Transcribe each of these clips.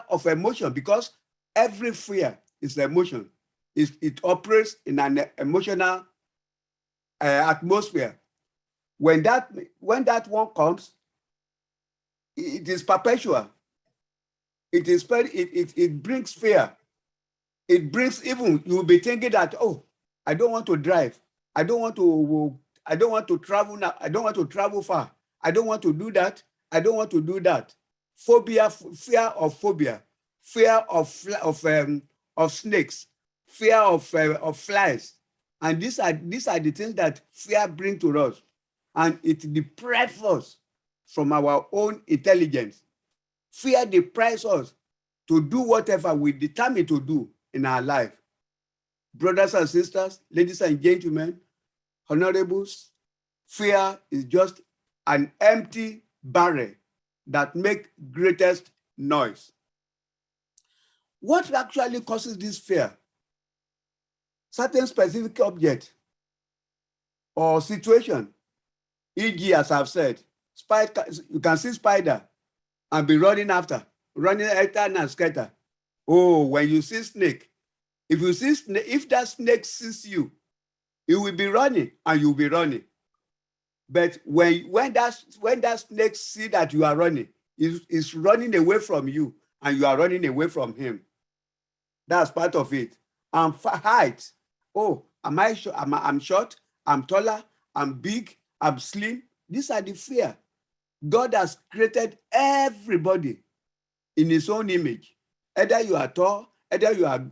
of emotion, because every fear is emotion. It operates in an emotional atmosphere. When that one comes, it is perpetual. It brings fear. It brings, even you will be thinking that, oh, I don't want to drive. I don't want to travel now. I don't want to travel far. I don't want to do that. I don't want to do that. Phobia, fear of phobia, fear of snakes, fear of flies. And these are the things that fear brings to us. And it deprives us from our own intelligence. Fear deprives us to do whatever we determine to do in our life. Brothers and sisters, ladies and gentlemen, honorables, fear is just an empty barrel that makes greatest noise. What actually causes this fear? Certain specific object or situation. E.g., as I've said, you can see spider and be running after and scatter. Oh, when you see snake, if that snake sees you, it will be running and you'll be running. But when that snake see that you are running, it's running away from you and you are running away from him. That's part of it. And height. Oh, I'm short, I'm taller, I'm big, I'm slim. These are the fear. God has created everybody in his own image. Either you are tall, either you are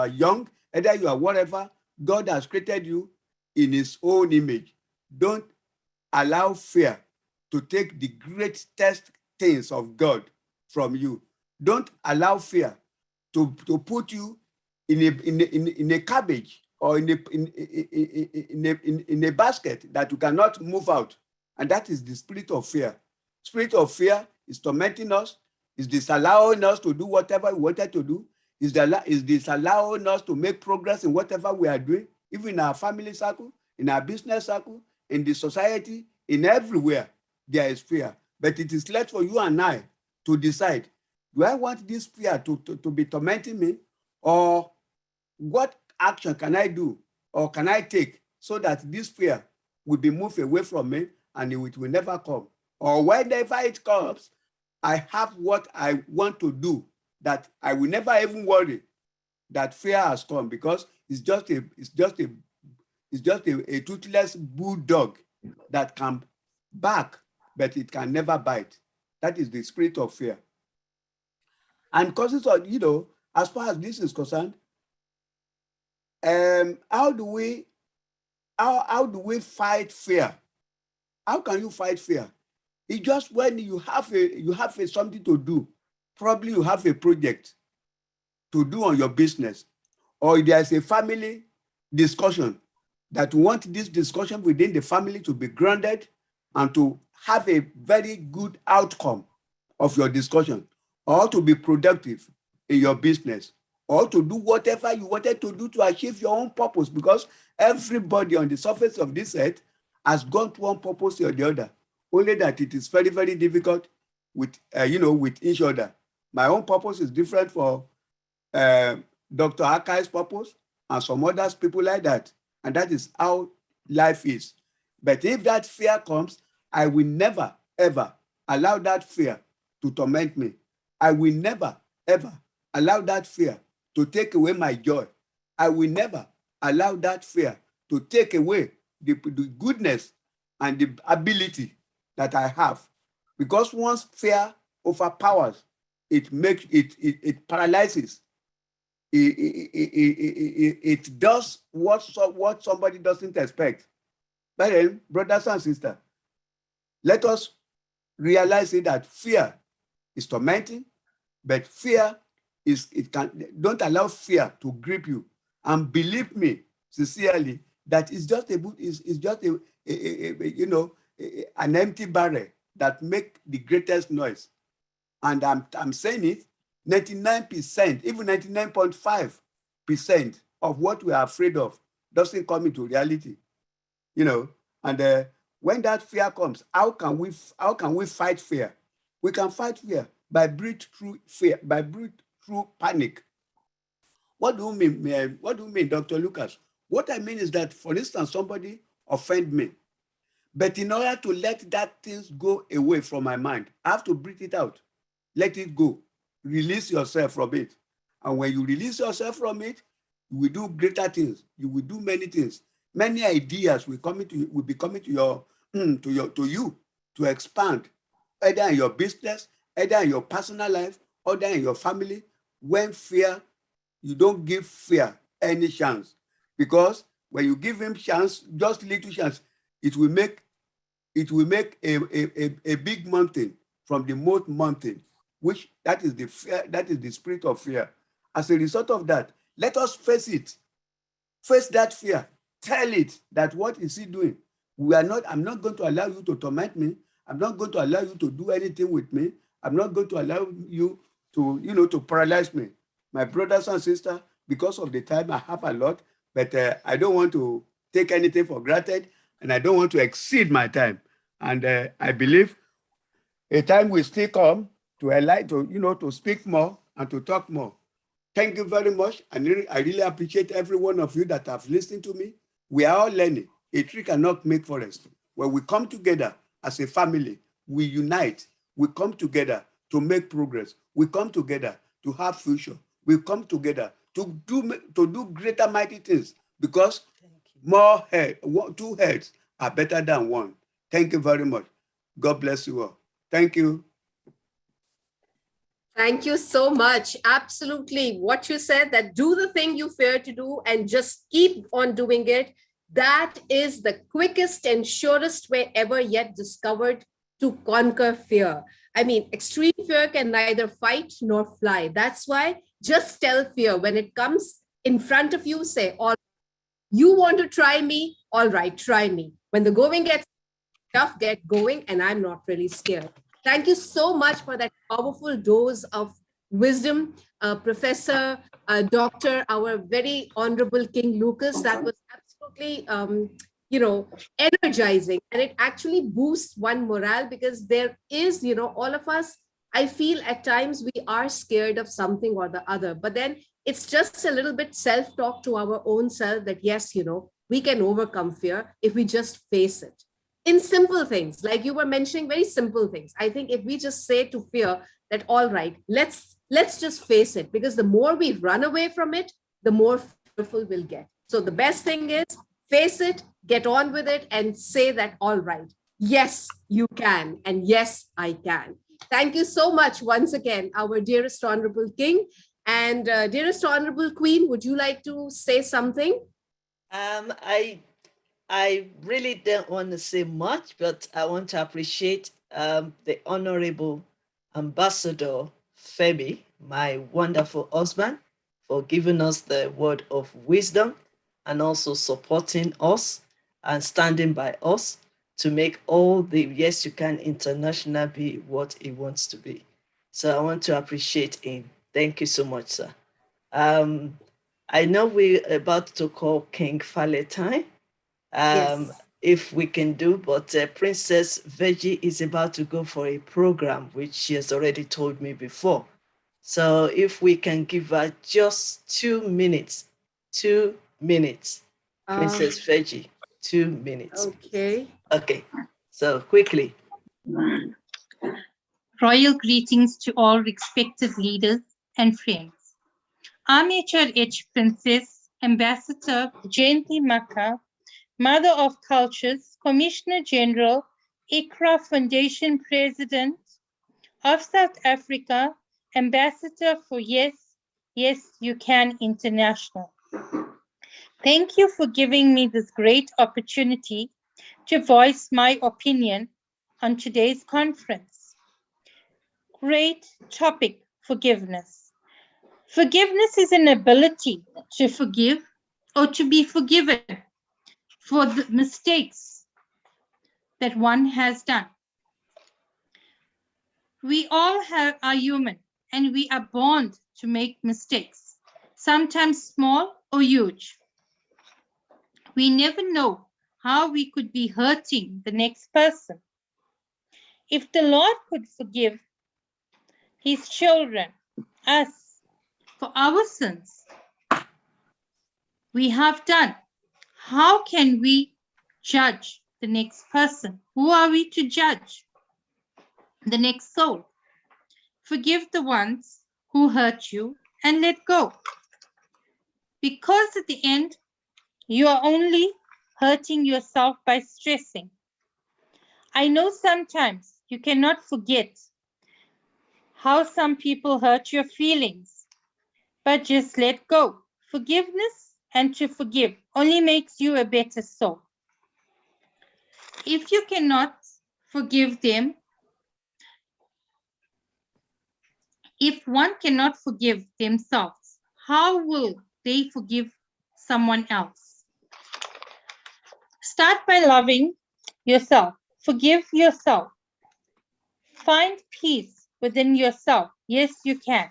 young, either you are whatever. God has created you in his own image. Don't allow fear to take the greatest things of God from you. Don't allow fear to put you in a cabbage or in a basket that you cannot move out. And that is the spirit of fear. Spirit of fear is tormenting us, is disallowing us to do whatever we wanted to do, is disallowing us to make progress in whatever we are doing, even in our family circle, in our business circle, in the society, in everywhere, there is fear. But it is left for you and I to decide, do I want this fear to be tormenting me, or what action can I do or can I take so that this fear will be moved away from me and it will never come? Or whenever it comes, I have what I want to do, that I will never even worry that fear has come, because it's just a toothless bulldog that can bark, but it can never bite. That is the spirit of fear. And causes of, as far as this is concerned, how do we fight fear? How can you fight fear? It's just when you have something to do. Probably you have a project to do on your business, or there's a family discussion that you want this discussion within the family to be grounded and to have a very good outcome of your discussion, or to be productive in your business, or to do whatever you wanted to do to achieve your own purpose, because everybody on the surface of this earth has gone to one purpose or the other, only that it is very, very difficult with each other. My own purpose is different for Dr. Akai's purpose and some others, people like that. And that is how life is. But if that fear comes, I will never, ever allow that fear to torment me. I will never, ever allow that fear to take away my joy. I will never allow that fear to take away the goodness and the ability that I have. Because once fear overpowers, it paralyzes. It does what somebody doesn't expect. But then, brothers and sisters, let us realize that fear is tormenting, but fear don't allow fear to grip you. And believe me, sincerely, that it's just an empty barrel that make the greatest noise. And I'm saying it, 99%, even 99.5% of what we are afraid of doesn't come into reality. And when that fear comes, how can we fight fear? We can fight fear by breathe through fear, by breathe through panic. What do you mean? What do you mean, Dr. Lucas? What I mean is that, for instance, somebody offend me, but in order to let that things go away from my mind, I have to breathe it out. Let it go. Release yourself from it. And when you release yourself from it, you will do greater things. You will do many things. Many ideas will be coming to you to expand, either in your business, either in your personal life, either in your family. When fear, you don't give fear any chance, because when you give him chance, just little chance, it will make a big mountain from the most mountain, which that is the fear, that is the spirit of fear. As a result of that, let us face it. Face that fear. Tell it that what is he doing? I'm not going to allow you to torment me. I'm not going to allow you to do anything with me. I'm not going to allow you to paralyze me. My brothers and sisters, because of the time I have a lot, but I don't want to take anything for granted, and I don't want to exceed my time. And I believe a time will still come to speak more and to talk more. Thank you very much. And I really appreciate every one of you that have listened to me. We are all learning. A tree cannot make forest. When we come together as a family, we unite. We come together to make progress. We come together to have future. We come together to do greater mighty things, because two heads are better than one. Thank you very much. God bless you all. Thank you. Thank you so much. Absolutely. What you said, that do the thing you fear to do and just keep on doing it. That is the quickest and surest way ever yet discovered to conquer fear. I mean, extreme fear can neither fight nor fly. That's why just tell fear when it comes in front of you, say, all you want to try me? All right, try me. When the going gets tough, get going, and I'm not really scared. Thank you so much for that powerful dose of wisdom, Professor, Doctor, our very honorable King Lucas. That was absolutely, energizing, and it actually boosts one morale, because there is, all of us. I feel at times we are scared of something or the other, but then it's just a little bit self-talk to our own self that yes, we can overcome fear if we just face it in simple things, like you were mentioning, very simple things. I think if we just say to fear that, all right, let's just face it, because the more we run away from it, the more fearful we'll get. So the best thing is face it, get on with it, and say that, all right, yes, you can, and yes, I can. Thank you so much once again, our dearest honorable king. And dearest honorable queen, would you like to say something? I really don't want to say much, but I want to appreciate the Honorable Ambassador Femi, my wonderful husband, for giving us the word of wisdom and also supporting us and standing by us to make all the Yes You Can International be what it wants to be. So I want to appreciate him. Thank you so much, sir. Um, I know we're about to call King Valentine, Yes. if we can do, but Princess Veggie is about to go for a program, which she has already told me before. So if we can give her just 2 minutes, 2 minutes, Princess Veggie, 2 minutes. Okay. Okay, so quickly. Royal greetings to all respected leaders and friends. I'm HRH Princess Ambassador Jayanti Makka, Mother of Cultures, Commissioner General, ICRA Foundation President of South Africa, Ambassador for Yes, Yes You Can International. Thank you for giving me this great opportunity to voice my opinion on today's conference. Great topic, forgiveness. Forgiveness is an ability to forgive or to be forgiven for the mistakes that one has done. We all are human and we are born to make mistakes, sometimes small or huge. We never know how we could be hurting the next person. If the Lord could forgive, his children, us, for our sins we have done. How can we judge the next person? Who are we to judge the next soul? Forgive the ones who hurt you and let go. Because at the end, you are only hurting yourself by stressing. I know sometimes you cannot forget how some people hurt your feelings, but just let go. Forgiveness and to forgive only makes you a better soul. If you cannot forgive them, if one cannot forgive themselves, how will they forgive someone else? Start by loving yourself. Forgive yourself. Find peace within yourself. Yes, you can.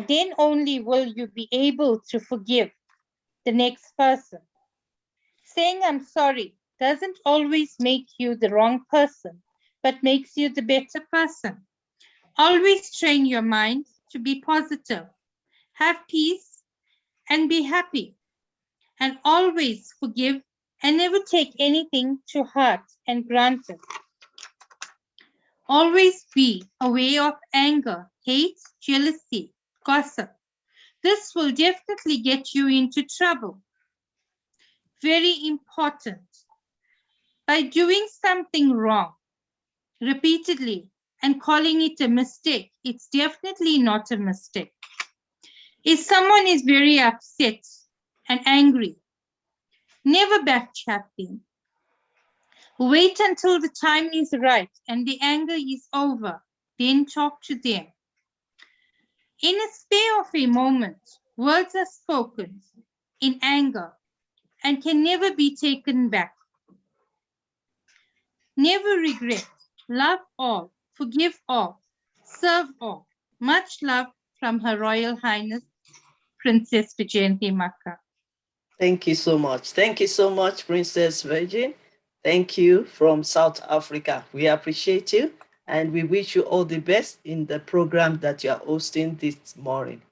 Then only will you be able to forgive the next person. Saying I'm sorry doesn't always make you the wrong person, but makes you the better person. Always train your mind to be positive, have peace, and be happy. And always forgive and never take anything to heart and granted. Always be aware of anger, hate, jealousy, gossip. This will definitely get you into trouble. Very important. By doing something wrong repeatedly and calling it a mistake, it's definitely not a mistake. If someone is very upset and angry, never backchat them. Wait until the time is right and the anger is over, then talk to them. In a spare of a moment, words are spoken in anger and can never be taken back. Never regret. Love all, forgive all, serve all. Much love from Her Royal Highness Princess Vijayanti Makka. Thank you so much. Thank you so much, Princess Virgin. Thank you from South Africa. We appreciate you and we wish you all the best in the program that you are hosting this morning.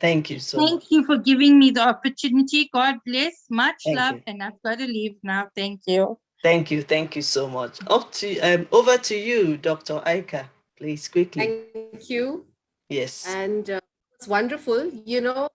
Thank you so much. Thank you for giving me the opportunity. God bless. Much Thank love. you. And I've got to leave now. Thank you. Thank you. Thank you so much. Over to you, Dr. Aika, please, quickly. Thank you. Yes. And it's wonderful. You know,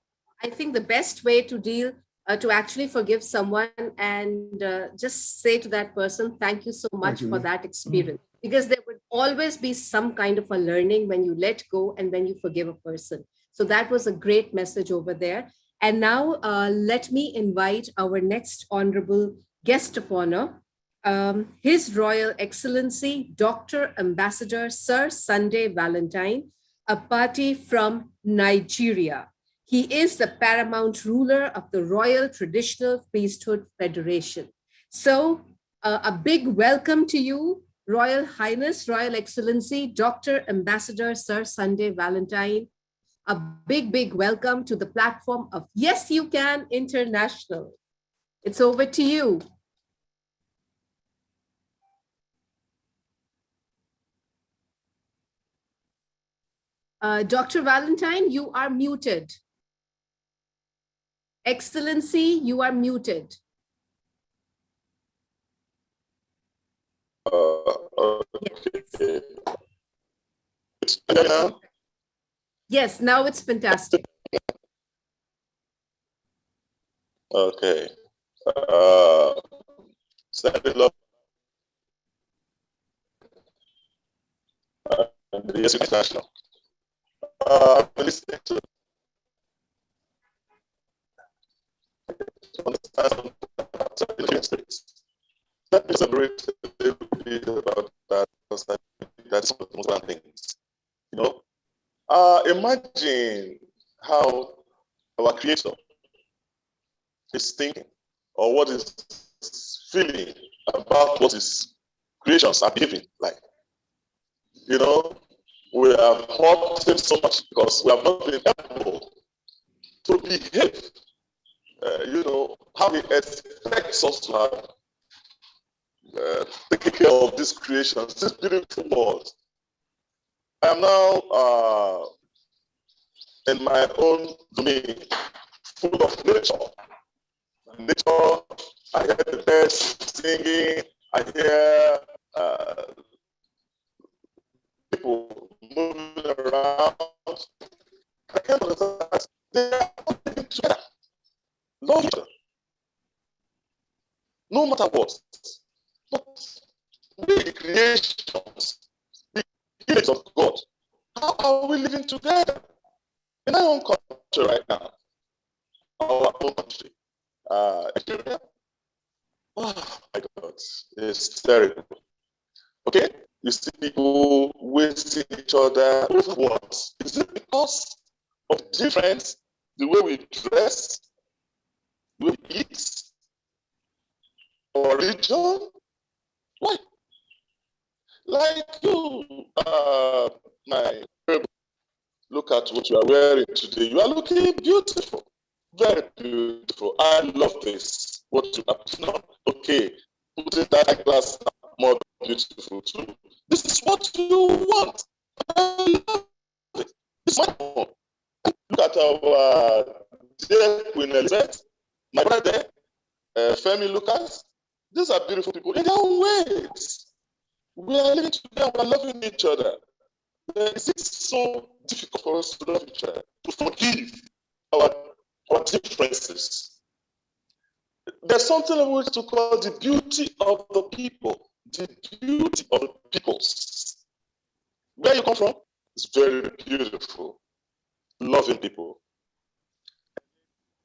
I think the best way to deal, to actually forgive someone and just say to that person, thank you so much for that experience. Because there would always be some kind of a learning when you let go and when you forgive a person. So that was a great message over there. And now let me invite our next honorable guest of honor, His Royal Excellency, Dr. Ambassador Sir Sunday Valentine, a party from Nigeria. He is the paramount ruler of the Royal Traditional Priesthood Federation. So a big welcome to you, Royal Highness, Royal Excellency, Dr. Ambassador Sir Sunday Valentine. A big, big welcome to the platform of Yes You Can International. It's over to you. Dr. Valentine, you are muted. Excellency, you are muted. Okay. It's better now? Yes, now it's fantastic. Okay. Sending love. Yes, international. I'm listening to understand some space. That is a great bit about that because that's one of the most important things. You know, imagine how our creator is thinking or what is feeling about what his creations are behaving like. You know, we have hurt him so much because we have not been able to behave, you know, how he expects us to have taking care of these creations, this beautiful world. I am now in my own domain, full of nature. Nature, I hear the birds singing, I hear people moving around. I can't understand. They are all living together. Love each other. No matter what. But we, the creations, the image of God, how are we living together? In our own country right now, our own country, Nigeria, oh my God, it's terrible. Okay? You see people wasting each other over what? Is it because of difference, the way we dress, the way we eat, or religion? Why? Like you, my look at what you are wearing today. You are looking beautiful, very beautiful. I love this. What you have done. Okay, putting that glass more beautiful too. This is what you want. I love it. This is my home. Look at our dear Queen Elizabeth, my brother there, Femi Lucas. These are beautiful people in their own ways. We are living together, we are loving each other. Is it so difficult for us to love each other, to forgive our differences? There's something we to call the beauty of the people, the beauty of the peoples. Where you come from is very beautiful, loving people.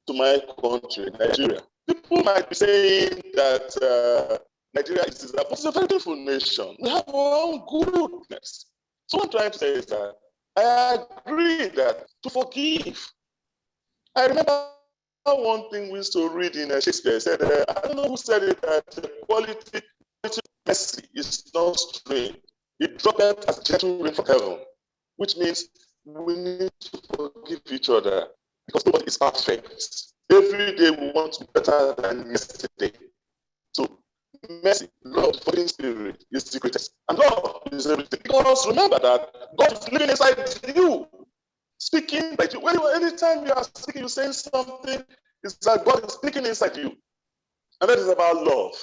To my country, Nigeria, people might be saying that Nigeria is a very beautiful nation. We have our own goodness. So what I'm trying to say is that I agree that to forgive. I remember one thing we used to read in Shakespeare. Said, I don't know who said it, that the quality of mercy is not strained. It dropped as gentle rain from heaven, which means we need to forgive each other because nobody is perfect. Every day we want to be better than yesterday. So mercy, love, the Holy Spirit is the greatest. And love is everything. Because remember that God is living inside you, speaking by you. Anytime you are speaking, you're saying something, it's that God is speaking inside you. And that is about love.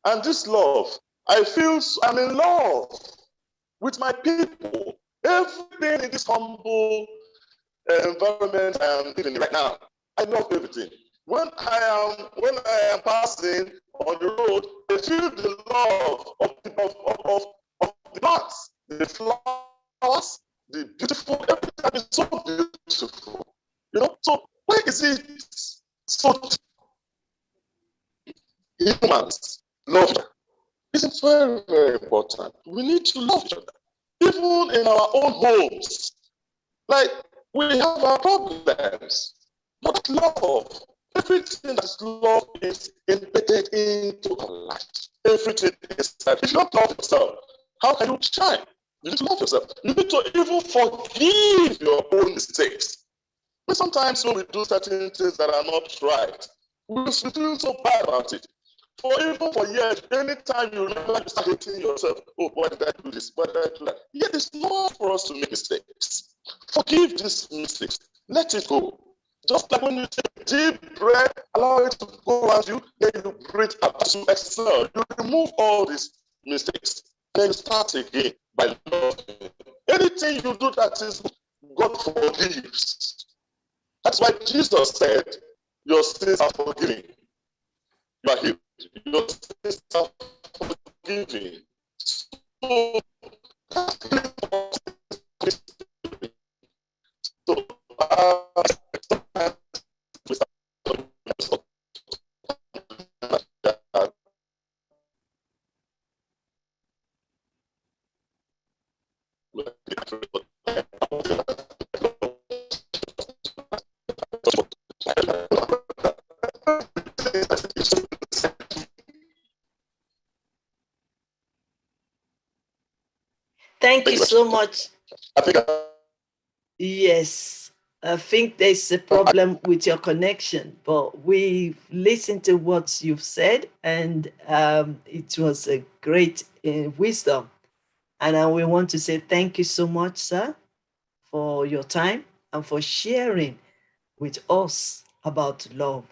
And this love, I feel I'm in love with my people. Everything in this humble environment I am living in right now, I love everything. When I am passing on the road, I feel the love of the plants, the flowers, the beautiful, everything is so beautiful. So why is it so humans love each other? It's very, very important. We need to love each other. Even in our own homes. Like, we have our problems, but love, everything that is love is embedded into our life. Everything is that. If you don't love yourself, how can you shine? You need to love yourself. You need to even forgive your own mistakes. But sometimes when we do certain things that are not right, we feel so bad about it. Even for years, anytime you remember, you start hating yourself. Oh, why did I do this? Why did I do that? Yet it's not for us to make mistakes. Forgive these mistakes. Let it go. Just like when you take a deep breath, allow it to go around you, then you breathe out to exhale. You remove all these mistakes. Then you start again by loving. Anything you do that is God forgives. That's why Jesus said, your sins are forgiven. You are healed. Your sins are forgiven. So, Thank you so much. I think Yes. I think there's a problem with your connection, but we listened to what you've said, and it was a great wisdom. And we want to say thank you so much, sir, for your time and for sharing with us about love,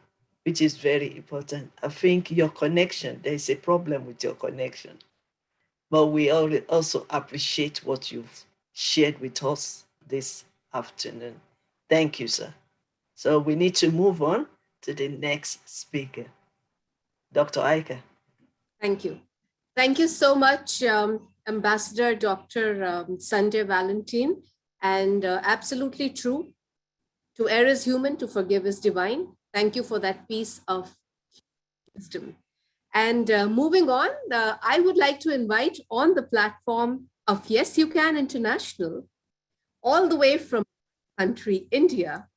which is very important. I think your connection, there is a problem with your connection, but we also appreciate what you've shared with us this afternoon. Thank you, sir. So we need to move on to the next speaker, Dr. Aika. Thank you. Thank you so much, Ambassador Dr. Sanjay Valentine. And absolutely true. To err is human, to forgive is divine. Thank you for that piece of wisdom. And moving on, I would like to invite on the platform of Yes You Can International, all the way from country, India,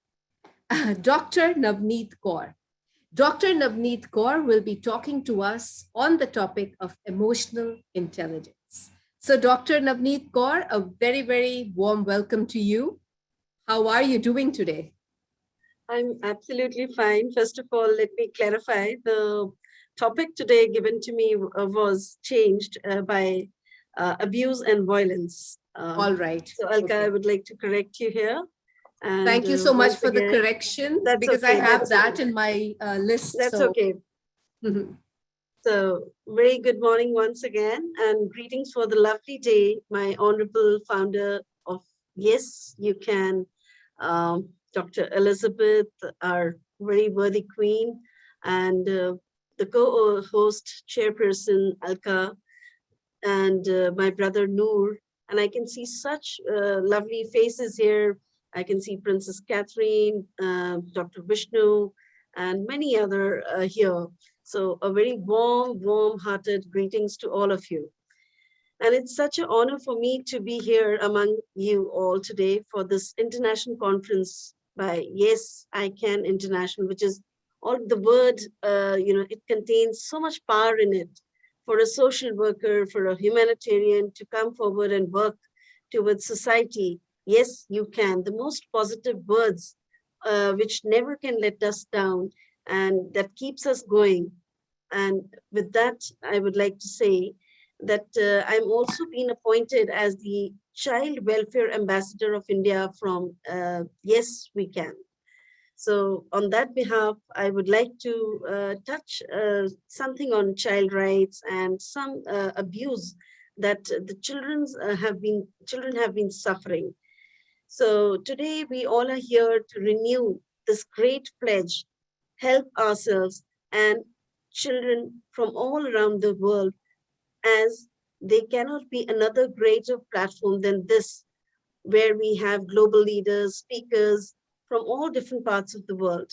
Dr. Nav Neet Kaur. Dr. Nav Neet Kaur will be talking to us on the topic of emotional intelligence. So, Dr. Nav Neet Kaur, a very, very warm welcome to you. How are you doing today? I'm absolutely fine. First of all, let me clarify the topic today given to me was changed by abuse and violence. All right. So, Alka, Okay. I would like to correct you here. And thank you so much once for the again, correction, that's because okay, I have that's that okay. in my list. That's so. okay. Mhm. So, very good morning once again, and greetings for the lovely day, my honorable founder of Yes You Can, Dr. Elizabeth, our very worthy queen, and the co-host chairperson, Alka, and my brother Noor. And I can see such lovely faces here. I can see Princess Catherine, Dr. Vishnu, and many other here. So a very warm, warm-hearted greetings to all of you. And it's such an honor for me to be here among you all today for this international conference by Yes, I Can International, which is all the word, it contains so much power in it for a social worker, for a humanitarian to come forward and work towards society. Yes, you can. The most positive words, which never can let us down and that keeps us going. And with that, I would like to say that I'm also being appointed as the Child Welfare Ambassador of India from Yes, We Can. So on that behalf, I would like to touch something on child rights and some abuse that the children have been suffering. So today we all are here to renew this great pledge, help ourselves and children from all around the world, as there cannot be another greater platform than this, where we have global leaders, speakers from all different parts of the world.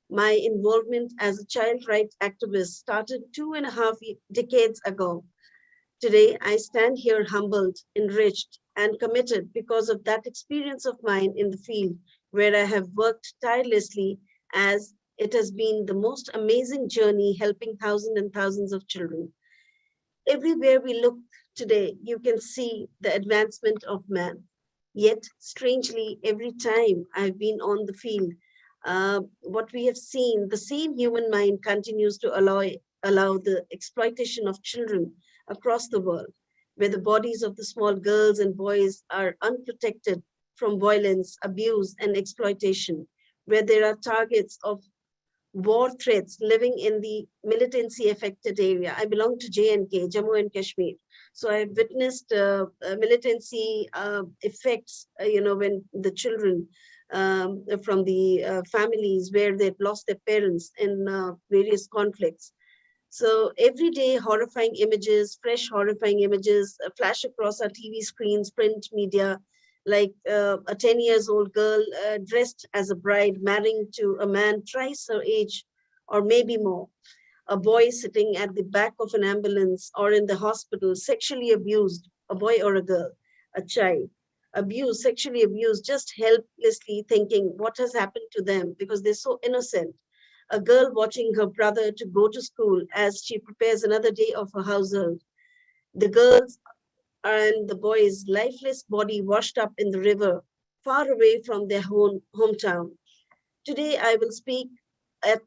My involvement as a child rights activist started 2.5 decades ago. Today, I stand here humbled, enriched, and committed because of that experience of mine in the field where I have worked tirelessly, as it has been the most amazing journey helping thousands and thousands of children. Everywhere we look today, you can see the advancement of man. Yet, strangely, every time I've been on the field, what we have seen, the same human mind continues to allow the exploitation of children across the world, where the bodies of the small girls and boys are unprotected from violence, abuse, and exploitation, where there are targets of war threats living in the militancy affected area. I belong to J&K, Jammu and Kashmir. So I've witnessed militancy effects, when the children from the families where they've lost their parents in various conflicts. So every day, horrifying images, fresh horrifying images flash across our TV screens, print media, like a 10 years old girl dressed as a bride marrying to a man twice her age or maybe more, a boy sitting at the back of an ambulance or in the hospital sexually abused, a boy or a girl, a child abused, sexually abused, just helplessly thinking what has happened to them because they're so innocent, a girl watching her brother to go to school as she prepares another day of her household, the girls and the boy's lifeless body washed up in the river far away from their hometown. Today, I will speak at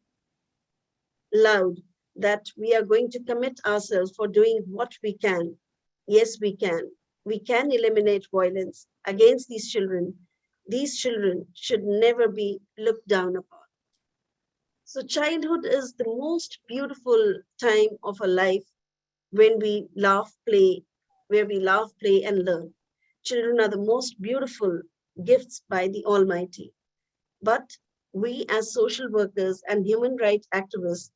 loud that we are going to commit ourselves for doing what we can. Yes, we can. We can eliminate violence against these children. These children should never be looked down upon. So, childhood is the most beautiful time of a life when we laugh, play, where we laugh, play, and learn. Children are the most beautiful gifts by the Almighty. But we, as social workers and human rights activists,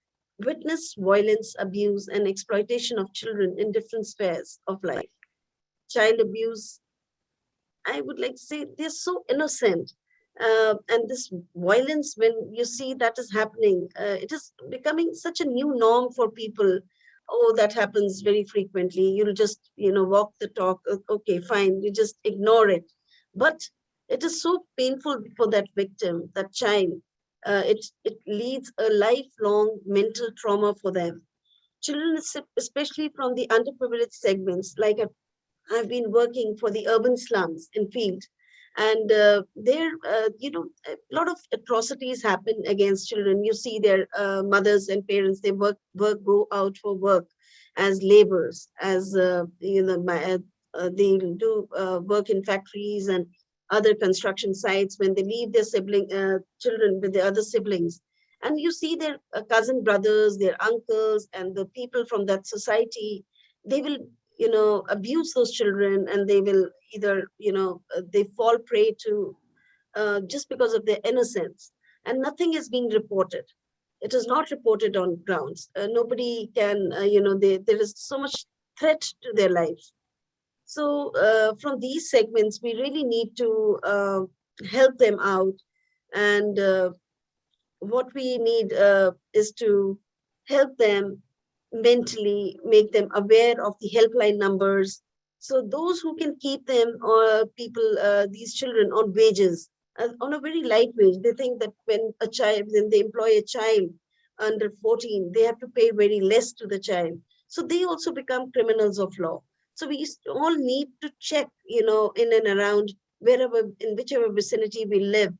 witness violence, abuse, and exploitation of children in different spheres of life. Child abuse, I would like to say, they're so innocent. And this violence, when you see that is happening, it is becoming such a new norm for people. Oh, that happens very frequently. You'll just, walk the talk. Okay, fine. You just ignore it. But it is so painful for that victim, that child. It leads a lifelong mental trauma for them. Children, especially from the underprivileged segments, like I've been working for the urban slums in field, and there, a lot of atrocities happen against children. You see their mothers and parents, they go out for work as laborers, as they do work in factories and other construction sites. When they leave their children with the other siblings, and you see their cousin brothers, their uncles, and the people from that society, they will abuse those children, and they will either they fall prey to just because of their innocence, and nothing is being reported. It is not reported on grounds. Nobody can there is so much threat to their lives. So from these segments we really need to help them out, and what we need is to help them mentally, make them aware of the helpline numbers. So those who can keep them or these children on wages, on a very light wage, they think that when they employ a child under 14, they have to pay very less to the child. So they also become criminals of law. So we all need to check, in and around wherever, in whichever vicinity we live,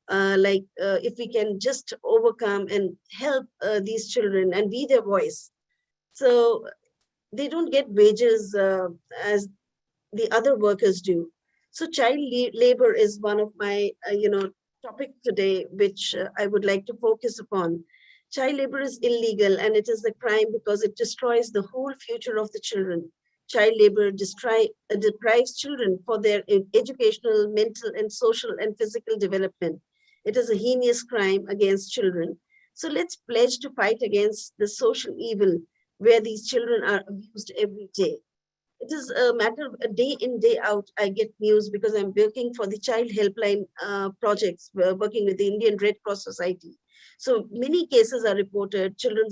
if we can just overcome and help these children and be their voice. So they don't get wages as the other workers do. So child labor is one of my topic today, which I would like to focus upon. Child labor is illegal, and it is a crime because it destroys the whole future of the children. Child labor deprives children for their educational, mental, and social and physical development. It is a heinous crime against children. So let's pledge to fight against the social evil where these children are abused every day. It is a matter of a day in, day out. I get news because I'm working for the child helpline projects, working with the Indian Red Cross Society. So many cases are reported. Children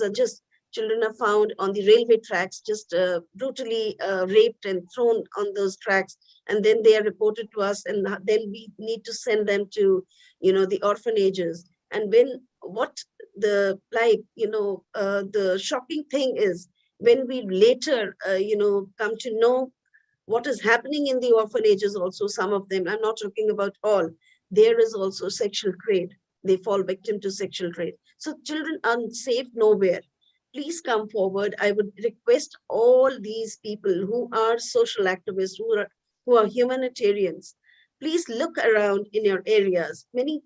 are found on the railway tracks, just brutally raped and thrown on those tracks. And then they are reported to us, and then we need to send them to, the orphanages. And what the shocking thing is, when we later, come to know what is happening in the orphanages, also some of them, I'm not talking about all, there is also sexual trade. They fall victim to sexual trade. So children are safe nowhere. Please come forward. I would request all these people who are social activists, who are humanitarians, please look around in your areas. Many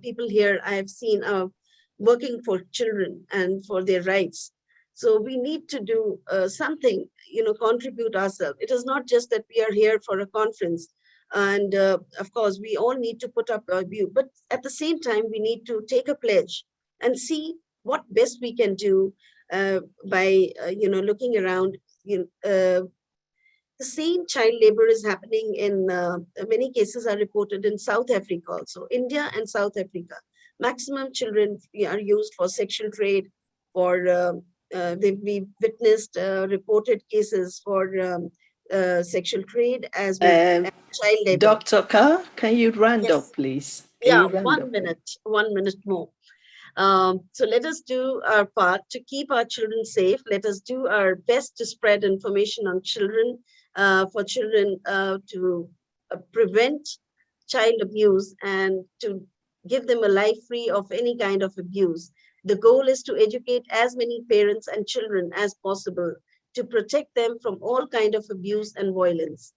people here I have seen are working for children and for their rights. So we need to do something, contribute ourselves. It is not just that we are here for a conference. And of course, we all need to put up our view. But at the same time, we need to take a pledge and see what best we can do by, looking around. The same child labor is happening in many cases are reported in South Africa also, India and South Africa. Maximum children are used for sexual trade, for we've witnessed reported cases for sexual trade as well as child labor. Dr. Carr, can you round Yes. up, please? Yeah, 1 minute more. So let us do our part to keep our children safe. Let us do our best to spread information on children, for children to prevent child abuse and to give them a life free of any kind of abuse. The goal is to educate as many parents and children as possible to protect them from all kind of abuse and violence.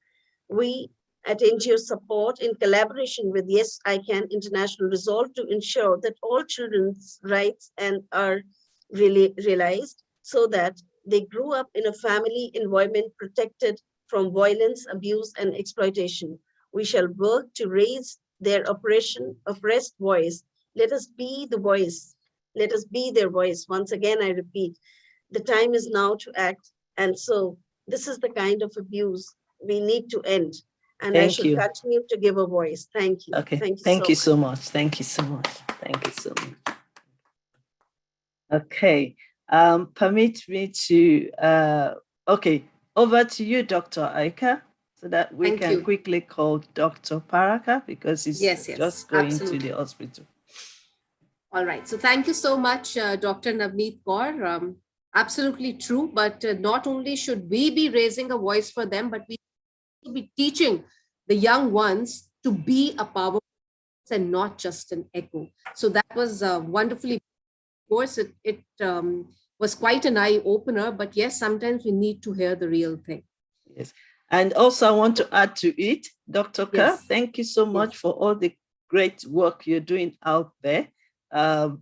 We at NGO Support, in collaboration with Yes, I Can International, resolve to ensure that all children's rights and are really realized so that they grow up in a family environment protected from violence, abuse, and exploitation. We shall work to raise their oppressed voice. Let us be the voice. Let us be their voice. Once again, I repeat, the time is now to act. And so this is the kind of abuse we need to end. And I Thank shall you. continue to give a voice. Thank you. Okay. Thank you Thank so you much. so much. Thank you so much. Thank you so much. Okay. Permit me to, okay, over to you, Dr. Aika, so that we Thank can you. quickly call Dr. Paraka because he's Yes, just going absolutely. to the hospital. All right. So thank you so much, Dr. Nav Neet Kaur. Absolutely true. But not only should we be raising a voice for them, but we should be teaching the young ones to be a powerful and not just an echo. So that was wonderfully. Of course, it was quite an eye opener. But yes, sometimes we need to hear the real thing. Yes. And also, I want to add to it, Dr. Kerr, Yes. thank you so much for all the great work you're doing out there,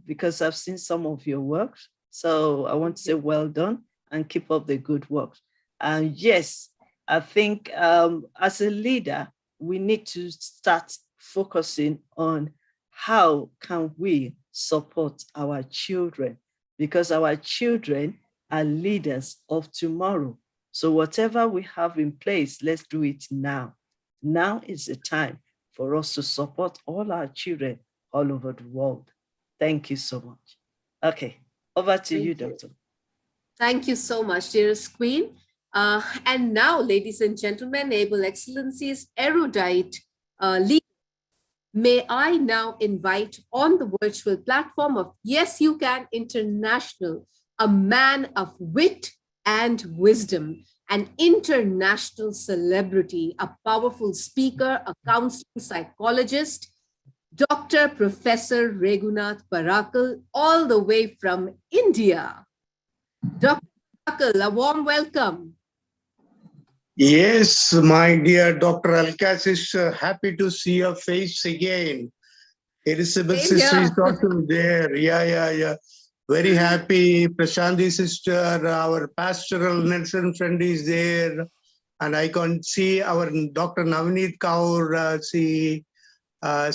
because I've seen some of your work. So I want to say well done and keep up the good work. And yes, I think as a leader, we need to start focusing on how can we support our children, because our children are leaders of tomorrow. So whatever we have in place, let's do it now. Now is the time for us to support all our children all over the world. Thank you so much. Okay, over to you, Doctor. Thank you so much, dearest Queen. And now, ladies and gentlemen, able excellencies, erudite leaders, may I now invite on the virtual platform of Yes, You Can International, a man of wit and wisdom, an international celebrity, a powerful speaker, a counseling psychologist, Dr. Professor Raghunath Parakal, all the way from India. Dr. Parakal, a warm welcome. Yes, my dear Dr. Alkas is happy to see your face again. Elizabeth Same sister here. is also there. Yeah. Very happy. Prashanti sister, our pastoral Nelson friend is there. And I can see our Dr. Nav Neet Kaur, see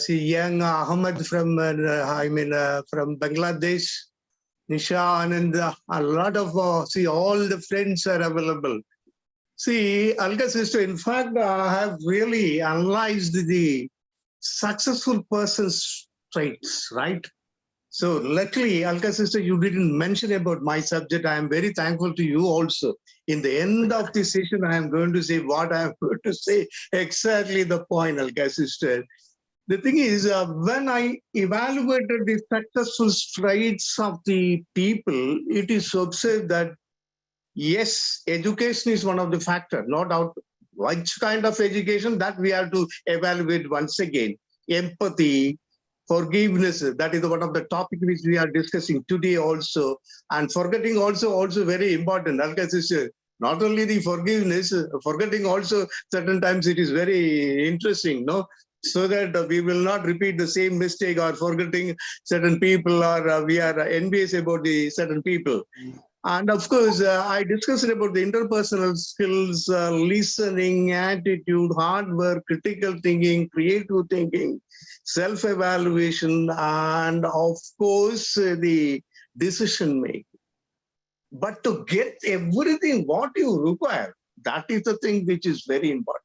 young Ahmed from, from Bangladesh. Nisha Anand, a lot of, see all the friends are available. See, Alka sister, in fact, I have really analyzed the successful person's traits, right? So luckily, Alka sister, you didn't mention about my subject. I am very thankful to you also. In the end of the session, I am going to say what I am going to say, exactly the point, Alka sister. The thing is, when I evaluated the successful traits of the people, it is observed that yes, education is one of the factors, no doubt. Which kind of education, that we have to evaluate once again. Empathy, forgiveness, that is one of the topics which we are discussing today also. And forgetting also very important. Alka sister, not only the forgiveness, forgetting also certain times it is very interesting, no? So that we will not repeat the same mistake or forgetting certain people, or we are envious about the certain people. And of course, I discussed about the interpersonal skills, listening, attitude, hard work, critical thinking, creative thinking, self-evaluation, and of course, the decision making. But to get everything what you require, that is the thing which is very important.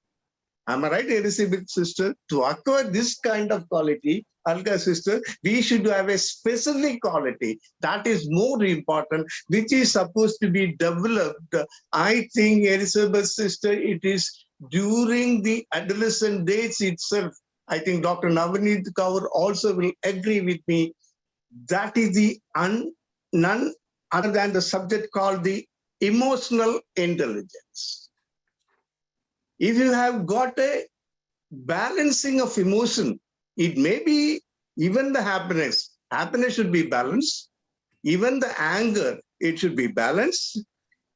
Am I right, Elizabeth sister? To acquire this kind of quality, Alka sister, we should have a specific quality that is more important, which is supposed to be developed. I think, Elizabeth sister, it is during the adolescent days itself. I think Dr. Nav Neet Kaur also will agree with me. That is the none other than the subject called the emotional intelligence. If you have got a balancing of emotion. It may be even the happiness. Happiness should be balanced. Even the anger, it should be balanced.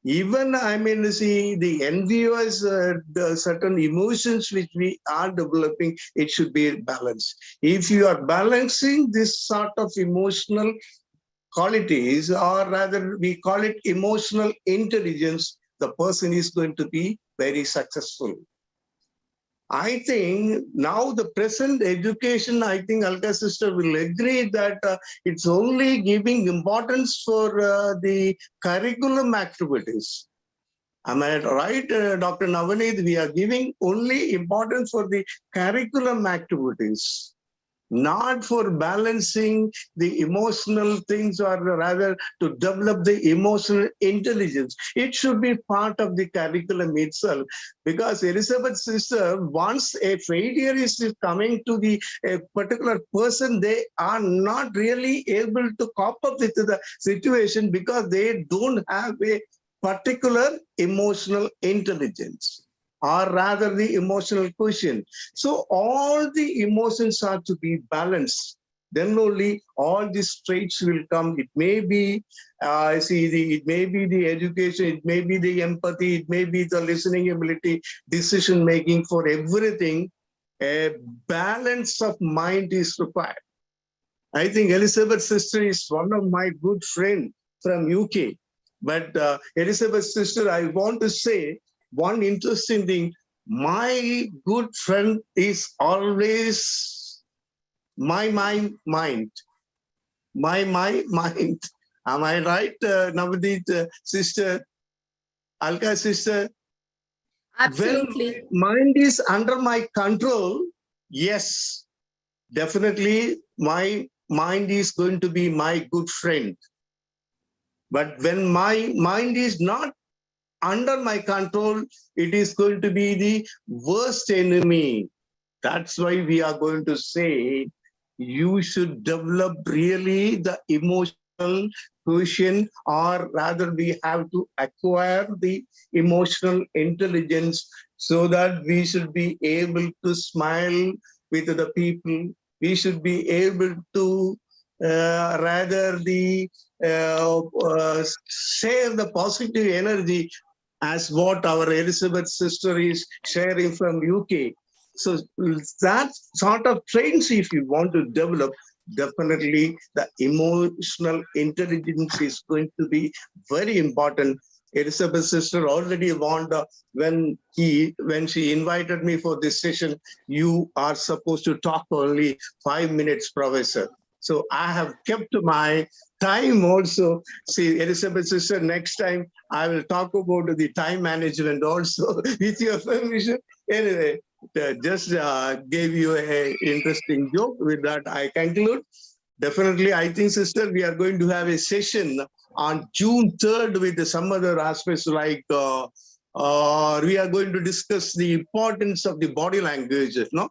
Even, I mean, see, the envious, the certain emotions which we are developing, it should be balanced. If you are balancing this sort of emotional qualities, or rather we call it emotional intelligence, the person is going to be very successful. I think now the present education, I think Alka sister will agree that it's only giving importance for the curriculum activities. Am I right, Dr. Navaneet? We are giving only importance for the curriculum activities, not for balancing the emotional things, or rather to develop the emotional intelligence. It should be part of the curriculum itself, because Elizabeth's sister, once a failure is coming to the a particular person, they are not really able to cope up with the situation because they don't have a particular emotional intelligence, or rather the emotional quotient. So all the emotions are to be balanced. Then only all these traits will come. It may be, it may be the education, it may be the empathy, it may be the listening ability, decision making. For everything, a balance of mind is required. I think Elizabeth's sister is one of my good friends from UK. But Elizabeth's sister, I want to say one interesting thing. My good friend is always my mind. My mind. Am I right, Navadit sister, Alka sister? Absolutely. When mind is under my control, yes, definitely my mind is going to be my good friend. But when my mind is not under my control, it is going to be the worst enemy. That's why we are going to say you should develop really the emotional quotient, or rather we have to acquire the emotional intelligence, so that we should be able to smile with the people. We should be able to rather the share the positive energy, as what our Elizabeth sister is sharing from UK. So that sort of traits, if you want to develop, definitely the emotional intelligence is going to be very important. Elizabeth's sister already warned when she invited me for this session, you are supposed to talk only 5 minutes, Professor. So I have kept my time also. See, Elizabeth's sister, next time I will talk about the time management also with your permission. Anyway, just gave you a interesting joke. With that, I conclude. Definitely, I think, sister, we are going to have a session on June 3rd with some other aspects like we are going to discuss the importance of the body language, no?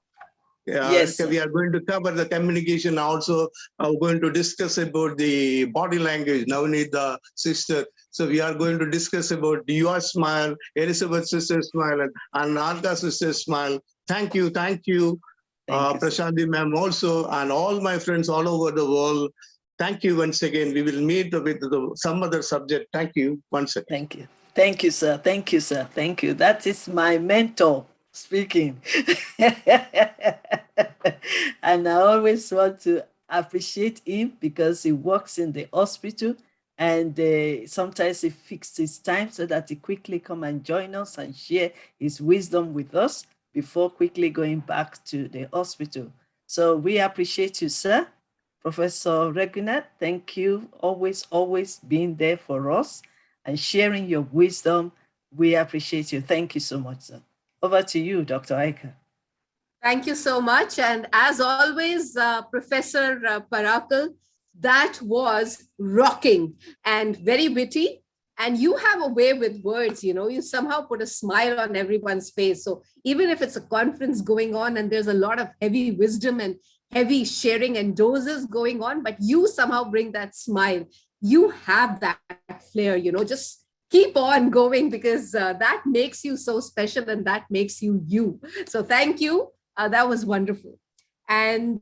Yes, We are going to cover the communication, also going to discuss about the body language. Now need the sister. So we are going to discuss about your smile, Elizabeth sister's smile, and Alka sister's smile. Thank you. thank you, Prashanti ma'am also, and all my friends all over the world. Thank you once again. We will meet with some other subject. Thank you once again. thank you. Thank you, sir. Thank you, sir. Thank you. That is my mentor speaking. And I always want to appreciate him because he works in the hospital, and sometimes he fixes his time so that he quickly come and join us and share his wisdom with us before quickly going back to the hospital. So we appreciate you, sir. Professor Reginald, thank you. Always being there for us and sharing your wisdom. We appreciate you. Thank you so much, sir. Over to you, Dr. Aika. Thank you so much. And as always, Professor Parakal, that was rocking and very witty. And you have a way with words, you somehow put a smile on everyone's face. So even if it's a conference going on and there's a lot of heavy wisdom and heavy sharing and doses going on, but you somehow bring that smile. You have that flair, just keep on going, because that makes you so special and that makes you you. So thank you. That was wonderful. And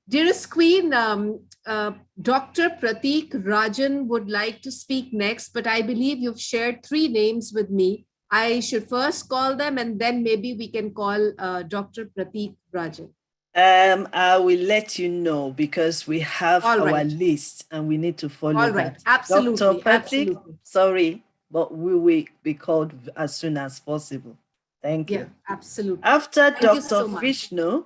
dearest Queen, Dr. Pratik Rajan would like to speak next, but I believe you've shared 3 names with me. I should first call them and then maybe we can call Dr. Pratik Rajan. I will let you know because we have All our right. list and we need to follow All right. that. Absolutely. Dr. Patrick, Absolutely. sorry, but we will be called as soon as possible. Thank you. Yeah, absolutely. After Thank you Dr. so much. Vishnu,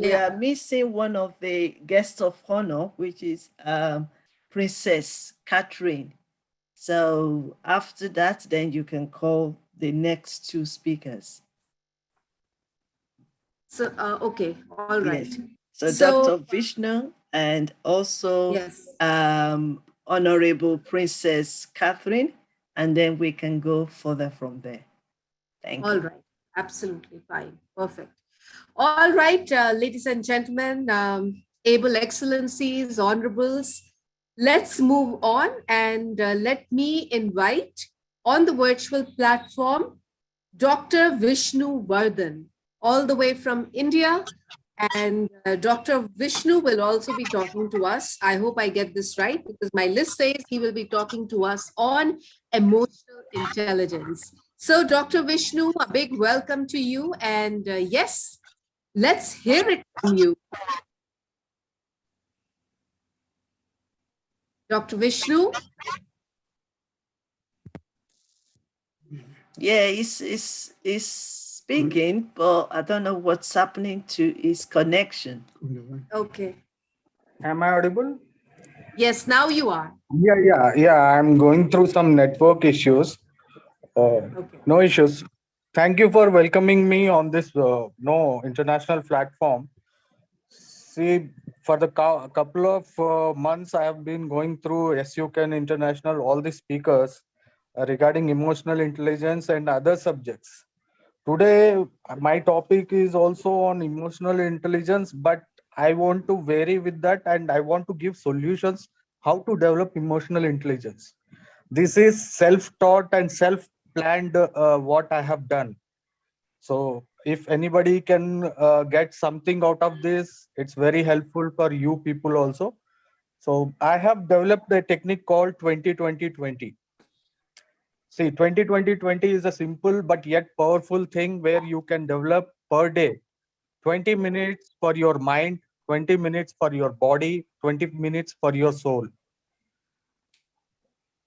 we Yeah. are missing one of the guests of honor, which is Princess Catherine. So after that, then you can call the next 2 speakers. So, okay. All right. Yes. So Dr. Vishnu and also yes. Honorable Princess Catherine, and then we can go further from there. Thank All you. right. Absolutely fine. Perfect. All right, ladies and gentlemen, able excellencies, honorables, let's move on and let me invite on the virtual platform Dr. Vishnu Vardhan, all the way from India. And Dr. Vishnu will also be talking to us. I hope I get this right because my list says he will be talking to us on emotional intelligence. So, Dr. Vishnu, a big welcome to you. And yes, let's hear it from you. Dr. Vishnu? Yeah, he's speaking, but I don't know what's happening to his connection. Okay. Am I audible? Yes, now you are. Yeah. I'm going through some network issues. Okay. No issues. Thank you for welcoming me on this no international platform. See, for the couple of months, I have been going through SUCAN International, all the speakers regarding emotional intelligence and other subjects. Today, my topic is also on emotional intelligence, but I want to vary with that and I want to give solutions how to develop emotional intelligence. This is self-taught and self-planned what I have done. So if anybody can get something out of this, it's very helpful for you people also. So I have developed a technique called 20-20-20. See, 20-20-20 is a simple but yet powerful thing where you can develop per day 20 minutes for your mind, 20 minutes for your body, 20 minutes for your soul.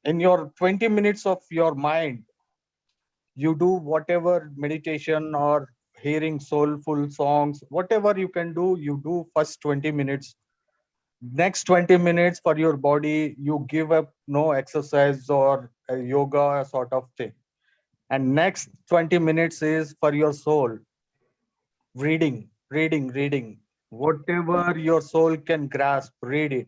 In your 20 minutes of your mind, you do whatever meditation or hearing soulful songs, whatever you can do, you do first 20 minutes. Next 20 minutes for your body, you give up no exercise or a yoga sort of thing. And next 20 minutes is for your soul. Reading. Whatever your soul can grasp, read it.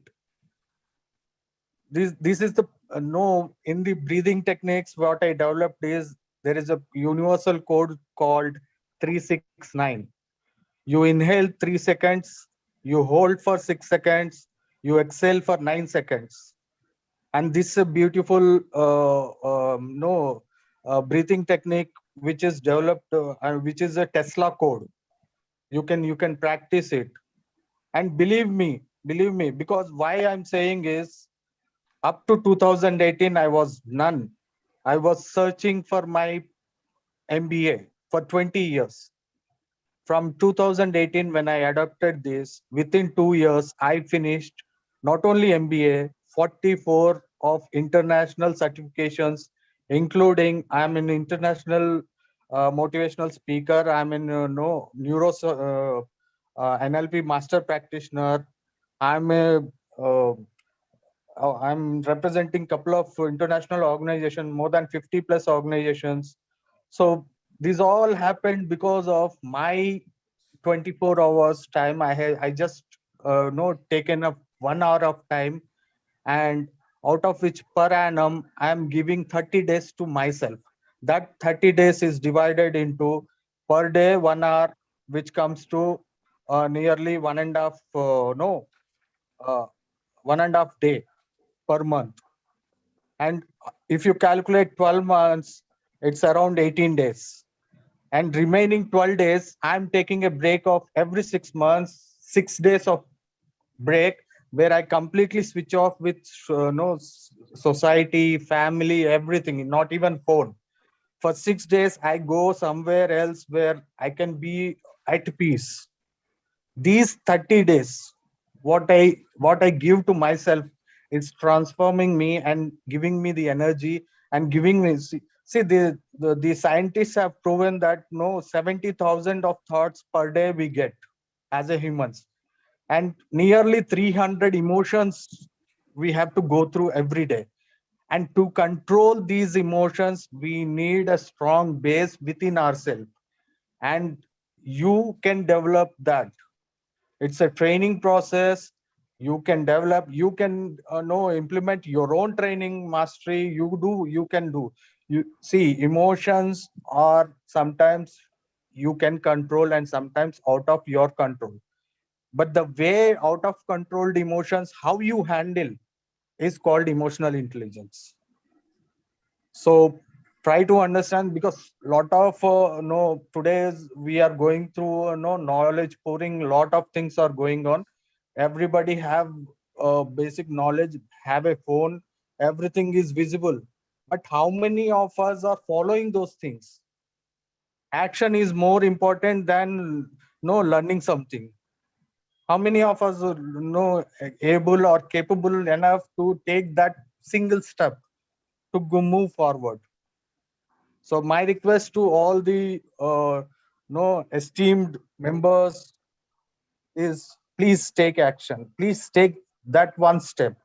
This is the no, in the breathing techniques, what I developed is there is a universal code called 369. You inhale 3 seconds, you hold for 6 seconds, you exhale for 9 seconds. And this is a beautiful breathing technique which is developed which is a Tesla code. You can practice it. And believe me, because why I'm saying is up to 2018, I was none. I was searching for my MBA for 20 years. From 2018, when I adopted this, within 2 years, I finished not only MBA, 44 of international certifications, including I'm an international motivational speaker. I'm in NLP master practitioner. I'm representing couple of international organizations, more than 50 plus organizations. So these all happened because of my 24 hours time. I just taken up 1 hour of time, and out of which per annum I am giving 30 days to myself. That 30 days is divided into per day 1 hour, which comes to nearly 1.5 day per month. And if you calculate 12 months, it's around 18 days. And remaining 12 days, I'm taking a break of every 6 months, 6 days of break, where I completely switch off with society, family, everything, not even phone. For 6 days, I go somewhere else where I can be at peace. These 30 days, what I give to myself is transforming me and giving me the energy and giving me, see the scientists have proven that 70,000 of thoughts per day we get as a humans, and nearly 300 emotions we have to go through every day. And to control these emotions, we need a strong base within ourselves, and you can develop that. It's a training process. You can develop, you can implement your own training mastery. You can do. You see, emotions are sometimes you can control and sometimes out of your control. But the way out of controlled emotions, how you handle, is called emotional intelligence. So try to understand, because lot of today's we are going through knowledge pouring, lot of things are going on. Everybody have basic knowledge, have a phone, everything is visible, but how many of us are following those things? Action is more important than learning something. How many of us are able or capable enough to take that single step to go move forward? So my request to all the esteemed members is, please take action. Please take that one step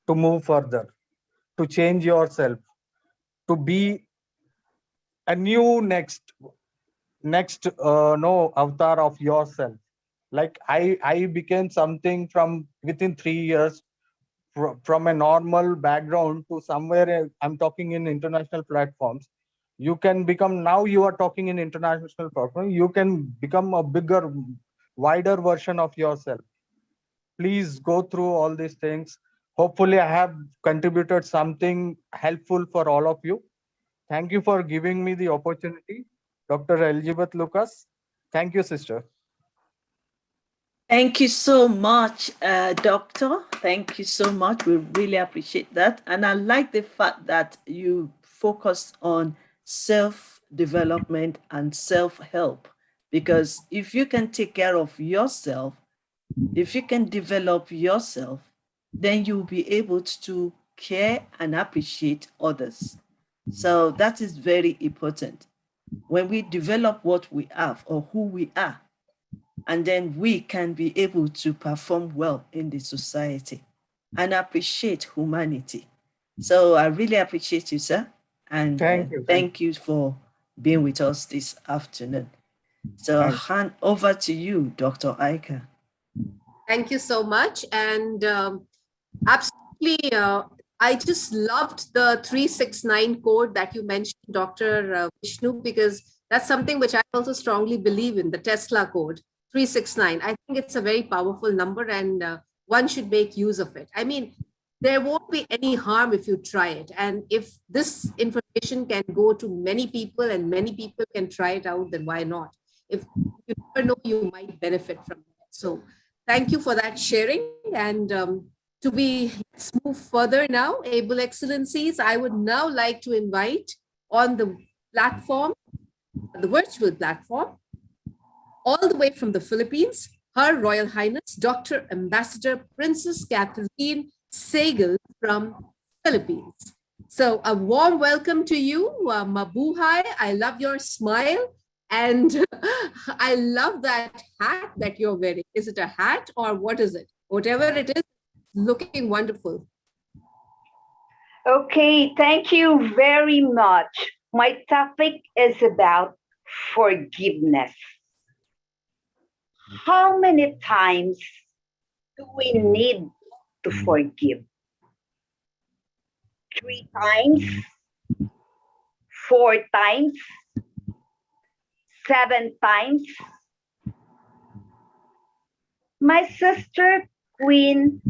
to move further, to change yourself, to be a new next no avatar of yourself. Like I became something from within 3 years, from a normal background to somewhere I'm talking in international platforms. You can become, now you are talking in international platform, you can become a bigger, wider version of yourself. Please go through all these things. Hopefully I have contributed something helpful for all of you. Thank you for giving me the opportunity, Dr. Elizabeth Lucas. Thank you, sister. Thank you so much, Doctor. Thank you so much. We really appreciate that. And I like the fact that you focus on self-development and self-help, because if you can take care of yourself, if you can develop yourself, then you'll be able to care and appreciate others. So that is very important. When we develop what we have or who we are, and then we can be able to perform well in the society and appreciate humanity. So I really appreciate you, sir. And thank you for being with us this afternoon. So I'll hand over to you, Dr. Aika. Thank you so much. And absolutely, I just loved the 369 code that you mentioned, Dr. Vishnu, because that's something which I also strongly believe in, the Tesla code, 369. I think it's a very powerful number, and one should make use of it. I mean, there won't be any harm if you try it. And if this information can go to many people and many people can try it out, then why not? If you never know, you might benefit from it. So thank you for that sharing. And let's move further now. Able Excellencies, I would now like to invite on the platform, the virtual platform, all the way from the Philippines, Her Royal Highness, Dr. Ambassador Princess Catherine Segal from Philippines. So a warm welcome to you, Mabuhay. I love your smile. And I love that hat that you're wearing. Is it a hat or what is it? Whatever it is, looking wonderful. Okay, thank you very much. My topic is about forgiveness. How many times do we need to forgive? 3 times? 4 times? 7 times? My sister, Queen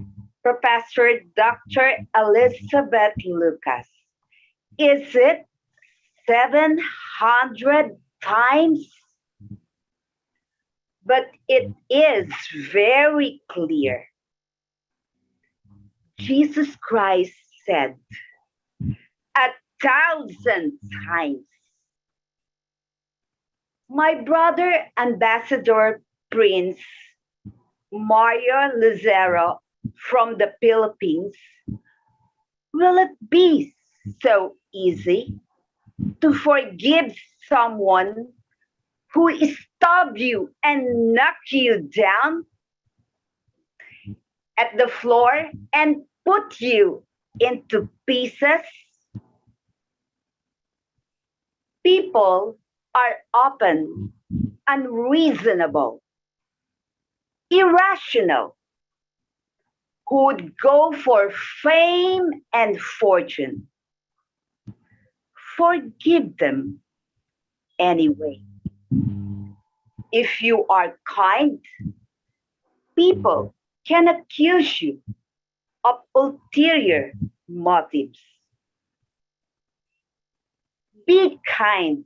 Professor Dr. Elizabeth Lucas, is it 700 times, but it is very clear. Jesus Christ said 1,000 times. My brother, Ambassador Prince Mario Lucero from the Philippines, will it be so easy to forgive someone who stabbed you and knocked you down at the floor and put you into pieces? People are often unreasonable, irrational, who would go for fame and fortune. Forgive them anyway. If you are kind, people can accuse you of ulterior motives. Be kind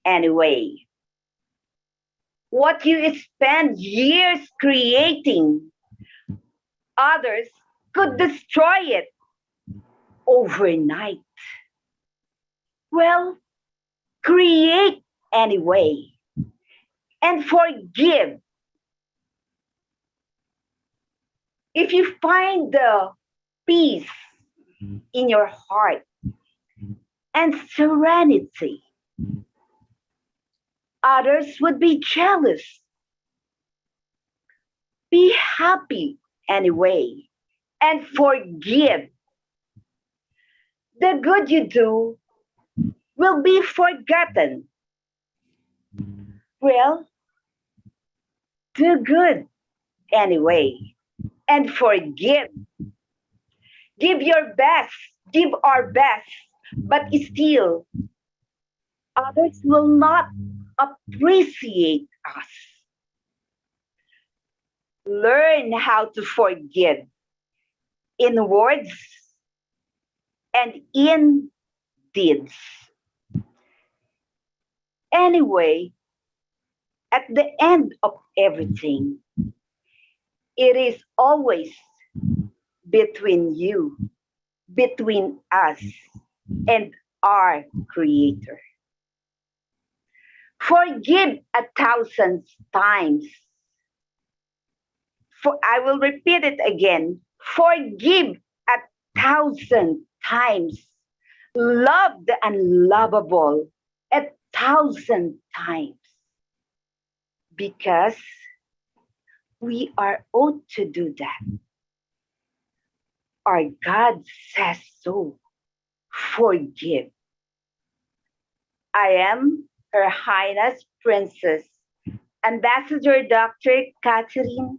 anyway. What you spend years creating, others could destroy it overnight. Well, create anyway and forgive. If you find the peace in your heart and serenity, others would be jealous. Be happy anyway and forgive. The good you do will be forgotten. Well, do good anyway and forgive. Give your best, give our best, but still, others will not appreciate us. Learn how to forgive in words and in deeds. Anyway, at the end of everything, it is always between you, between us, and our Creator. Forgive 1,000 times. For I will repeat it again. Forgive 1,000 times. Love the unlovable 1,000 times. Because we are ought to do that. Our God says so. Forgive. I am Her Highness Princess Ambassador Dr. Catherine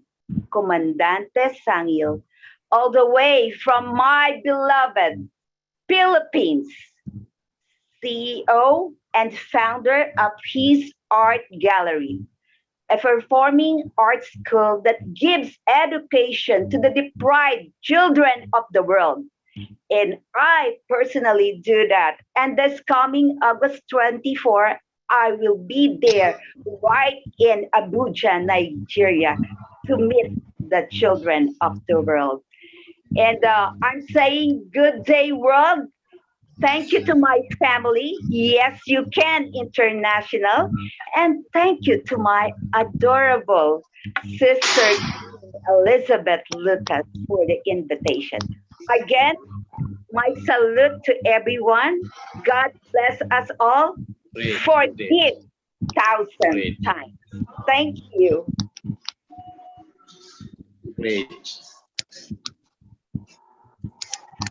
Comandante Sangil, all the way from my beloved Philippines, CEO and founder of His Art Gallery, a performing arts school that gives education to the deprived children of the world. And I personally do that. And this coming August 24, I will be there right in Abuja, Nigeria, to meet the children of the world. And I'm saying good day, world. Thank you to my family. Yes, you can international. And thank you to my adorable sister, Elizabeth Lucas, for the invitation. Again, my salute to everyone. God bless us all. Forgive 1,000 times. Thank you. Great.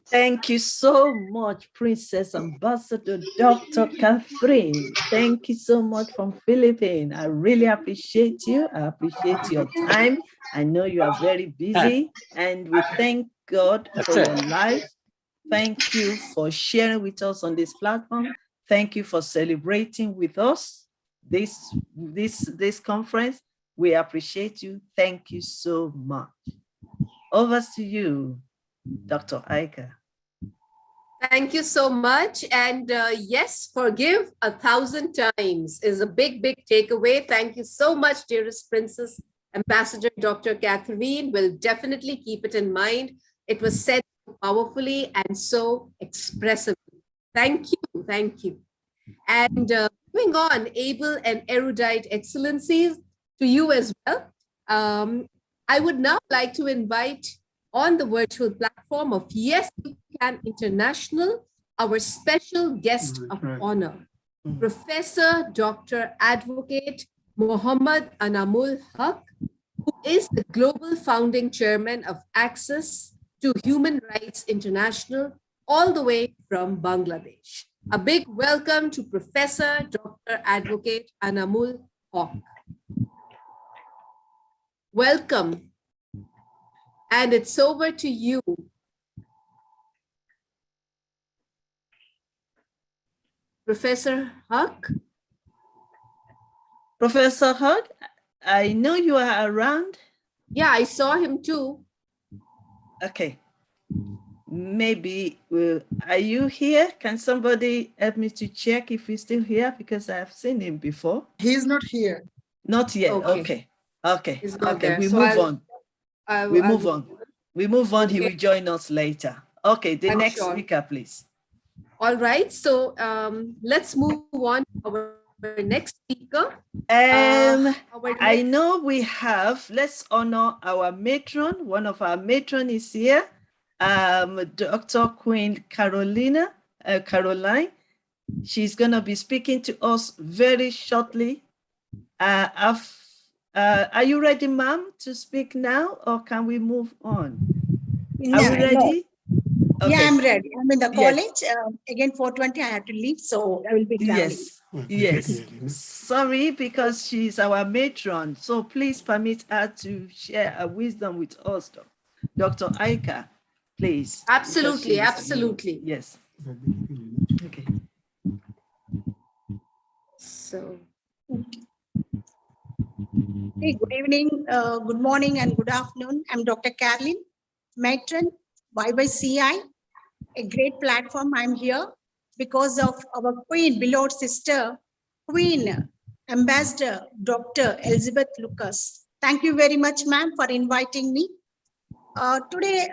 Thank you so much, Princess Ambassador Dr. Catherine. Thank you so much from Philippines. I really appreciate you. I appreciate your time. I know you are very busy, and we thank God for your life. Thank you for sharing with us on this platform. Thank you for celebrating with us this conference. We appreciate you. Thank you so much. Over to you, Dr. Aika. Thank you so much. And yes, forgive 1,000 times is a big, big takeaway. Thank you so much, dearest Princess Ambassador Dr. Catherine. Will definitely keep it in mind. It was said so powerfully and so expressively. Thank you. Thank you. And moving on, able and erudite excellencies to you as well. I would now like to invite on the virtual platform of Yes You Can International, our special guest of honor, Professor Dr. Advocate Muhammad Anamul Haq, who is the global founding chairman of Access to Human Rights International, all the way from Bangladesh. A big welcome to Professor Dr. Advocate Anamul Haq. Welcome. And it's over to you. Professor Haq? Professor Hug, I know you are around. Yeah, I saw him too. Okay. Maybe, are you here? Can somebody help me to check if he's still here? Because I've seen him before. He's not here. Not yet. Okay. Okay. He's not Okay. there. We So move on. We move on. We move on. He Okay. will join us later. Okay. The I'm next sure. speaker, please. All right. So let's move on to our next speaker. I know we have, let's honor our matron. One of our matron is here, Dr. Queen Caroline. She's going to be speaking to us very shortly. Are you ready, ma'am, to speak now, or can we move on? Are we ready? No. Okay. Yeah, I'm ready. I'm in the Yes. college. Again, 4:20, I have to leave, so I will be traveling. Yes. Sorry, because she's our matron. So please permit her to share her wisdom with us, Dr. Aika, please. Absolutely, absolutely. Yes. Okay. So. Hey, good evening, good morning, and good afternoon. I'm Dr. Caroline, matron, Y.Y.C.I, a great platform. I'm here because of our queen, beloved sister, Queen Ambassador Dr. Elizabeth Lucas. Thank you very much, ma'am, for inviting me. Today,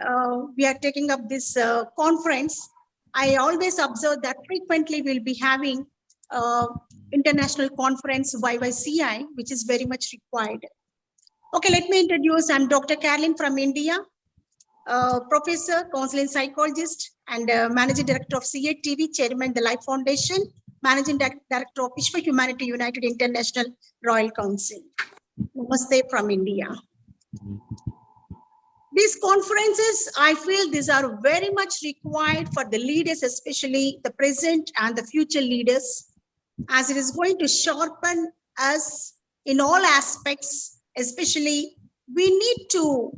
we are taking up this conference. I always observe that frequently we'll be having international conference Y.Y.C.I, which is very much required. Okay, let me introduce. I'm Dr. Caroline from India, professor, counseling psychologist, and managing director of CATV, chairman the Life Foundation, managing director of Vishwa Humanity United International Royal Council. Namaste from India. These conferences, I feel these are very much required for the leaders, especially the present and the future leaders, as it is going to sharpen us in all aspects. Especially, we need to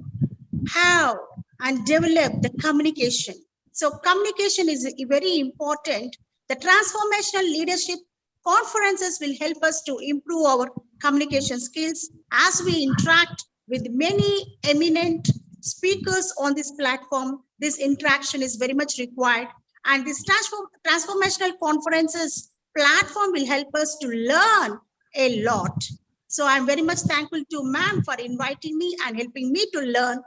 have and develop the communication. So communication is very important. The transformational leadership conferences will help us to improve our communication skills as we interact with many eminent speakers on this platform. This interaction is very much required. And this transformational conferences platform will help us to learn a lot. So I'm very much thankful to ma'am for inviting me and helping me to learn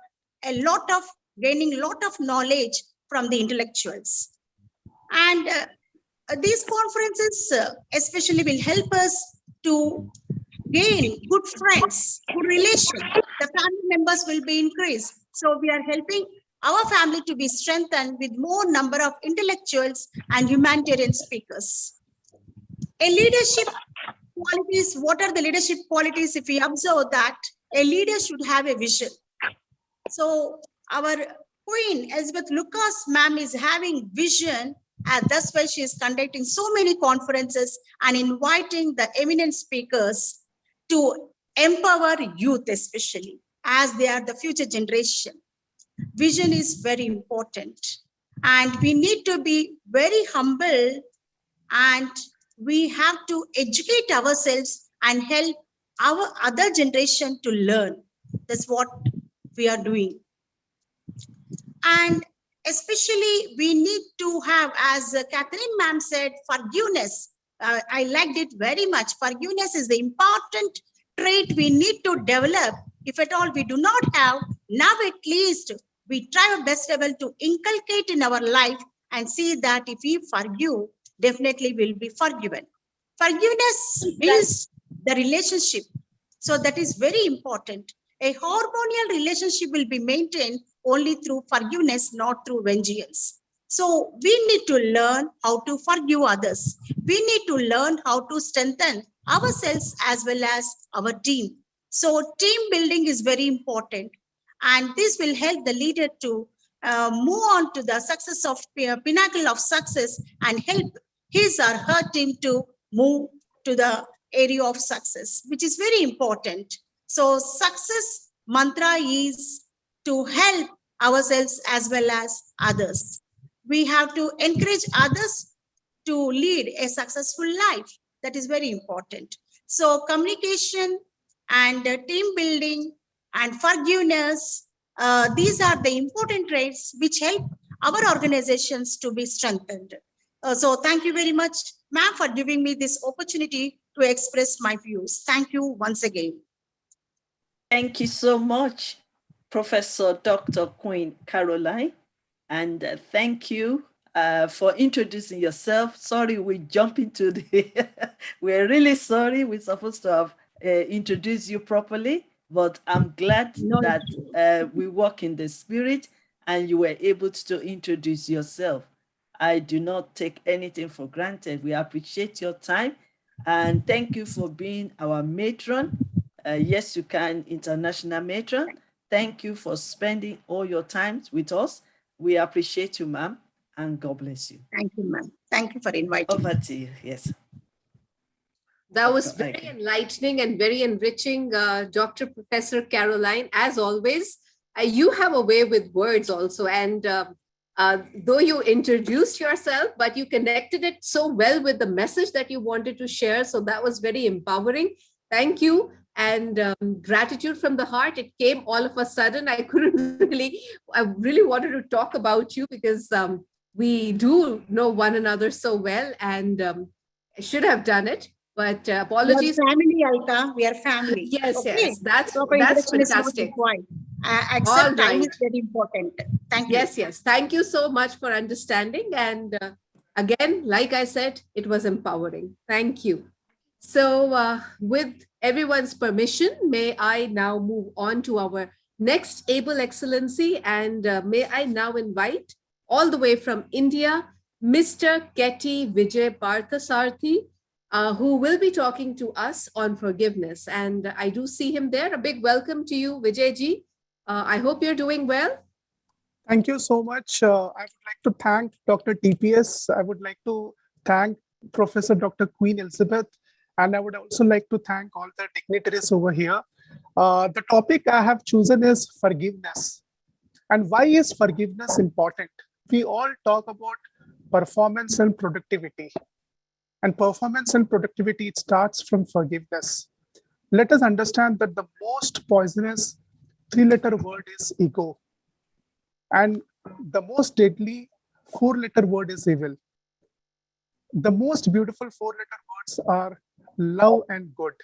gaining a lot of knowledge from the intellectuals. And these conferences especially will help us to gain good friends, good relations. The family members will be increased. So we are helping our family to be strengthened with more number of intellectuals and humanitarian speakers. A leadership qualities, what are the leadership qualities? If we observe that a leader should have a vision. So our Queen Elizabeth Lucas ma'am is having vision, and that's why she is conducting so many conferences and inviting the eminent speakers to empower youth, especially as they are the future generation. Vision is very important, and we need to be very humble, and we have to educate ourselves and help our other generation to learn. That's what we are doing. And especially we need to have, as Catherine ma'am said, forgiveness. I liked it very much. Forgiveness is the important trait we need to develop. If at all we do not have, now at least we try our best level to inculcate in our life and see that if we forgive, definitely will be forgiven. Forgiveness builds the relationship. So that is very important. A harmonious relationship will be maintained only through forgiveness, not through vengeance. So we need to learn how to forgive others. We need to learn how to strengthen ourselves as well as our team. So team building is very important. And this will help the leader to move on to the success of pinnacle of success and help his or her team to move to the area of success, which is very important. So success mantra is to help ourselves as well as others. We have to encourage others to lead a successful life. That is very important. So communication and team building and forgiveness, these are the important traits which help our organizations to be strengthened. So thank you very much, ma'am, for giving me this opportunity to express my views. Thank you once again. Thank you so much, Professor Dr. Queen Caroline. And thank you for introducing yourself. Sorry, we jump into the, we're really sorry. We're supposed to have introduced you properly, but I'm glad that we walk in the spirit and you were able to introduce yourself. I do not take anything for granted. We appreciate your time and thank you for being our matron. Yes, you can, international matron. Thank you for spending all your time with us. We appreciate you, ma'am, and God bless you. Thank you, ma'am. Thank you for inviting me. Over to you, yes. That was very enlightening and very enriching, Dr. Professor Caroline. As always, you have a way with words also. And though you introduced yourself, but you connected it so well with the message that you wanted to share. So that was very empowering. Thank you. And gratitude from the heart. It came all of a sudden. I really wanted to talk about you because we do know one another so well and I should have done it. But apologies. We are family, Alka. We are family. Yes, okay. yes. That's fantastic. Accept time is very important. Thank you. Yes, yes. Thank you so much for understanding. And again, like I said, it was empowering. Thank you. So with everyone's permission, may I now move on to our next Able Excellency. And may I now invite all the way from India, Mr. Ketty Vijay Parthasarthi, who will be talking to us on forgiveness. And I do see him there. A big welcome to you, Vijayji. I hope you're doing well. Thank you so much. I would like to thank Dr. TPS. I would like to thank Professor Dr. Queen Elizabeth. And I would also like to thank all the dignitaries over here. The topic I have chosen is forgiveness. And why is forgiveness important? We all talk about performance and productivity. And performance and productivity, it starts from forgiveness. Let us understand that the most poisonous three-letter word is ego. And the most deadly four-letter word is evil. The most beautiful four-letter words are love and good.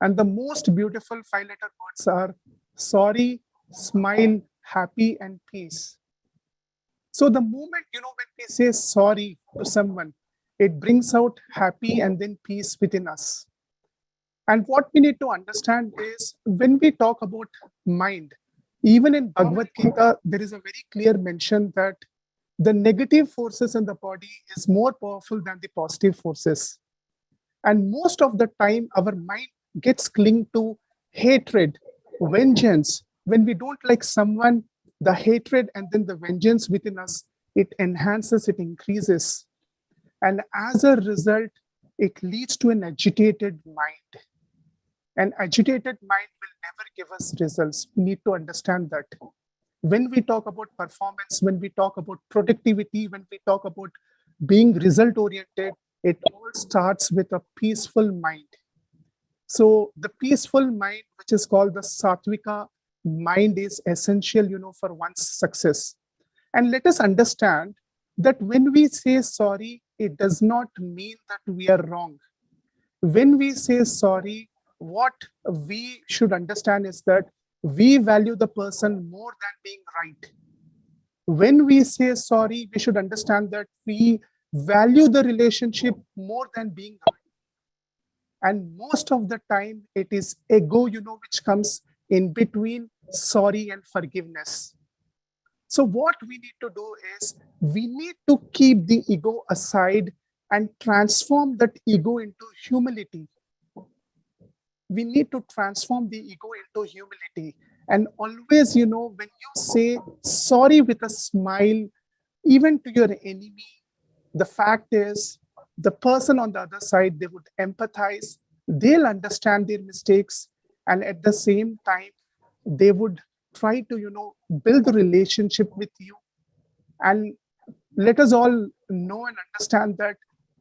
And the most beautiful five-letter words are sorry, smile, happy, and peace. So the moment, when we say sorry to someone, it brings out happy and then peace within us. And what we need to understand is when we talk about mind, even in Bhagavad Gita, there is a very clear mention that the negative forces in the body is more powerful than the positive forces. And most of the time, our mind gets clinged to hatred, vengeance. When we don't like someone, the hatred and then the vengeance within us, it enhances, it increases. And as a result, it leads to an agitated mind. An agitated mind will never give us results. We need to understand that. When we talk about performance, when we talk about productivity, when we talk about being result-oriented, it all starts with a peaceful mind. So the peaceful mind, which is called the Satwika mind, is essential, for one's success. And let us understand that when we say sorry, it does not mean that we are wrong. When we say sorry, what we should understand is that we value the person more than being right. When we say sorry, we should understand that we value the relationship more than being right. And most of the time, it is ego, which comes in between sorry and forgiveness. So, what we need to do is we need to keep the ego aside and transform that ego into humility. We need to transform the ego into humility. And always, when you say sorry with a smile, even to your enemy, the fact is the person on the other side, they would empathize, they'll understand their mistakes, and at the same time, they would try to, build a relationship with you. And let us all know and understand that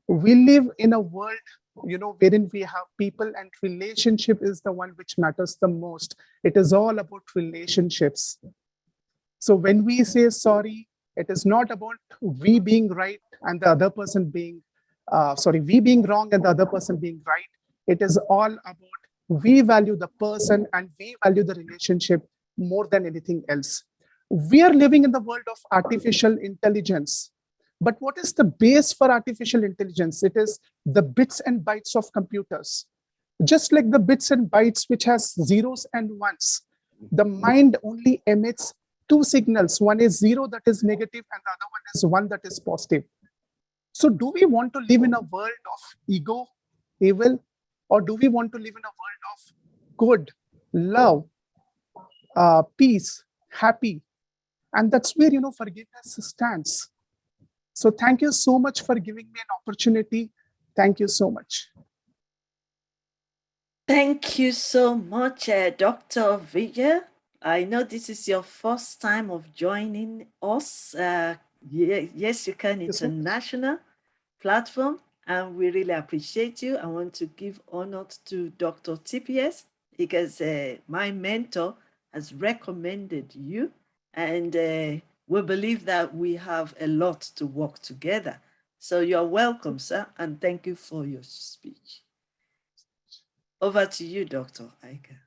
we live in a world wherein we have people, and relationship is the one which matters the most. It is all about relationships. So when we say sorry, it is not about we being right and the other person being we being wrong and the other person being right. It is all about we value the person and we value the relationship more than anything else. We are living in the world of artificial intelligence. But what is the base for artificial intelligence? It is the bits and bytes of computers. Just like the bits and bytes which has zeros and ones, the mind only emits two signals. One is zero, that is negative, and the other one is one, that is positive. So do we want to live in a world of ego, evil, or do we want to live in a world of good, love, peace, happy? And that's where, forgiveness stands. So thank you so much for giving me an opportunity. Thank you so much. Thank you so much, Dr. Vijay. I know this is your first time of joining us. Yes, you can. International platform, and we really appreciate you. I want to give honor to Dr. TPS because my mentor has recommended you, and we believe that we have a lot to work together. So you're welcome, sir, and thank you for your speech. Over to you, Dr. Aika.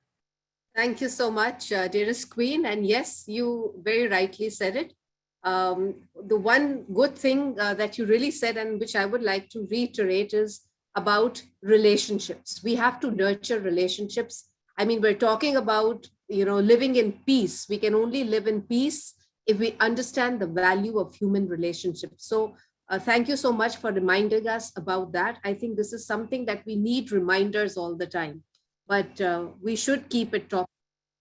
Thank you so much, dearest Queen. And yes, you very rightly said it. The one good thing that you really said, and which I would like to reiterate, is about relationships. We have to nurture relationships. I mean, we're talking about, living in peace. We can only live in peace if we understand the value of human relationships. So thank you so much for reminding us about that. I think this is something that we need reminders all the time, but we should keep it top.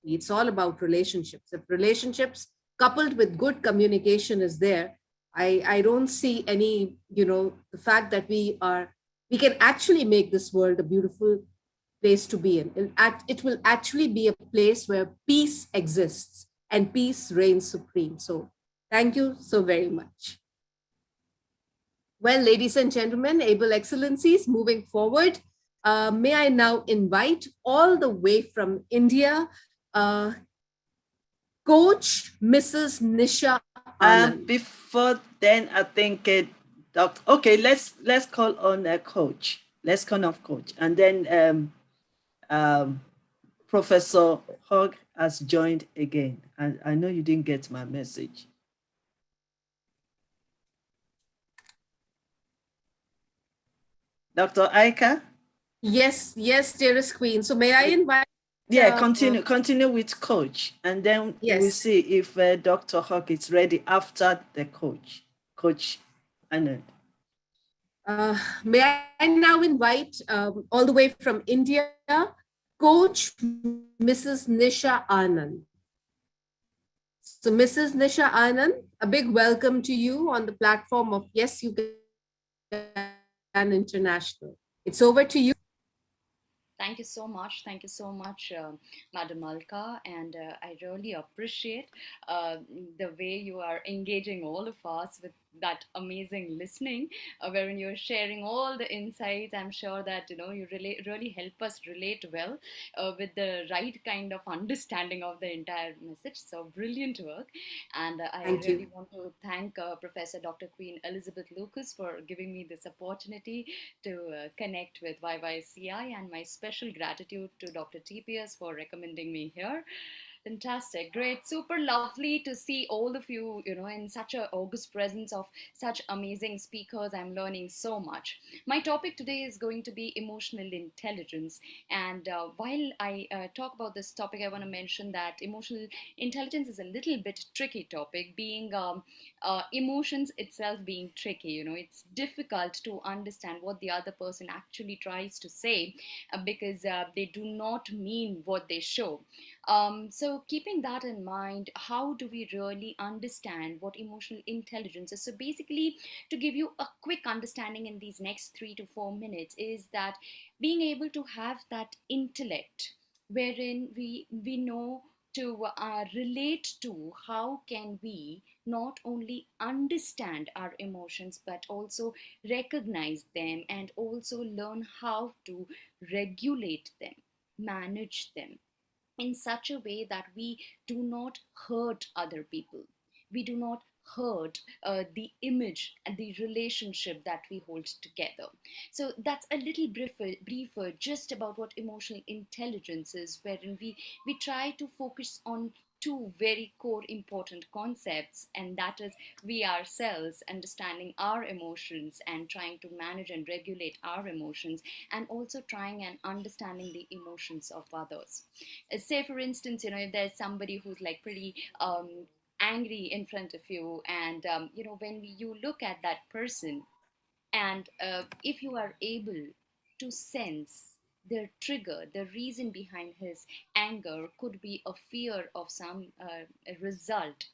It's all about relationships. If relationships coupled with good communication is there, I don't see any, the fact that we can actually make this world a beautiful place to be in. It will actually be a place where peace exists and peace reigns supreme. So thank you so very much. Well, ladies and gentlemen, able excellencies, moving forward, may I now invite all the way from India, Coach Mrs. Nisha Anand. Before then, I think, okay, let's call on a coach. Let's call on coach, and then Professor Hogg has joined again. And I know you didn't get my message. Dr. Aika? Yes, dearest Queen. So may I invite? Yeah, continue with coach, and then we'll see if Dr. Hogg is ready after the coach. Coach Anand. May I now invite all the way from India, Coach Mrs. Nisha Anand. So Mrs. Nisha Anand, a big welcome to you on the platform of Yes, You Can International. It's over to you. Thank you so much. Thank you so much, Madam Alka. And I really appreciate the way you are engaging all of us that amazing listening, wherein you're sharing all the insights. I'm sure that you really help us relate well with the right kind of understanding of the entire message. So brilliant work, and I Thank really you. want to thank Professor Dr. Queen Elizabeth Lucas for giving me this opportunity to connect with Y.Y.C.I, and my special gratitude to Dr. TPS for recommending me here. Fantastic, great, super lovely to see all of you, in such a august presence of such amazing speakers. I'm learning so much. My topic today is going to be emotional intelligence. And while I talk about this topic, I want to mention that emotional intelligence is a little bit tricky topic, being emotions itself being tricky. It's difficult to understand what the other person actually tries to say because they do not mean what they show. So, keeping that in mind, how do we really understand what emotional intelligence is? So, basically, to give you a quick understanding in these next 3 to 4 minutes, is that being able to have that intellect wherein we know to relate to how can we not only understand our emotions but also recognize them and also learn how to regulate them, manage them in such a way that we do not hurt other people. We do not hurt the image and the relationship that we hold together. So that's a little briefer just about what emotional intelligence is, wherein we try to focus on two very core important concepts, and that is we ourselves understanding our emotions and trying to manage and regulate our emotions, and also trying and understanding the emotions of others. Say for instance, if there's somebody who's like pretty angry in front of you, and when you look at that person, and if you are able to sense their trigger, the reason behind his anger could be a fear of some result,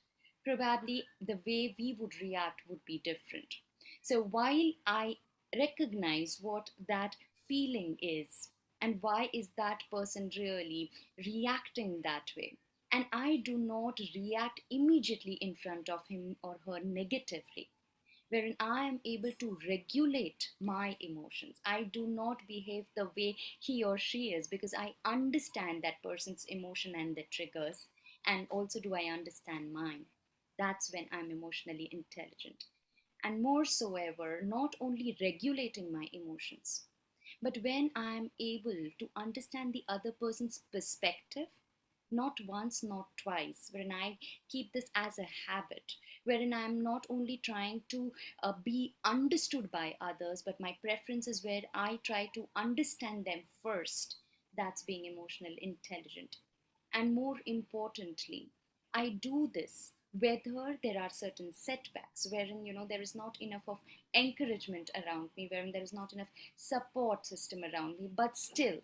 probably the way we would react would be different. So while I recognize what that feeling is and why is that person really reacting that way, and I do not react immediately in front of him or her negatively, wherein I am able to regulate my emotions. I do not behave the way he or she is because I understand that person's emotion and the triggers, and also do I understand mine. That's when I'm emotionally intelligent. And more so ever, not only regulating my emotions, but when I'm able to understand the other person's perspective, not once, not twice, wherein I keep this as a habit, wherein I'm not only trying to be understood by others, but my preference is where I try to understand them first. That's being emotional intelligent. And more importantly, I do this whether there are certain setbacks wherein there is not enough of encouragement around me, wherein there is not enough support system around me, but still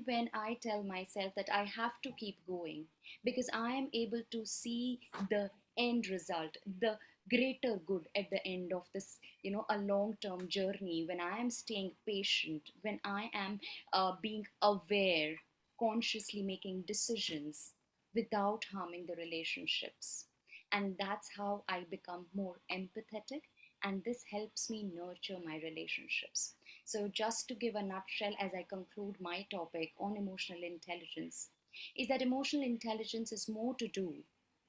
when I tell myself that I have to keep going because I am able to see the end result, the greater good at the end of this, a long term journey, when I am staying patient, when I am being aware, consciously making decisions without harming the relationships. And that's how I become more empathetic, and this helps me nurture my relationships. So, just to give a nutshell as I conclude my topic on emotional intelligence, is that emotional intelligence is more to do,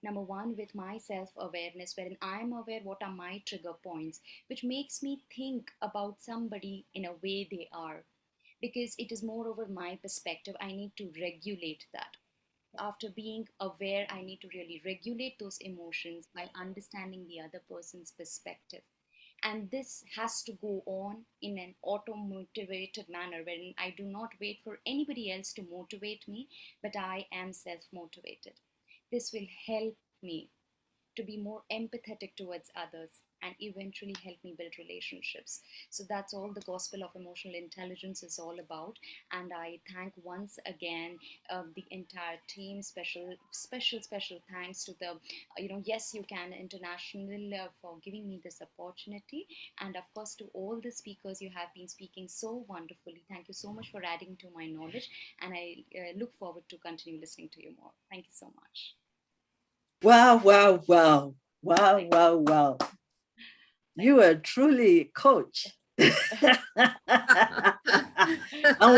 number one, with my self awareness, wherein I'm aware what are my trigger points, which makes me think about somebody in a way they are, because it is more over my perspective. I need to regulate that. After being aware, I need to really regulate those emotions by understanding the other person's perspective. And this has to go on in an auto motivated manner, wherein I do not wait for anybody else to motivate me, but I am self motivated. This will help me to be more empathetic towards others and eventually help me build relationships. So that's all the gospel of emotional intelligence is all about. And I thank once again the entire team. Special thanks to the Yes You Can International for giving me this opportunity, and of course to all the speakers. You have been speaking so wonderfully. Thank you so much for adding to my knowledge, and I look forward to continue listening to you more. Thank you so much. Wow, wow, wow. Wow, wow, wow. You are truly a coach. And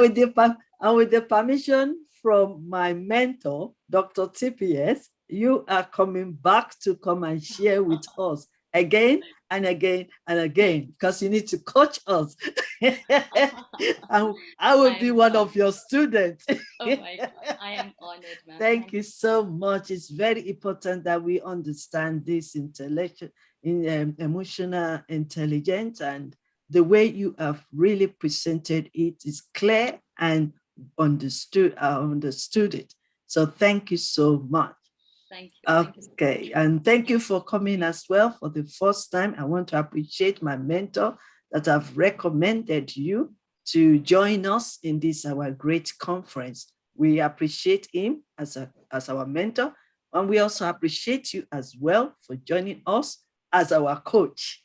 with the permission from my mentor, Dr. TPS, you are coming back to come and share with us again and again and again, because you need to coach us. And I will be one of your students. Oh my God, I am honored, ma'am. Thank you so much. It's very important that we understand this emotional intelligence, and the way you have really presented it is clear and understood. I understood it. So thank you so much. Thank you. Thank you so Okay, much. and thank you for coming as well for the first time. I want to appreciate my mentor that have recommended you to join us in this our great conference. We appreciate him as our mentor, and we also appreciate you as well for joining us as our coach.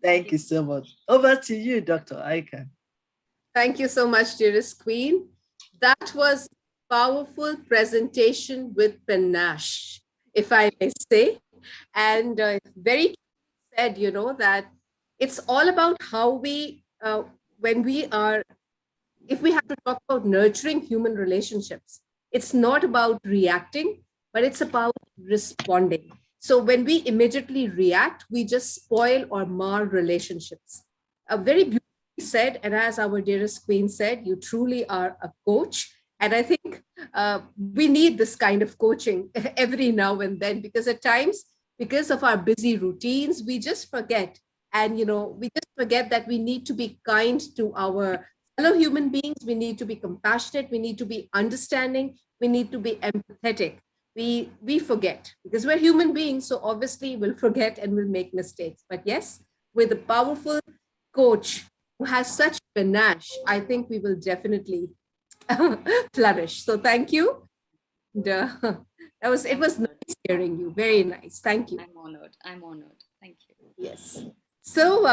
Thank you so much. Over to you, Dr. Aika. Thank you so much, dearest Queen. That was powerful presentation with panache, if I may say. And very said, that it's all about how we, when we are, if we have to talk about nurturing human relationships, it's not about reacting, but it's about responding. So when we immediately react, we just spoil or mar relationships. A very beautifully said, and as our dearest Queen said, you truly are a coach. And I think we need this kind of coaching every now and then, because at times, because of our busy routines, we just forget. And, we just forget that we need to be kind to our fellow human beings. We need to be compassionate. We need to be understanding. We need to be empathetic. We forget because we're human beings. So obviously we'll forget and we'll make mistakes. But yes, with a powerful coach who has such panache, I think we will definitely flourish. So thank you. And, it was nice hearing you. Very nice. Thank you. I'm honored. I'm honored. Thank you. Yes. So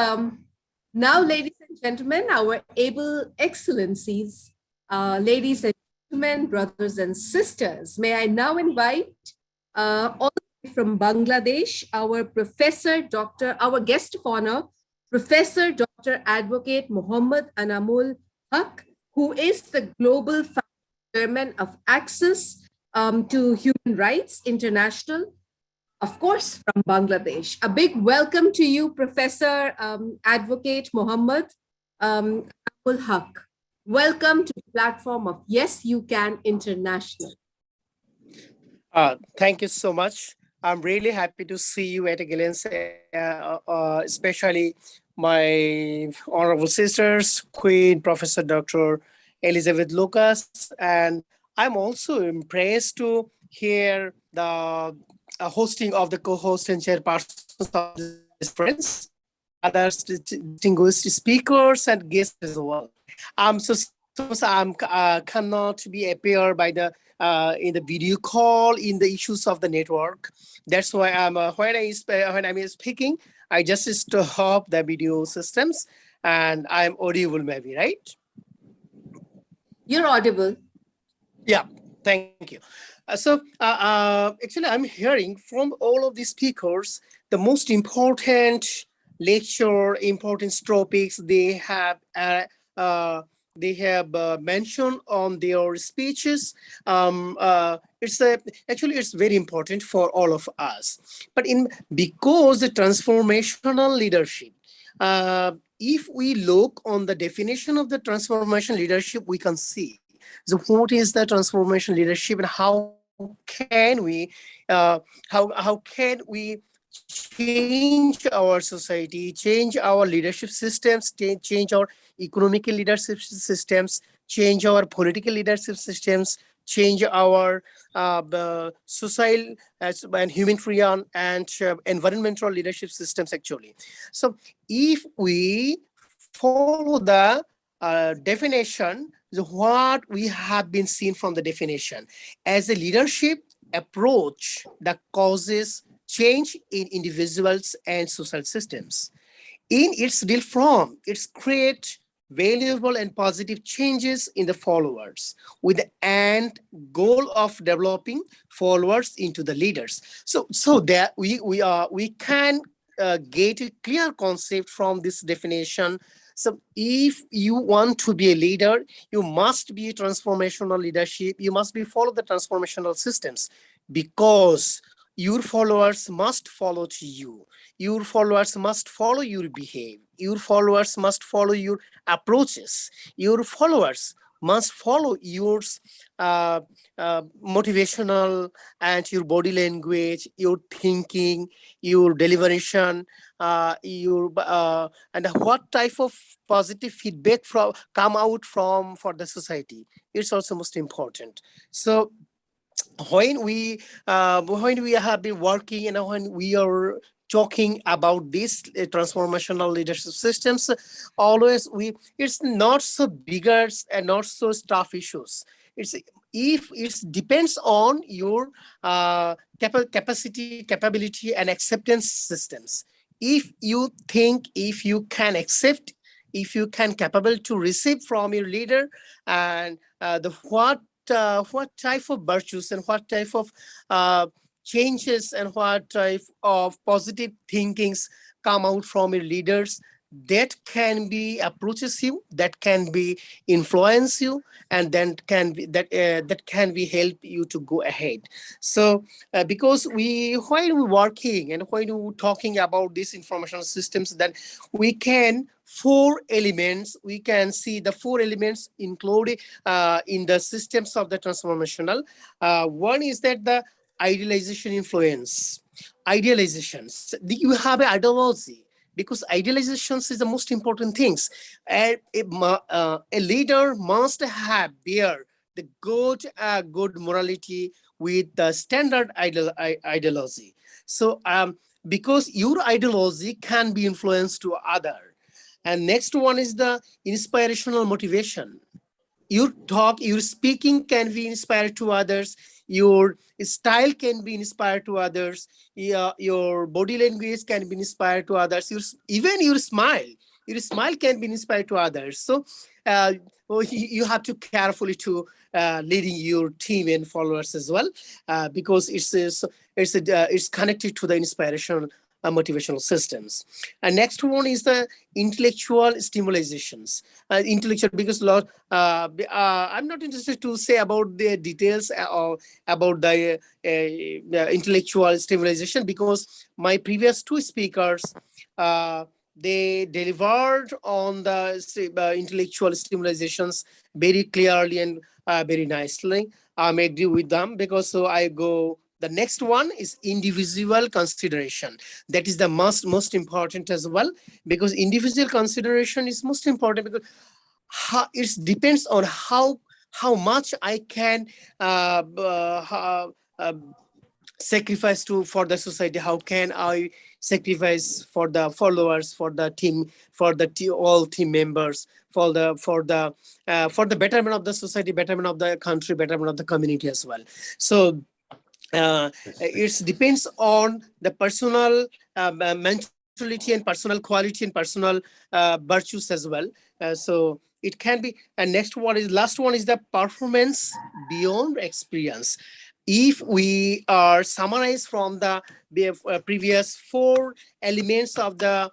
now, ladies and gentlemen, our able excellencies, ladies and gentlemen, brothers and sisters, may I now invite all the way from Bangladesh, our our guest of honor, Professor Dr. Advocate Muhammad Anamul Haq, who is the Global Chairman of Access to Human Rights International, of course, from Bangladesh. A big welcome to you, Professor Advocate Muhammad Abul Haq. Welcome to the platform of Yes, You Can International. Thank you so much. I'm really happy to see you at Gillen's, especially my honorable sisters, Queen Professor Dr. Elizabeth Lucas, and I'm also impressed to hear the hosting of the co-host and chairpersons of this conference, others distinguished speakers and guests as well. I'm cannot be appear by the in the video call in the issues of the network. That's why I'm when I'm speaking, I just stop the video systems and I'm audible maybe, right? You're audible. Yeah, thank you. Actually, I'm hearing from all of the speakers the most important lecture, important topics they have mentioned on their speeches. It's very important for all of us. But because the transformational leadership, if we look on the definition of the transformational leadership, we can see. So what is the transformation leadership and how can we change our society, change our leadership systems, change our economic leadership systems, change our political leadership systems, change our social and humanitarian and environmental leadership systems actually. So if we follow the definition, what we have been seen from the definition as a leadership approach that causes change in individuals and social systems. In its real form, it's create valuable and positive changes in the followers with the end goal of developing followers into the leaders. So that we can get a clear concept from this definition. So if you want to be a leader, you must be a transformational leadership. You must be follow the transformational systems, because your followers must follow to you. Your followers must follow your behavior. Your followers must follow your approaches. Your followers must follow your uh, motivational and your body language, your thinking, your deliberation, and what type of positive feedback from come out from for the society. It's also most important. So when we have been working and when we are talking about these transformational leadership systems, always we it's not so bigger and not so tough issues. It's if it depends on your capacity, capability, and acceptance systems. If you think, if you can accept, if you can capable to receive from your leader, and the what type of virtues and what type of uh, changes and what type of positive thinkings come out from your leaders, that can be approaches you, that can be influence you, and then can be that can be help you to go ahead. So because we while we working and while we talking about these information systems, then we can four elements, we can see the four elements included in the systems of the transformational. One is that the idealization influence. Idealizations. You have an ideology, because idealizations is the most important things. And a leader must have bear the good morality with the standard ideology. So because your ideology can be influenced to other. And next one is the inspirational motivation. Your talk, your speaking can be inspired to others. Your style can be inspired to others. Your body language can be inspired to others. Even your smile can be inspired to others. So you have to carefully to leading your team and followers as well, because it's connected to the inspirational motivational systems. And next one is the intellectual stimulations. Intellectual, because I'm not interested to say about the details or about the intellectual stimulation, because my previous two speakers they delivered on the intellectual stimulations very clearly and very nicely. I'm agree with them, because so I go. The next one is individual consideration. That is the most important as well, because individual consideration is most important, because it depends on how much I can sacrifice to for the society. How can I sacrifice for the followers, for the team, for the all team members, for the betterment of the society, betterment of the country, betterment of the community as well. So it depends on the personal mentality and personal quality and personal virtues as well. So it can be. And next one is last one is the performance beyond experience. If we are summarized from the previous four elements of the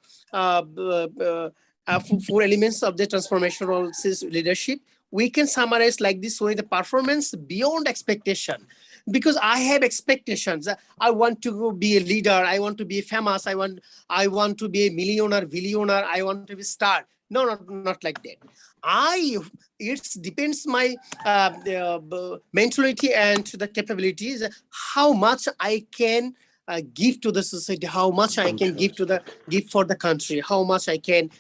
four elements of the transformational leadership, we can summarize like this way: the performance beyond expectation. Because I have expectations. I want to be a leader. I want to be famous. I want to be a millionaire, billionaire. I want to be star. No, not like that. It depends my mentality and the capabilities, how much I can give to the society, how much I can give for the country, how much I can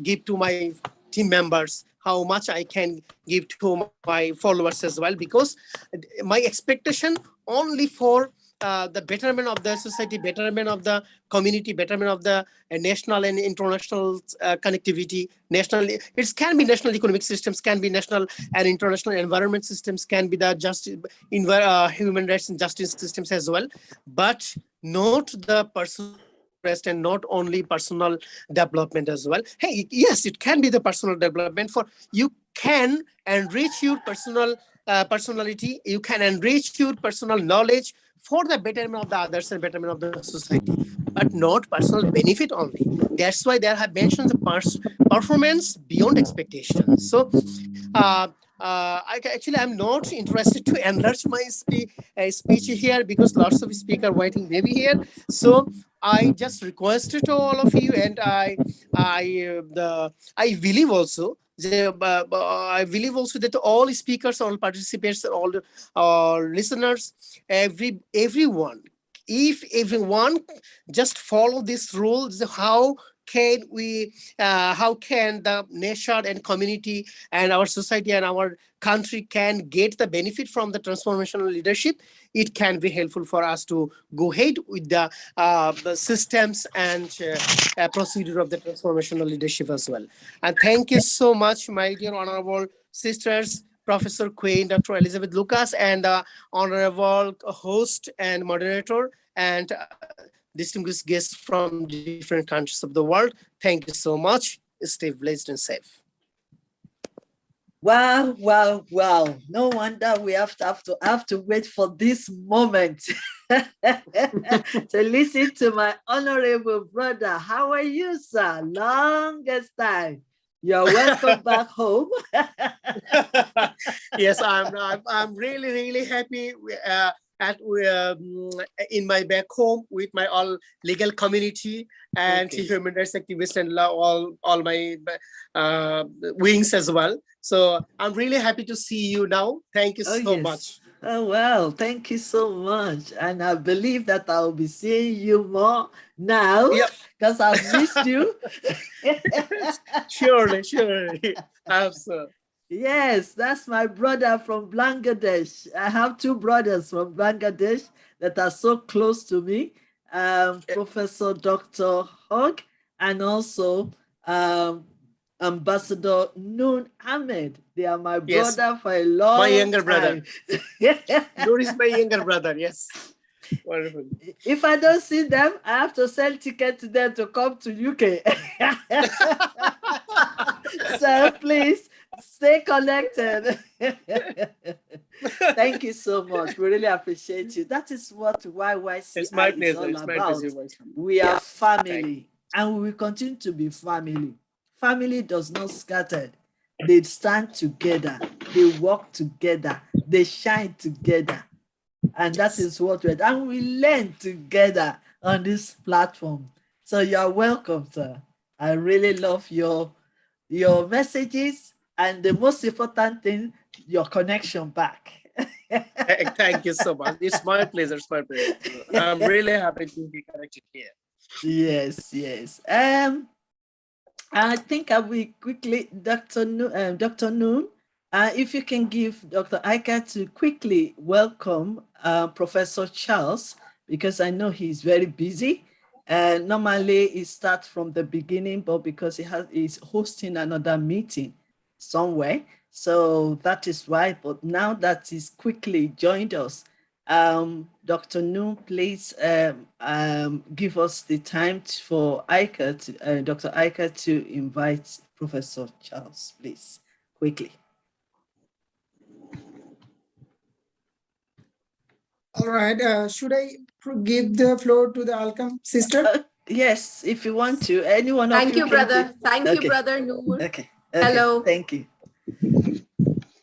give to my team members, how much I can give to my followers as well, because my expectation only for the betterment of the society, betterment of the community, betterment of the national and international connectivity, national, it can be national economic systems, can be national and international environment systems, can be the human rights and justice systems as well, but not the personal interest and not only personal development as well. Hey, yes, it can be the personal development. For you can enrich your personality, you can enrich your personal knowledge for the betterment of the others and betterment of the society, but not personal benefit only. That's why there have mentioned the performance beyond expectations. So I'm not interested to enlarge my speech here because lots of speakers waiting maybe here. So I just requested to all of you, and I believe also. I believe also that all speakers, all participants, all the listeners, everyone, if everyone just follow these rules, how can the nation and community and our society and our country can get the benefit from the transformational leadership? It can be helpful for us to go ahead with the systems and procedure of the transformational leadership as well. And thank you so much, my dear honorable sisters, Professor Queen, Dr. Elizabeth Lucas, and honorable host and moderator, and distinguished guests from different countries of the world. Thank you so much. Stay blessed and safe. Wow, wow, wow. No wonder we have to wait for this moment to listen to my honorable brother. How are you, sir? Longest time. You're welcome back home. Yes, I'm really, really happy in my back home with my all legal community and human rights activists and all my wings as well. So I'm really happy to see you now. Thank you so much. Oh, well, thank you so much. And I believe that I'll be seeing you more now because I've missed you. Surely. Absolutely. Yes, that's my brother from Bangladesh. I have two brothers from Bangladesh that are so close to me, Professor Dr. Hogg and also Ambassador Noon Ahmed. They are my brother for a long time. My younger brother. Noor is my younger brother, yes. Wonderful. If I don't see them, I have to sell tickets to them to come to UK. So please stay connected. Thank you so much. We really appreciate you. That is what Y.Y.C.I is all about. We are family, and we will continue to be family. Family does not scatter. They stand together. They work together. They shine together. And that is what we're, and we learn together on this platform. So you're welcome, sir. I really love your messages, and the most important thing, your connection back. Thank you so much. It's my pleasure. It's my pleasure. I'm really happy to be connected here. Yes. I think I will quickly, Dr. Noon, if you can give Dr. Ika to quickly welcome Professor Charles, because I know he's very busy. Normally he starts from the beginning, but because he's hosting another meeting somewhere, so that is why. But now that he's quickly joined us, Dr. Noon, please give us the time for Dr. Ika to invite Professor Charles, please, quickly. All right. Should I give the floor to the Alchem sister? Yes, if you want to. Anyone of you. Thank you, brother. Thank you, brother Noor. Okay. Hello. Thank you.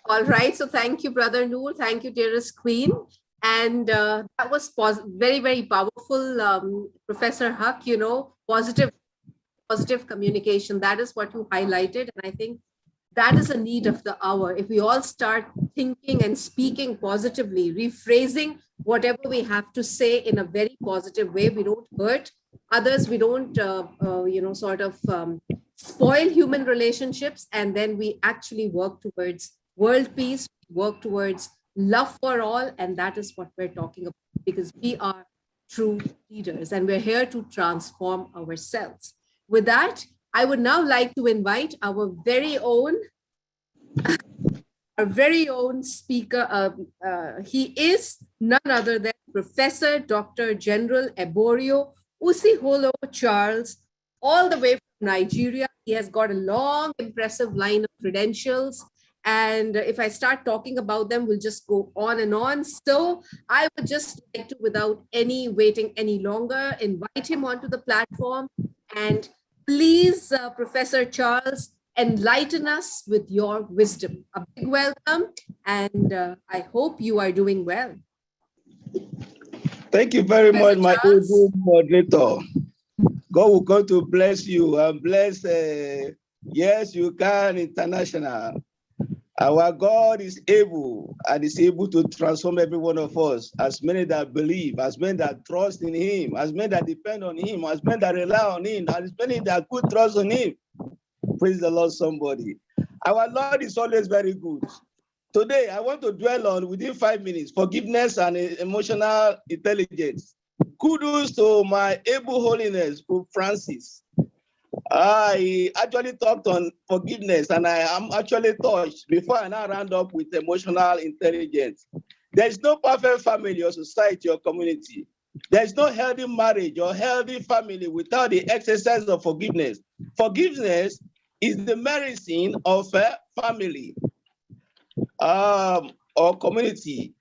All right. So thank you, brother Noor. Thank you, dearest Queen. And that was very, very powerful, Professor Huck. Positive communication. That is what you highlighted. And I think that is a need of the hour. If we all start thinking and speaking positively, rephrasing whatever we have to say in a very positive way, we don't hurt others, we don't, spoil human relationships, and then we actually work towards world peace, work towards love for all, and that is what we're talking about, because we are true leaders and we're here to transform ourselves. With that, I would now like to invite our very own speaker. He is none other than Professor Dr. General Eborio Usiholo Charles, all the way from Nigeria. He has got a long, impressive line of credentials, And if I start talking about them, we'll just go on and on. So I would just like to, without any waiting any longer, invite him onto the platform. And please, Professor Charles, enlighten us with your wisdom. A big welcome, and I hope you are doing well. Thank you very Professor much, my Charles. able moderator. God will come to bless you and bless Yes, You Can International. Our God is able and is able to transform every one of us, as many that believe, as many that trust in Him, as many that depend on Him, as many that rely on Him, as many that put trust on Him. Praise the Lord, somebody. Our Lord is always very good. Today, I want to dwell on, within 5 minutes, forgiveness and emotional intelligence. Kudos to my able holiness, Pope Francis. I actually talked on forgiveness, and I am actually touched before I now round up with emotional intelligence. There is no perfect family or society or community. There is no healthy marriage or healthy family without the exercise of forgiveness. Forgiveness is the medicine of a family or community,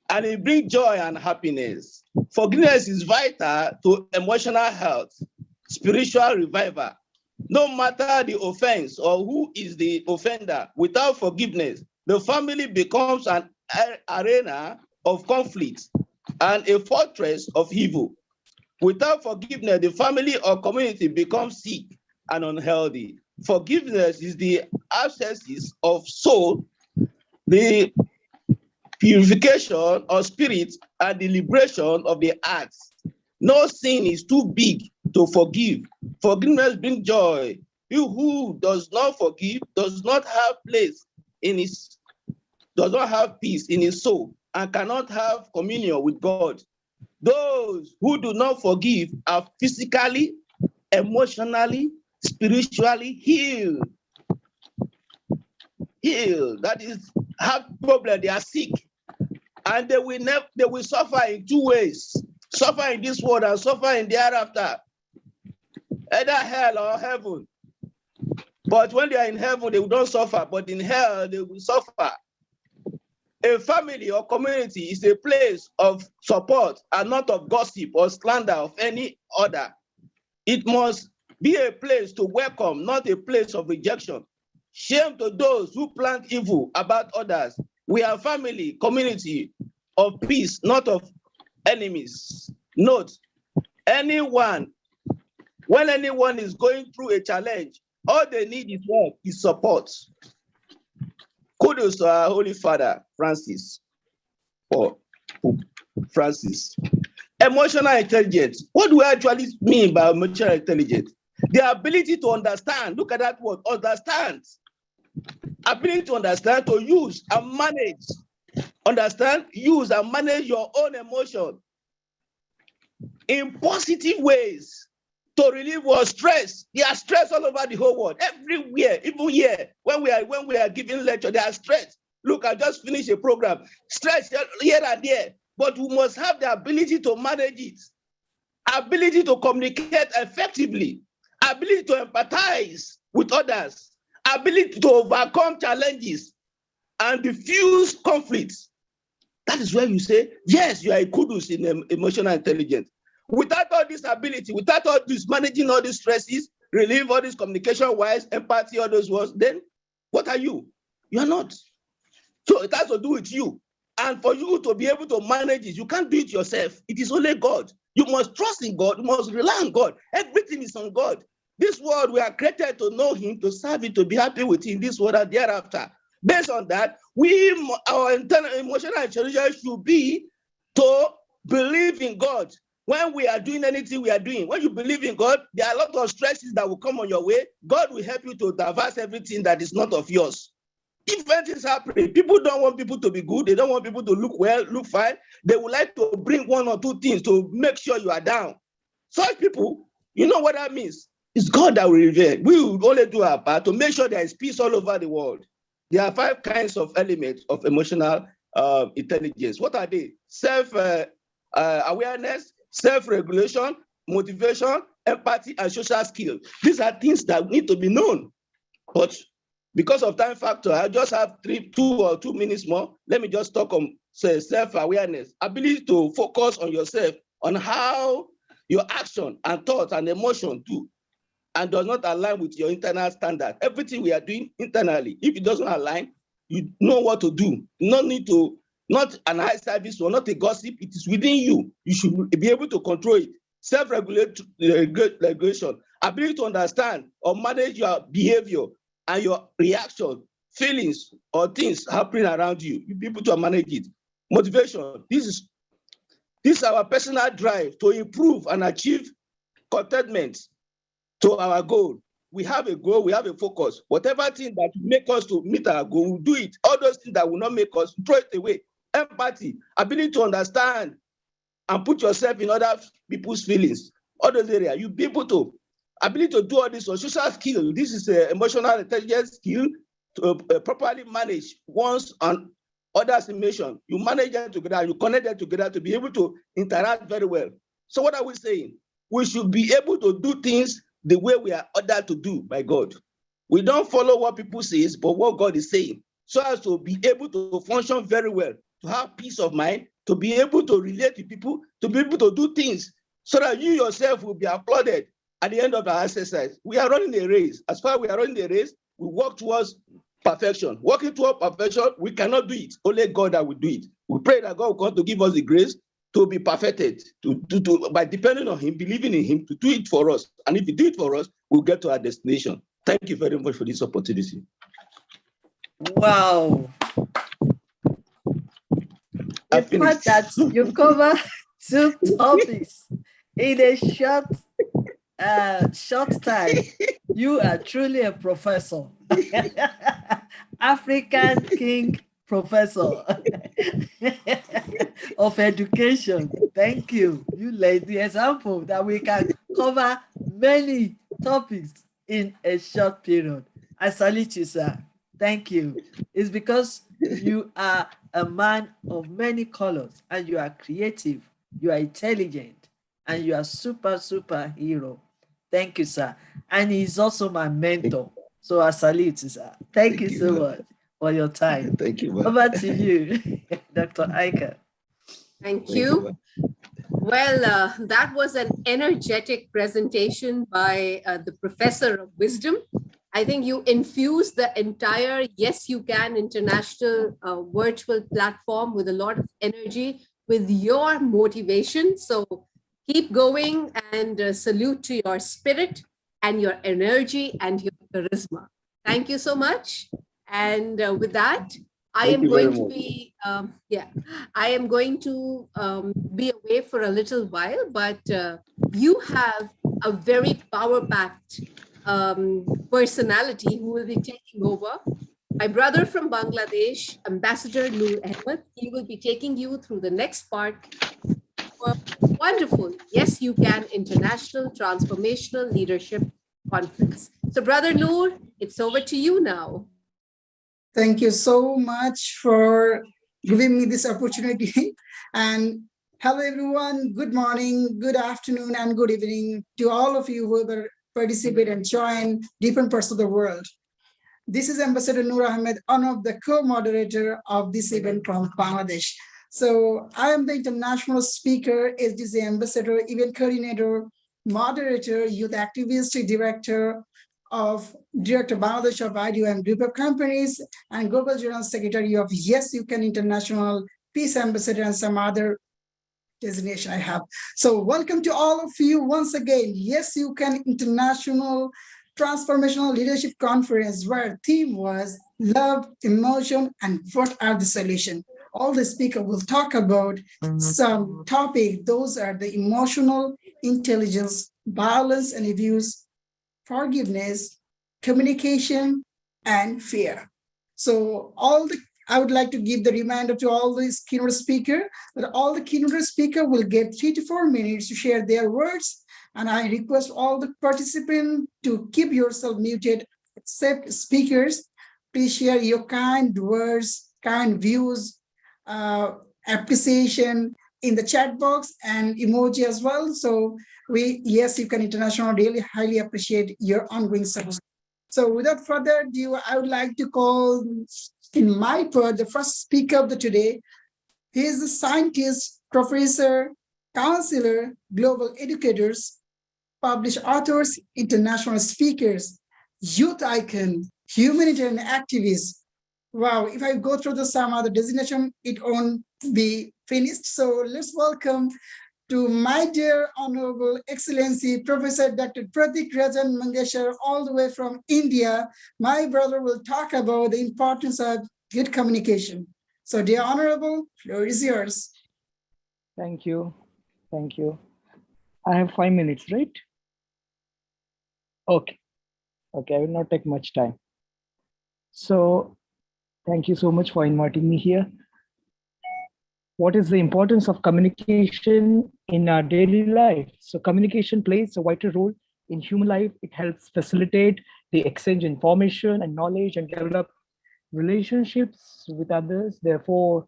and it brings joy and happiness. Forgiveness is vital to emotional health, spiritual revival. No matter the offense or who is the offender, without forgiveness, the family becomes an arena of conflict and a fortress of evil. Without forgiveness, the family or community becomes sick and unhealthy. Forgiveness is the abscess of soul, the purification of spirit, and the liberation of the heart. No sin is too big to forgive. Forgiveness brings joy. He who does not forgive does not have does not have peace in his soul and cannot have communion with God. Those who do not forgive are physically, emotionally, spiritually healed. That is, have problem, they are sick. And they will suffer in 2 ways. Suffer in this world and suffer in the hereafter. Either hell or heaven. But when they are in heaven, they will not suffer. But in hell, they will suffer. A family or community is a place of support and not of gossip or slander of any other. It must be a place to welcome, not a place of rejection. Shame to those who plant evil about others. We are family, community of peace, not of enemies. Note, when anyone is going through a challenge, all they need is what? Is support. Kudos to our Holy Father, Francis, or Francis. Emotional intelligence. What do we actually mean by emotional intelligence? The ability to understand. Look at that word, understand. Ability to understand, to use and manage. Understand, use and manage your own emotion in positive ways to relieve our stress. There are stress all over the whole world, everywhere, even here. When we are giving lecture, there are stress. Look, I just finished a program. Stress here and there, but we must have the ability to manage it, ability to communicate effectively, ability to empathize with others, ability to overcome challenges and diffuse conflicts. That is where you say, yes, you are a kudos in emotional intelligence. Without all this ability, without all this managing all these stresses, relieve all this communication-wise, empathy, all those words, then what are you? You are not. So it has to do with you. And for you to be able to manage it, you can't do it yourself. It is only God. You must trust in God. You must rely on God. Everything is on God. This world, we are created to know Him, to serve Him, to be happy with Him, this world and thereafter. Based on that, our internal emotional intelligence should be to believe in God. When we are doing anything we are doing, when you believe in God, there are a lot of stresses that will come on your way. God will help you to diverse everything that is not of yours. Different is happening. People don't want people to be good. They don't want people to look well, look fine. They would like to bring 1 or 2 things to make sure you are down. Such people, you know what that means? It's God that will reveal. We will only do our part to make sure there is peace all over the world. There are 5 kinds of elements of emotional intelligence. What are they? Self-awareness, self-regulation, motivation, empathy, and social skills. These are things that need to be known. But Because of time factor, I just have 2 minutes more. Let me just talk on self-awareness, ability to focus on yourself, on how your action and thoughts and emotion do, and does not align with your internal standard. Everything we are doing internally, if it doesn't align, you know what to do. No need to, not an eye service or not a gossip. It is within you. You should be able to control it. Self-regulation, ability to understand or manage your behavior and your reaction, feelings, or things happening around you. You be able to manage it. Motivation. This is our personal drive to improve and achieve contentment to our goal. We have a goal, we have a focus. Whatever thing that will make us to meet our goal, we'll do it. All those things that will not make us, throw it away. Empathy, ability to understand and put yourself in other people's feelings. All those areas, you'll be able to. Ability to do all this, or social skill. This is an emotional intelligence skill to properly manage one's and others' emotion. You manage them together, you connect them together to be able to interact very well. So what are we saying? We should be able to do things the way we are ordered to do by God. We don't follow what people say, but what God is saying, so as to be able to function very well, to have peace of mind, to be able to relate to people, to be able to do things, so that you yourself will be applauded at the end of our exercise. We are running a race. As far as we are running a race, we work towards perfection. Working toward perfection, we cannot do it. Only God that will do it. We pray that God will come to give us the grace to be perfected, by depending on Him, believing in Him, to do it for us. And if He do it for us, we'll get to our destination. Thank you very much for this opportunity. Wow. The fact that you cover 2 topics in a short time, you are truly a professor. African King Professor of Education. Thank you. You laid the example that we can cover many topics in a short period. I salute you, sir. Thank you. It's because you are a man of many colors, and you are creative, you are intelligent, and you are super hero. Thank you, sir. And he's also my mentor. So I salute you, sir. Thank you so much for your time. Thank you, man. Over to you, Dr. Aika. Thank you. Well, that was an energetic presentation by the Professor of Wisdom. I think you infused the entire Yes You Can International virtual platform with a lot of energy, with your motivation. So keep going, and salute to your spirit and your energy and your charisma. Thank you so much. And with that, I am going to be, I am going to be away for a little while, but you have a very power-packed personality who will be taking over. My brother from Bangladesh, Ambassador Noor Ahmed, he will be taking you through the next part of a wonderful Yes You Can International Transformational Leadership Conference. So Brother Noor, it's over to you now. Thank you so much for giving me this opportunity. And hello, everyone. Good morning, good afternoon, and good evening to all of you who ever participate and join different parts of the world. This is Ambassador Noor Ahmed, one of the co-moderator of this event from Bangladesh. So I am the international speaker, SDC ambassador, event coordinator, moderator, youth activist, director Bangladesh of IDOM Group of Companies, and Global General Secretary of Yes You Can International, Peace Ambassador, and some other designation I have. So welcome to all of you once again. Yes You Can International Transformational Leadership Conference, where theme was love, emotion, and what are the solutions. All the speaker will talk about some topic. Those are the emotional intelligence, violence and abuse, forgiveness, communication, and fear. So I would like to give the reminder to all the keynote speaker that all the keynote speaker will get 3 to 4 minutes to share their words. And I request all the participants to keep yourself muted, except speakers. Please share your kind words, kind views, appreciation in the chat box and emoji as well. So Yes You Can International really highly appreciate your ongoing support. So without further ado, I would like to call in my part the first speaker of the today. He is a scientist, professor, counselor, global educators, published authors, international speakers, youth icon, humanitarian activist. Wow, if I go through the some other designation, it won't be finished. So let's welcome to my dear Honorable Excellency, Professor Dr. Pratik Rajan Mangeshwar, all the way from India. My brother will talk about the importance of good communication. So dear Honorable, floor is yours. Thank you. Thank you. I have 5 minutes, right? Okay. Okay, I will not take much time. So thank you so much for inviting me here. What is the importance of communication in our daily life? So communication plays a vital role in human life. It helps facilitate the exchange of information and knowledge and develop relationships with others. Therefore,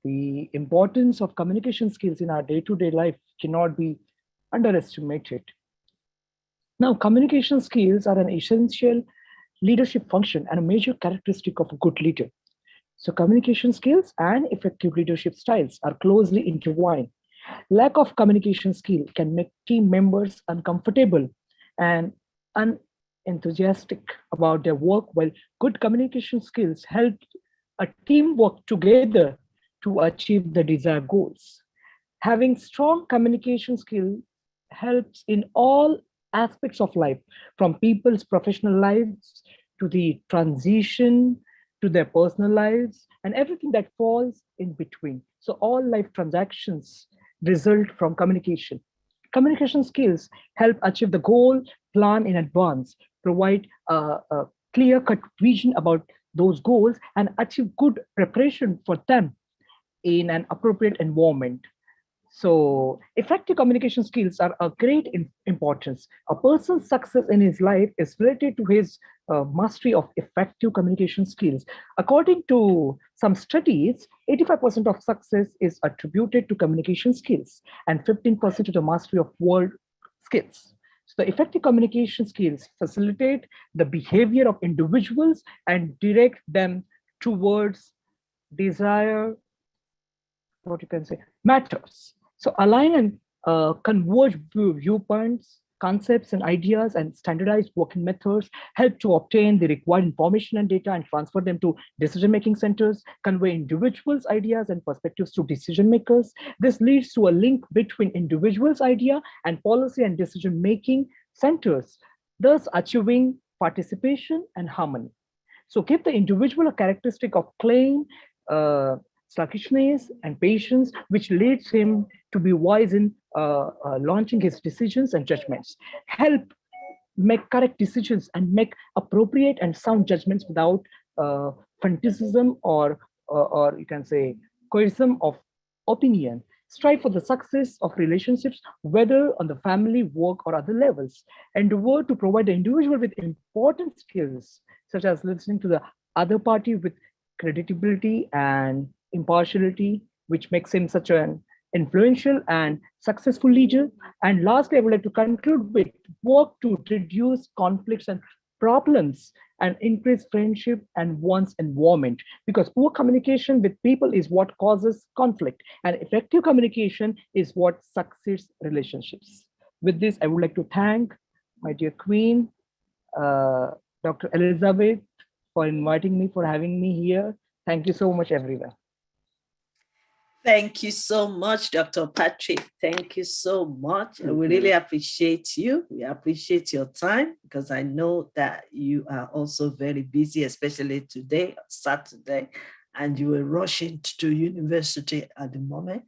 the importance of communication skills in our day-to-day life cannot be underestimated. Now, communication skills are an essential leadership function and a major characteristic of a good leader. So communication skills and effective leadership styles are closely intertwined. Lack of communication skill can make team members uncomfortable and unenthusiastic about their work, while good communication skills help a team work together to achieve the desired goals. Having strong communication skill helps in all aspects of life, from people's professional lives to the transition to their personal lives and everything that falls in between. So all life transactions result from communication. Communication skills help achieve the goal, plan in advance, provide a clear-cut vision about those goals, and achieve good preparation for them in an appropriate environment. So effective communication skills are of great importance. A person's success in his life is related to his mastery of effective communication skills. According to some studies, 85% of success is attributed to communication skills and 15% to the mastery of world skills. So the effective communication skills facilitate the behavior of individuals and direct them towards desired, what you can say, matters. So align and converge viewpoints, concepts and ideas and standardized working methods help to obtain the required information and data and transfer them to decision-making centers, convey individuals' ideas and perspectives to decision makers. This leads to a link between individuals' idea and policy and decision-making centers, thus achieving participation and harmony. So give the individual a characteristic of claim, sluggishness and patience, which leads him to be wise in launching his decisions and judgments. Help make correct decisions and make appropriate and sound judgments without fanaticism or you can say coercion of opinion. Strive for the success of relationships, whether on the family, work, or other levels. Endeavor to provide the individual with important skills, such as listening to the other party with credibility and impartiality, which makes him such an influential and successful leader. And lastly, I would like to conclude with work to reduce conflicts and problems and increase friendship and one's environment, because poor communication with people is what causes conflict and effective communication is what succeeds relationships. With this, I would like to thank my dear Queen, Dr. Elizabeth, for inviting me, for having me here. Thank you so much, everyone. Thank you so much, Dr. Patrick. Thank you so much. We really appreciate you. We appreciate your time because I know that you are also very busy, especially today, Saturday, and you were rushing to university at the moment.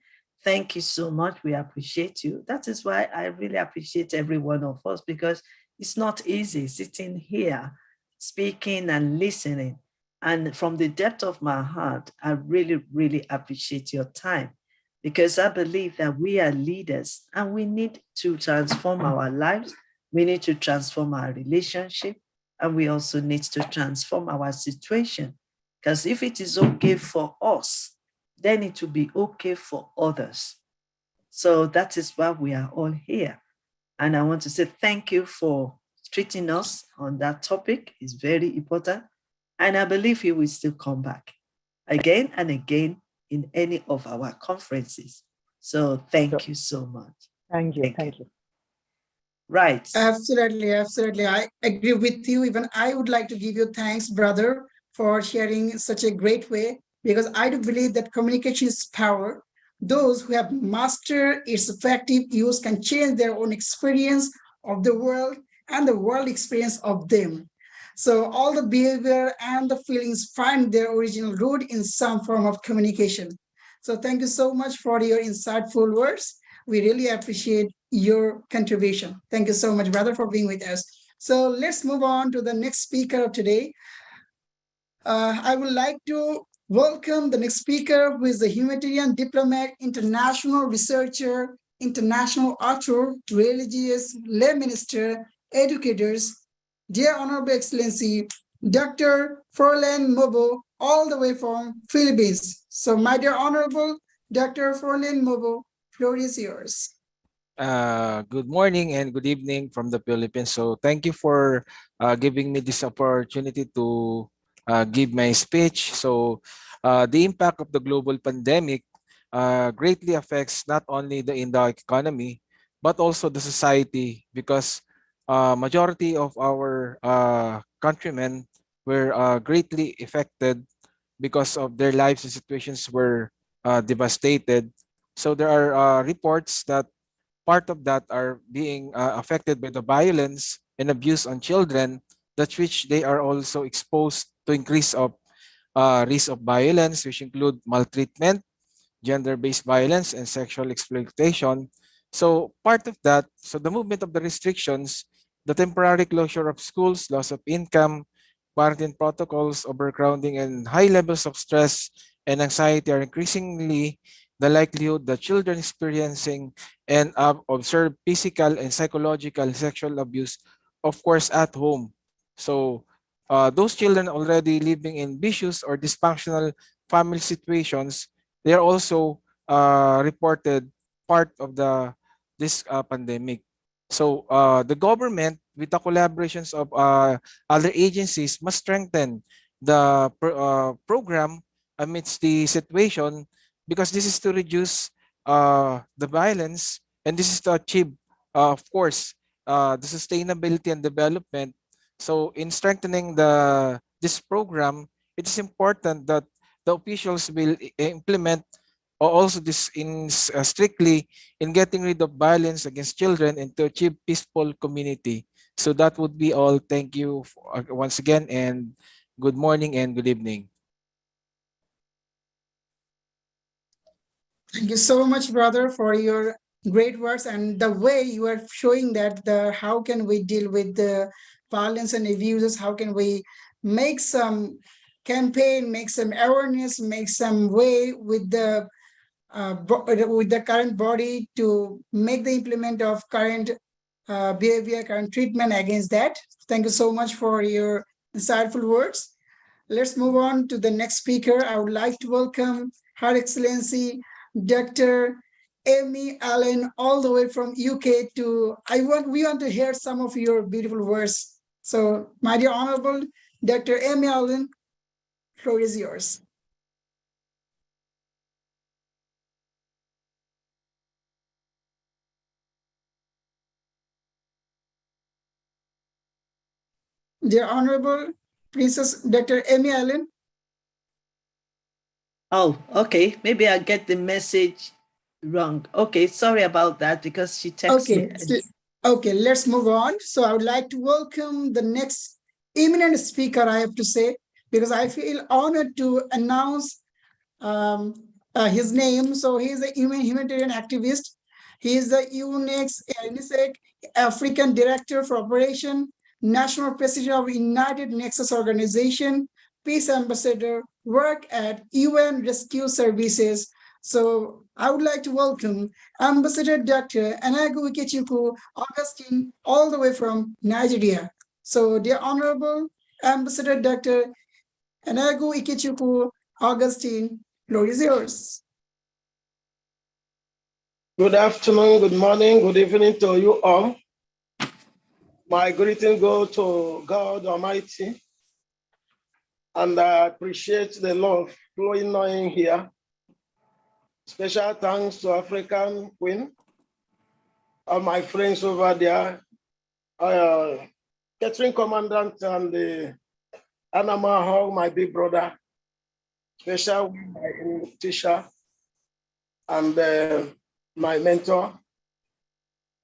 Thank you so much. We appreciate you. That is why I really appreciate every one of us, because it's not easy sitting here, speaking and listening. And from the depth of my heart, I really, really appreciate your time, because I believe that we are leaders and we need to transform our lives. We need to transform our relationship, and we also need to transform our situation. Because if it is okay for us, then it will be okay for others. So that is why we are all here. And I want to say thank you for treating us on that topic. It's very important. And I believe he will still come back again and again in any of our conferences. So thank you so much. Thank you. Thank you. Right. Absolutely, absolutely. I agree with you. Even I would like to give you thanks, brother, for sharing such a great way, because I do believe that communication is power. Those who have mastered its effective use can change their own experience of the world and the world experience of them. So all the behavior and the feelings find their original root in some form of communication. So thank you so much for your insightful words. We really appreciate your contribution. Thank you so much, brother, for being with us. So let's move on to the next speaker of today. I would like to welcome the next speaker, who is a humanitarian diplomat, international researcher, international author, religious lay minister, educators, dear Honorable Excellency, Dr. Froilan Mobo, all the way from Philippines. So my dear Honorable Dr. Froilan Mobo, floor is yours. Good morning and good evening from the Philippines. So thank you for giving me this opportunity to give my speech. So the impact of the global pandemic greatly affects not only the Indo economy, but also the society, because majority of our countrymen were greatly affected because of their lives and situations were devastated. So there are reports that part of that are being affected by the violence and abuse on children, that which they are also exposed to increase of risk of violence, which include maltreatment, gender-based violence, and sexual exploitation. So part of that, so the movement of the restrictions, the temporary closure of schools, loss of income, quarantine protocols, overcrowding, and high levels of stress and anxiety are increasingly the likelihood that children experiencing and observe physical and psychological sexual abuse, of course, at home. So those children already living in vicious or dysfunctional family situations, they are also reported part of this pandemic. So the government, with the collaborations of other agencies, must strengthen the program amidst the situation, because this is to reduce the violence, and this is to achieve, of course, the sustainability and development. So in strengthening this program, it is important that the officials will implement also this in strictly in getting rid of violence against children and to achieve peaceful community. So that would be all. Thank you once again, and good morning and good evening. Thank you so much, brother, for your great words and the way you are showing that the how can we deal with the violence and abuses, how can we make some campaign, make some awareness, make some way with the with the current body to make the implement of current behavior, current treatment against that. Thank you so much for your insightful words. Let's move on to the next speaker. I would like to welcome Her Excellency Dr. Amy Allen, all the way from UK. We want to hear some of your beautiful words. So, my dear Honorable Dr. Amy Allen, floor is yours. Dear Honorable Princess Dr. Amy Allen. Oh, okay. Maybe I get the message wrong. Okay, sorry about that, because she texted Okay, me. okay, let's move on. So I would like to welcome the next eminent speaker, I have to say, because I feel honored to announce his name. So he is a humanitarian activist. He is the UNICEF African Director for Operation, National President of United Nexus Organization, Peace Ambassador, work at UN Rescue Services. So I would like to welcome Ambassador Dr. Anagu Ikechukwu Augustine, all the way from Nigeria. So dear Honorable Ambassador Dr. Anagu Ikechukwu Augustine, floor is yours. Good afternoon, good morning, good evening to you all. My greeting go to God Almighty, and I appreciate the love flowing on here. Special thanks to African Queen, all my friends over there, catering commandant and the Anama Hall, my big brother, special my teacher, and my mentor,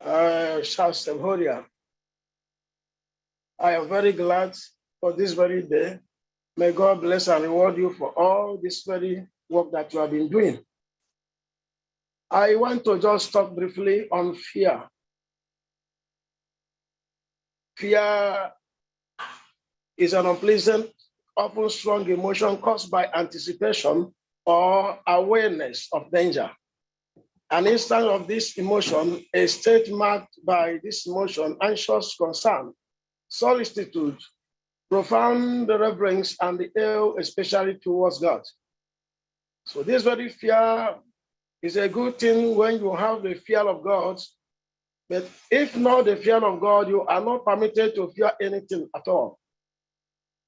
Charles Sehoria. I am very glad for this very day. May God bless and reward you for all this very work that you have been doing. I want to just talk briefly on fear. Fear is an unpleasant, often strong emotion caused by anticipation or awareness of danger. An instant of this emotion, a state marked by this emotion, anxious concern, solicitude, profound reverence, and the awe, especially towards God. So this very fear is a good thing when you have the fear of God. But if not the fear of God, you are not permitted to fear anything at all.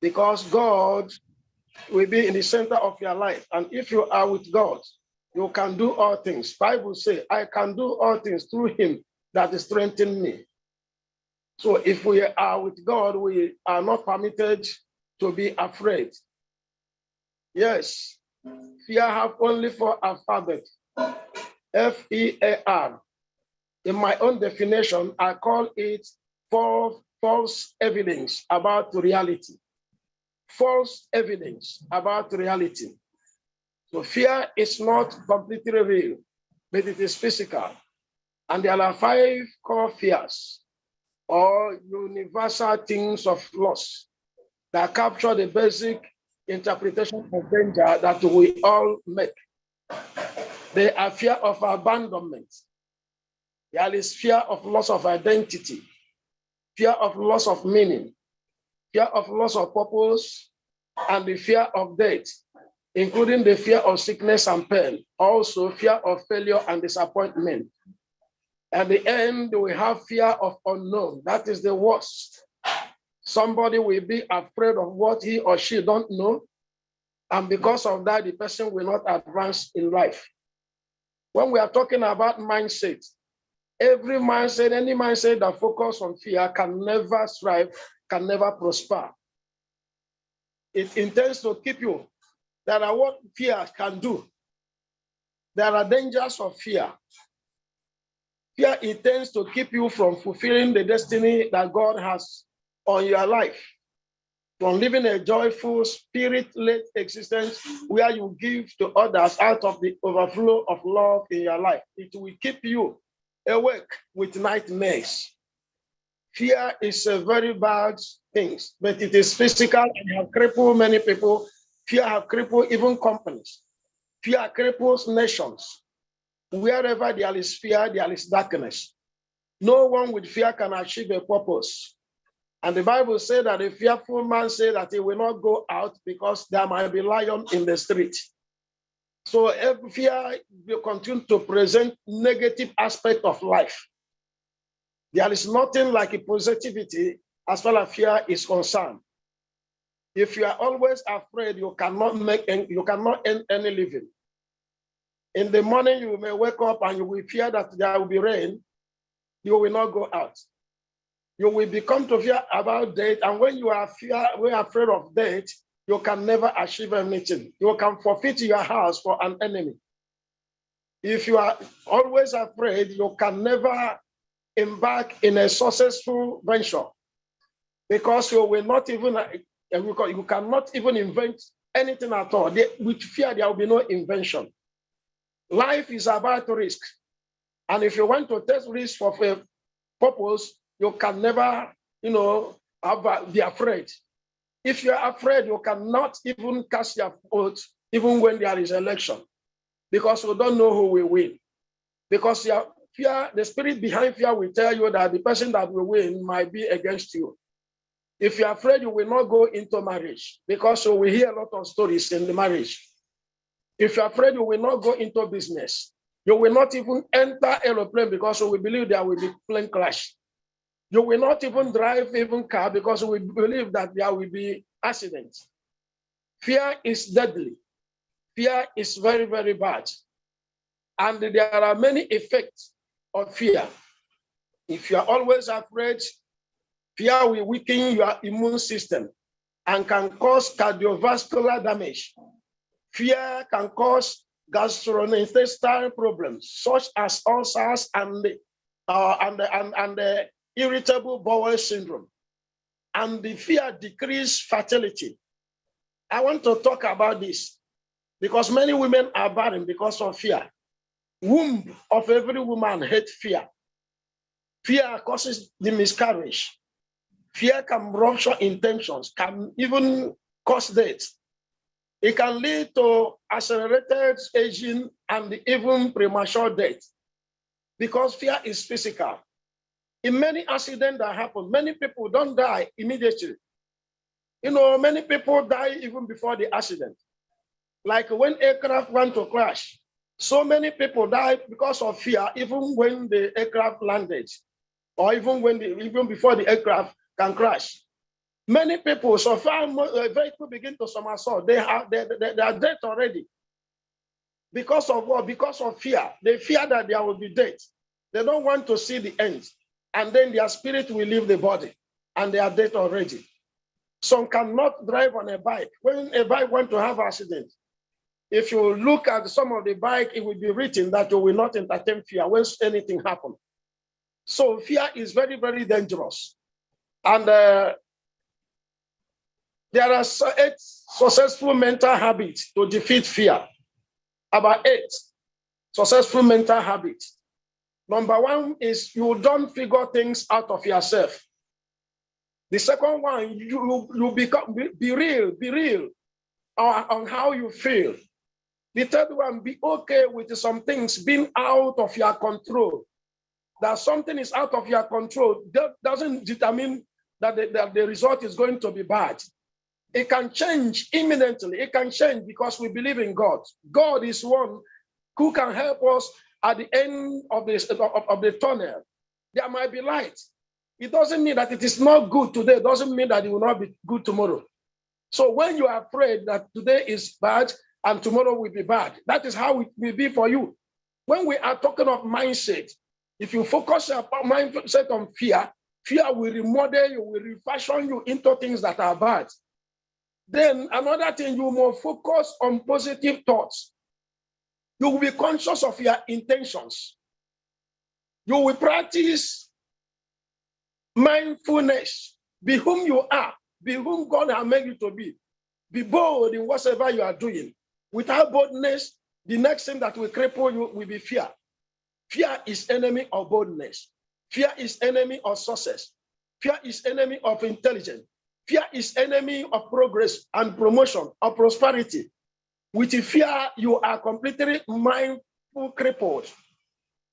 Because God will be in the center of your life. And if you are with God, you can do all things. Bible says, I can do all things through him that strengthens me. So if we are with God, we are not permitted to be afraid. Yes, fear have only four alphabet, F-E-A-R. In my own definition, I call it false evidence about reality. False evidence about reality. So fear is not completely real, but it is physical. And there are 5 core fears or universal things of loss that capture the basic interpretation of danger that we all make. They are fear of abandonment. There is fear of loss of identity, fear of loss of meaning, fear of loss of purpose, and the fear of death, including the fear of sickness and pain, also fear of failure and disappointment. At the end, we have fear of unknown. That is the worst. Somebody will be afraid of what he or she don't know, and because of that, the person will not advance in life. When we are talking about mindset, every mindset, any mindset that focuses on fear can never strive, can never prosper. It intends to keep you. That are what fear can do. There are dangers of fear. Fear intends to keep you from fulfilling the destiny that God has on your life, from living a joyful, spirit-led existence where you give to others out of the overflow of love in your life. It will keep you awake with nightmares. Fear is a very bad thing, but it is physical and have crippled many people. Fear have crippled even companies. Fear cripples nations. Wherever there is fear, there is darkness. No one with fear can achieve a purpose. And the Bible says that a fearful man says that he will not go out because there might be lion in the street. So every fear will continue to present negative aspect of life. There is nothing like a positivity as far as fear is concerned. If you are always afraid, you cannot earn any living. In the morning, you may wake up and you will fear that there will be rain. You will not go out. You will become to fear about death. And when you are afraid of death, you can never achieve anything. You can forfeit your house for an enemy. If you are always afraid, you can never embark in a successful venture because you will not even, you cannot even invent anything at all. With fear, there will be no invention. Life is about risk. And if you want to take risk for a purpose, you can never, be afraid. If you're afraid, you cannot even cast your vote even when there is election because you don't know who will win. Because your fear, the spirit behind fear will tell you that the person that will win might be against you. If you're afraid, you will not go into marriage because you will hear a lot of stories in the marriage. If you're afraid, you will not go into business. You will not even enter aeroplane because you will believe there will be plane crash. You will not even drive even car because we believe that there will be accidents. Fear is deadly. Fear is very, very bad. And there are many effects of fear. If you are always afraid, fear will weaken your immune system and can cause cardiovascular damage. Fear can cause gastrointestinal problems such as ulcers and the irritable bowel syndrome. And the fear decreases fertility. I want to talk about this because many women are barren because of fear. Womb of every woman hates fear. Fear causes the miscarriage. Fear can rupture intentions, can even cause death. It can lead to accelerated aging and even premature death because fear is physical. In many accidents that happen, many people don't die immediately. You know, many people die even before the accident. Like when aircraft went to crash, so many people died because of fear, even when the aircraft landed, or even before the aircraft can crash. Many people, so far a vehicle begin to somersault, they are dead already. Because of what? Because of fear. They fear that there will be death. They don't want to see the end. And then their spirit will leave the body, and they are dead already. Some cannot drive on a bike. When a bike wants to have an accident, if you look at some of the bike, it will be written that you will not entertain fear when anything happens. So fear is very, very dangerous. And there are 8 successful mental habits to defeat fear. About 8 successful mental habits. Number 1 is you don't figure things out of yourself. The second one, you be real on how you feel. The third one, be okay with some things being out of your control. That something is out of your control, that doesn't determine that the result is going to be bad. It can change imminently. It can change because we believe in God. God is one who can help us at the end of the tunnel. There might be light. It doesn't mean that it is not good today. It doesn't mean that it will not be good tomorrow. So when you are afraid that today is bad and tomorrow will be bad, that is how it will be for you. When we are talking of mindset, if you focus your mindset on fear, fear will remodel you, will refashion you into things that are bad. Then another thing, you must focus on positive thoughts. You will be conscious of your intentions. You will practice mindfulness. Be whom you are. Be whom God has made you to be. Be bold in whatever you are doing. Without boldness, the next thing that will cripple you will be fear. Fear is enemy of boldness. Fear is enemy of success. Fear is enemy of intelligence. Fear is enemy of progress and promotion, of prosperity. With fear, you are completely mindful crippled.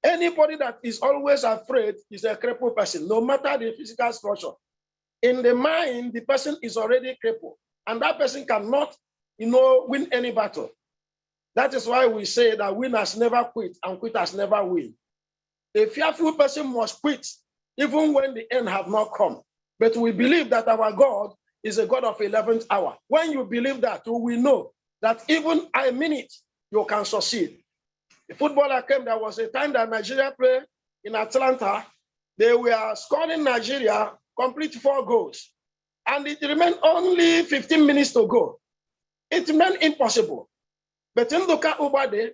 Anybody that is always afraid is a crippled person, no matter the physical structure. In the mind, the person is already crippled, and that person cannot, win any battle. That is why we say that winners never quit and quitters never win. A fearful person must quit even when the end have not come. But we believe that our God is a God of 11th hour. When you believe that, you will know that even a minute, you can succeed. The footballer came, there was a time that Nigeria played in Atlanta. They were scoring Nigeria complete 4 goals. And it remained only 15 minutes to go. It remained impossible. But Nduka Ubade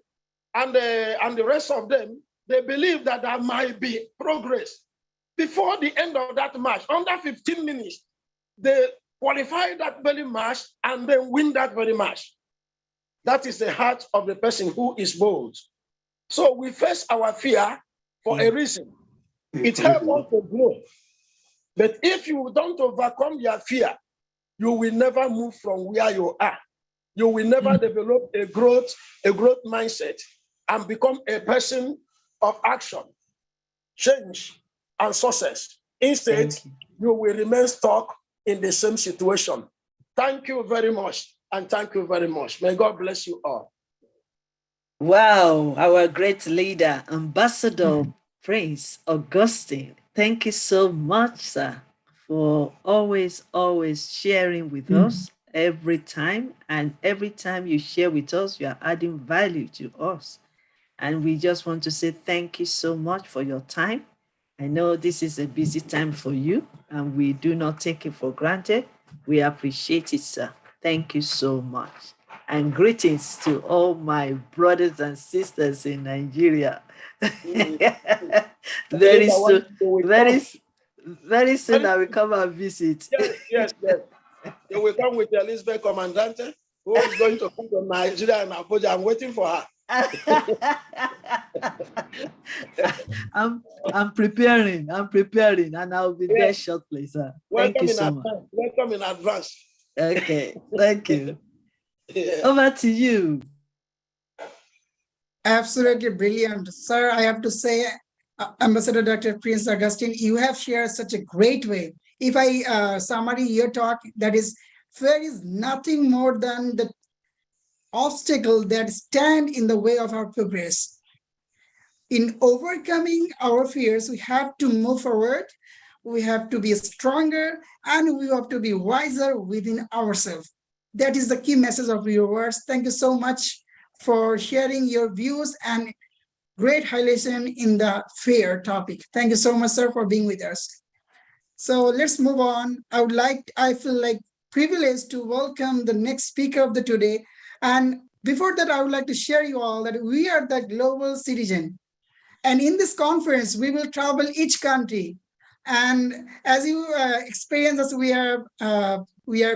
and the rest of them, they believe that there might be progress. Before the end of that match, under 15 minutes, they qualify that very match and then win that very match. That is the heart of the person who is bold. So we face our fear for a reason. It helps us to grow. But if you don't overcome your fear, you will never move from where you are. You will never develop a growth mindset and become a person of action, change, and success. Instead, you will remain stuck in the same situation. Thank you very much, and thank you very much. May God bless you all. Wow, our great leader, Ambassador Prince Augustine Thank you so much, sir, for always sharing with us every time. And every time you share with us, you are adding value to us. And we just want to say thank you so much for your time. I know this is a busy time for you, and we do not take it for granted. We appreciate it, sir. Thank you so much. And greetings to all my brothers and sisters in Nigeria. Very soon, very soon I will come and visit. Yes. They will come with Elizabeth Commandante, who is going to come to Nigeria and Abuja. I'm waiting for her. I'm preparing, and I'll be there shortly, sir. Thank you so much. Welcome in advance. Okay, thank you. Over to you. Absolutely brilliant. Sir, I have to say, Ambassador Dr. Prince Augustine, you have shared such a great way. If I summary your talk, that is, fear is nothing more than the obstacle that stand in the way of our progress. In overcoming our fears, we have to move forward, we have to be stronger, and we have to be wiser within ourselves. That is the key message of your words. Thank you so much for sharing your views and great highlighting in the fear topic. Thank you so much, sir, for being with us. So let's move on. I feel like privileged to welcome the next speaker of the today. And before that, I would like to share you all that we are the global citizen. And in this conference, we will travel each country. And as you experience us, we are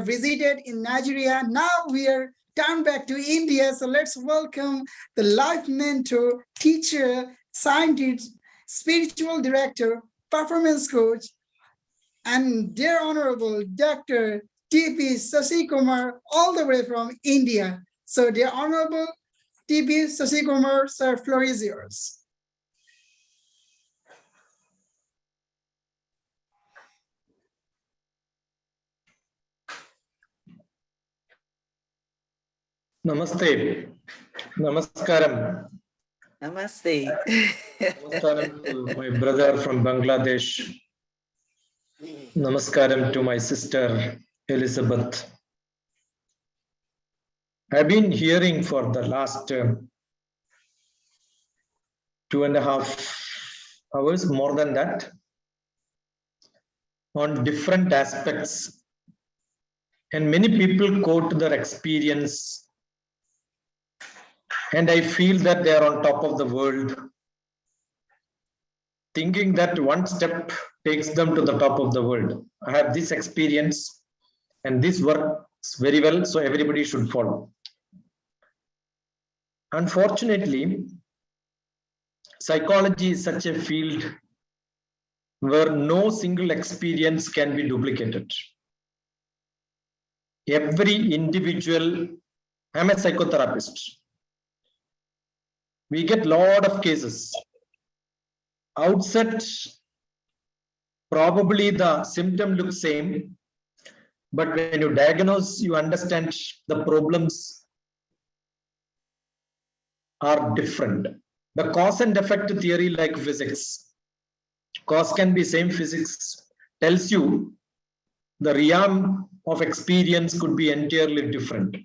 visited in Nigeria. Now we are turned back to India. So let's welcome the life mentor, teacher, scientist, spiritual director, performance coach, and dear Honorable Dr. T.P. Sasikumar, all the way from India. So dear Honorable T.P. Sasikumar, sir, floor is yours. Namaste. Namaskaram. Namaste. Namaskaram to my brother from Bangladesh. Namaskaram to my sister Elizabeth. I've been hearing for the last 2.5 hours, more than that, on different aspects. And many people quote their experience, and I feel that they are on top of the world, thinking that one step takes them to the top of the world. I have this experience and this works very well, so everybody should follow. Unfortunately, psychology is such a field where no single experience can be duplicated. Every individual, I'm a psychotherapist. We get a lot of cases. Outset, probably the symptom looks same, but when you diagnose, you understand the problems are different. The cause and effect theory, like physics, cause can be same physics, tells you the realm of experience could be entirely different.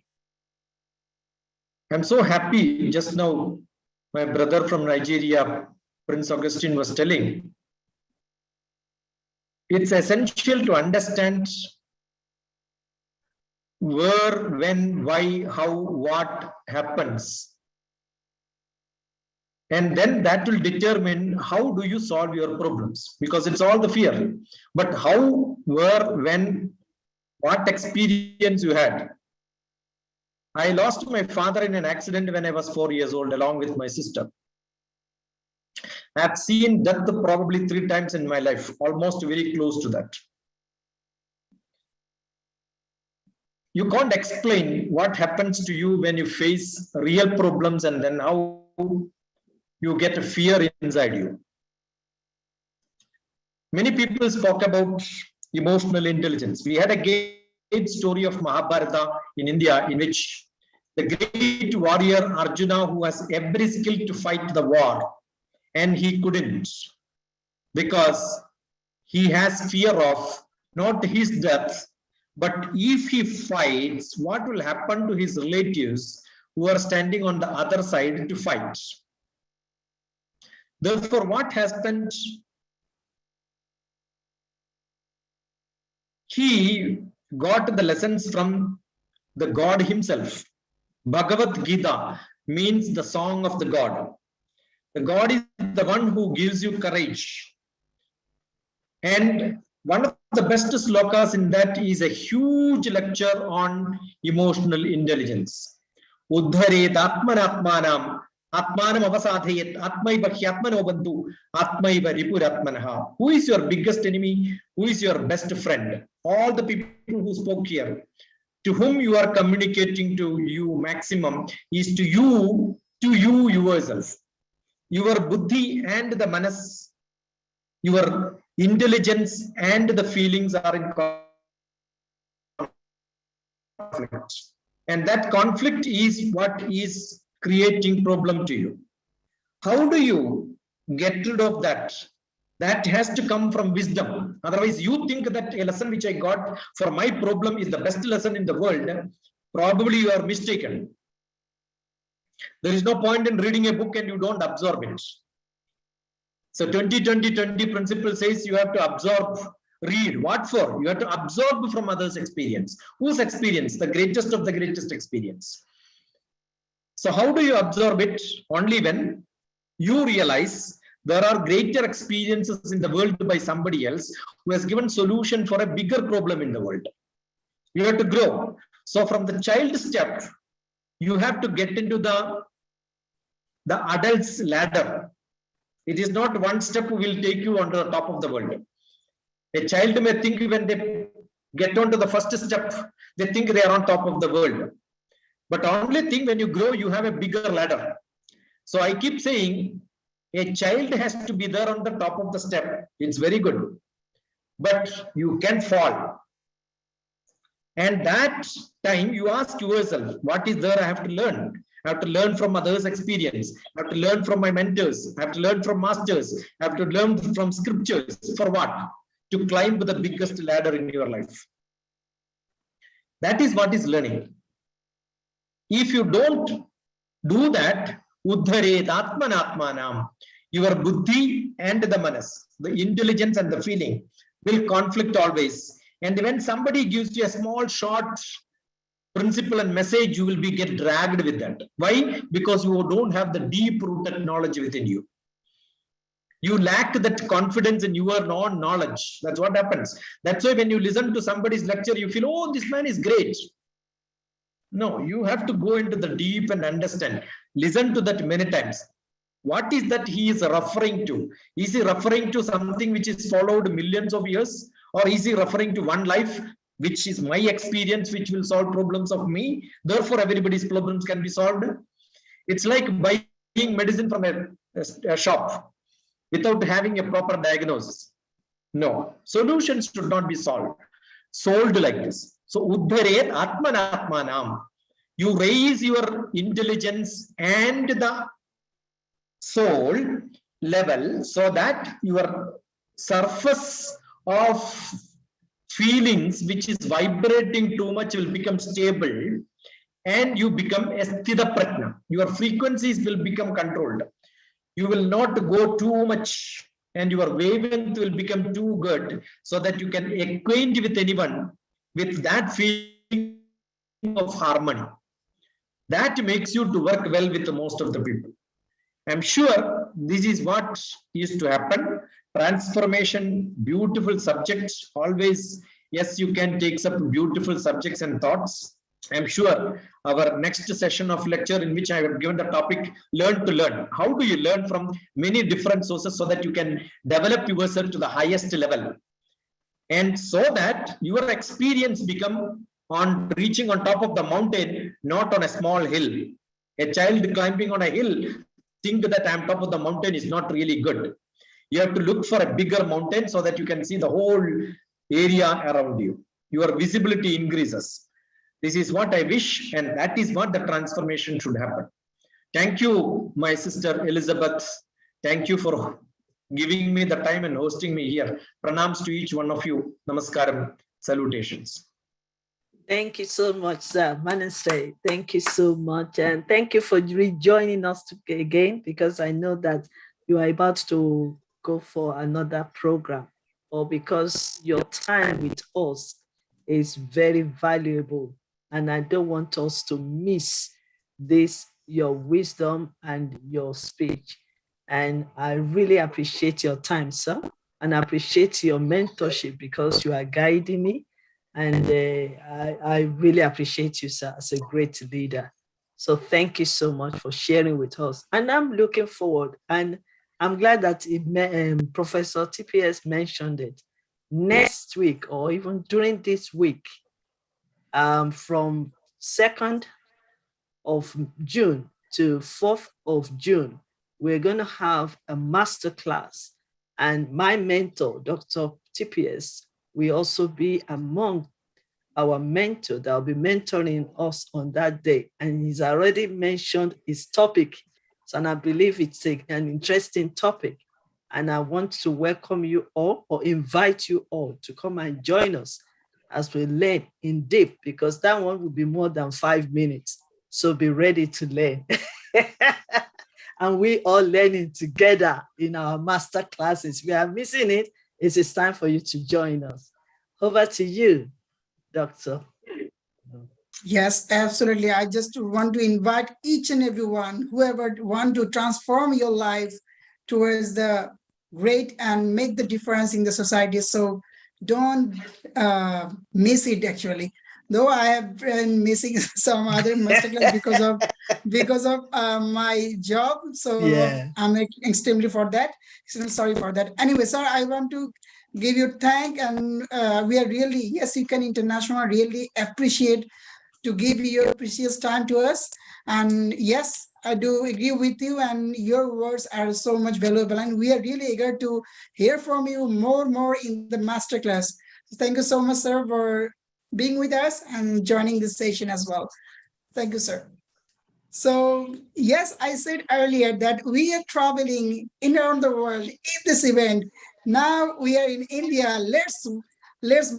I'm so happy just now, my brother from Nigeria, Prince Augustine, was telling, it's essential to understand where, when, why, how, what happens. And then that will determine how do you solve your problems, because it's all the fear. But how, where, when, what experience you had. I lost my father in an accident when I was 4 years old, along with my sister. I've seen death probably 3 times in my life, almost very close to that. You can't explain what happens to you when you face real problems and then how you get a fear inside you. Many people spoke about emotional intelligence. We had a great story of Mahabharata in India, in which the great warrior Arjuna, who has every skill to fight the war, and he couldn't, because he has fear of not his death, but if he fights, what will happen to his relatives who are standing on the other side to fight? Therefore, what happened? He got the lessons from the God himself. Bhagavad Gita means the song of the God. The God is the one who gives you courage. And one of the best slokas in that is a huge lecture on emotional intelligence. Uddharet atmanatmanam atmanam avasadhayet atmaiva hyatmano bandhu atmaiva ripuratmanaha. Who is your biggest enemy? Who is your best friend? All the people who spoke here, to whom you are communicating to you maximum is to you yourself. Your buddhi and the manas, your intelligence and the feelings are in conflict. And that conflict is what is creating problem to you. How do you get rid of that? That has to come from wisdom. Otherwise, you think that a lesson which I got for my problem is the best lesson in the world. Probably you are mistaken. There is no point in reading a book and you don't absorb it. So 20-20-20 principle says you have to absorb, read. What for? You have to absorb from others' experience. Whose experience? The greatest of the greatest experience. So how do you absorb it? Only when you realize there are greater experiences in the world by somebody else who has given solution for a bigger problem in the world. You have to grow. So from the child step, you have to get into the adult's ladder. It is not one step will take you onto the top of the world. A child may think when they get onto the first step, they think they are on top of the world. But only thing when you grow, you have a bigger ladder. So I keep saying, a child has to be there on the top of the step. It's very good. But you can fall. And that time you ask yourself, what is there I have to learn? I have to learn from others' experience. I have to learn from my mentors. I have to learn from masters. I have to learn from scriptures. For what? To climb the biggest ladder in your life. That is what is learning. If you don't do that, uddharet atmanatmanam, your buddhi and the manas, the intelligence and the feeling will conflict always. And when somebody gives you a small short principle and message, you will get dragged with that. Why? Because you don't have the deep rooted knowledge within you. You lack that confidence in your own knowledge. That's what happens. That's why when you listen to somebody's lecture, you feel, oh, this man is great. No, you have to go into the deep and understand. Listen to that many times. What is that he is referring to? Is he referring to something which is followed millions of years? Or is he referring to one life, which is my experience, which will solve problems of me? Therefore, everybody's problems can be solved. It's like buying medicine from a shop without having a proper diagnosis. No, solutions should not be sold like this. So, uddharet atmanatmanam. You raise your intelligence and the soul level so that your surface of feelings which is vibrating too much will become stable and you become a sthita prajna. Your frequencies will become controlled. You will not go too much and your wavelength will become too good so that you can acquaint with anyone with that feeling of harmony. That makes you to work well with most of the people. I'm sure this is what used to happen. Transformation, beautiful subjects, always, yes, you can take some beautiful subjects and thoughts. I'm sure our next session of lecture in which I have given the topic, learn to learn. How do you learn from many different sources so that you can develop yourself to the highest level? And so that your experience become on reaching on top of the mountain, not on a small hill. A child climbing on a hill, think that I'm top of the mountain is not really good. You have to look for a bigger mountain so that you can see the whole area around you. Your visibility increases. This is what I wish, and that is what the transformation should happen. Thank you, my sister Elizabeth. Thank you for giving me the time and hosting me here. Pranams to each one of you. Namaskaram. Salutations. Thank you so much, sir. Manase, thank you so much. And thank you for rejoining us again, because I know that you are about to go for another program, or because your time with us is very valuable. And I don't want us to miss this, your wisdom and your speech. And I really appreciate your time, sir. And I appreciate your mentorship, because you are guiding me. And I really appreciate you, sir, as a great leader. So thank you so much for sharing with us. And I'm looking forward, and I'm glad that Professor TPS mentioned it. Next week, or even during this week, from 2nd of June to 4th of June, we're going to have a masterclass. And my mentor, Dr. TPS, will also be among our mentor that will be mentoring us on that day. And he's already mentioned his topic. So, and I believe it's an interesting topic. And I want to welcome you all, or invite you all to come and join us as we learn in depth, because that one will be more than 5 minutes. So be ready to learn. And we all learning together in our master classes. We are missing it. It is time for you to join us. Over to you, Doctor. Yes, absolutely. I just want to invite each and everyone, whoever want to transform your life towards the great and make the difference in the society. So don't miss it, actually. Though I have been missing some other masterclass because of my job. So Yeah. I'm extremely sorry for that. Anyway, sir, I want to give you thank, and we are really, yes, you can international really appreciate to give your precious time to us. And yes, I do agree with you, and your words are so much valuable, and we are really eager to hear from you more in the masterclass. So thank you so much, sir, for being with us and joining this session as well. Thank you, sir. So yes, I said earlier that we are traveling in around the world in this event. Now we are in India. Let's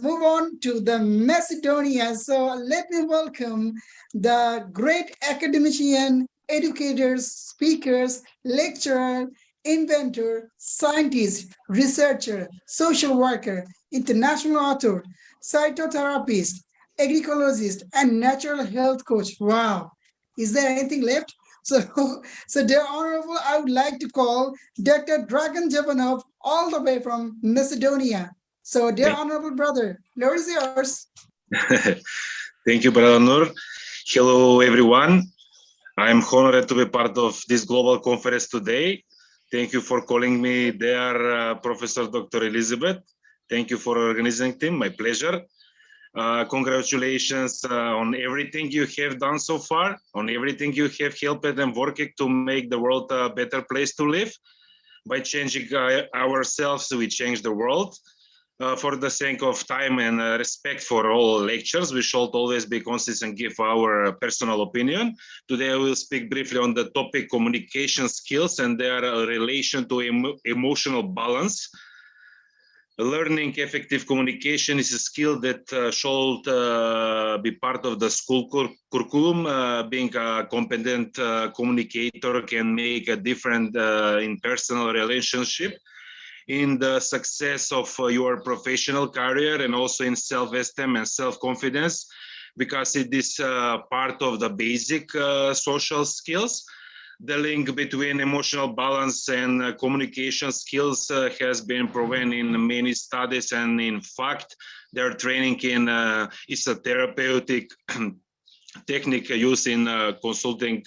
move on to the Macedonia. So let me welcome the great academician, educators, speakers, lecturer, inventor, scientist, researcher, social worker, international author, cytotherapist, agroecologist, and natural health coach. Wow. Is there anything left? So dear Honorable, I would like to call Dr. Dragan Javanov all the way from Macedonia. So dear Honorable brother, floor is yours. Thank you, Brother Nur. Hello, everyone. I'm honored to be part of this global conference today. Thank you for calling me there, Professor Dr. Elizabeth. Thank you for organizing team. My pleasure. Congratulations on everything you have done so far, on everything you have helped and working to make the world a better place to live. By changing ourselves, we change the world. For the sake of time and respect for all lectures, we should always be consistent and give our personal opinion. Today I will speak briefly on the topic communication skills and their relation to emotional balance. Learning effective communication is a skill that should be part of the school curriculum. Being a competent communicator can make a difference in personal relationship, in the success of your professional career, and also in self-esteem and self-confidence, because it is part of the basic social skills. The link between emotional balance and communication skills has been proven in many studies, and in fact, their training in is a therapeutic technique used in consulting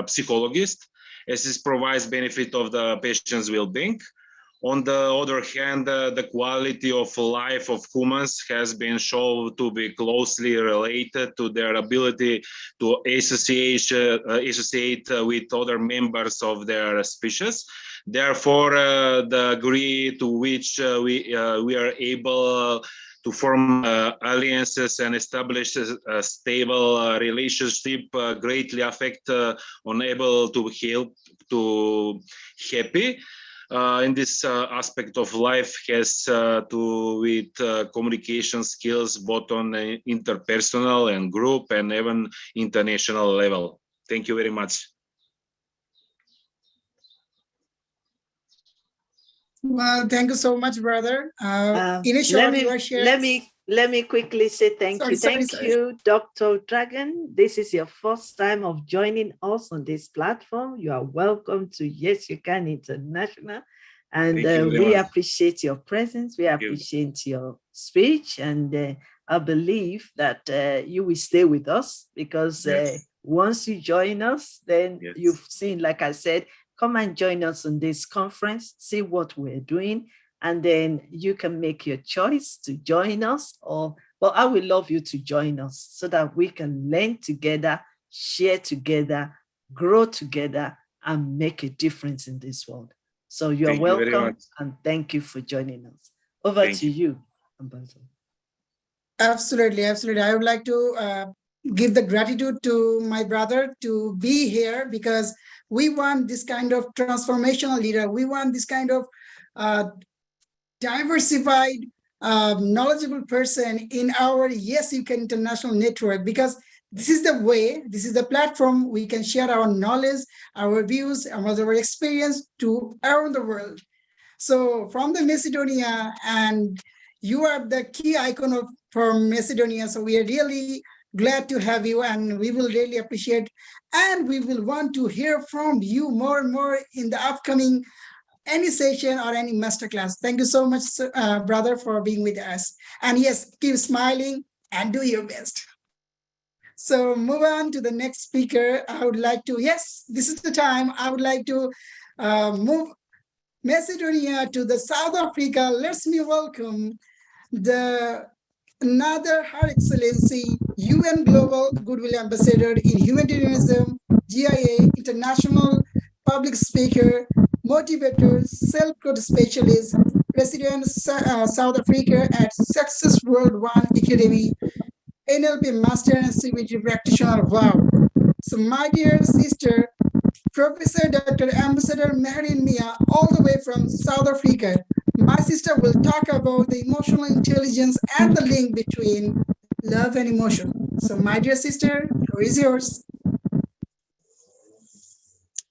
psychologist, as it provides benefit of the patient's well-being. On the other hand, the quality of life of humans has been shown to be closely related to their ability to associate with other members of their species. Therefore, the degree to which we are able to form alliances and establish a stable relationship greatly affect on able to help to happy. In this aspect of life has to with communication skills both on interpersonal and group and even international level. Thank you very much. Well, thank you so much, brother. In a short, your shares. Let me quickly say thank you. Thank you, Dr. Dragon. This is your first time of joining us on this platform. You are welcome to Yes You Can International. And we appreciate your presence. We appreciate your speech. And I believe that you will stay with us because once you join us, then you've seen, like I said, come and join us on this conference, see what we're doing, and then you can make your choice to join us. But I would love you to join us so that we can learn together, share together, grow together, and make a difference in this world. So you're welcome, and thank you for joining us. Over to you, Ambassador. Absolutely, absolutely. I would like to give the gratitude to my brother to be here because we want this kind of transformational leader. We want this kind of diversified, knowledgeable person in our Yes You Can International network, because this is the way, this is the platform we can share our knowledge, our views, and our experience to around the world. So from the Macedonia, and you are the key icon of from Macedonia. So we are really glad to have you, and we will really appreciate, and we will want to hear from you more and more in the upcoming any session or any masterclass. Thank you so much, brother, for being with us. And yes, keep smiling and do your best. So move on to the next speaker. I would like to, yes, this is the time. I would like to move Macedonia to the South Africa. Let's me welcome another Her Excellency UN Global Goodwill Ambassador in Humanitarianism, GIA, International Public Speaker, Motivator, Self-Growth Specialist, President South Africa at Success World One Academy, NLP Master and CBT Practitioner. Wow. So my dear sister, Professor Dr. Ambassador Meherin Mia, all the way from South Africa, my sister will talk about the emotional intelligence and the link between love and emotion. So my dear sister, who is yours?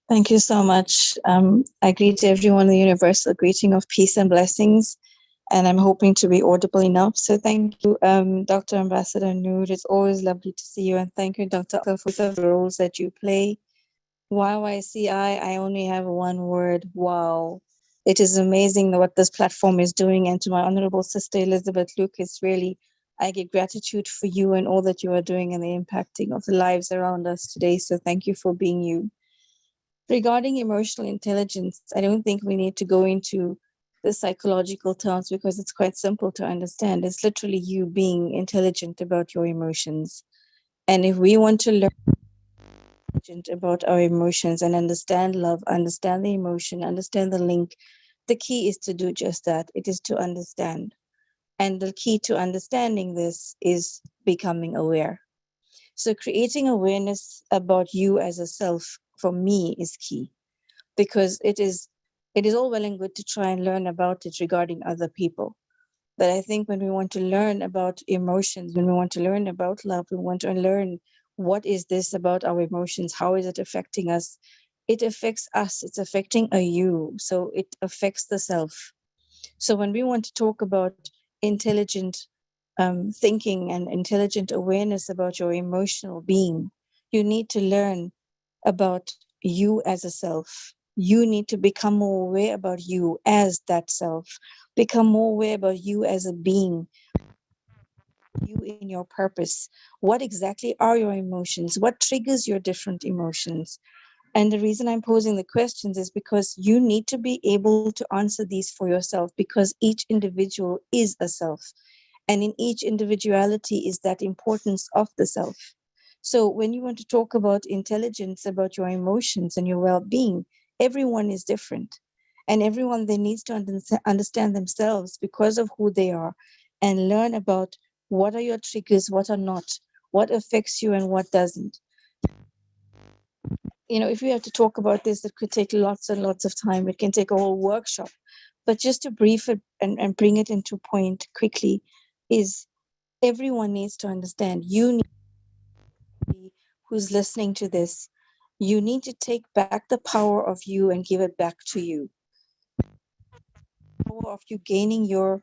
Thank you so much. I greet everyone the universal greeting of peace and blessings, and I'm hoping to be audible enough. So thank you, Dr. Ambassador Noor. It's always lovely to see you, and thank you, Dr. for the roles that you play. Y.Y.C.I, I only have one word, wow. It is amazing what this platform is doing. And to my honorable sister, Elizabeth Lucas, really, I give gratitude for you and all that you are doing and the impacting of the lives around us today. So thank you for being you. Regarding emotional intelligence, I don't think we need to go into the psychological terms because it's quite simple to understand. It's literally you being intelligent about your emotions. And if we want to learn about our emotions and understand love, understand the emotion, understand the link, the key is to do just that. It is to understand. And the key to understanding this is becoming aware. So creating awareness about you as a self, for me, is key, because it is all well and good to try and learn about it regarding other people. But I think when we want to learn about emotions, when we want to learn about love, we want to learn what is this about our emotions, how is it affecting us? It affects us, it's affecting a you, so it affects the self. So when we want to talk about intelligent thinking and intelligent awareness about your emotional being, you need to learn about you as a self. You need to become more aware about you as that self. Become more aware about you as a being, you in your purpose. What exactly are your emotions? What triggers your different emotions? And the reason I'm posing the questions is because you need to be able to answer these for yourself, because each individual is a self. And in each individuality is that importance of the self. So when you want to talk about intelligence, about your emotions and your well-being, everyone is different. And everyone then needs to understand themselves because of who they are and learn about what are your triggers, what are not, what affects you and what doesn't. if we have to talk about this, it could take lots and lots of time. It can take a whole workshop. But just to brief it and bring it into point quickly is everyone needs to understand. You need to be who's listening to this. You need to take back the power of you and give it back to you. Power of you gaining your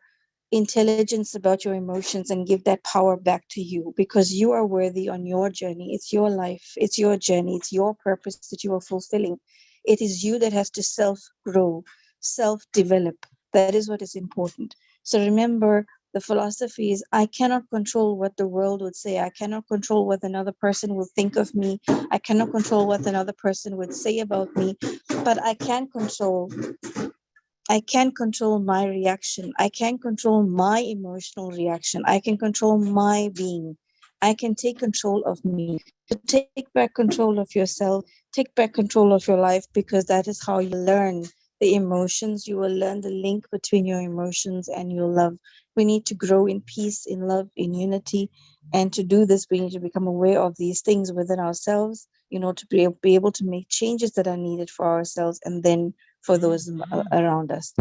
intelligence about your emotions and give that power back to you, because you are worthy on your journey. It's your life, it's your journey, it's your purpose that you are fulfilling. It is you that has to self-grow, self-develop. That is what is important. So remember, the philosophy is I cannot control what the world would say. I cannot control what another person will think of me. I cannot control what another person would say about me, but I can control my reaction. I can control my emotional reaction. I can control my being. I can take control of me. So take back control of yourself, take back control of your life, because that is how you learn the emotions. You will learn the link between your emotions and your love. We need to grow in peace, in love, in unity. And to do this, we need to become aware of these things within ourselves, to be able to make changes that are needed for ourselves and then for those around us.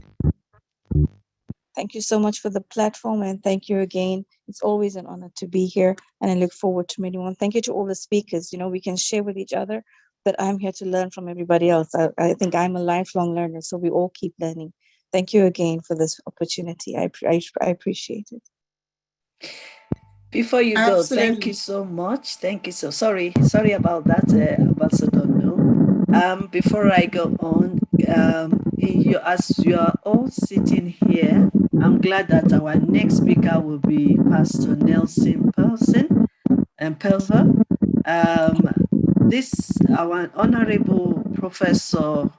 Thank you so much for the platform, and thank you again. It's always an honor to be here, and I look forward to meeting one. Thank you to all the speakers. We can share with each other, but I'm here to learn from everybody else. I think I'm a lifelong learner, so we all keep learning. Thank you again for this opportunity. I appreciate it. Before you go, thank you so much. Thank you so sorry about that, Ambassador No. Before I go on, as you are all sitting here, I'm glad that our next speaker will be Pastor Nelson Pelver. Our Honorable Professor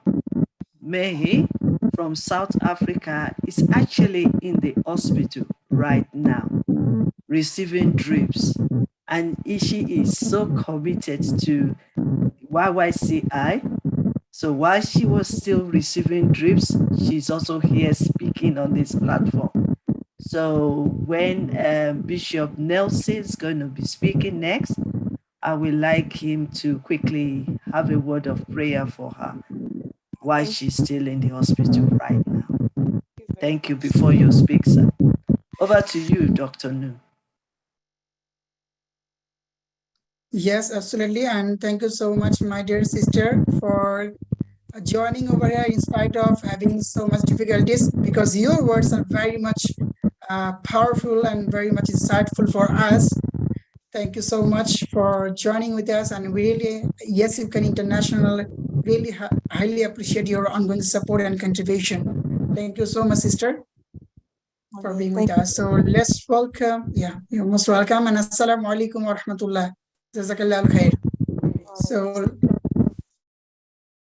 Mehi from South Africa is actually in the hospital right now, receiving drips, and she is so committed to Y.Y.C.I. So while she was still receiving drips, she's also here speaking on this platform. So when Bishop Nelson is going to be speaking next, I would like him to quickly have a word of prayer for her while she's still in the hospital right now. Thank you. Before you speak, sir. Over to you, Dr. Nu. Yes, absolutely. And thank you so much, my dear sister, for joining over here in spite of having so much difficulties, because your words are very much powerful and very much insightful for us. Thank you so much for joining with us. And we really, Y.Y.C.I International, really highly appreciate your ongoing support and contribution. Thank you so much, sister, for being with us. So let's welcome, you're most welcome. And assalamu alaikum wa rahmatullah. Jazakallah al khair. So,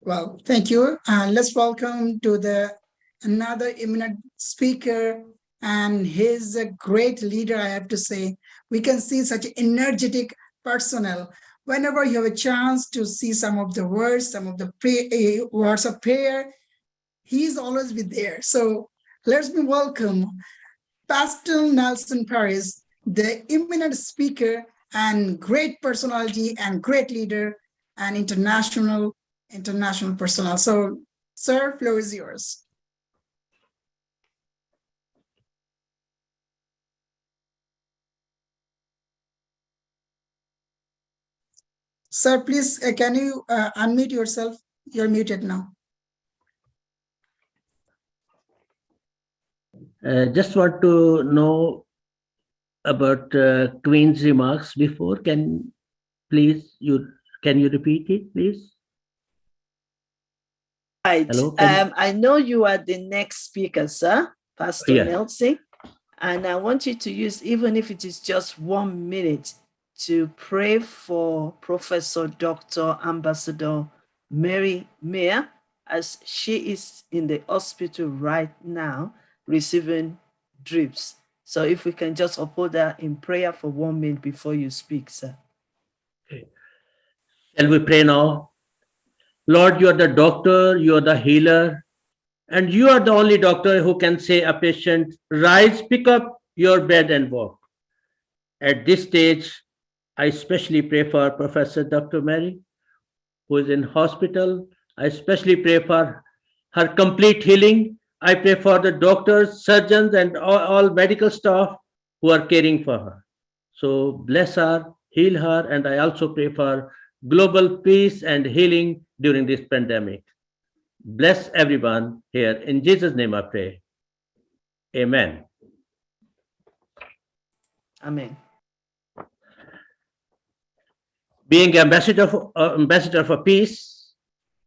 well, thank you. Let's welcome to another eminent speaker, and he's a great leader, I have to say. We can see such energetic personnel. Whenever you have a chance to see some of the words, some of the words of prayer, he's always be there. So let's be welcome Pastor Nelson Paris, the eminent speaker and great personality and great leader and international personnel. So, sir, floor is yours. Sir, please, can you unmute yourself? You're muted now. Just want to know about Queen's remarks before. Can you repeat it, please? Right. Hello, I know you are the next speaker, sir, Pastor Yeah. Nelson, and I want you to use, even if it is just 1 minute, to pray for Professor Dr. Ambassador Mary Meir, as she is in the hospital right now receiving drips. So if we can just uphold her in prayer for 1 minute before you speak, sir. Shall we pray now? Lord, you are the doctor, you are the healer, and you are the only doctor who can say a patient, rise, pick up your bed and walk. At this stage, I especially pray for Professor Dr. Mary, who is in hospital. I especially pray for her complete healing. I pray for the doctors, surgeons, and all medical staff who are caring for her. So bless her, heal her, and I also pray for global peace and healing during this pandemic. Bless everyone here. In Jesus' name I pray. Amen. Amen. Being ambassador for peace,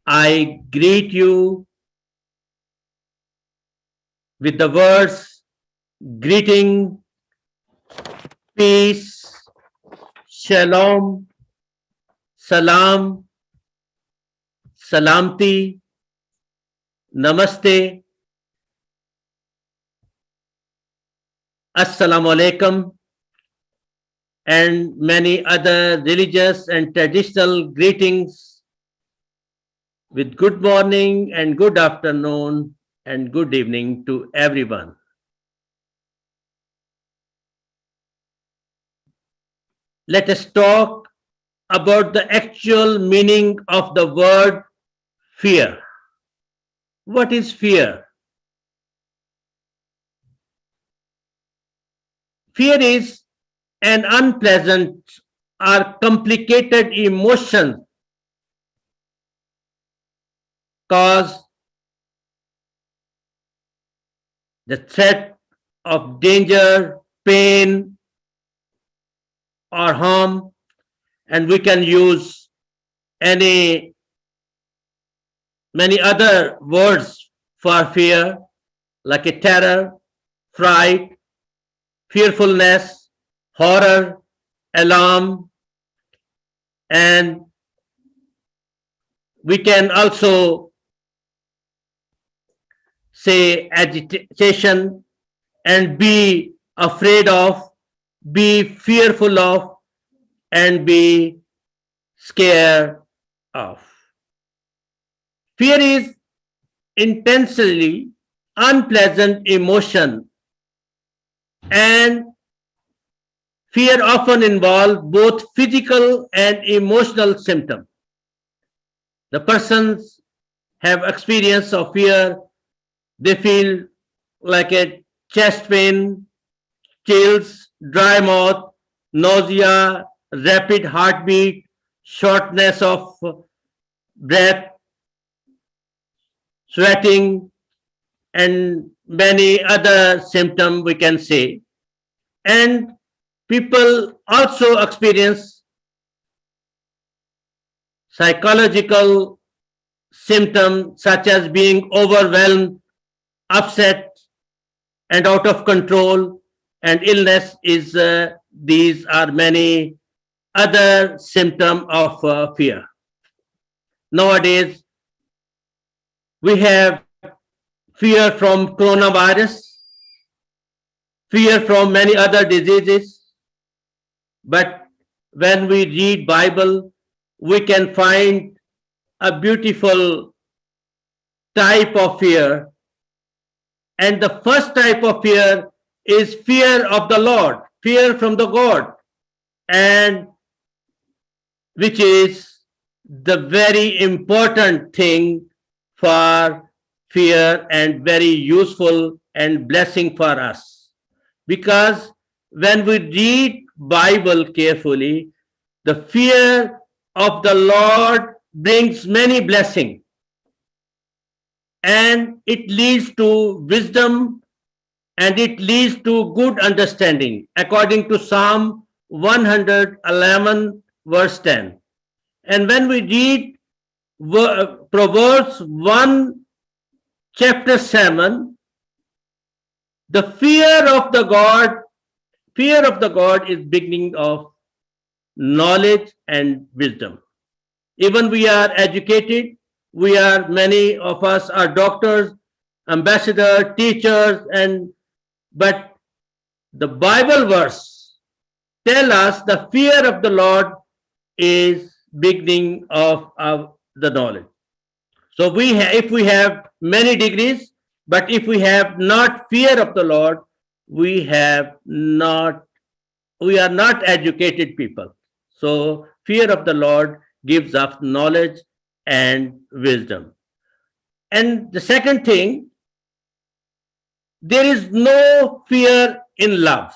I greet you with the words greeting, peace, shalom, salam, salamti, namaste, assalamu alaikum, and many other religious and traditional greetings with good morning and good afternoon and good evening to everyone. Let us talk about the actual meaning of the word fear. What is fear? Fear is an unpleasant or complicated emotion caused the threat of danger, pain, or harm, and we can use many other words for fear, like a terror, fright, fearfulness, horror, alarm, and we can also say agitation and be afraid of, be fearful of, and be scared of. Fear is intensely unpleasant emotion, and fear often involves both physical and emotional symptoms. The persons have experience of fear. They feel like a chest pain, chills, dry mouth, nausea, rapid heartbeat, shortness of breath, sweating, and many other symptoms we can say. And people also experience psychological symptoms such as being overwhelmed, upset, and out of control, and illness is these are many other symptoms of fear. Nowadays, we have fear from coronavirus, fear from many other diseases, but when we read Bible, we can find a beautiful type of fear. And the first type of fear is fear of the Lord, fear from the God, and which is the very important thing for fear and very useful and blessing for us. Because when we read Bible carefully, the fear of the Lord brings many blessings, and it leads to wisdom, and it leads to good understanding, according to Psalm 111, verse 10. And when we read Proverbs 1, chapter 7, the fear of the God is beginning of knowledge and wisdom. Even we are educated, many of us are doctors, ambassadors, teachers, but the Bible verse tell us the fear of the Lord is beginning of the knowledge. So if we have many degrees, but if we have not fear of the Lord, we are not educated people. So fear of the Lord gives us knowledge and wisdom. And the second thing, there is no fear in love.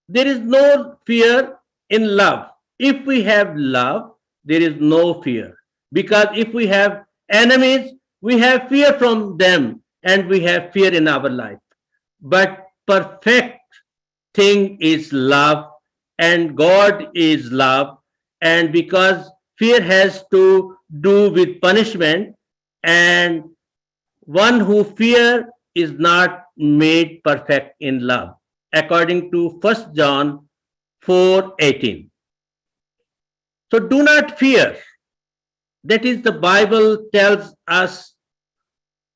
There is no fear in love. If we have love, there is no fear. Because if we have enemies, we have fear from them and we have fear in our life. But perfect thing is love, and God is love. And because fear has to do with punishment, and one who fear is not made perfect in love, according to 1 John 4:18. So do not fear. That is, the Bible tells us,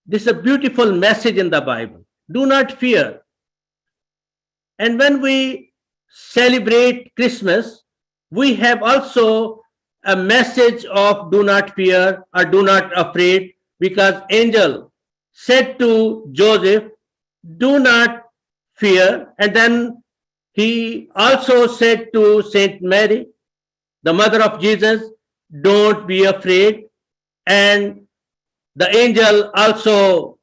this is a beautiful message in the Bible. Do not fear. And when we celebrate Christmas, we have also a message of do not fear or do not afraid, because angel said to Joseph, do not fear. And then he also said to Saint Mary, the mother of Jesus, don't be afraid. And the angel also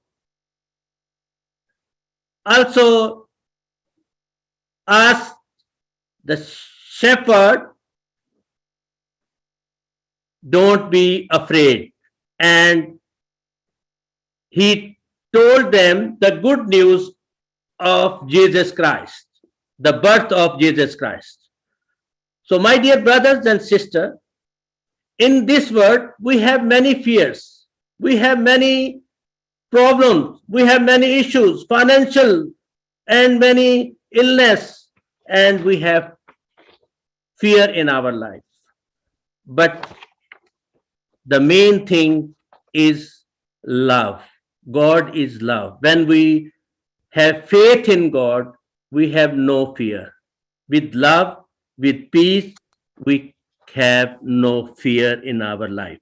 asked the shepherd, don't be afraid. And he told them the good news of Jesus Christ, the birth of Jesus Christ. So, my dear brothers and sisters, in this world, we have many fears, we have many problems, we have many issues, financial and many illness, and we have fear in our life. But the main thing is love. God is love. When we have faith in God, we have no fear. With love, with peace, we have no fear in our life.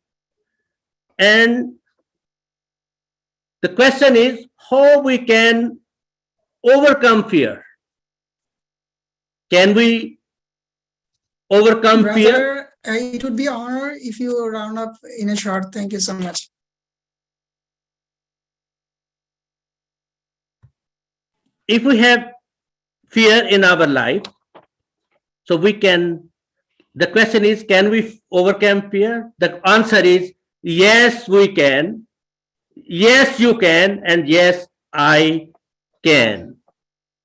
And the question is how we can overcome fear. Can we overcome fear? Brother, it would be honor if you round up in a short. Thank you so much. If we have fear in our life, so we can, the question is, can we overcome fear? The answer is yes, we can. Yes, you can. And yes, I can.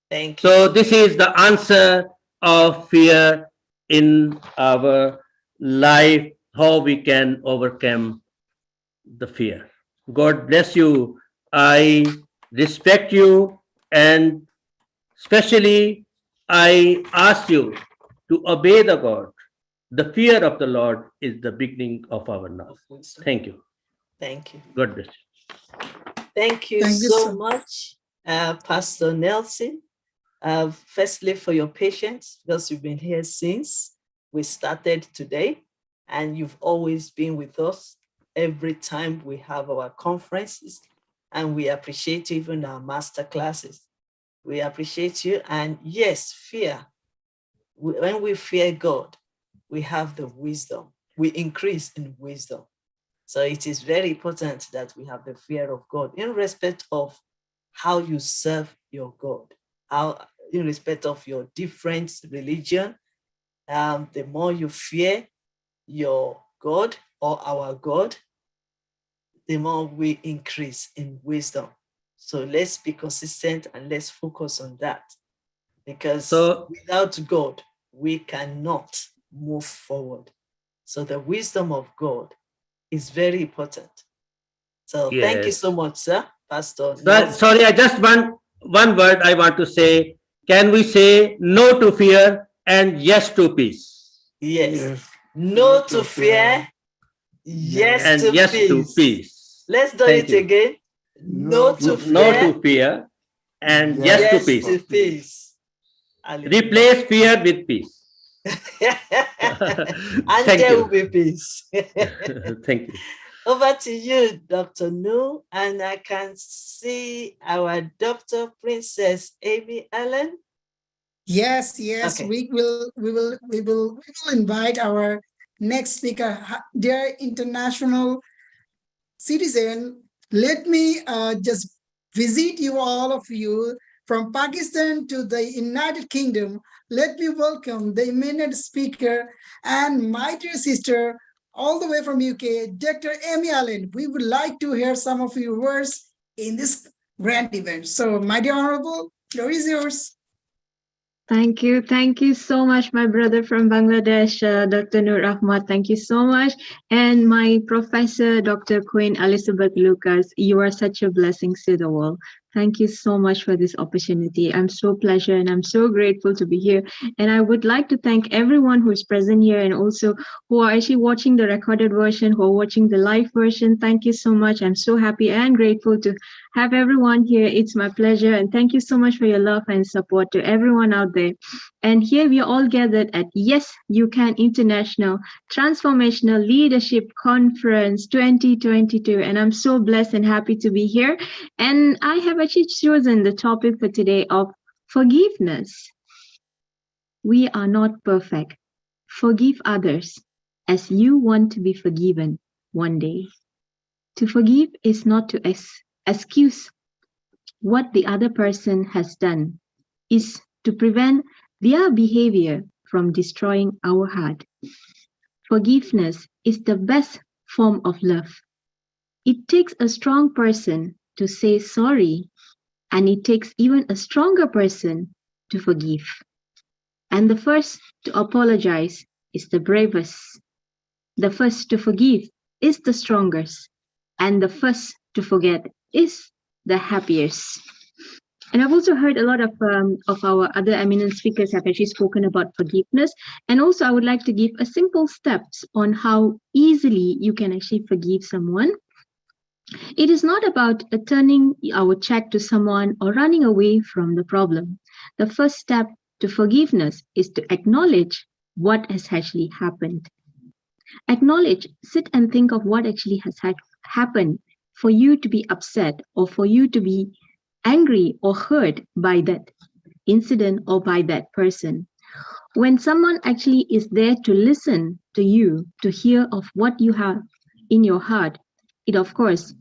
Thank you. So this is the answer of fear in our life, how we can overcome the fear. God bless you. I respect you, and especially I ask you to obey the God. The fear of the Lord is the beginning of our love. Thank you. Thank you. God bless you. Thank you so much, Pastor Nelson. Firstly, for your patience, because you've been here since we started today, and you've always been with us every time we have our conferences, and we appreciate even our master classes. We appreciate you. And yes, fear. When we fear God, we have the wisdom. We increase in wisdom. So it is very important that we have the fear of God in respect of how you serve your God, how in respect of your different religion. The more you fear your God or our God, the more we increase in wisdom. So let's be consistent and let's focus on that, because without God, we cannot move forward. So the wisdom of God is very important. So thank you so much, sir, Pastor. Sorry, I just one word I want to say. Can we say no to fear and yes to peace? Yes. No to fear, yes and to yes peace. to peace. Let's do Thank it you. again. No to fear, No to fear and yes to peace. to peace. Replace fear with peace. And Thank there you. will be peace. Thank you. Over to you, Dr. Nu, and I can see our Dr. Princess Amy Ellen. Yes, Okay. we will invite our next speaker, dear international citizen, let me just visit you, all of you, from Pakistan to the United Kingdom. Let me welcome the eminent speaker and my dear sister, all the way from UK, Dr. Amy Allen. We would like to hear some of your words in this grand event. So, my dear Honorable, floor is yours. Thank you. Thank you so much, my brother from Bangladesh, Dr. Nur Ahmad. Thank you so much. And my professor, Dr. Queen Elizabeth Lucas, you are such a blessing to the world. Thank you so much for this opportunity. I'm so pleasure and I'm so grateful to be here. And I would like to thank everyone who is present here and also who are actually watching the recorded version, who are watching the live version. Thank you so much. I'm so happy and grateful to have everyone here. It's my pleasure. And thank you so much for your love and support to everyone out there. And here we are all gathered at Yes, You Can International Transformational Leadership Conference 2022. And I'm so blessed and happy to be here. And I have actually chosen the topic for today of forgiveness. We are not perfect. Forgive others as you want to be forgiven one day. To forgive is not to excuse what the other person has done, is to prevent their behavior from destroying our heart. Forgiveness is the best form of love. It takes a strong person to say sorry, and it takes even a stronger person to forgive. And the first to apologize is the bravest. The first to forgive is the strongest. And the first to forget is the happiest. And I've also heard a lot of our other eminent speakers have actually spoken about forgiveness. And also I would like to give a simple steps on how easily you can actually forgive someone. It is not about turning our check to someone or running away from the problem. The first step to forgiveness is to acknowledge what has actually happened. Acknowledge, sit and think of what actually has happened for you to be upset or for you to be angry or hurt by that incident or by that person. When someone actually is there to listen to you, to hear of what you have in your heart, it of course,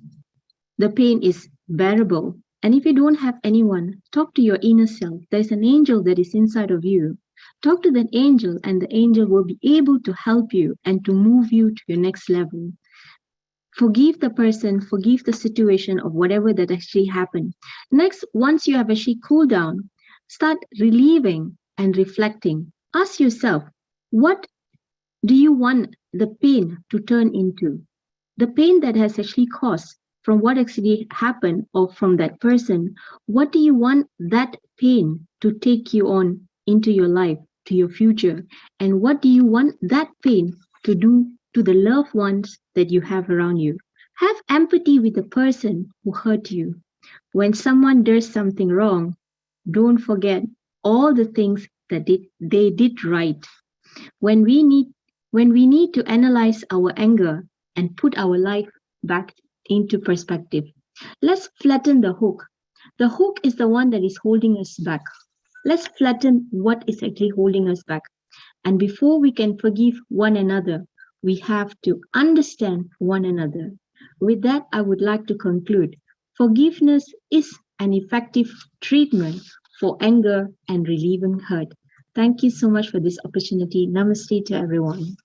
the pain is bearable. And if you don't have anyone, talk to your inner self. There's an angel that is inside of you. Talk to that angel and the angel will be able to help you and to move you to your next level. Forgive the person, forgive the situation of whatever that actually happened. Next, once you have actually cooled down, start relieving and reflecting. Ask yourself, what do you want the pain to turn into? The pain that has actually caused from what actually happened or from that person, what do you want that pain to take you on into your life, to your future? And what do you want that pain to do to the loved ones that you have around you? Have empathy with the person who hurt you. When someone does something wrong, don't forget all the things that they did right. When we need to analyze our anger and put our life back into perspective, let's flatten the hook. The hook is the one that is holding us back. Let's flatten what is actually holding us back. And before we can forgive one another, we have to understand one another. With that, I would like to conclude. Forgiveness is an effective treatment for anger and relieving hurt. Thank you so much for this opportunity. Namaste to everyone.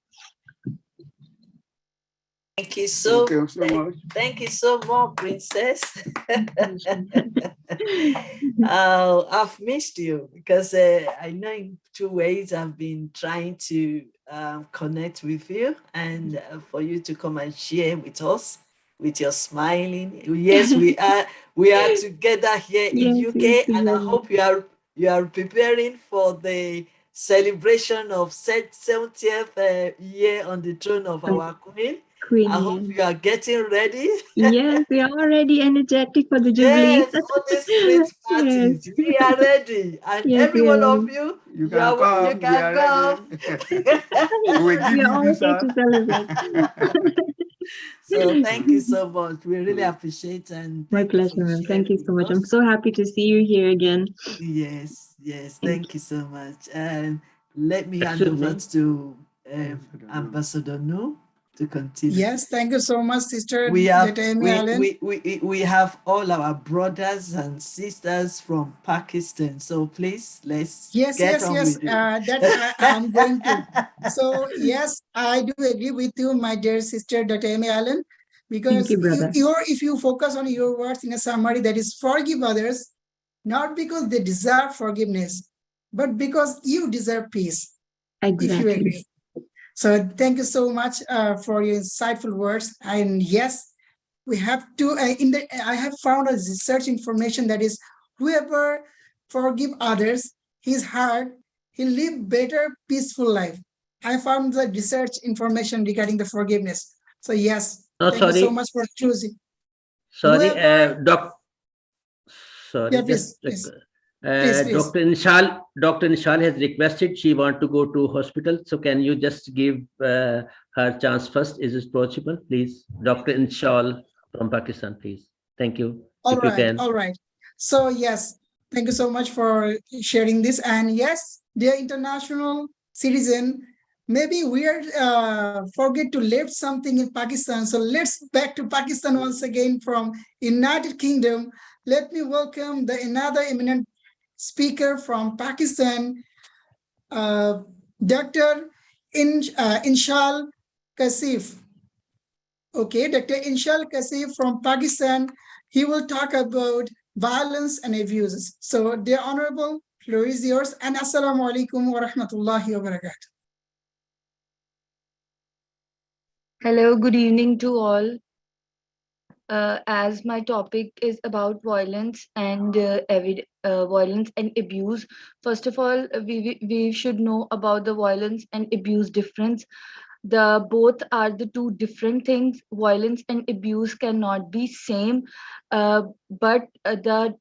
Thank you so much. Thank you so much, Princess. I've missed you because I know in 2 ways I've been trying to connect with you and for you to come and share with us with your smiling. Yes, we are together here in Yes, UK, and I together. hope you are preparing for the celebration of 70th year on the throne of our Queen. Queen, I hope you are getting ready. yes, we are already energetic for the Jubilee. Yes, all these street parties, Yes. we are ready. And Yes, every we are one of ready. you, You can come. you can come. We will give We are you all here visa. to celebrate. So thank you so much. We really appreciate and My thank you for pleasure, ma'am. Thank sharing you so with much. I'm us. so happy to see you here again. Yes, Thank thank you so much. And let me hand over to Ambassador Nu to continue. Yes, thank you so much, Sister We have Dr. Allen. we have all our brothers and sisters from Pakistan. So please let's Yes, get yes, on yes. with it. I'm going to. So yes, I do agree with you, my dear sister Dr. Allen, Thank because you, brother. if you focus on your words in a summary, that is forgive others, not because they deserve forgiveness, but because you deserve peace. If you Exactly. agree. So thank you so much for your insightful words. And yes, we have to. I have found a research information that is, whoever forgive others, his heart, he'll live better, peaceful life. I found the research information regarding the forgiveness. So yes, No, thank you so sorry, much for choosing. sorry, Whoever, sorry, yeah, just please. Dr. Nishal has requested she want to go to hospital. So can you just give her chance first? Is it possible, please, Dr. Nishal from Pakistan, please? Thank you, All if you right, can. all right. So yes, thank you so much for sharing this. And yes, dear international citizen, maybe we are forget to left something in Pakistan. So let's back to Pakistan once again from United Kingdom. Let me welcome the another eminent speaker from Pakistan, Dr. Inshal Kasif. Okay, Dr. Inshal Kasif from Pakistan, he will talk about violence and abuses. So, dear Honorable, floor is yours, and Assalamu alaikum wa rahmatullahi wa barakatuh. Hello, good evening to all. As my topic is about violence and violence and abuse, first of all, we should know about the violence and abuse difference. The both are the two different things. Violence and abuse cannot be same, but the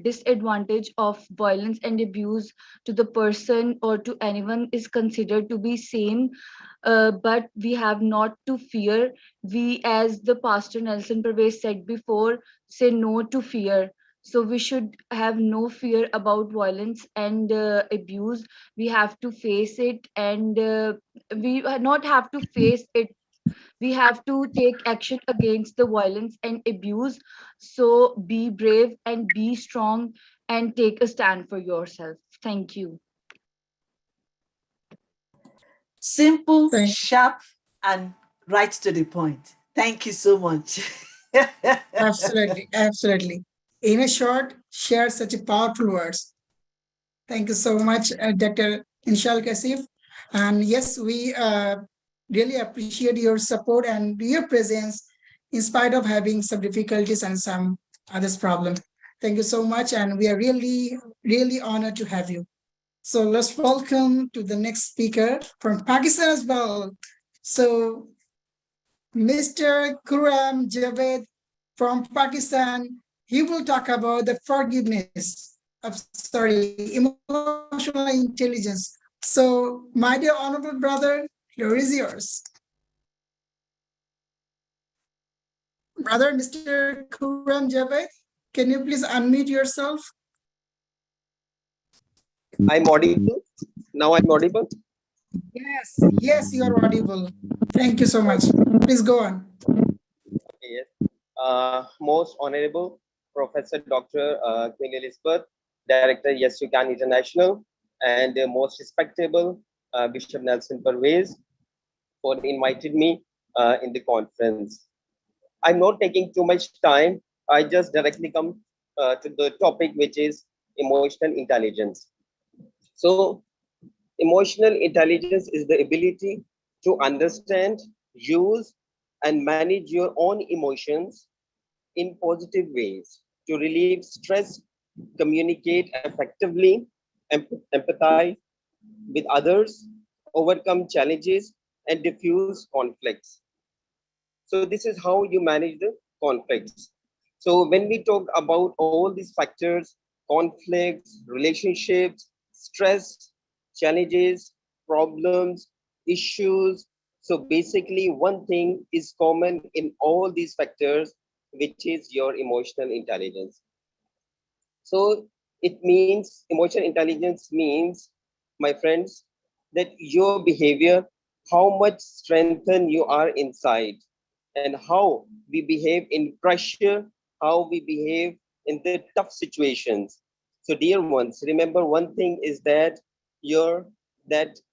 disadvantage of violence and abuse to the person or to anyone is considered to be same. But we have not to fear. We, as the pastor Nelson Pervez said before, say no to fear. So we should have no fear about violence and abuse. We have to face it, and we not have to face it. We have to take action against the violence and abuse. So be brave and be strong and take a stand for yourself. Thank you. Simple, sharp, and right to the point. Thank you so much. Absolutely, absolutely. In a short, share such a powerful words. Thank you so much, Dr. Inshal Kasif. And yes, we really appreciate your support and your presence in spite of having some difficulties and some others problems. Thank you so much. And we are really, really honored to have you. So let's welcome to the next speaker from Pakistan as well. So Mr. Kuram Javed from Pakistan, he will talk about the forgiveness emotional intelligence. So, my dear honorable brother, floor is yours. Brother, Mr. Kuram Javed, can you please unmute yourself? I'm audible. Now I'm audible. Yes, you are audible. Thank you so much. Please go on. Yes. Most honorable Professor Dr. Queen Elizabeth, Director Y.Y.C.I International, and most respectable Bishop Nelson Pervez for inviting me in the conference. I'm not taking too much time. I just directly come to the topic, which is emotional intelligence. So, emotional intelligence is the ability to understand, use, and manage your own emotions in positive ways, to relieve stress, communicate effectively, empathize with others, overcome challenges, and diffuse conflicts. So this is how you manage the conflicts. So when we talk about all these factors, conflicts, relationships, stress, challenges, problems, issues. So basically one thing is common in all these factors, which is your emotional intelligence. So it means emotional intelligence means, my friends, that your behavior how much strengthened you are inside, and how we behave in pressure, how we behave in the tough situations. So, dear ones, remember one thing is your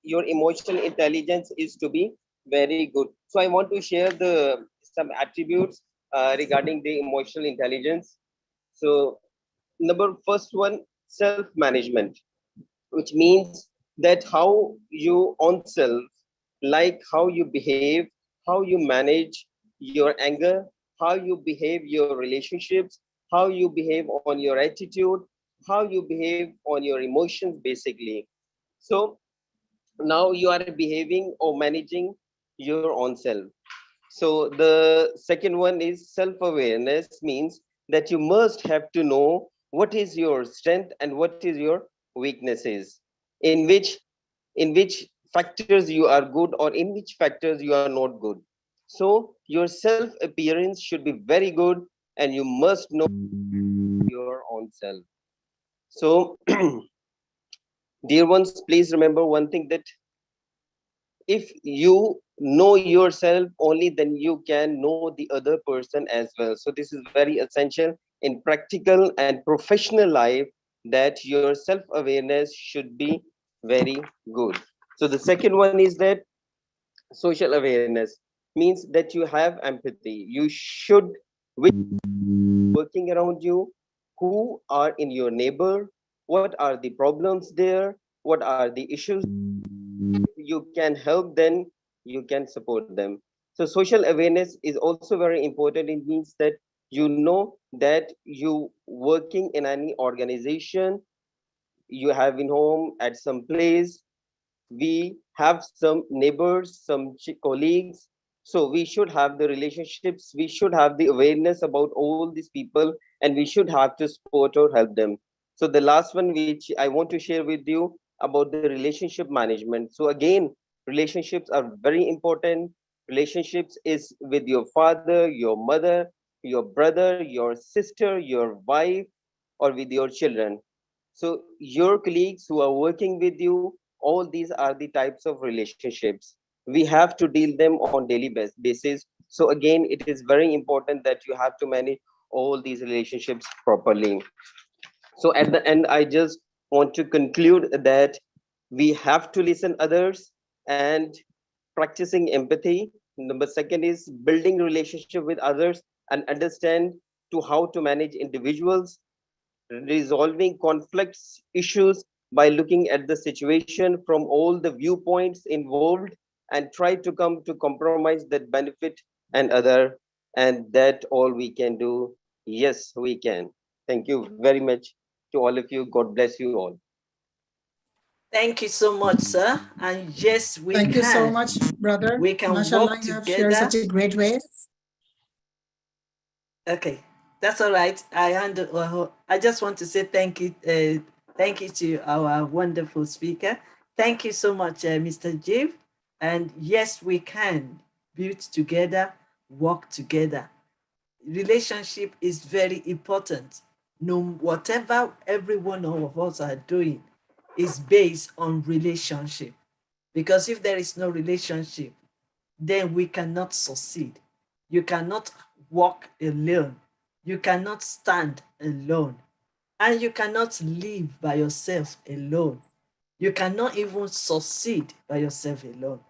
your emotional intelligence is to be very good. So, I want to share the some attributes regarding the emotional intelligence. So, number first one, self management, which means that how you own self, like how you behave, how you manage your anger, how you behave your relationships, how you behave on your attitude, how you behave on your emotions, basically. So now you are behaving or managing your own self. So the second one is self-awareness, means that you must have to know what is your strength and what is your weaknesses, in which factors you are good or in which factors you are not good. So your self appearance should be very good, and you must know your own self. So dear ones, please remember one thing, that if you know yourself only, then you can know the other person as well. So this is very essential in practical and professional life, that your self awareness should be very good. So the second one is that social awareness, means that you have empathy. You should working around you, who are in your neighbor, what are the problems there, what are the issues. You can help them, you can support them. So social awareness is also very important. It means that you know that you working in any organization, you have in home at some place, we have some neighbors, some colleagues. So we should have the relationships, we should have the awareness about all these people, and we should have to support or help them. So the last one which I want to share with you about the relationship management. So again, relationships are very important. Relationships is with your father, your mother, your brother, your sister, your wife, or with your children. So your colleagues who are working with you, all these are the types of relationships. We have to deal them on daily basis. So again, it is very important that you have to manage all these relationships properly. So at the end, I just want to conclude that we have to listen others and practicing empathy. Number second is building relationship with others and understand to how to manage individuals, resolving conflicts issues by looking at the situation from all the viewpoints involved, and try to come to compromise that benefit and other, and that all we can do. Yes, we can. Thank you very much to all of you. God bless you all. Thank you so much, sir. And yes, we Thank you so can. much, brother. We can Mashallah, work you have shared together. such a great way. Okay, that's all right. I just want to say thank you to our wonderful speaker. Thank you so much, Mr. Jiv. And yes, we can build together, work together. Relationship is very important. No, whatever every one of us are doing is based on relationship. Because if there is no relationship, then we cannot succeed. You cannot walk alone. You cannot stand alone. And you cannot live by yourself alone. You cannot even succeed by yourself alone.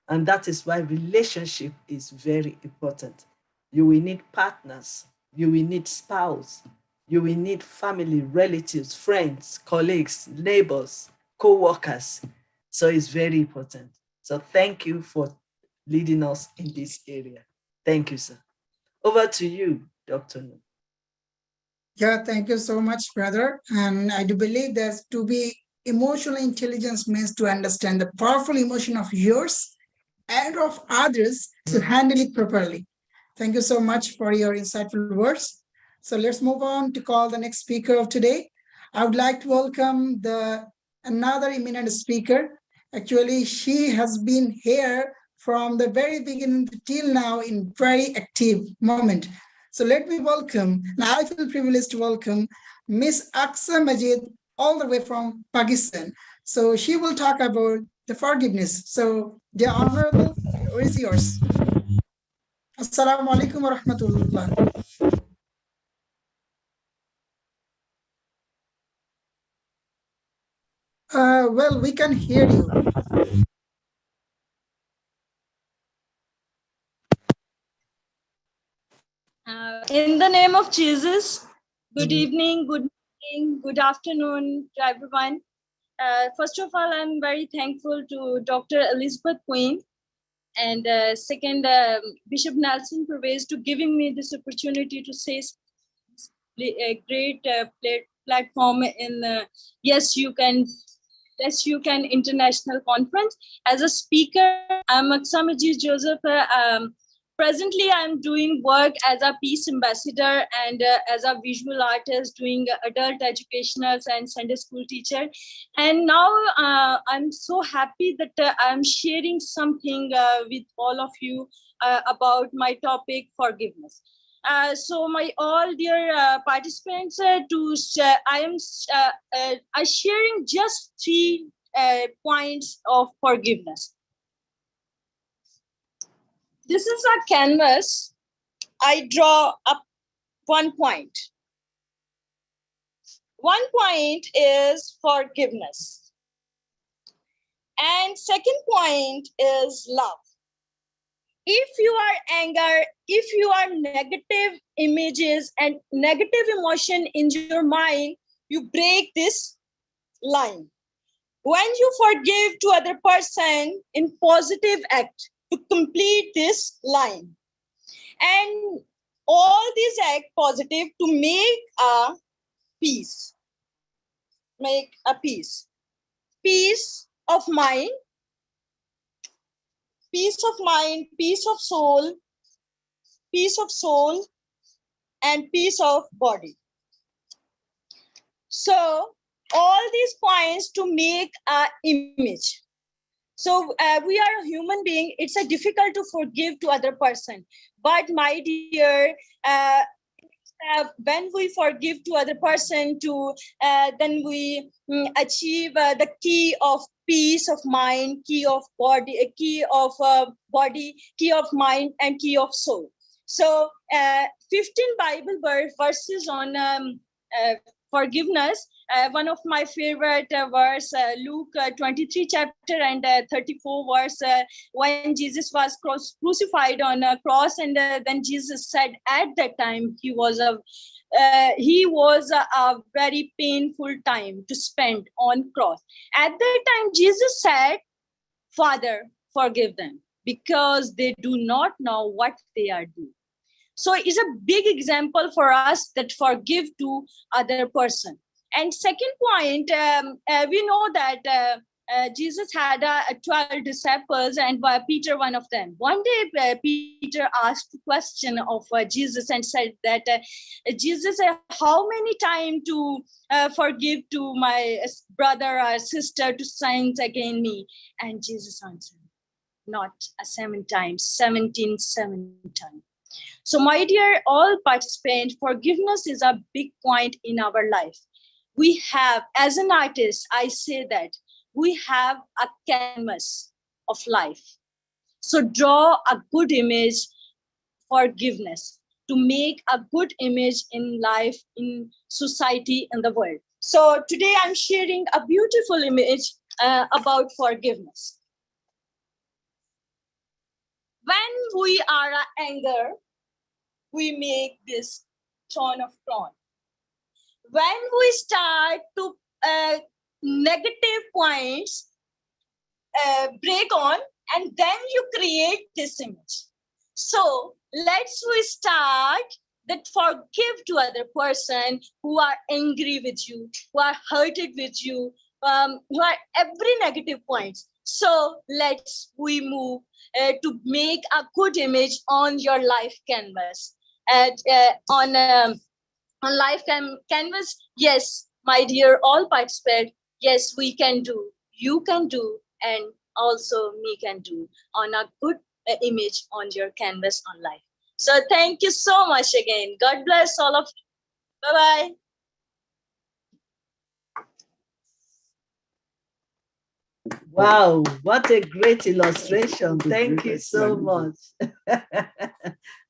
And that is why relationship is very important. You will need partners. You will need spouse. You will need family, relatives, friends, colleagues, neighbors, co-workers. So it's very important. So thank you for leading us in this area. Thank you, sir. Over to you, Dr. Nu. Yeah, thank you so much, brother. And I do believe that to be emotional intelligence means to understand the powerful emotion of yours and of others to handle it properly. Thank you so much for your insightful words. So let's move on to call the next speaker of today. I would like to welcome the another eminent speaker. Actually, she has been here from the very beginning till now in very active moment. So let me welcome, and I feel privileged to welcome Miss Aksa Majid all the way from Pakistan. So she will talk about the forgiveness. So The Honorable, the floor is yours. Assalamu alaikum wa rahmatullah. Well, we can hear you. In the name of Jesus, good evening, good morning, good afternoon to everyone. First of all, I'm very thankful to Dr. Elizabeth Queen and second, Bishop Nelson Pervez to giving me this opportunity to say a great platform in Yes You Can International Conference. As a speaker, I'm Aksamaji Joseph. Presently, I'm doing work as a peace ambassador and as a visual artist, doing adult educationals and Sunday school teacher. And now I'm so happy that I'm sharing something with all of you about my topic, forgiveness. So my all dear participants, I sharing just 3 points of forgiveness. This is a canvas. I draw up 1 point. 1 point is forgiveness. And second point is love. If you are anger, if you are negative images and negative emotion in your mind, you break this line. When you forgive to other person in positive act, to complete this line. And all these act positive to make a peace. Make a peace. Peace of mind, peace of mind, peace of soul, and peace of body. So all these points to make an image. So we are a human being. It's a difficult to forgive to other person. But my dear, when we forgive to other person, then we achieve the key of peace of mind, key of body, key of body, key of mind, and key of soul. So 15 Bible verses on forgiveness. One of my favorite verse, Luke 23 chapter and 34 verse, when Jesus was crucified on a cross, and then Jesus said at that time he was a very painful time to spend on cross. At that time, Jesus said, Father, forgive them because they do not know what they are doing. So it's a big example for us that forgive to other person. And second point, we know that Jesus had 12 disciples and Peter one of them. One day Peter asked a question of Jesus and said that, Jesus, how many times to forgive to my brother or sister to sins against me? And Jesus answered, not 7 times, 17 times. So my dear all participants, forgiveness is a big point in our life. We have, as an artist, I say that we have a canvas of life. So draw a good image, forgiveness, to make a good image in life, in society, in the world. So today I'm sharing a beautiful image about forgiveness. When we are anger, we make this tone of tone. When we start to negative points break on, and then you create this image. So let's we start that forgive to other person who are angry with you, who are hurted with you, who are every negative points. So let's we move to make a good image on your life canvas. On life canvas, yes, my dear all participants, yes, we can do, you can do, and also me can do on a good image on your canvas on life. So thank you so much again. God bless all of you. Bye-bye. Wow, what a great illustration. Thank you so much.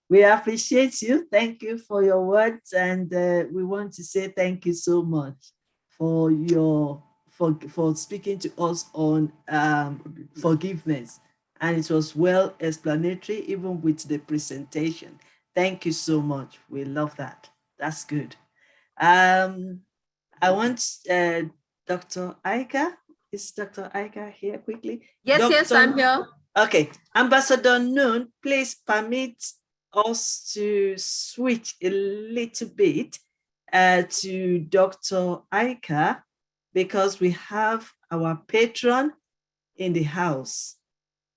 We appreciate you. Thank you for your words. And we want to say thank you so much for your for speaking to us on forgiveness. And it was well explanatory, even with the presentation. Thank you so much. We love that. That's good. I want Dr. Aika. Is Dr. Aika here quickly? Yes, yes, I'm here. Okay. Ambassador Noon, please permit us to switch a little bit to Dr. Aika because we have our patron in the house.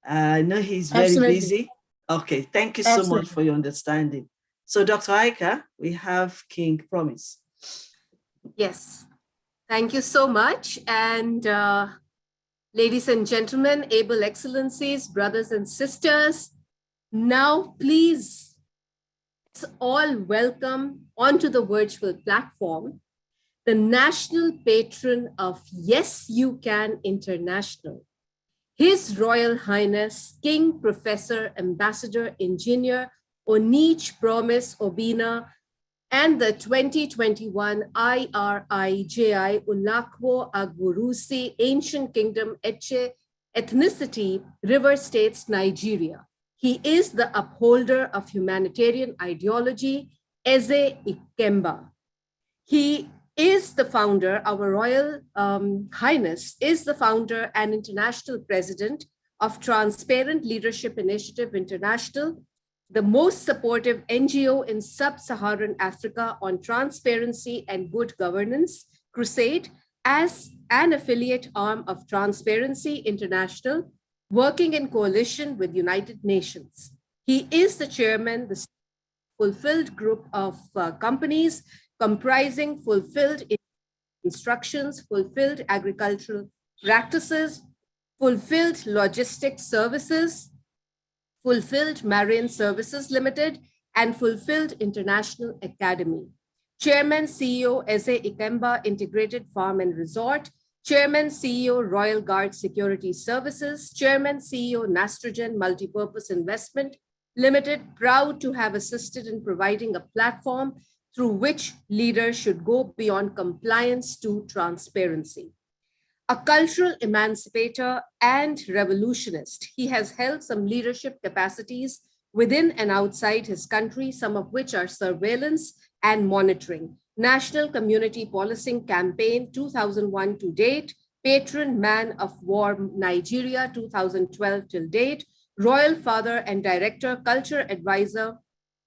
I know he's very Absolutely. busy. Okay, thank you so much Absolutely. for your understanding. So Dr. Aika, we have King Promise. Yes. Thank you so much. And ladies and gentlemen, able excellencies, brothers and sisters, now please, let's all welcome onto the virtual platform the national patron of Yes You Can International, His Royal Highness King Professor Ambassador Engineer Onich Promise Obina, and the 2021 IRIJI Ulakwo Agurusi Ancient Kingdom Etche Ethnicity River States, Nigeria. He is the upholder of humanitarian ideology, Eze Ikemba. He is the founder, our Royal Highness is the founder and international president of Transparent Leadership Initiative International, the most supportive NGO in sub-Saharan Africa on transparency and good governance crusade, as an affiliate arm of Transparency International, working in coalition with United Nations. He is the chairman, the fulfilled group of companies comprising fulfilled instructions, fulfilled agricultural practices, fulfilled logistics services, fulfilled Marine Services Limited, and fulfilled International Academy. Chairman CEO Eze Ikemba Integrated Farm and Resort, Chairman CEO Royal Guard Security Services, Chairman CEO Nastrogen Multipurpose Investment Limited, proud to have assisted in providing a platform through which leaders should go beyond compliance to transparency. A cultural emancipator and revolutionist, he has held some leadership capacities within and outside his country, some of which are surveillance and monitoring, National Community Policing Campaign 2001 to date, Patron Man of War Nigeria 2012 till date, Royal Father and Director, Culture Advisor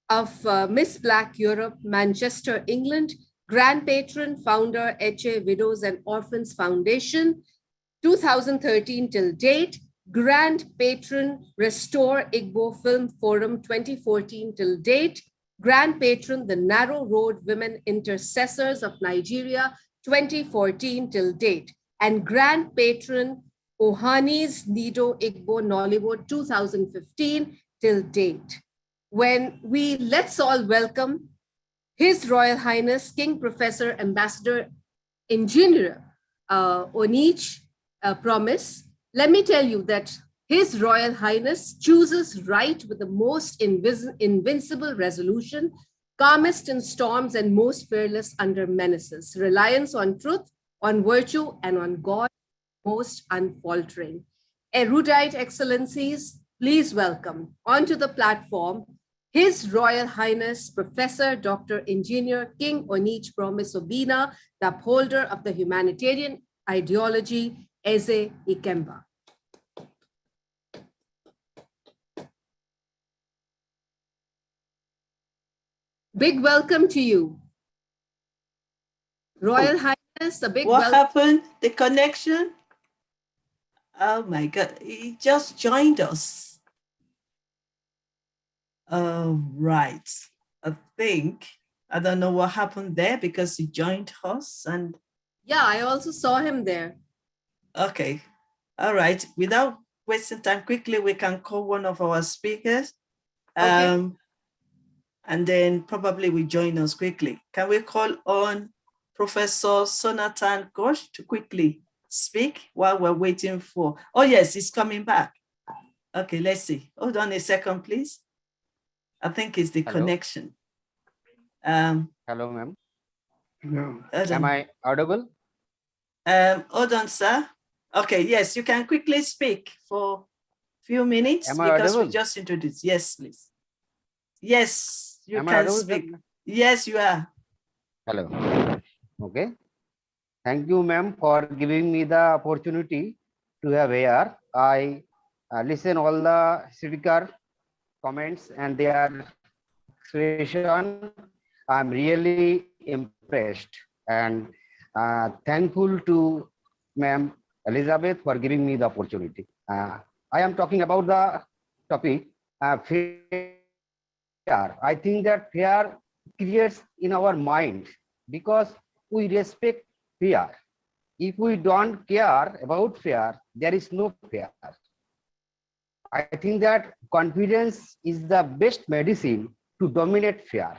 of Miss Black Europe, Manchester, England, Grand Patron, Founder, HA Widows and Orphans Foundation, 2013 till date, Grand Patron, Restore Igbo Film Forum 2014 till date, Grand Patron, the Narrow Road Women Intercessors of Nigeria 2014 till date, and Grand Patron, Ohani's Nido Igbo Nollywood 2015 till date. Let's all welcome His Royal Highness King Professor Ambassador Engineer Onich Promise. Let me tell you that His Royal Highness chooses right with the most invincible resolution, calmest in storms and most fearless under menaces, reliance on truth, on virtue, and on God, most unfaltering. Erudite Excellencies, please welcome onto the platform His Royal Highness Professor Dr. Engineer King Onich Promise Obina, the upholder of the humanitarian ideology, Eze Ikemba. Big welcome to you. Royal Highness, a big welcome. What happened? The connection? Oh my God, he just joined us. Right. I don't know what happened there because he joined us and. Yeah, I also saw him there. Okay. All right. Without wasting time, quickly, we can call one of our speakers. Okay. And then probably we join us quickly. Can we call on Professor Sonatan Ghosh to quickly speak while we're waiting for, oh yes, it's coming back. Okay, let's see. Hold on a second, please. I think it's the connection. Hello, ma'am. No. Am I audible? Hold on, sir. Okay, yes, you can quickly speak for a few minutes Am I because we audible? just introduced. Yes, please. Yes, you Am I can audible, speak. sir? Yes, you are. Hello. Okay. Thank you, ma'am, for giving me the opportunity to have here. I listen all the speaker comments and their expression. I'm really impressed and thankful to ma'am Elizabeth for giving me the opportunity. I am talking about the topic fear. I think that fear creates in our mind because we respect fear. If we don't care about fear, there is no fear. I think that confidence is the best medicine to dominate fear.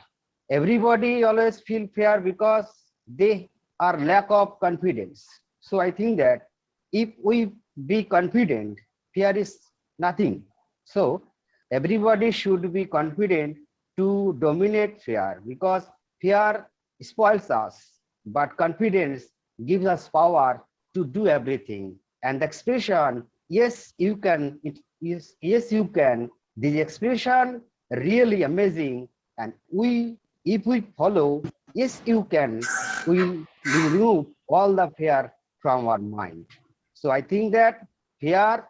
Everybody always feel fear because they are lack of confidence. So I think that if we be confident, fear is nothing. So everybody should be confident to dominate fear because fear spoils us, but confidence gives us power to do everything. And the expression, yes, you can, it is, yes, you can, this expression really amazing. And if we follow, yes, you can, we remove all the fear from our mind. So I think that fear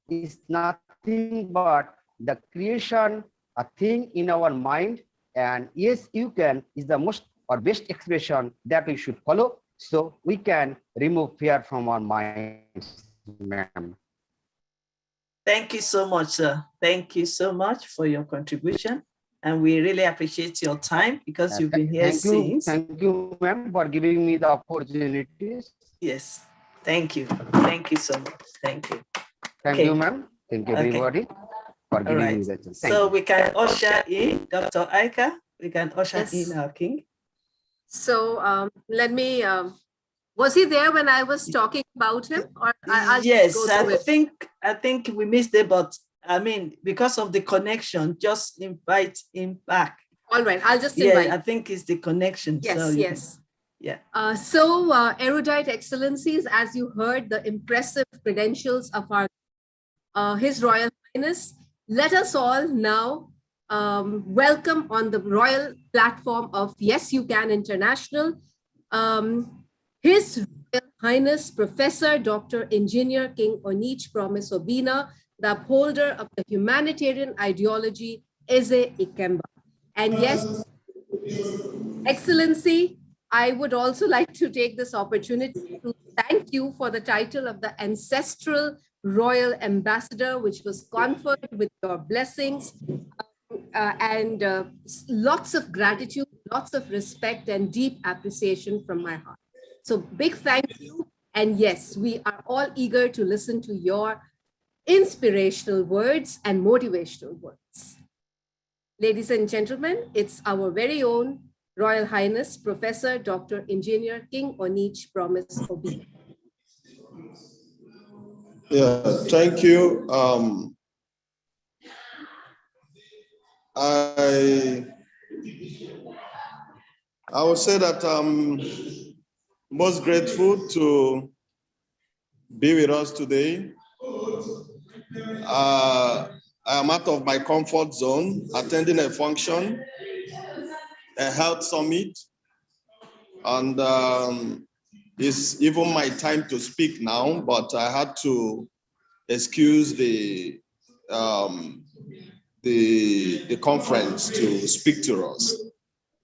is nothing but the creation, a thing in our mind. And yes, you can is the most or best expression that we should follow. So we can remove fear from our minds, ma'am. Thank you so much, sir. Thank you so much for your contribution. And we really appreciate your time because you've been here since. Thank you, ma'am, for giving me the opportunities. Yes. Thank you. Thank you so much. Thank you. Thank you, ma'am. Thank you, everybody, for All giving right. me the chance. So we can usher in Dr. Aika. We can usher Yes. in our king. So let me, was he there when I was talking about him? Or I'll Yes, just go through it. I think we missed it, but I mean, because of the connection, just invite him back. All right, I'll just invite. Yeah, I think it's the connection. Yes, so yes. Yeah. So erudite excellencies, as you heard, the impressive credentials of our His Royal Highness. Let us all now welcome on the royal platform of Yes You Can International, His Royal Highness Professor Dr. Engineer King Onich Promise Obina, the upholder of the humanitarian ideology, Eze Ikemba. And yes, Excellency, I would also like to take this opportunity to thank you for the title of the Ancestral Royal Ambassador, which was conferred with your blessings and lots of gratitude, lots of respect and deep appreciation from my heart. So big thank you. And yes, we are all eager to listen to your inspirational words and motivational words. Ladies and gentlemen, it's our very own Royal Highness Professor Dr. Engineer King Onich Promise Obina. Yeah, thank you. I would say that I'm most grateful to be with us today. I am out of my comfort zone, attending a function, a health summit, and it's even my time to speak now, but I had to excuse the conference to speak to us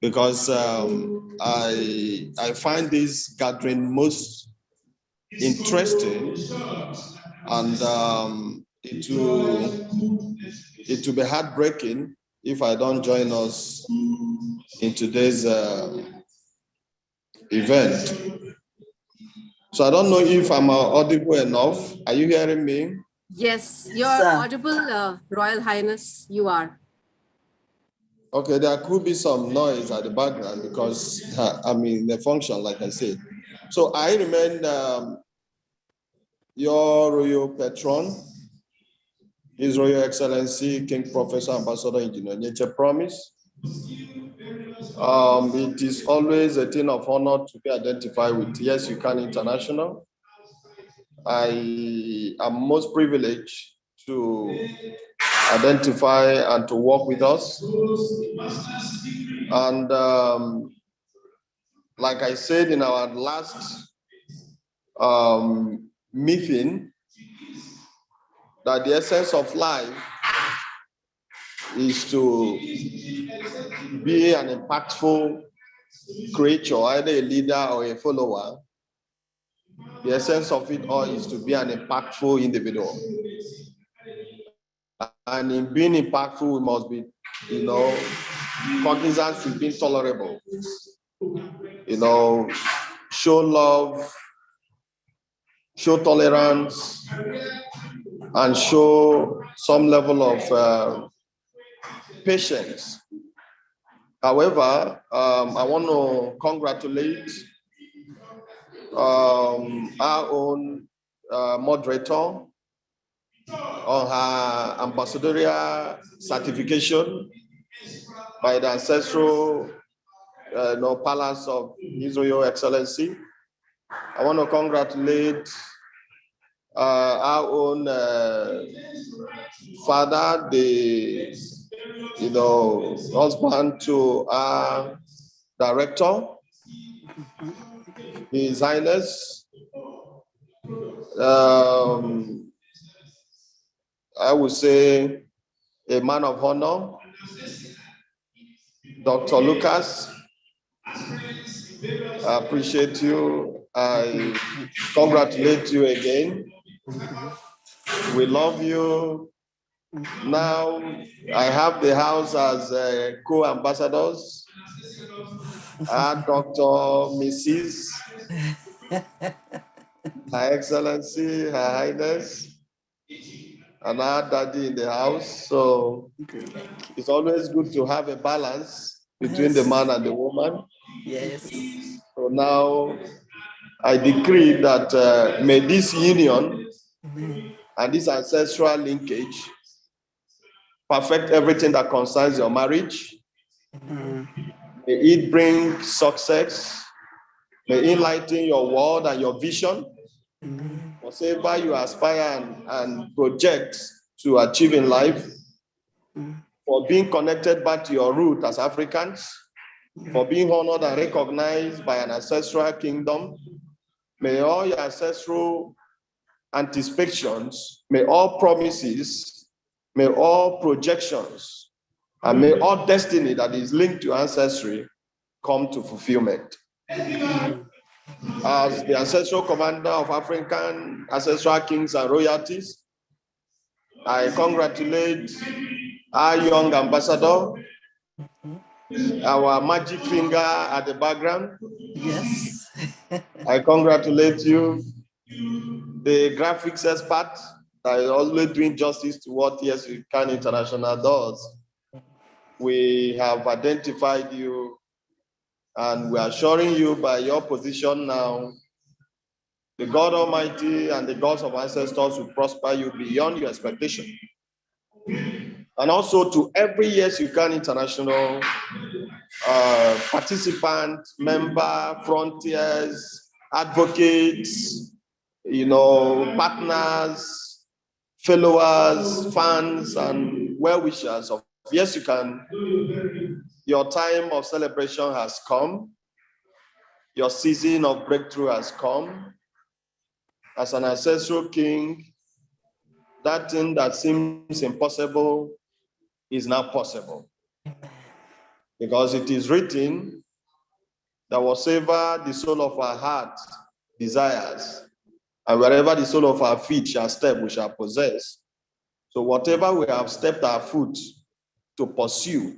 because I find this gathering most interesting, and it will be heartbreaking if I don't join us in today's event. So I don't know if I'm audible enough. Are you hearing me? Yes, you're audible, Royal Highness, you are. Okay, there could be some noise at the background because I'm in the function, like I said. So I remain Your Royal Patron, His Royal Excellency, King Professor Ambassador Engineer Nature Promise. It is always a thing of honor to be identified with Y.Y.C.I International. I am most privileged to identify and to work with us. And like I said in our last meeting, that the essence of life is to be an impactful creature, either a leader or a follower. The essence of it all is to be an impactful individual. And in being impactful, we must be, cognizant with being tolerable. Show love, show tolerance, and show some level of patience. However, I want to congratulate our own moderator on her ambassadorial certification by the ancestral palace of His Royal Excellency. I want to congratulate our own father, the husband to our director, His Highness. I would say a man of honor, Dr. Lucas. I appreciate you. I congratulate you again. We love you. Now I have the house as co-ambassadors. Dr. Mrs. Her Excellency, Her Highness, and our daddy in the house. So it's always good to have a balance between the man and the woman. Yes. So now I decree that may this union and this ancestral linkage perfect everything that concerns your marriage. May it bring success. May it enlighten your world and your vision. Whatever you aspire and project to achieve in life, for being connected back to your root as Africans, for being honored and recognized by an ancestral kingdom. May all your ancestral anticipations, may all promises, may all projections, and may all destiny that is linked to ancestry come to fulfillment. As the ancestral commander of African ancestral kings and royalties, I congratulate our young ambassador, our magic finger at the background. Yes. I congratulate you, the graphics expert that is always doing justice to what Y.Y.C.I International does. We have identified you and we are assuring you by your position now, the God Almighty and the gods of ancestors will prosper you beyond your expectation. And also to every Y.Y.C.I International participant, member, frontiers, advocates, partners, followers, fans, and well-wishers of Y.Y.C.I, your time of celebration has come. Your season of breakthrough has come. As an ancestral king, that thing that seems impossible is now possible. Because it is written that whatever the soul of our heart desires, and wherever the sole of our feet shall step, we shall possess. So whatever we have stepped our foot to pursue,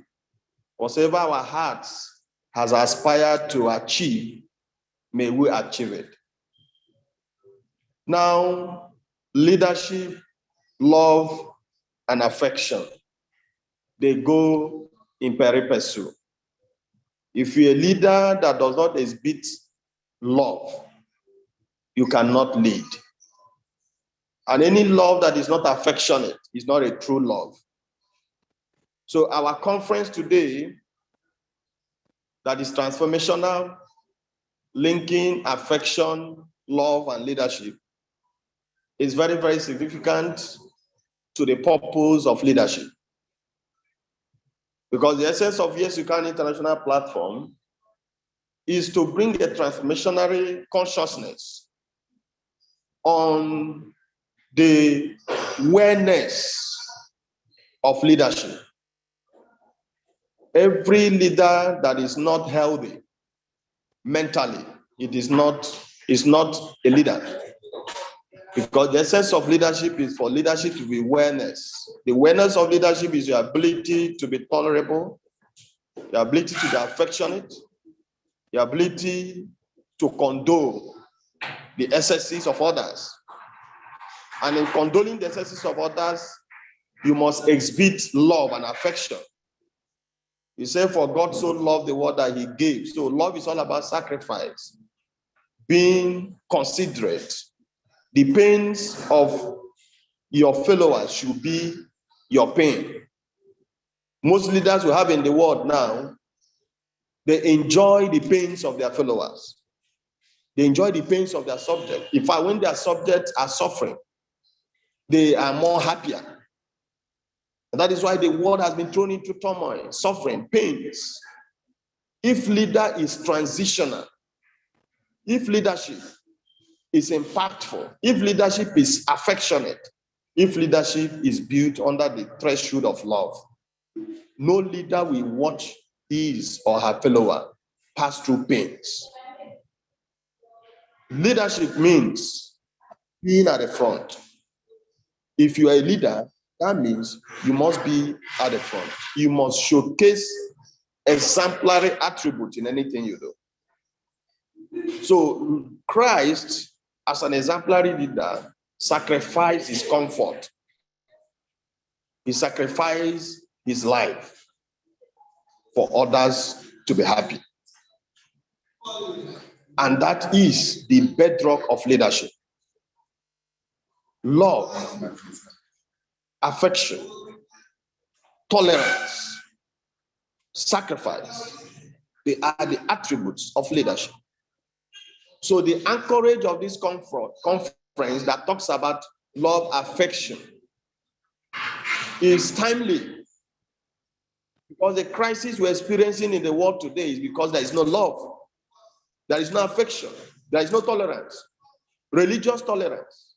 whatever our hearts has aspired to achieve, may we achieve it. Now, leadership, love, and affection, they go in pari passu. If you're a leader that does not exhibit love, you cannot lead. And any love that is not affectionate is not a true love. So our conference today, that is transformational, linking affection, love, and leadership, is very, very significant to the purpose of leadership. Because the essence of Y.Y.C.I International Platform is to bring a transformational consciousness on the awareness of leadership. Every leader that is not healthy mentally, it is not a leader. Because the essence of leadership is for leadership to be awareness. The awareness of leadership is your ability to be tolerable, your ability to be affectionate, your ability to condone the excesses of others. And in condoning the excesses of others, you must exhibit love and affection. You say, for God so loved the world that he gave. So love is all about sacrifice, being considerate. The pains of your followers should be your pain. Most leaders we have in the world now, they enjoy the pains of their followers. They enjoy the pains of their subject. In fact, when their subjects are suffering, they are more happier. And that is why the world has been thrown into turmoil, suffering, pains. If leader is transitional, if leadership is impactful, if leadership is affectionate, if leadership is built under the threshold of love, no leader will watch his or her follower pass through pains. Leadership means being at the front. If you are a leader, that means you must be at the front. You must showcase exemplary attributes in anything you do. So Christ, as an exemplary leader, sacrificed his comfort. He sacrificed his life for others to be happy. And that is the bedrock of leadership. Love, affection, tolerance, sacrifice, they are the attributes of leadership. So the anchorage of this conference that talks about love, affection is timely, because the crisis we're experiencing in the world today is because there is no love, there is no affection, there is no tolerance, religious tolerance,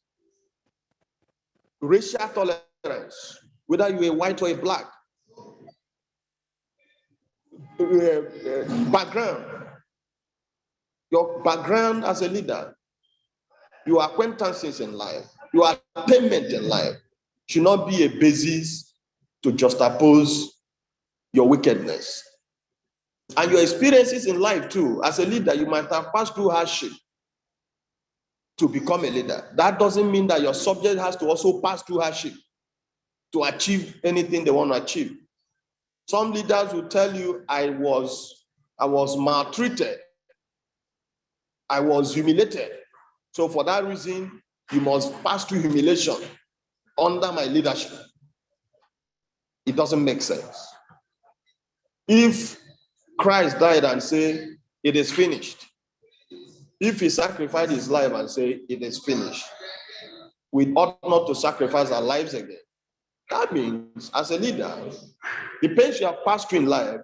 racial tolerance, whether you're a white or a black, background, your background as a leader, your acquaintances in life, your attainment in life should not be a basis to juxtapose your wickedness. And your experiences in life too, as a leader, you might have passed through hardship to become a leader. That doesn't mean that your subject has to also pass through hardship to achieve anything they want to achieve. Some leaders will tell you, I was maltreated, I was humiliated. So for that reason, you must pass through humiliation under my leadership. It doesn't make sense. If Christ died and said, it is finished, if he sacrificed his life and said, it is finished, we ought not to sacrifice our lives again. That means, as a leader, the pains you have passed through in life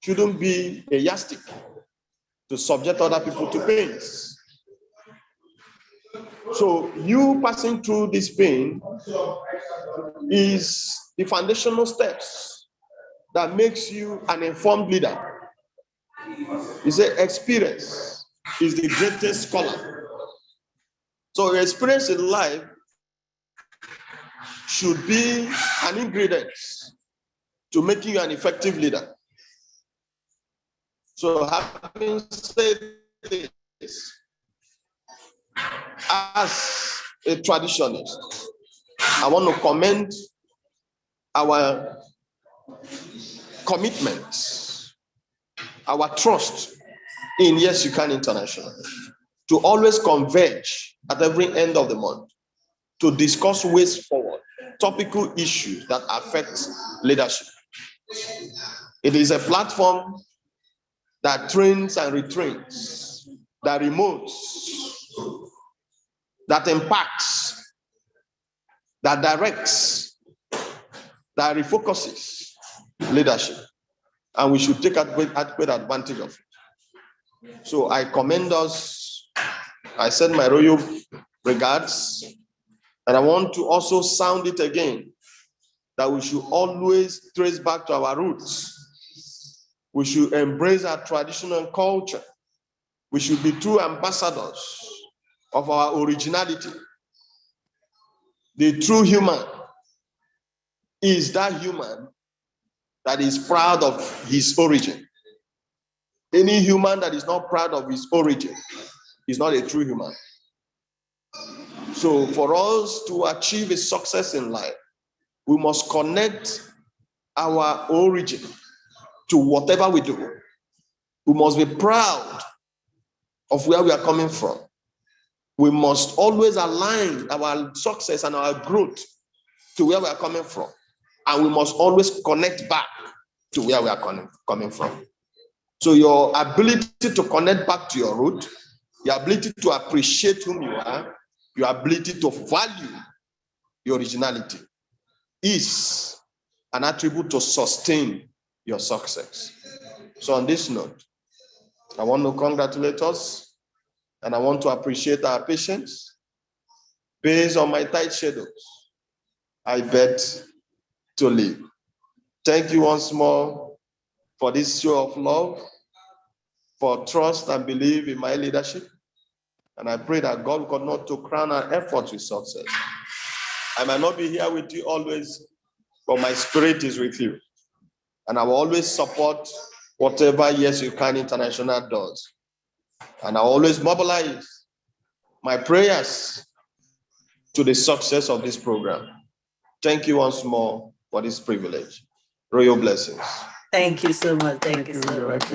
shouldn't be a yardstick to subject other people to pains. So you passing through this pain is the foundational steps that makes you an informed leader. You say experience is the greatest scholar. So your experience in life should be an ingredient to making you an effective leader. So having said this, as a traditionalist, I want to commend our commitment, our trust in Y.Y.C.I International to always converge at every end of the month to discuss ways forward, topical issues that affect leadership. It is a platform that trains and retrains, that remotes, that impacts, that directs, that refocuses leadership. And we should take adequate advantage of it. So I commend us. I send my royal regards. And I want to also sound it again, that we should always trace back to our roots. We should embrace our traditional culture. We should be true ambassadors of our originality. The true human is that human that is proud of his origin. Any human that is not proud of his origin is not a true human. So for us to achieve a success in life, we must connect our origin to whatever we do. We must be proud of where we are coming from. We must always align our success and our growth to where we are coming from. And we must always connect back to where we are coming from. So your ability to connect back to your root, your ability to appreciate whom you are, your ability to value your originality is an attribute to sustain your success. So on this note, I want to congratulate us and I want to appreciate our patience. Based on my tight schedules, I bet to leave. Thank you once more for this show of love, for trust and belief in my leadership. And I pray that God will continue to crown our efforts with success. I might not be here with you always, but my spirit is with you. And I will always support whatever Y.Y.C.I International does. And I always mobilize my prayers to the success of this program. Thank you once more for this privilege. Royal blessings. Thank you so much. Thank you so much.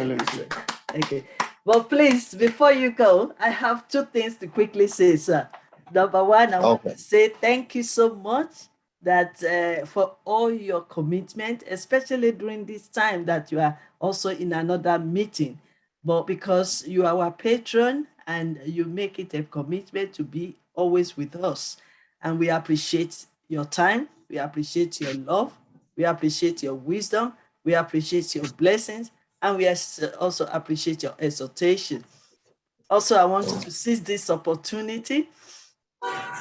Okay. Well, please, before you go, I have two things to quickly say, sir. Number one, I want to say thank you so much for all your commitment, especially during this time that you are also in another meeting. But because you are our patron and you make it a commitment to be always with us. And we appreciate your time. We appreciate your love. We appreciate your wisdom. We appreciate your blessings. And we also appreciate your exhortation. Also, I want to seize this opportunity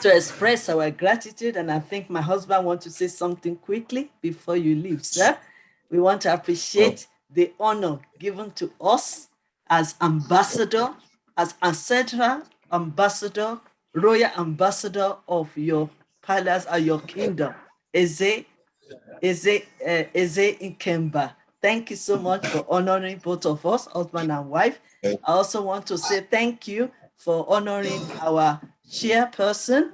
to express our gratitude. And I think my husband wants to say something quickly before you leave, sir. We want to appreciate the honor given to us as ambassador, as ancestral ambassador, royal ambassador of your palace or your kingdom. Eze Ikemba. Thank you so much for honoring both of us, husband and wife. I also want to say thank you for honoring our chairperson,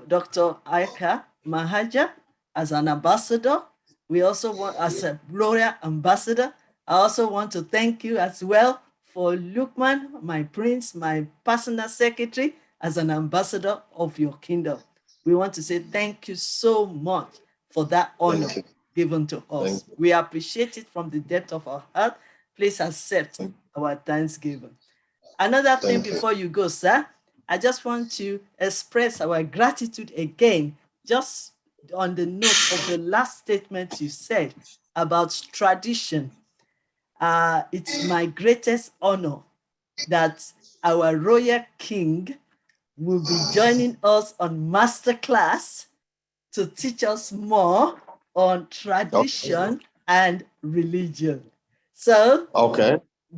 Dr. Aika Mahaja, as an ambassador. We also want, as a royal ambassador, I also want to thank you as well for Lukman, my prince, my personal secretary, as an ambassador of your kingdom. We want to say thank you so much for that honor given to us. We appreciate it from the depth of our heart. Please accept our thanksgiving. Another thing before you go, sir, I just want to express our gratitude again, just on the note of the last statement you said about tradition. It's my greatest honor that our royal king will be joining us on masterclass to teach us more on tradition and religion. So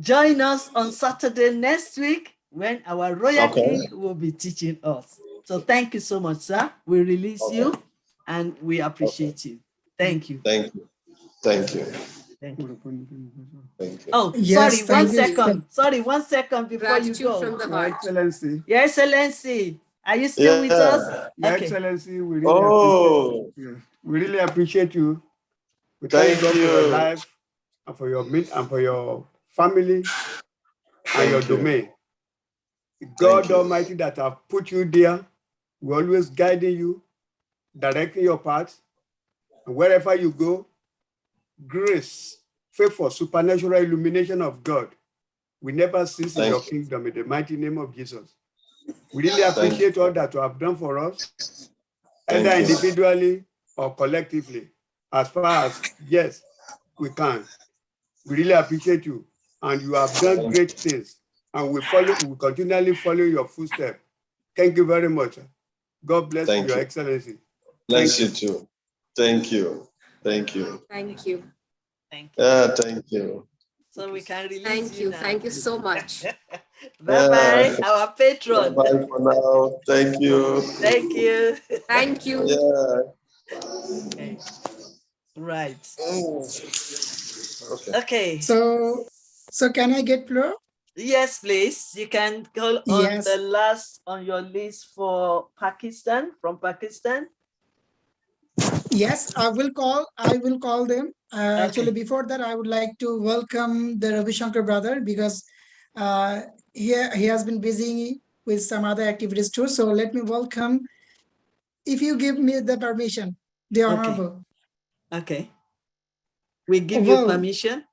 join us on Saturday next week when our royal king will be teaching us. So thank you so much, sir. We release you and we appreciate you. Thank you. Thank you. Thank you. Thank you. Thank you. Oh, Yes, sorry, one thank you. second. Sorry, 1 second before you Gratitude go. from the Your heart. Excellency. Your Excellency, are you still with us? Your Okay. Excellency, we really appreciate you. We really appreciate you. We thank God for your life and for your family and your domain. God Almighty that have put you there We're always guiding you, directing your path, and wherever you go, grace, favor, supernatural illumination of God will never cease in your kingdom in the mighty name of Jesus. We really appreciate all that you have done for us, either individually or collectively, as far as, yes, we can. We really appreciate you, and you have done great things, and we continually follow your footsteps. Thank you very much. God bless you, Your Excellency. Bless you too. Thank you. Thank you. Thank you. Thank you. Thank you. So we can release Thank you. now. Thank you so much. Bye-bye, our patron. Bye for now. Thank you. Thank you. Thank you. Yeah. Okay. Right. Okay. So can I get floor? Yes, please. You can call on the last on your list for Pakistan, from Pakistan. Yes, I will call them. Actually, before that, I would like to welcome the Ravi Shankar brother, because he has been busy with some other activities too. So let me welcome, if you give me the permission, the honorable. Okay. We give you permission.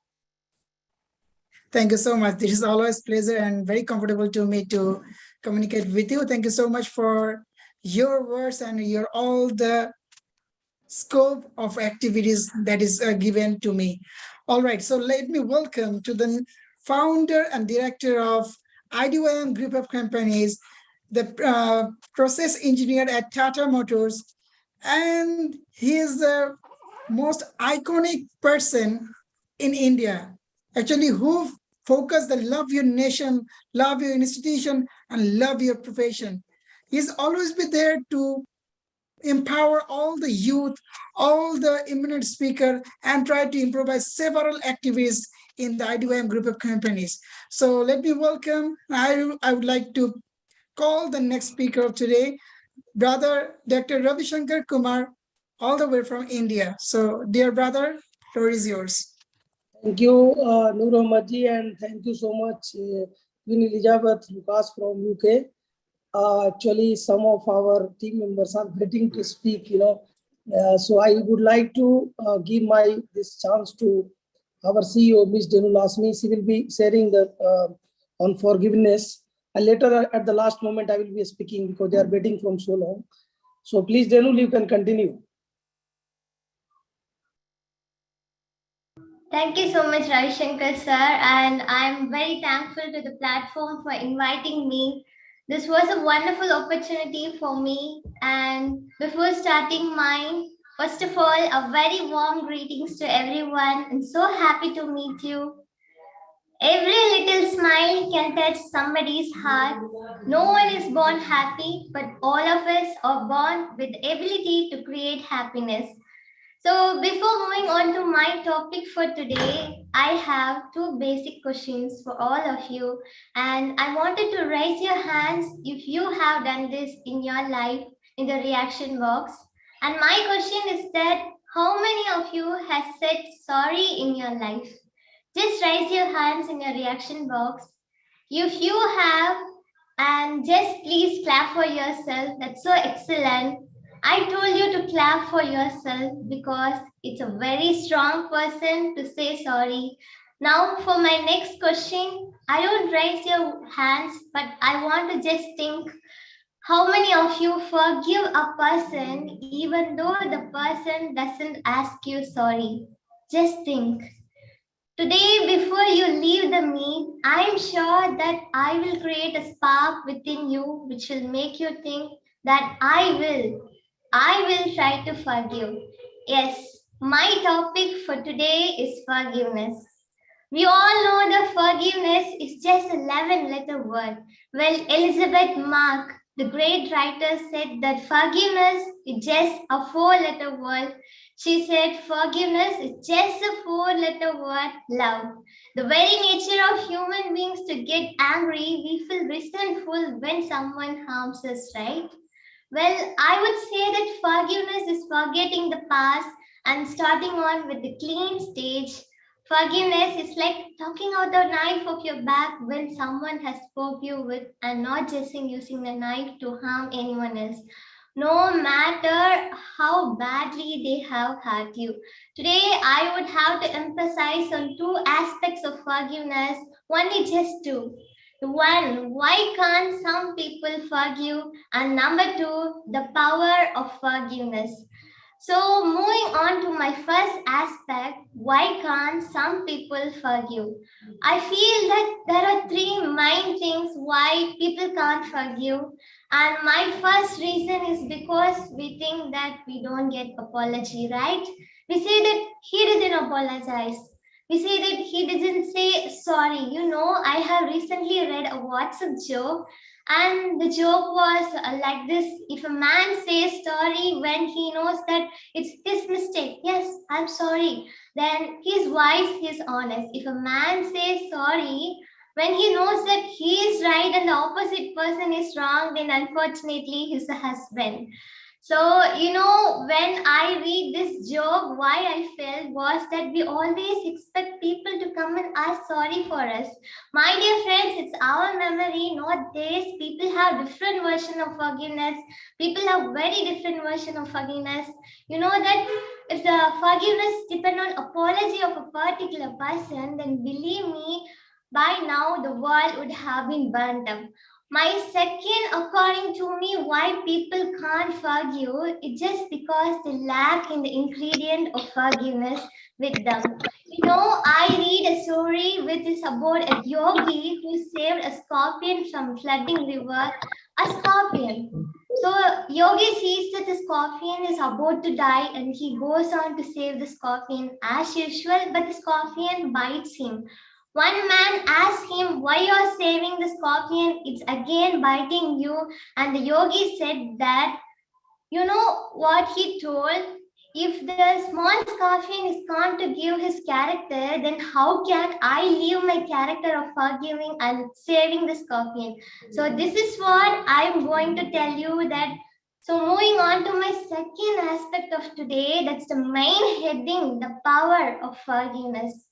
Thank you so much. This is always pleasure and very comfortable to me to communicate with you. Thank you so much for your words and your all the scope of activities that is given to me. All right, so let me welcome to the founder and director of IDYM Group of Companies, the process engineer at Tata Motors, and he is the most iconic person in India, actually, who focus the love your nation, love your institution, and love your profession. He's always been there to empower all the youth, all the eminent speaker, and try to improvise several activities in the IDYM group of companies. So let me welcome, I would like to call the next speaker of today, brother Dr. Ravi Shankar Kumar, all the way from India. So dear brother, floor is yours. Thank you, Nur Ahmad ji, and thank you so much, Queen Elizabeth Lucas from UK. Actually, some of our team members are waiting to speak, so I would like to give this chance to our CEO, Ms. Denu Lasmi. She will be sharing the on forgiveness. And later, at the last moment, I will be speaking because they are waiting from so long. So please, Denu, you can continue. Thank you so much, Ravi Shankar sir, and I'm very thankful to the platform for inviting me. This was a wonderful opportunity for me, and before starting mine, first of all, a very warm greetings to everyone. I'm so happy to meet you. Every little smile can touch somebody's heart. No one is born happy, but all of us are born with the ability to create happiness. So before moving on to my topic for today, I have two basic questions for all of you. And I wanted to raise your hands if you have done this in your life in the reaction box. And my question is that how many of you have said sorry in your life? Just raise your hands in your reaction box. If you have, and just please clap for yourself. That's so excellent. I told you to clap for yourself because it's a very strong person to say sorry. Now, for my next question, I don't raise your hands, but I want to just think how many of you forgive a person even though the person doesn't ask you sorry? Just think. Today, before you leave the meet, I am sure that I will create a spark within you which will make you think that I will try to forgive. Yes, my topic for today is forgiveness. We all know that forgiveness is just a 11-letter word. Well, Elizabeth Mark, the great writer, said that forgiveness is just a 4-letter word. She said forgiveness is just a 4-letter word, love. The very nature of human beings to get angry, we feel resentful when someone harms us, right? Well, I would say that forgiveness is forgetting the past and starting on with the clean stage. Forgiveness is like talking out the knife of your back when someone has spoke you with and not just in using the knife to harm anyone else, no matter how badly they have hurt you. Today, I would have to emphasize on two aspects of forgiveness, only just two. One, why can't some people forgive? And number two, the power of forgiveness. So, moving on to my first aspect, why can't some people forgive? I feel that there are three main things why people can't forgive. And my first reason is because we think that we don't get apology, right? We say that he didn't apologize. We say that he didn't say sorry. You know, I have recently read a WhatsApp joke, and the joke was like this: if a man says sorry when he knows that it's his mistake, yes, I'm sorry, then he's wise, he's honest. If a man says sorry when he knows that he is right and the opposite person is wrong, then unfortunately he's a husband. So, you know, when I read this joke, why I felt was that we always expect people to come and ask sorry for us. My dear friends, it's our memory, not theirs. People have different version of forgiveness. People have very different version of forgiveness. You know that if the forgiveness depend on apology of a particular person, then believe me, by now the world would have been burnt up. My second, according to me, why people can't forgive is just because they lack in the ingredient of forgiveness with them. You know, I read a story which is about a yogi who saved a scorpion from flooding river. A scorpion. So yogi sees that the scorpion is about to die and he goes on to save the scorpion as usual, but the scorpion bites him. One man asked him, why you're saving the scorpion? It's again biting you. And the yogi said that, you know what he told? If the small scorpion is going to give his character, then how can I leave my character of forgiving and saving the scorpion? So this is what I'm going to tell you that. So moving on to my second aspect of today, that's the main heading, the power of forgiveness.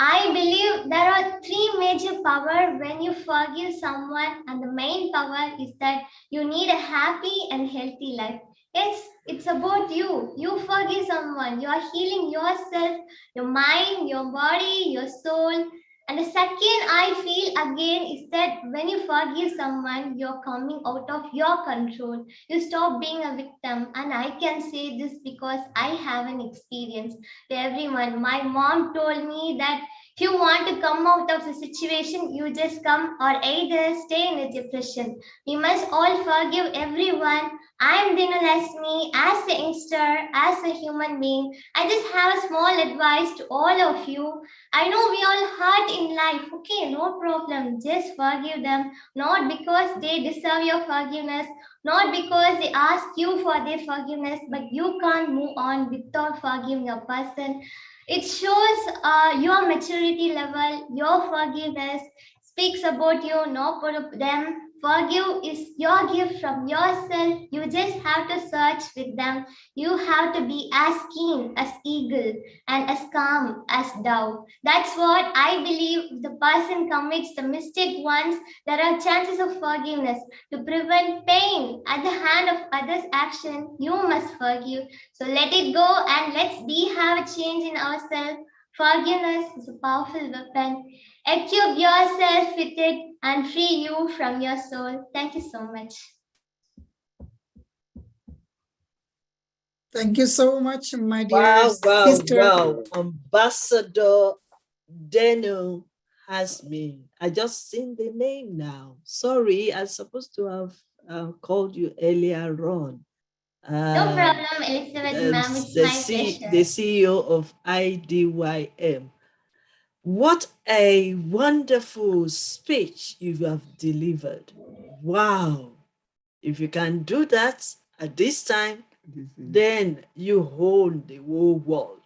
I believe there are three major power when you forgive someone, and the main power is that you need a happy and healthy life. Yes, it's about you. You forgive someone. You are healing yourself, your mind, your body, your soul. And the second I feel again is that when you forgive someone, you're coming out of your control. You stop being a victim. And I can say this because I have an experience to everyone. My mom told me that if you want to come out of the situation, you just come or either stay in a depression. We must all forgive everyone. I am Dina Lasmi as a youngster, as a human being. I just have a small advice to all of you. I know we all hurt in life. Okay, no problem. Just forgive them. Not because they deserve your forgiveness, not because they ask you for their forgiveness, but you can't move on without forgiving a person. It shows your maturity level, your forgiveness speaks about you, not for them. Forgive is your gift from yourself. You just have to search with them. You have to be as keen as eagle and as calm as dove. That's what I believe. If the person commits the mistake once, there are chances of forgiveness. To prevent pain at the hand of others' action, you must forgive. So let it go and let's be have a change in ourselves. Forgiveness is a powerful weapon. Equip yourself with it and free you from your soul. Thank you so much. Thank you so much, my dear Wow, wow, sister. wow. Ambassador Denu has me. I just seen the name now. Sorry, I was supposed to have called you earlier on. No problem, Elizabeth, ma'am. It's my pleasure. The CEO of IDYM. What a wonderful speech you have delivered. Wow. If you can do that at this time, then you hold the whole world.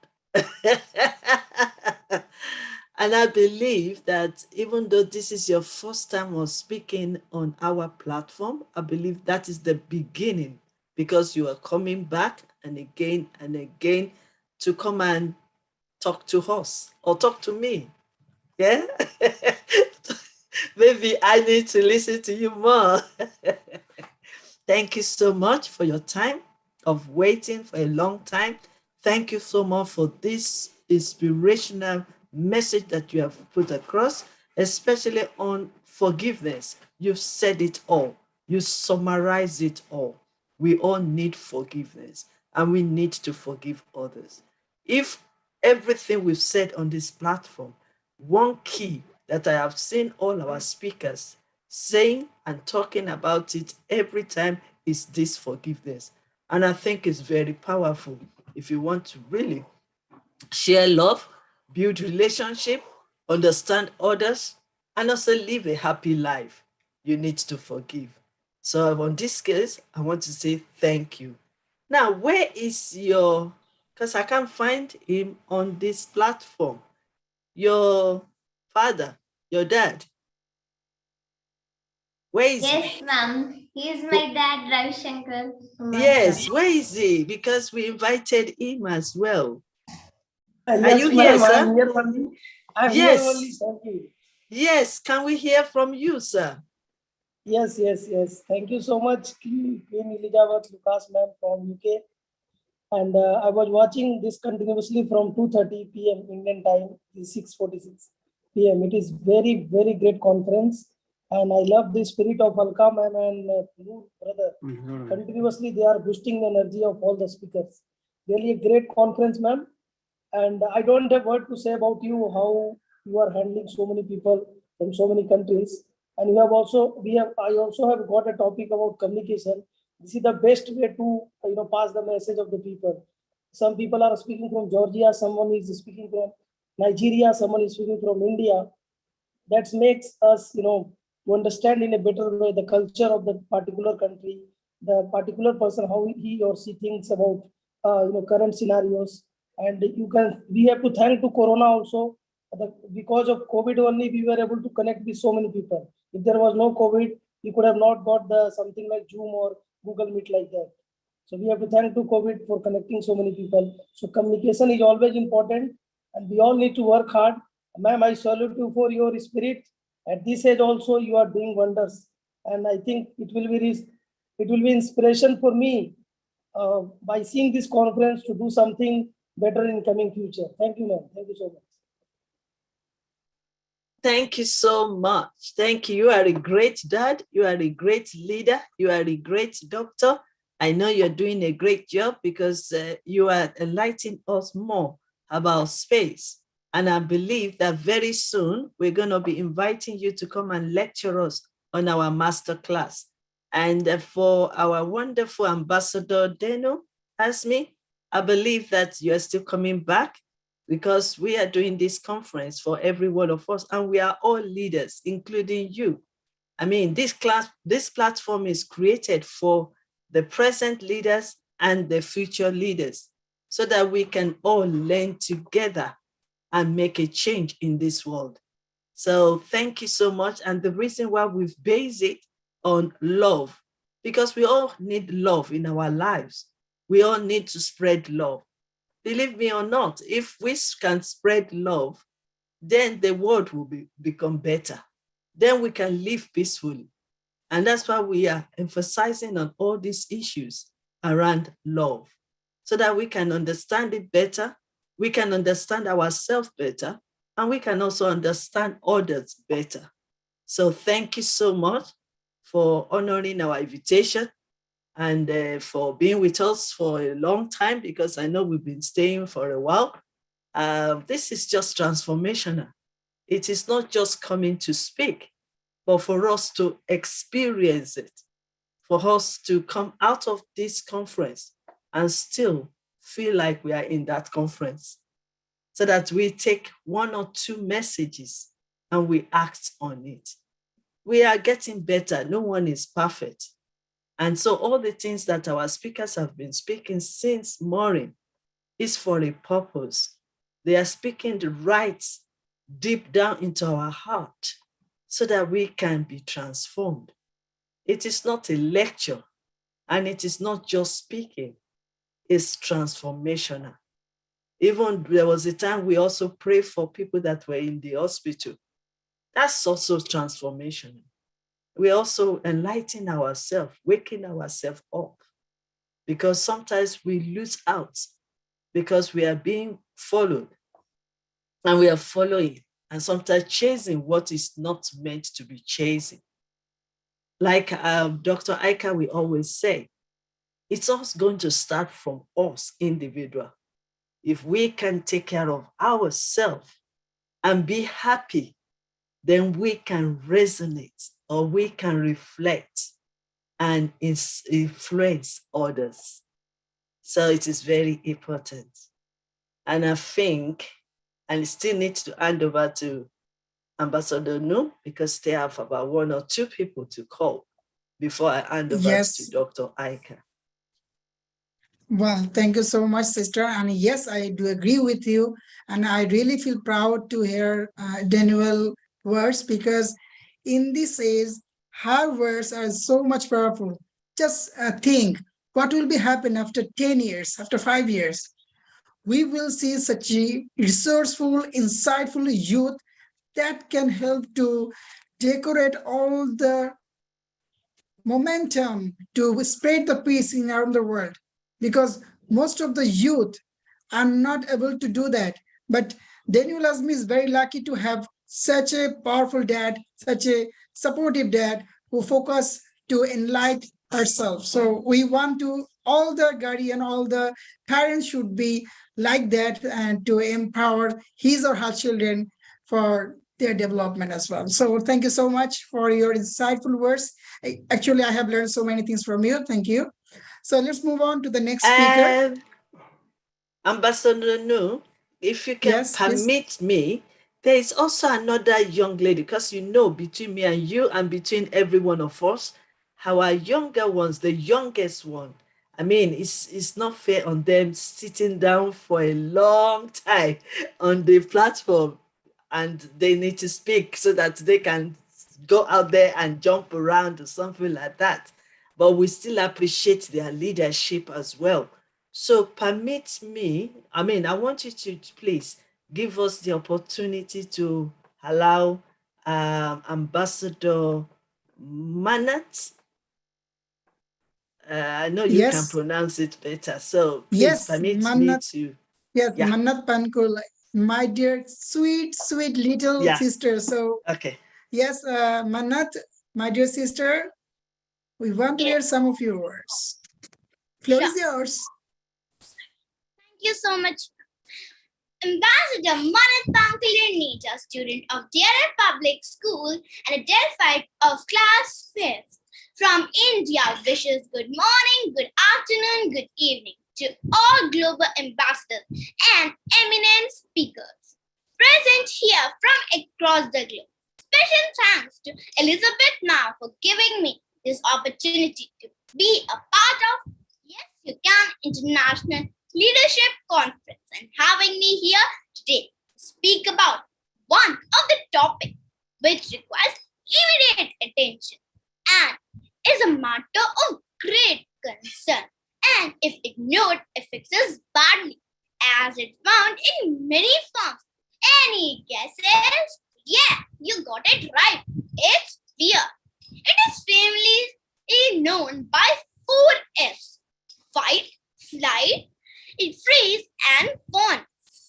And I believe that even though this is your first time of speaking on our platform, I believe that is the beginning, because you are coming back and again to come and talk to us or talk to me. Yeah? Maybe I need to listen to you more. Thank you so much for your time of waiting for a long time. Thank you so much for this inspirational message that you have put across, especially on forgiveness. You've said it all. You summarize it all. We all need forgiveness and we need to forgive others. If everything we've said on this platform, one key that I have seen all our speakers saying and talking about it every time is this forgiveness. And I think it's very powerful if you want to really share love, build relationship, understand others, and also live a happy life. You need to forgive. So on this case, I want to say thank you. Now, where is your, because I can't find him on this platform, your father, your dad. Where is he? Yes, ma'am. He is my dad, Ravi Shankar. Yes, where is he? Because we invited him as well. Are Yes, you here, ma'am. sir? I'm here only. I'm here only. Yes. Thank you. Yes, can we hear from you, sir? Yes, yes, yes. Thank you so much, Queen Elizabeth Lucas, ma'am, from UK. And I was watching this continuously from 2:30 p.m. Indian time, 6:46 p.m. It is very, very great conference. And I love the spirit of Alka, ma'am, and Noor, brother. Continuously, they are boosting the energy of all the speakers. Really a great conference, ma'am. And I don't have word to say about you, how you are handling so many people from so many countries. And I also have got a topic about communication. This is the best way to pass the message of the people. Some people are speaking from Georgia, someone is speaking from Nigeria, someone is speaking from India. That makes us to understand in a better way the culture of the particular country, the particular person, how he or she thinks about current scenarios. And we have to thank to Corona also. Because of COVID only we were able to connect with so many people. If there was no COVID, we could have not got the something like Zoom or Google Meet like that. So we have to thank to COVID for connecting so many people. So communication is always important, and we all need to work hard. Ma'am, I salute you for your spirit. At this age also, you are doing wonders, and I think it will be inspiration for me by seeing this conference to do something better in coming future. Thank you, ma'am. Thank you so much. Thank you so much. Thank you. You are a great dad. You are a great leader. You are a great doctor. I know you're doing a great job because you are enlightening us more about space. And I believe that very soon we're going to be inviting you to come and lecture us on our master class. And for our wonderful ambassador, Deno Asmi, I believe that you're still coming back because we are doing this conference for every one of us, and we are all leaders, including you. I mean, this platform is created for the present leaders and the future leaders so that we can all learn together and make a change in this world. So thank you so much. And the reason why we've based it on love, because we all need love in our lives. We all need to spread love. Believe me or not, if we can spread love, then the world will become better. Then we can live peacefully. And that's why we are emphasizing on all these issues around love, so that we can understand it better, we can understand ourselves better, and we can also understand others better. So thank you so much for honoring our invitation and for being with us for a long time, because I know we've been staying for a while. This is just transformational. It is not just coming to speak, but for us to experience it, for us to come out of this conference and still feel like we are in that conference, so that we take one or two messages and we act on it. We are getting better. No one is perfect. And so all the things that our speakers have been speaking since morning is for a purpose. They are speaking the right deep down into our heart so that we can be transformed. It is not a lecture, and it is not just speaking, it's transformational. Even there was a time we also prayed for people that were in the hospital. That's also transformational. We also enlighten ourselves, waking ourselves up, because sometimes we lose out because we are being followed and we are following and sometimes chasing what is not meant to be chasing. Like Dr. Aika, we always say, it's always going to start from us individual. If we can take care of ourselves and be happy, then we can resonate or we can reflect and influence others. So it is very important. And I think, and still need to hand over to Ambassador Nu, because they have about 1 or 2 people to call before I hand over to Yes. Dr. Aika. Well, thank you so much, sister. And yes, I do agree with you. And I really feel proud to hear Daniel words, because in this age, her words are so much powerful. Just think what will be happen after 10 years, after 5 years. We will see such a resourceful, insightful youth that can help to decorate all the momentum to spread the peace in around the world, because most of the youth are not able to do that. But Daniel Azmi is very lucky to have such a powerful dad, such a supportive dad who focus to enlighten herself. So we want to, all the guardian, all the parents should be like that, and to empower his or her children for their development as well. So thank you so much for your insightful words. Actually, I have learned so many things from you. Thank you. So let's move on to the next speaker. Ambassador Nu, if you can permit me, there is also another young lady, because between me and you and between every one of us, our younger ones, the youngest one, I mean, it's not fair on them sitting down for a long time on the platform, and they need to speak so that they can go out there and jump around or something like that. But we still appreciate their leadership as well. So permit me, I want you to please give us the opportunity to allow Ambassador Manat. I know you can pronounce it better, so please permit me to. Yes, Manat Pankul, my dear, sweet, sweet little sister. So, okay. Yes, Manat, my dear sister, we want to hear some of your words. Floor is yours. Thank you so much. Ambassador Manat Pankul, a student of DRF Public School and a Delphi of class 5th from India, wishes good morning, good afternoon, good evening to all global ambassadors and eminent speakers present here from across the globe. Special thanks to Elizabeth Now for giving me this opportunity to be a part of Yes You Can International Leadership Conference and having me here today to speak about one of the topics which requires immediate attention and is a matter of great concern, and if ignored affects us badly as it's found in many forms. Any guesses? Yeah, you got it right. It's fear. It is family known by 4 F's: fight, flight, freeze, and fawn.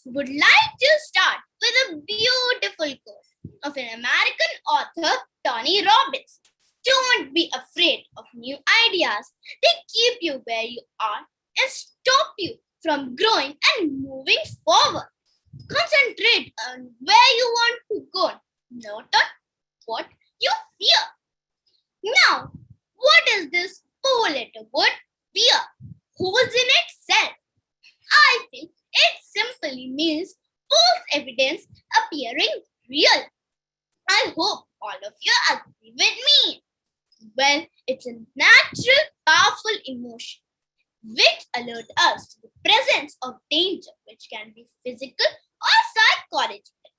Would like to start with a beautiful quote of an American author, Tony Robbins. Don't be afraid of new ideas. They keep you where you are and stop you from growing and moving forward. Concentrate on where you want to go, not on what you fear. Now, what is this 4-letter word fear? Who's in itself? I think it simply means false evidence appearing real. I hope all of you agree with me. Well, it's a natural, powerful emotion which alerts us to the presence of danger, which can be physical or psychological.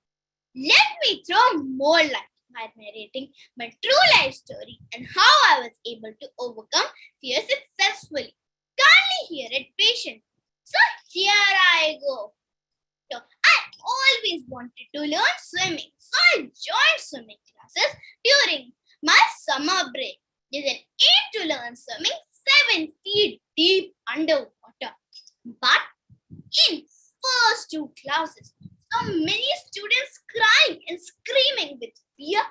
Let me throw more light by narrating my true life story and how I was able to overcome fear successfully. Kindly hear it patiently. So here I go. So I always wanted to learn swimming, so I joined swimming classes during my summer break. There's an aim to learn swimming 7 feet deep underwater. But in first 2 classes, so many students crying and screaming with fear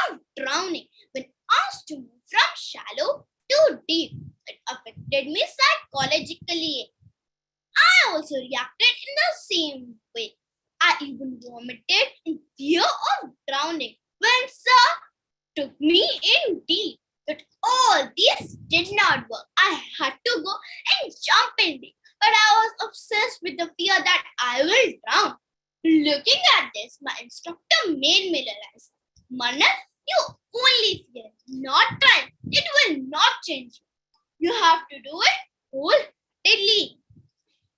of drowning when asked to move from shallow to deep. It affected me psychologically. I also reacted in the same way. I even vomited in fear of drowning when Sir took me in deep. But all this did not work. I had to go and jump in deep. But I was obsessed with the fear that I will drown. Looking at this, my instructor made me realize, Manan, you only fear, not try. It will not change you. You have to do it wholeheartedly.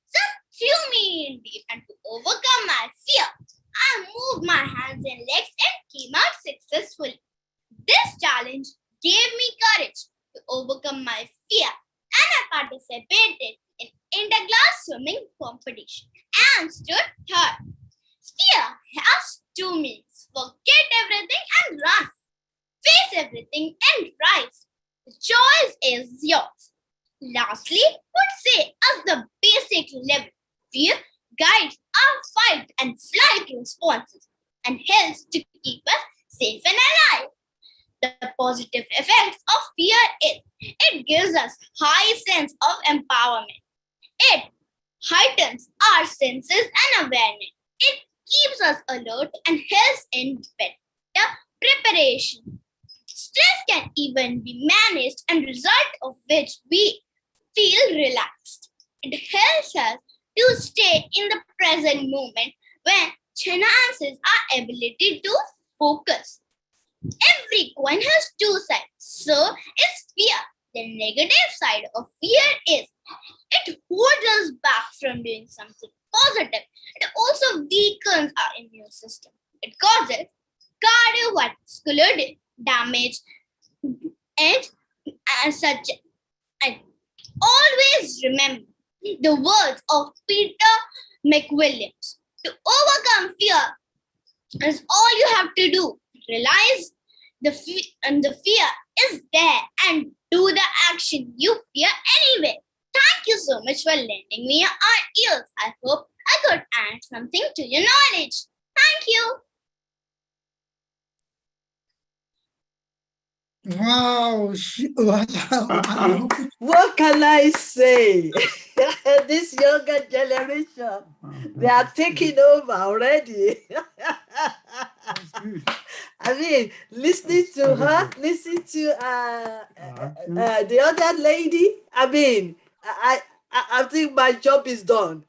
So threw me in deep, and to overcome my fear, I moved my hands and legs and came out successfully. This challenge gave me courage to overcome my fear, and I participated in interclass swimming competition and stood third. Fear has 2 meanings: forget everything and run, face everything and rise. The choice is yours. Lastly, would say as the basic level, fear guides our fight and flight responses and helps to keep us safe and alive. The positive effects of fear is it gives us high sense of empowerment. It heightens our senses and awareness. It keeps us alert and helps in better preparation. Stress can even be managed and result of which we feel relaxed. It helps us to stay in the present moment when enhances our ability to focus. Every coin has 2 sides. So is fear. The negative side of fear is it holds us back from doing something positive. It also weakens our immune system. It causes cardiovascular damage and such. And always remember the words of Peter McWilliams. To overcome fear is all you have to do. Realize the fear is there and do the action you fear anyway. Thank you so much for lending me your ears. I hope I could add something to your knowledge. Thank you. Wow. Wow. What can I say? This younger generation, they are taking over already. I mean, listening to her, listen to the other lady. I mean, I think my job is done.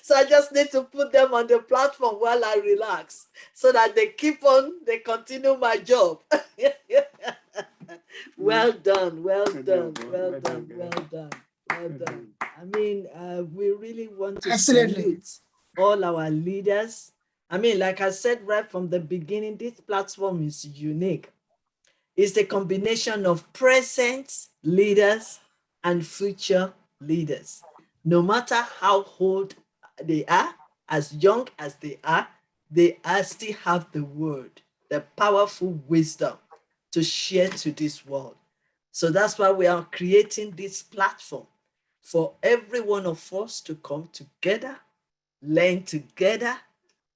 So I just need to put them on the platform while I relax so that they continue my job. Well done, well done, well done, well done, well done. I mean, we really want to salute all our leaders. I mean, like I said right from the beginning, this platform is unique. It's a combination of present leaders and future leaders. No matter how old they are, as young as they are still have the word, the powerful wisdom to share to this world. So that's why we are creating this platform for every one of us to come together, learn together,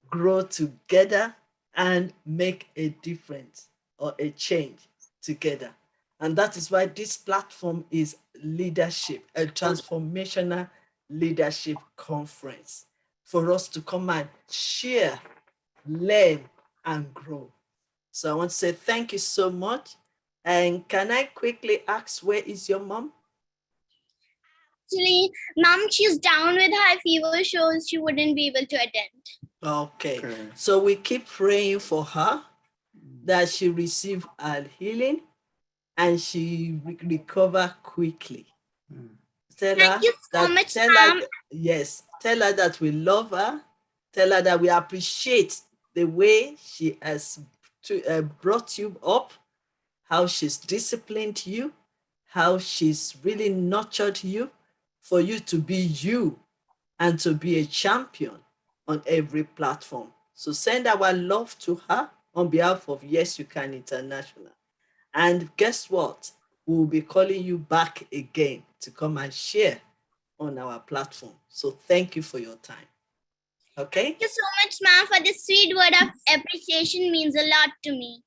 grow together, and make a difference or a change together. And that is why this platform is leadership, a transformational leadership conference for us to come and share, learn, and grow. So I want to say thank you so much. And can I quickly ask, where is your mom? Actually, mom, she's down with high fever, so she wouldn't be able to attend. Okay. So we keep praying for her that she receive her healing and she recover quickly. Tell her Thank you so that, much, tell ma'am. her, yes, tell her that we love her. Tell her that we appreciate the way she has brought you up, how she's disciplined you, how she's really nurtured you for you to be you and to be a champion on every platform. So send our love to her on behalf of Yes You Can International. And guess what? We'll be calling you back again to come and share on our platform. So thank you for your time. Okay? Thank you so much, ma'am, for this sweet word of appreciation. Means a lot to me.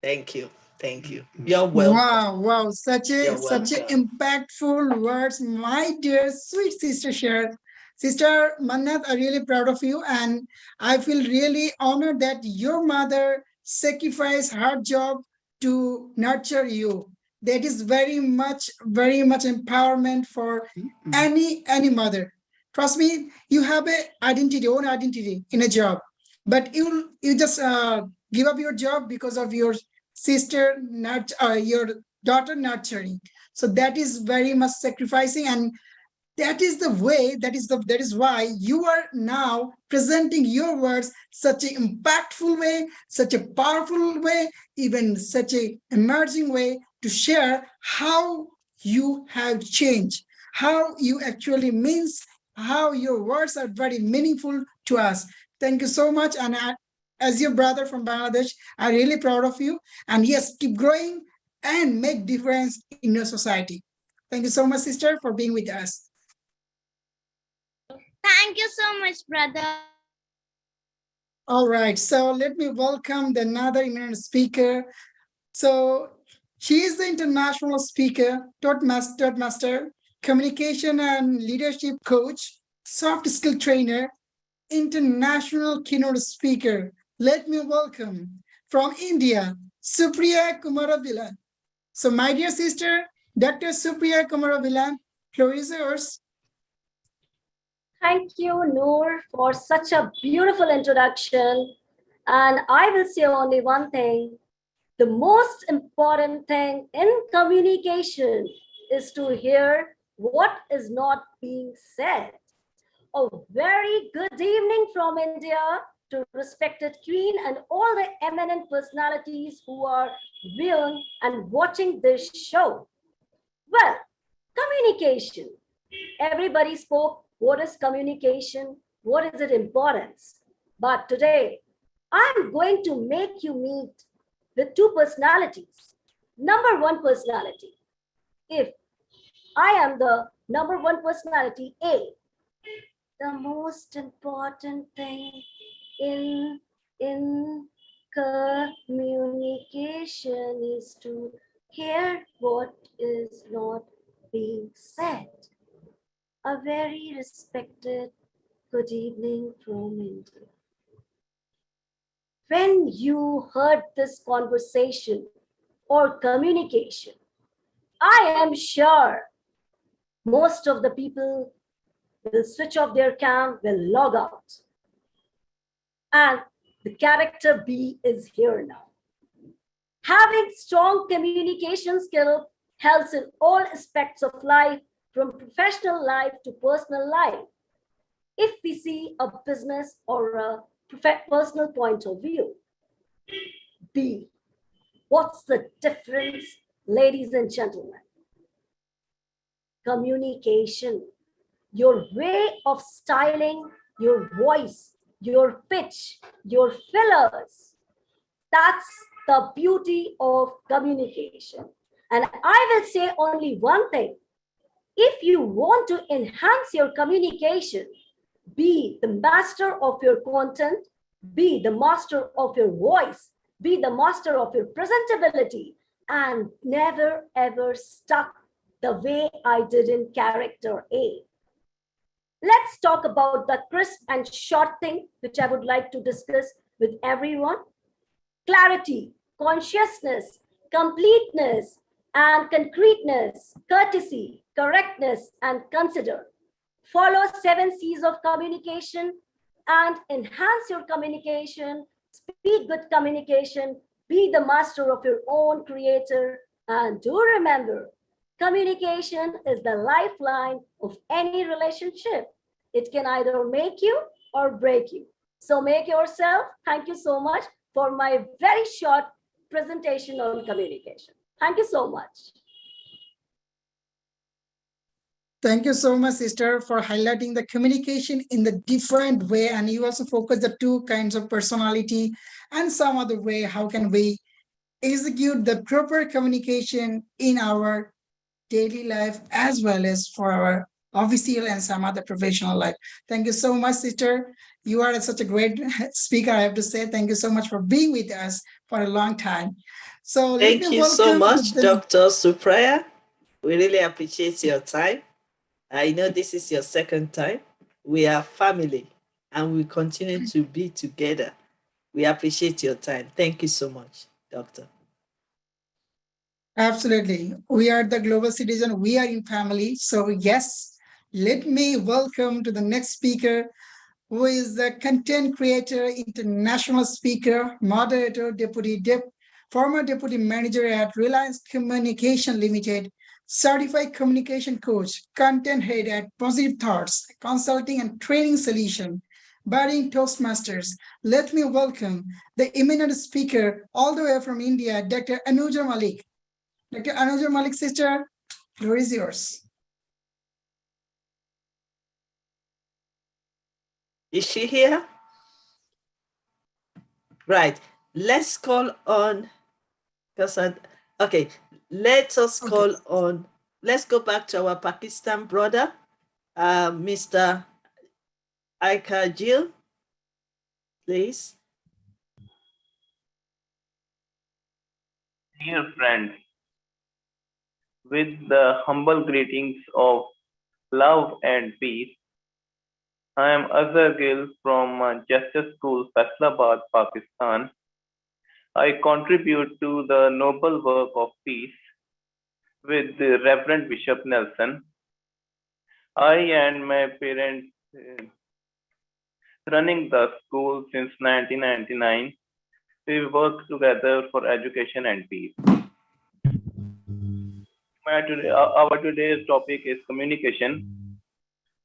Thank you. Thank you. You're welcome. Wow, such a You're such a welcome. impactful words, my dear sweet sister shared. Sister Mannat, I'm really proud of you, and I feel really honored that your mother sacrificed her job to nurture you. That is very much empowerment for any mother. Trust me, you have a own identity in a job, but you just give up your job because of your sister, not your daughter nurturing. So that is very much sacrificing, and that is the way, that is why you are now presenting your words such an impactful way, such a powerful way, even such a emerging way to share how you have changed, how you actually means, how your words are very meaningful to us. Thank you so much. And as your brother from Bangladesh, I'm really proud of you. And yes, keep growing and make difference in your society. Thank you so much, sister, for being with us. Thank you so much, brother. All right, so let me welcome the another eminent speaker. So she is the international speaker, Toastmaster, communication and leadership coach, soft skill trainer, international keynote speaker. Let me welcome from India, Supriya Kumaravilan. So my dear sister, Dr. Supriya Kumaravilan, floor is yours. Thank you, Noor, for such a beautiful introduction. And I will say only one thing. The most important thing in communication is to hear what is not being said. A very good evening from India to respected Queen and all the eminent personalities who are viewing and watching this show. Well, communication. Everybody spoke. What is communication? What is its importance? But today, I'm going to make you meet with two personalities. Number one personality. If I am the number one personality, A, the most important thing in communication is to hear what is not being said. A very respected good evening from India. When you heard this conversation or communication, I am sure most of the people will switch off their cam, will log out. And the character B is here now. Having strong communication skill helps in all aspects of life, from professional life to personal life. If we see a business or a personal point of view. B, what's the difference, ladies and gentlemen? Communication, your way of styling, your voice, your pitch, your fillers. That's the beauty of communication. And I will say only one thing. If you want to enhance your communication, be the master of your content, be the master of your voice, be the master of your presentability, and never ever stuck the way I did in character A. Let's talk about the crisp and short thing, which I would like to discuss with everyone. Clarity, consciousness, completeness, and concreteness, courtesy, correctness, and consider. Follow 7 C's of communication and enhance your communication, speak good communication, be the master of your own creator, and do remember, communication is the lifeline of any relationship. It can either make you or break you. So make yourself. Thank you so much for my very short presentation on communication. Thank you so much. Thank you so much, sister, for highlighting the communication in the different way. And you also focus the two kinds of personality and some other way. How can we execute the proper communication in our daily life as well as for our official and some other professional life? Thank you so much, sister. You are such a great speaker, I have to say. Thank you so much for being with us for a long time. So let me Thank you so welcome much, the Dr. Supriya. We really appreciate your time. I know this is your second time. We are family and we continue to be together. We appreciate your time. Thank you so much, Doctor. Absolutely. We are the global citizen. We are in family. So, yes, let me welcome to the next speaker, who is the content creator, international speaker, moderator, former deputy manager at Reliance Communication Limited, certified communication coach, content head at Positive Thoughts, consulting and training solution, budding Toastmasters. Let me welcome the eminent speaker all the way from India, Dr. Anuja Malik. Dr. Anuja Malik, sister, floor is yours. Is she here? Right. Let's call on, okay, let us call on, let's go back to our Pakistan brother, Mr. Aikajil, please. Dear friends, with the humble greetings of love and peace, I am Azhar Gill from Justice School, Faisalabad, Pakistan. I contribute to the noble work of peace with the Reverend Bishop Nelson. I and my parents running the school since 1999. We work together for education and peace. Our today's topic is communication.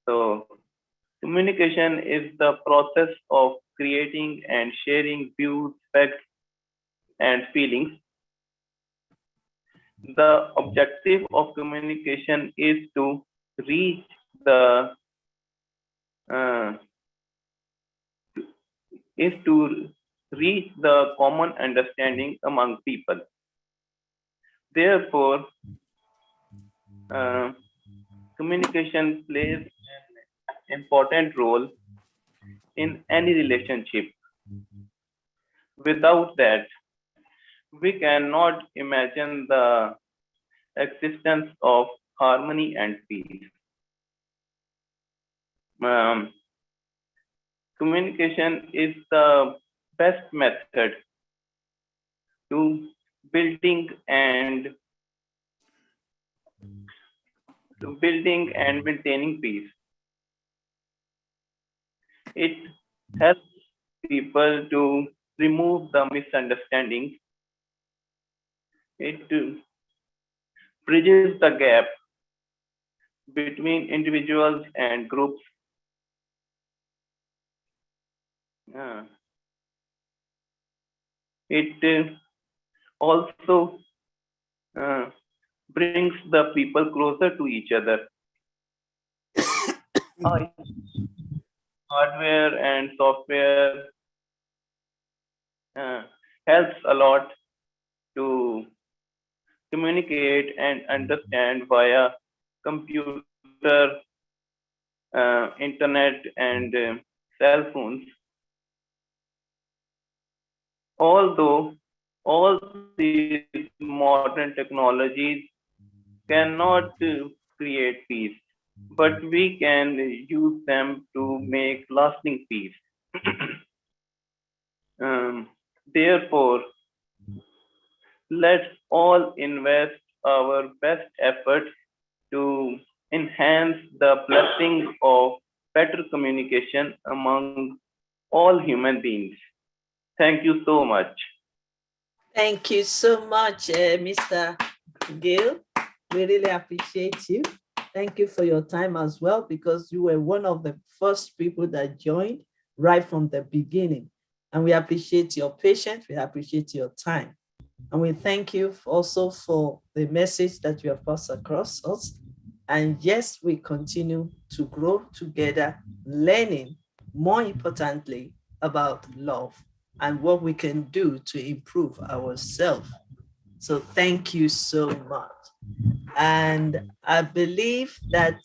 So, communication is the process of creating and sharing views, facts, and feelings. The objective of communication is to reach the common understanding among people. Therefore, communication plays an important role in any relationship. Without that, we cannot imagine the existence of harmony and peace. Communication is the best method to building and maintaining peace. It helps people to remove the misunderstandings. It bridges the gap between individuals and groups. It also brings the people closer to each other. Hardware and software helps a lot to communicate and understand via computer, internet, and cell phones. Although all these modern technologies cannot create peace, but we can use them to make lasting peace. Therefore, let's all invest our best efforts to enhance the blessing of better communication among all human beings. Thank you so much. Thank you so much, Mr. Gill. We really appreciate you. Thank you for your time as well, because you were one of the first people that joined right from the beginning. And we appreciate your patience. We appreciate your time. And we thank you also for the message that you have passed across us. And yes, we continue to grow together, learning, more importantly, about love and what we can do to improve ourselves. So thank you so much. And I believe that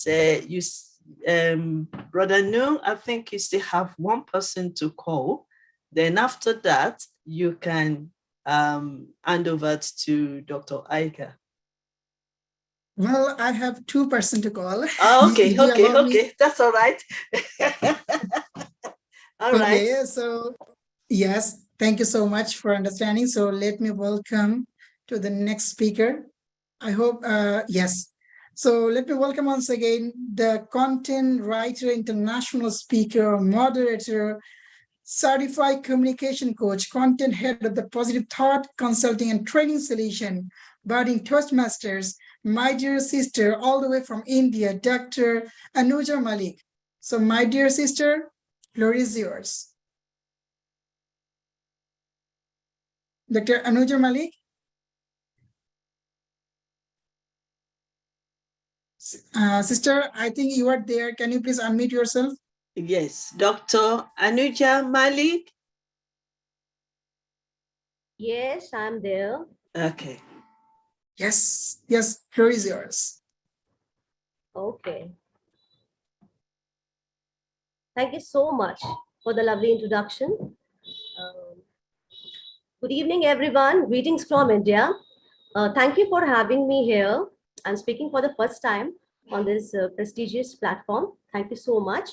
Brother Nu, I think you still have one person to call. Then after that, you can hand over to Dr. Aika. Well, I have 2% to call. Oh, okay, If you allow me. okay. That's all right. All right. Okay, so yes, thank you so much for understanding. So let me welcome to the next speaker. I hope, yes. So let me welcome once again the content writer, international speaker, moderator, certified communication coach, content head of the Positive Thought Consulting and Training Solution, budding Toastmasters, my dear sister, all the way from India, Dr. Anuja Malik. So my dear sister, floor is yours. Dr. Anuja Malik. Sister, I think you are there. Can you please unmute yourself? Yes, Dr. Anuja Malik. Yes, I'm there. Okay. Yes, floor is yours. Okay. Thank you so much for the lovely introduction. Good evening, everyone. Greetings from India. Thank you for having me here. I'm speaking for the first time on this prestigious platform. Thank you so much.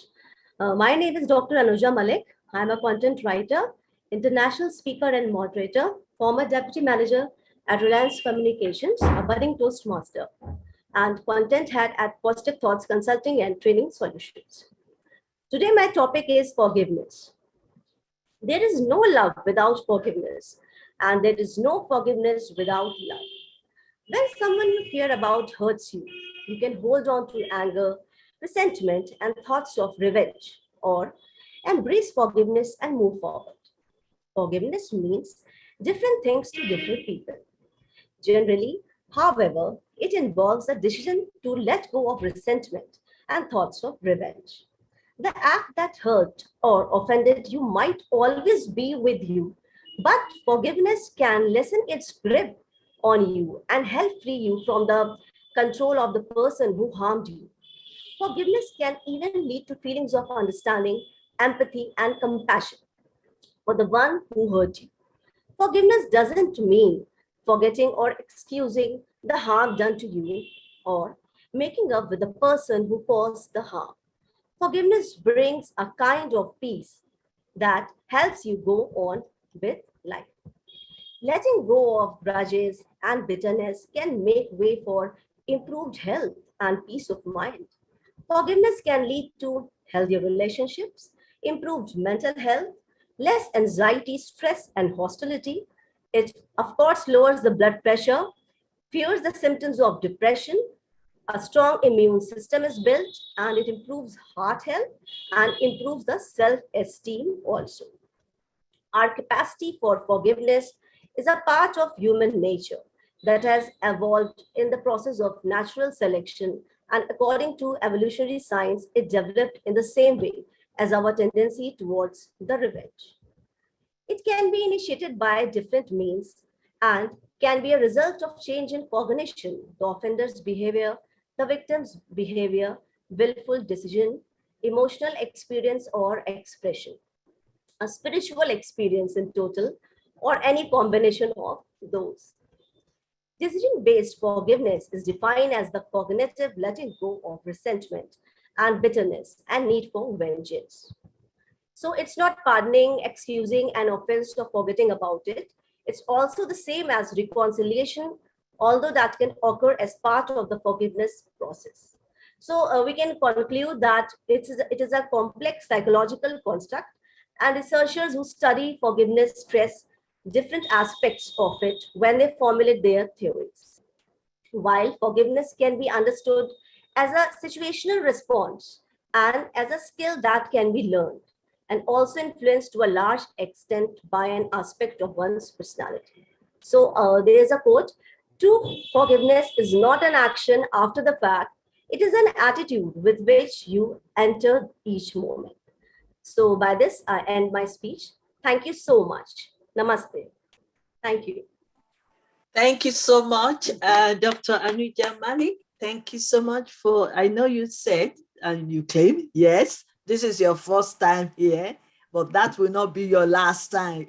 My name is Dr. Anuja Malik. I'm a content writer, international speaker and moderator, former deputy manager at Reliance Communications, a budding Toastmaster, and content head at Positive Thoughts Consulting and Training Solutions. Today, my topic is forgiveness. There is no love without forgiveness, and there is no forgiveness without love. When someone you care about hurts you, you can hold on to anger, resentment, and thoughts of revenge, or embrace forgiveness and move forward. Forgiveness means different things to different people. Generally, however, it involves a decision to let go of resentment and thoughts of revenge. The act that hurt or offended you might always be with you, but forgiveness can lessen its grip on you and help free you from the control of the person who harmed you. Forgiveness can even lead to feelings of understanding, empathy, and compassion for the one who hurt you. Forgiveness doesn't mean forgetting or excusing the harm done to you or making up with the person who caused the harm. Forgiveness brings a kind of peace that helps you go on with life. Letting go of grudges and bitterness can make way for improved health and peace of mind. Forgiveness can lead to healthier relationships, improved mental health, less anxiety, stress, and hostility. It, of course, lowers the blood pressure, cures the symptoms of depression. A strong immune system is built, and it improves heart health and improves the self-esteem also. Our capacity for forgiveness is a part of human nature that has evolved in the process of natural selection, and according to evolutionary science, it developed in the same way as our tendency towards the revenge. It can be initiated by different means and can be a result of change in cognition, the offender's behavior, the victim's behavior, willful decision, emotional experience or expression, a spiritual experience in total, or any combination of those. Decision-based forgiveness is defined as the cognitive letting go of resentment and bitterness and need for vengeance. So it's not pardoning, excusing an offense or forgetting about it. It's also the same as reconciliation, although that can occur as part of the forgiveness process. So we can conclude that it is a complex psychological construct, and researchers who study forgiveness stress different aspects of it when they formulate their theories. While forgiveness can be understood as a situational response and as a skill that can be learned, and also influenced to a large extent by an aspect of one's personality. So there is a quote: true forgiveness is not an action after the fact, It is an attitude with which you enter each moment. So by this, I end my speech. Thank you so much. Namaste. Thank you. Thank you so much, Dr. Anuja Malik. Thank you so much for, I know you said and you claim, yes, this is your first time here, but that will not be your last time.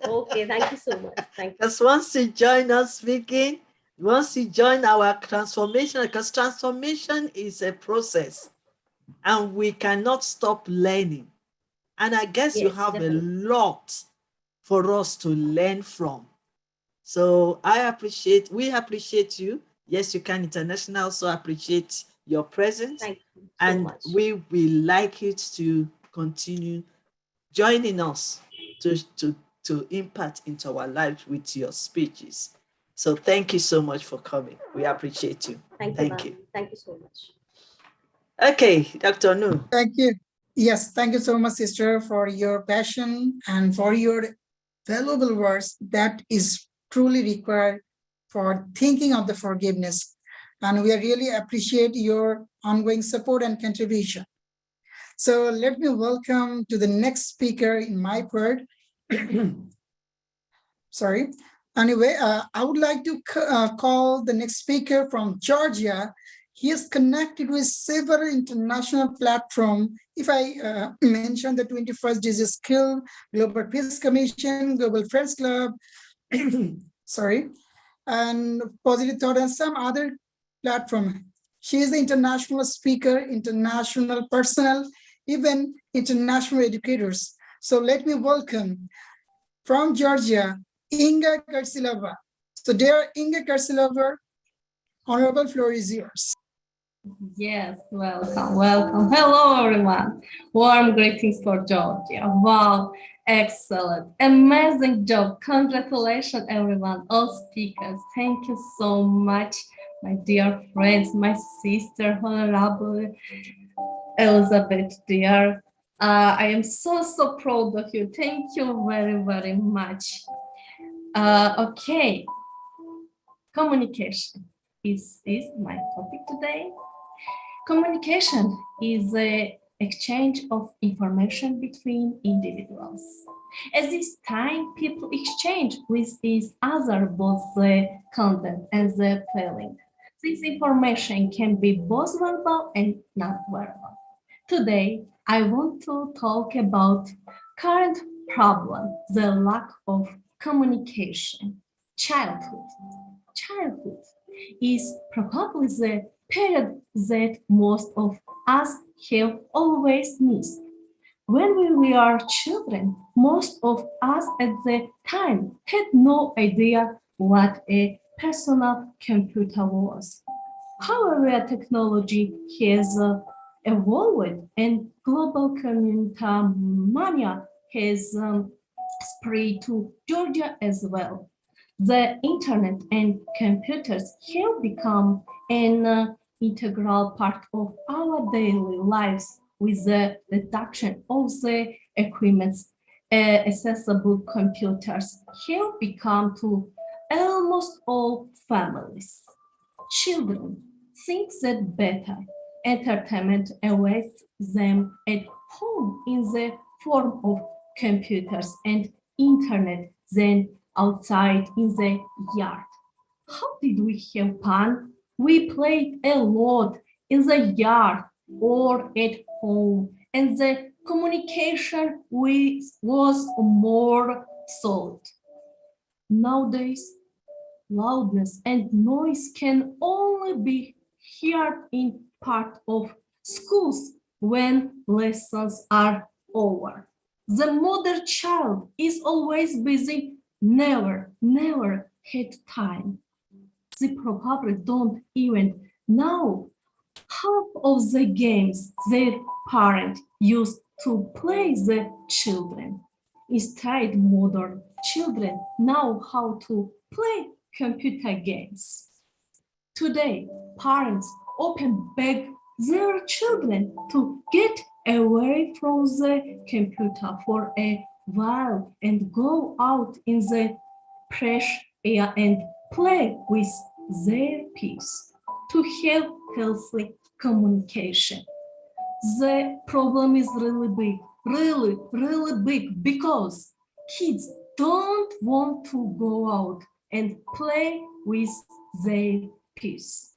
Okay, thank you so much. Thank you. Because once you join us speaking, once you join our transformation, because transformation is a process and we cannot stop learning. And I guess you have definitely. a lot for us to learn from. So we appreciate you. Yes, You Can International also appreciate your presence. Thank you so and much. we will like it to continue joining us to impact into our lives with your speeches. So thank you so much for coming. We appreciate you. Thank you. Thank you so much. Okay, Dr. Nu. Thank you. Yes, thank you so much, sister, for your passion and for your valuable words that is truly required for thinking of the forgiveness. And we really appreciate your ongoing support and contribution. So let me welcome to the next speaker in my part. Sorry. Anyway, I would like to call the next speaker from Georgia. He is connected with several international platforms. If I mention the 21st Disease Skill, Global Peace Commission, Global Friends Club, sorry, and Positive Thought and some other platform. She is an international speaker, international personnel, even international educators. So let me welcome from Georgia, Inga Karsilova. So dear Inga Karsilova, honorable floor is yours. Yes, welcome. Hello, everyone. Warm greetings for Georgia. Wow, excellent. Amazing job. Congratulations, everyone, all speakers. Thank you so much, my dear friends, my sister, Honorable Elizabeth, dear. I am so proud of you. Thank you very much. Okay, communication is my topic today. Communication is the exchange of information between individuals. At this time, people exchange with each other both the content and the feeling. This information can be both verbal and not verbal. Today, I want to talk about current problem, the lack of communication. Childhood. Childhood is probably the period that most of us have always missed. When we were children, most of us at the time had no idea what a personal computer was. However, technology has evolved and global computer mania has spread to Georgia as well. The internet and computers have become an integral part of our daily lives with the reduction of the equipment's accessible computers have become to almost all families. Children think that better entertainment awaits them at home in the form of computers and internet than outside in the yard. How did we have fun? We played a lot in the yard or at home, and the communication was more solid. Nowadays, loudness and noise can only be heard in part of schools when lessons are over. The mother child is always busy, never had time. They probably don't even know half of the games their parents used to play the children. Instead, modern children know how to play computer games. Today, parents often beg their children to get away from the computer for a while and go out in the fresh air and play with their peers. to have healthy communication. The problem is really big, really big, because kids don't want to go out and play with their peers.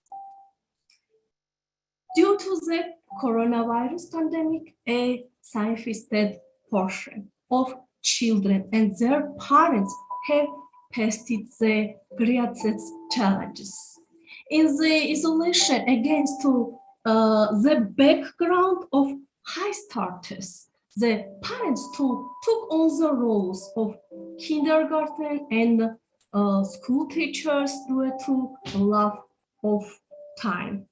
Due to the coronavirus pandemic, a significant portion of children and their parents have faced the greatest challenges. In the isolation against the background of high starters, the parents took on the roles of kindergarten and school teachers due to lack of time.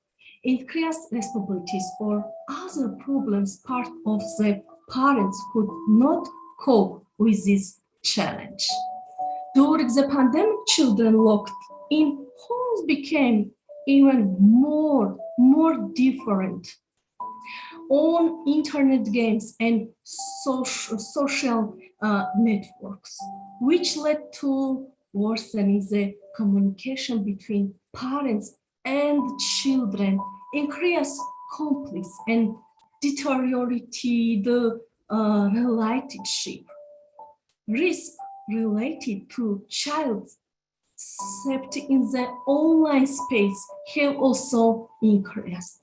Increased responsibilities or other problems part of the parents could not cope with this challenge. During the pandemic, children locked in homes became even more different on internet games and social networks, which led to worsening the communication between parents and children, increased conflicts and deteriorated the relationship. Risk related to child safety in the online space have also increased.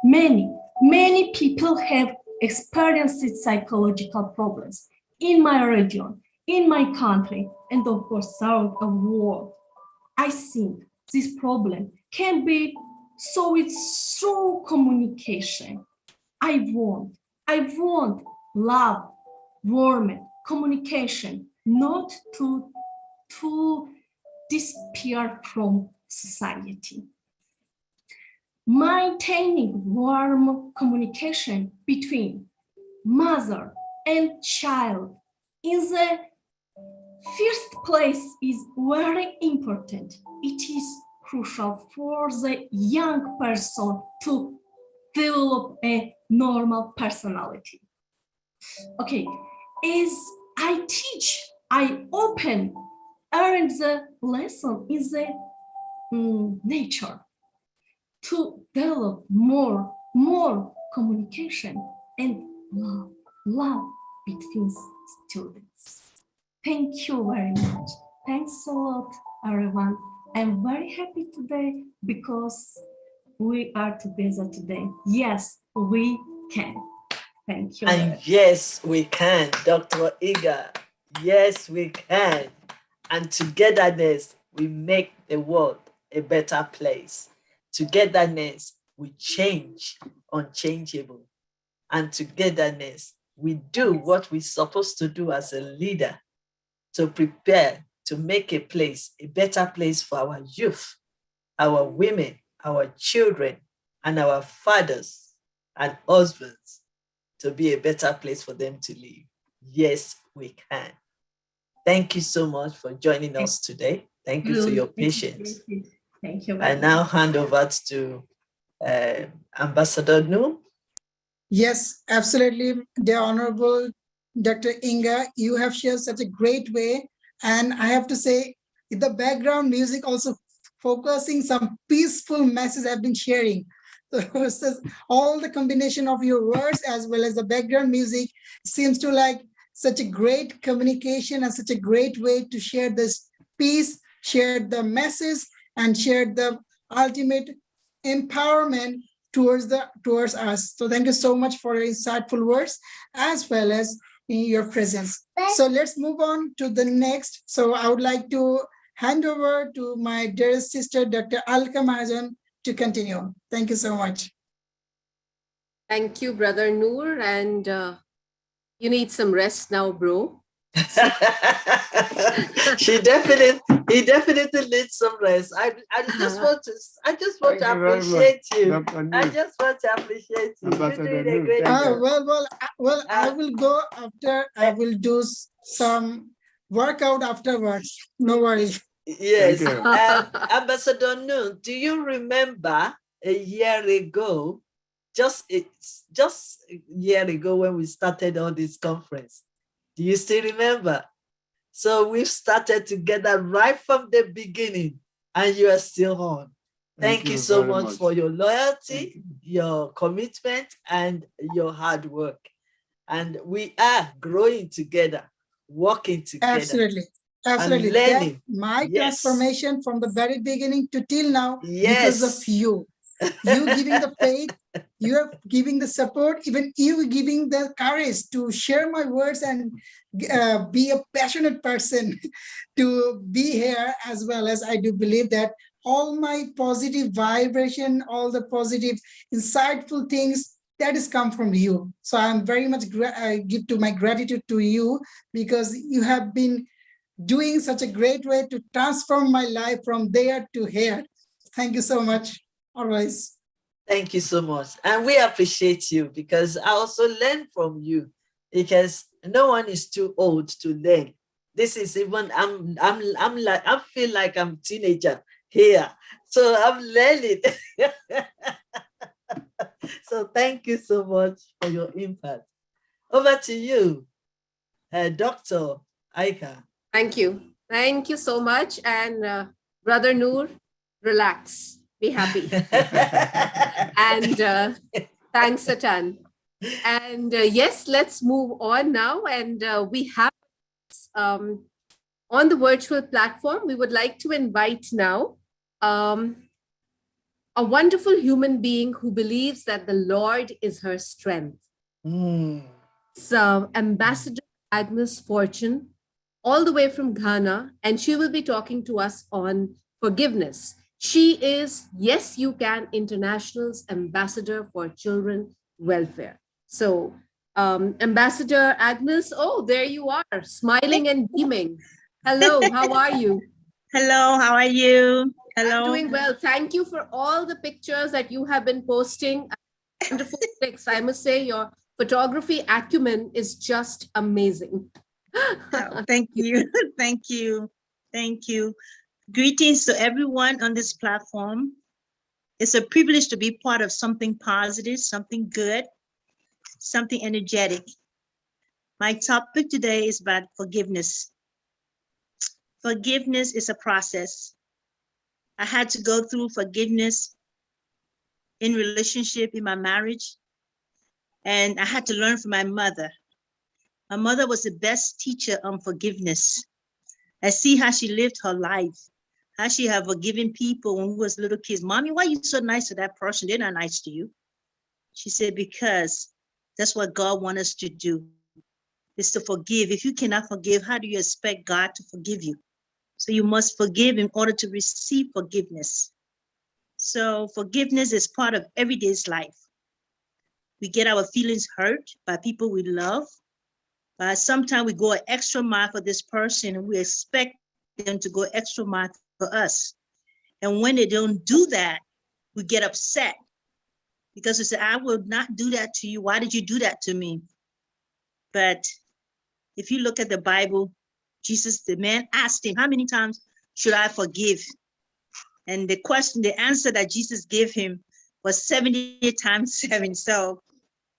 Many people have experienced psychological problems in my region, in my country, and of course around the world. I think this problem can be solved through communication. I want love, warmth, communication, not to disappear from society. Maintaining warm communication between mother and child in the first place is very important. It is crucial for the young person to develop a normal personality. Okay, as I teach, I open and the lesson in the nature to develop more communication and love between students. Thank you very much. Thanks a lot, everyone. I'm very happy today because we are together today. Yes, we can. Thank you. And yes, we can, Dr. Iga. Yes, we can. And togetherness, we make the world a better place. Togetherness, we change unchangeable. And togetherness, we do what we're supposed to do as a leader to prepare to make a place, a better place for our youth, our women, our children, and our fathers and husbands to be a better place for them to live. Yes, we can. Thank you so much for joining us today. Thank you for your patience. Thank you. I now hand over to Ambassador Nu. Yes, absolutely. The Honorable Dr. Inga, you have shared such a great way. And I have to say, the background music also focusing some peaceful message I've been sharing. So all the combination of your words as well as the background music seems to like such a great communication and such a great way to share this peace, share the message, and share the ultimate empowerment towards us. So thank you so much for your insightful words as well as in your presence. So let's move on to the next. So I would like to hand over to my dearest sister, Dr. Alka Mahajan, to continue. Thank you so much. Thank you, Brother Noor. And you need some rest now, bro. He definitely needs some rest. I just want to appreciate you. I just want to appreciate you. You're doing a great job. Well, I will go after. I will do some workout afterwards. No worries. Yes. Ambassador Noon, do you remember a year ago, just a year ago when we started all this conference? Do you still remember? So we've started together right from the beginning, and you are still on. Thank you so much for your loyalty, your commitment, and your hard work. And we are growing together, working together. Absolutely. And Absolutely. That learning. my Yes. transformation from the very beginning to till now because of Yes. you. You giving the faith, you are giving the support, even you giving the courage to share my words and be a passionate person to be here, as well as I do believe that all my positive vibration, all the positive, insightful things that has come from you. So I'm very much I give to my gratitude to you because you have been doing such a great way to transform my life from there to here. Thank you so much. Always. Thank you so much. And we appreciate you because I also learn from you because no one is too old to learn. This is even I feel like I'm a teenager here. So I'm learning. So thank you so much for your impact. Over to you, Dr. Aika. Thank you. Thank you so much. And Brother Noor, relax. Be happy. And thanks a ton. And yes, let's move on now. And we have on the virtual platform, we would like to invite now a wonderful human being who believes that the Lord is her strength. So, Ambassador Agnes Fortune, all the way from Ghana, and she will be talking to us on forgiveness. She is Yes You Can International's Ambassador for Children Welfare. So, Ambassador Agnes, oh, there you are, smiling and beaming. Hello, how are you? Hello, how are you? Hello. I'm doing well. Thank you for all the pictures that you have been posting. Wonderful pics. I must say your photography acumen is just amazing. Oh, thank you. Thank you. Thank you. Greetings to everyone on this platform. It's a privilege to be part of something positive, something good, something energetic. My topic today is about forgiveness. Forgiveness is a process. I had to go through forgiveness in relationship, in my marriage, and I had to learn from my mother. My mother was the best teacher on forgiveness. I see how she lived her life, how she had forgiven people when we was little kids. Mommy, why are you so nice to that person? They're not nice to you. She said, because that's what God wants us to do, is to forgive. If you cannot forgive, how do you expect God to forgive you? So you must forgive in order to receive forgiveness. So forgiveness is part of everyday's life. We get our feelings hurt by people we love. But sometimes we go an extra mile for this person and we expect them to go extra mile for us. And when they don't do that, we get upset because we say, I will not do that to you. Why did you do that to me? But if you look at the Bible, Jesus, the man asked him, how many times should I forgive? And the answer that Jesus gave him was 70 times 7. So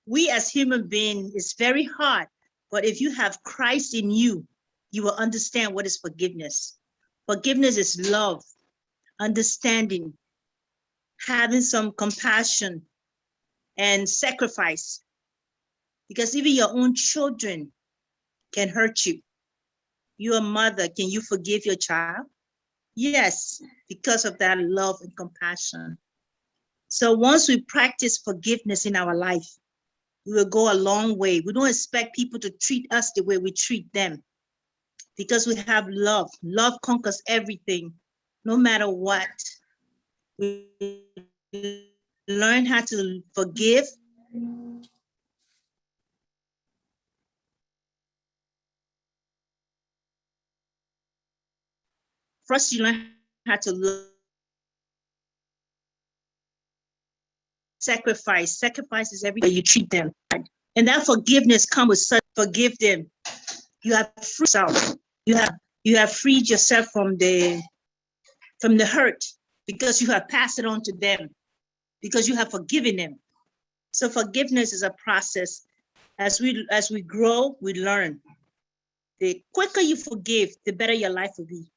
we as human beings, it's very hard. But if you have Christ in you, you will understand what is forgiveness. Forgiveness is love, understanding, having some compassion and sacrifice. Because even your own children can hurt you. You're a mother, can you forgive your child? Yes, because of that love and compassion. So once we practice forgiveness in our life, we will go a long way. We don't expect people to treat us the way we treat them because we have love. Love conquers everything, no matter what. We learn how to forgive. First, you learn how to love. Sacrifice. Sacrifice is every way you treat them. And that forgiveness comes with such forgive them. You have freed yourself. You have freed yourself from the hurt because you have passed it on to them, because you have forgiven them. So forgiveness is a process. As we grow, we learn. The quicker you forgive, the better your life will be.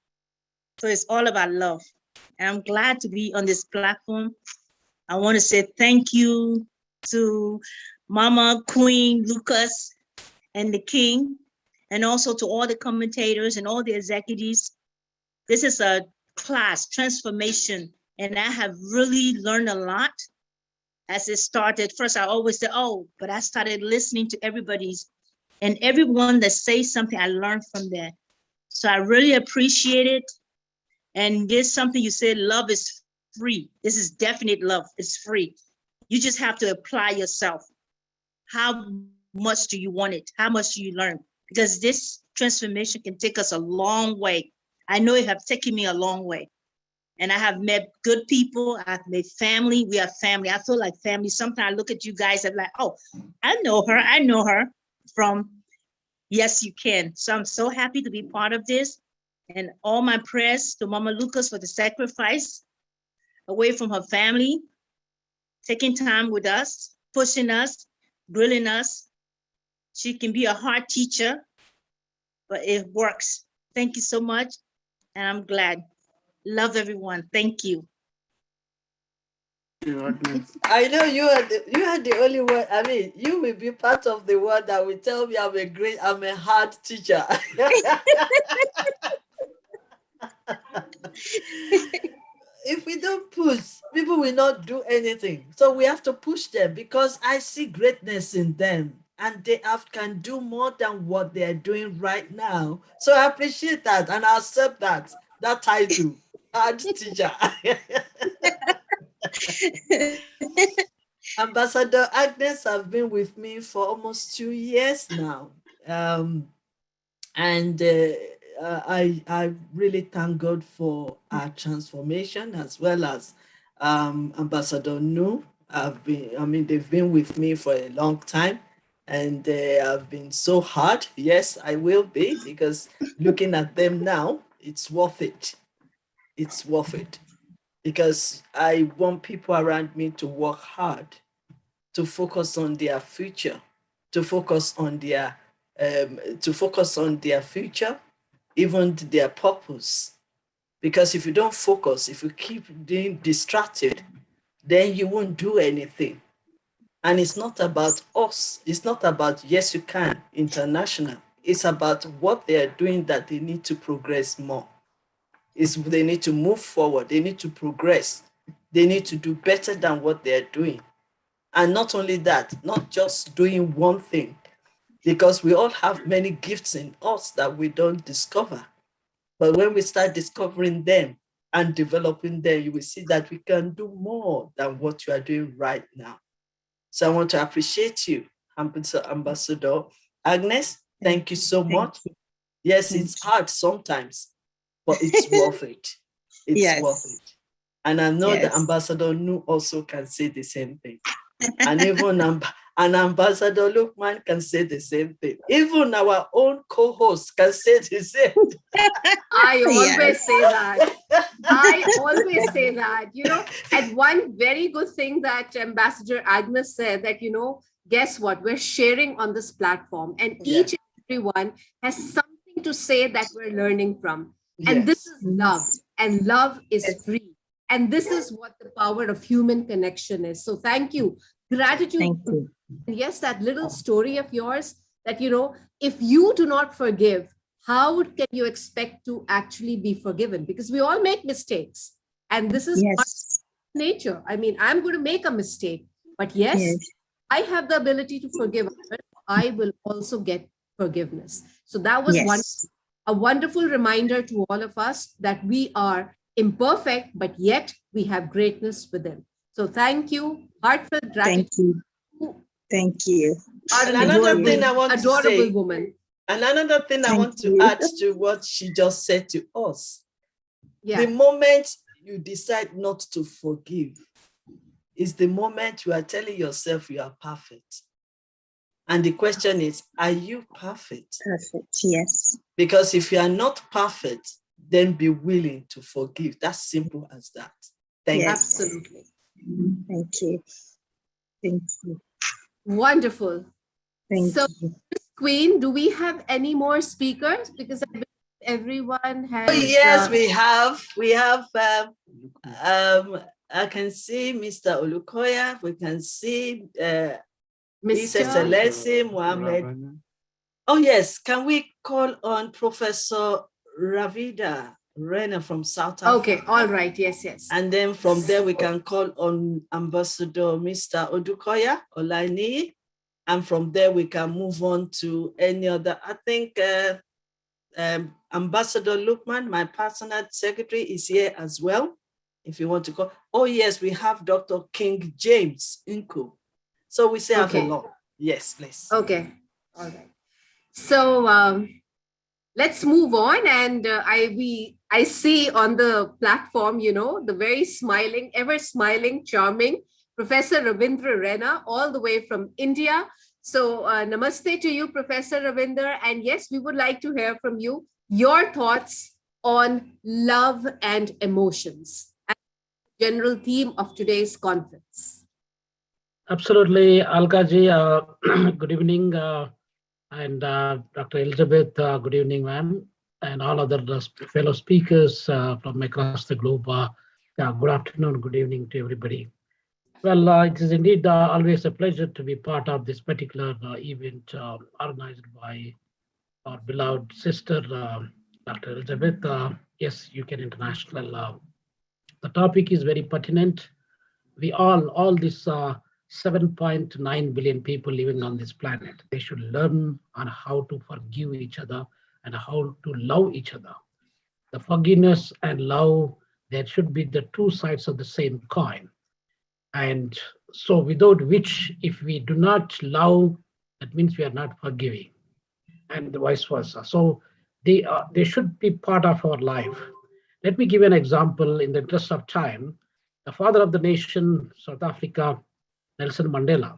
So it's all about love. And I'm glad to be on this platform. I want to say thank you to Mama, Queen, Lucas, and the King, and also to all the commentators and all the executives. This is a class, transformation, and I have really learned a lot as it started. First, I always said, oh, but I started listening to everybody's, and everyone that says something, I learned from that. So I really appreciate it. And there's something you said, love is free. This is definite love, it's free. You just have to apply yourself. How much do you want it? How much do you learn? Because this transformation can take us a long way. I know it have taken me a long way. And I have met good people. I've made family. We have family. I feel like family. Sometimes I look at you guys and I'm like, oh, I know her from Yes, You Can. So I'm so happy to be part of this. And all my prayers to Mama Lucas for the sacrifice away from her family, taking time with us, pushing us, grilling us. She can be a hard teacher, but it works. Thank you so much. And I'm glad. Love everyone. Thank you. I know you are the only one. I mean, you will be part of the one that will tell me I'm a hard teacher. If we don't push, people will not do anything. So we have to push them because I see greatness in them and they can do more than what they're doing right now. So I appreciate that and I accept that title, hard teacher. Ambassador Agnes have been with me for almost 2 years now. I really thank God for our transformation as well as Ambassador Nu. They've been with me for a long time and they have been so hard. Yes, I will be, because looking at them now, it's worth it. It's worth it because I want people around me to work hard, to focus on their future, to focus on their future, even their purpose. Because if you don't focus, if you keep being distracted, then you won't do anything. And it's not about us. It's not about Y.Y.C.I International. It's about what they are doing that they need to progress more. They need to move forward. They need to progress. They need to do better than what they're doing. And not only that, not just doing one thing, because we all have many gifts in us that we don't discover. But when we start discovering them and developing them, you will see that we can do more than what you are doing right now. So I want to appreciate you, Ambassador Agnes. Thank you so much. Yes, it's hard sometimes, but it's worth it. It's worth it. And I know the Ambassador Nu also can say the same thing. And even an Ambassador Lukman can say the same thing. Even our own co-host can say the same thing. I always say that. I always say that, and one very good thing that Ambassador Agnes said that, guess what? We're sharing on this platform and each and everyone has something to say that we're learning from. And this is love, and love is free. And this is what the power of human connection is. So thank you. Gratitude. Thank you. And yes, that little story of yours that, if you do not forgive, how can you expect to actually be forgiven? Because we all make mistakes. And this is nature. I mean, I'm going to make a mistake. But yes, I have the ability to forgive others. I will also get forgiveness. So that was a wonderful reminder to all of us that we are imperfect, but yet we have greatness within. So thank you. Heartfelt gratitude. Thank you. Thank you. And another thing I want to say, woman. And another thing I want to add to what she just said to us. The moment you decide not to forgive is the moment you are telling yourself you are perfect. And the question is, are you perfect? Perfect, yes. Because if you are not perfect, then be willing to forgive. That's simple as that. Thank you. Absolutely. Thank you. Thank you. Wonderful. Thank you. Queen, do we have any more speakers? Because everyone has. Oh, yes, we have. We have. I can see Mr. Olukoya. We can see His Excellency Mohammed. Oh, yes. Can we call on Professor Ravida Rena from South Africa? Okay, all right. Yes, yes. And then from there, we can call on Ambassador Mr. Odukoya Olani. And from there, we can move on to any other. I think Ambassador Lukman, my personal secretary, is here as well. If you want to call. Oh, yes, we have Dr. King James Nku. So we say have a lot. Yes, please. Okay, all right. So let's move on. And I see on the platform, the very smiling, ever smiling, charming Professor Ravindra Rena, all the way from India. So namaste to you, Professor Ravindra. And yes, we would like to hear from you, your thoughts on love and emotions, and the general theme of today's conference. Absolutely, Alkaji. Good evening, and Dr. Elizabeth. Good evening, ma'am, and all other fellow speakers from across the globe. Good afternoon, good evening to everybody. Well, it is indeed always a pleasure to be part of this particular event organized by our beloved sister, Dr. Elizabeth. Yes, UK International. The topic is very pertinent. We all these 7.9 billion people living on this planet, they should learn on how to forgive each other and how to love each other. The forgiveness and love, there should be the two sides of the same coin. And so without which, if we do not love, that means we are not forgiving, and vice versa. So they should be part of our life. Let me give you an example in the interest of time. The father of the nation, South Africa, Nelson Mandela,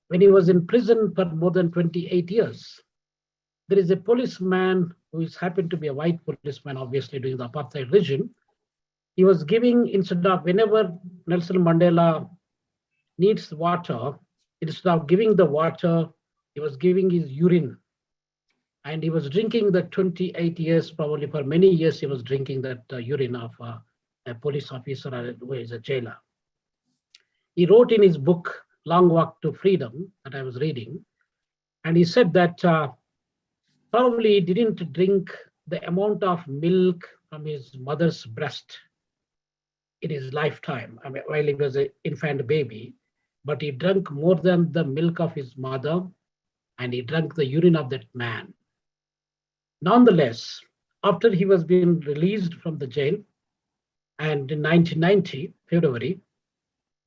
when he was in prison for more than 28 years, there is a policeman who is happened to be a white policeman, obviously during the apartheid regime. He was giving, instead of whenever Nelson Mandela needs water, instead of giving the water, he was giving his urine. And he was drinking the 28 years, probably for many years, he was drinking that urine of a police officer who is a jailer. He wrote in his book, Long Walk to Freedom, that I was reading, and he said that probably he didn't drink the amount of milk from his mother's breast in his lifetime, while he was an infant baby, but he drank more than the milk of his mother, and he drank the urine of that man. Nonetheless, after he was being released from the jail, and in 1990, February,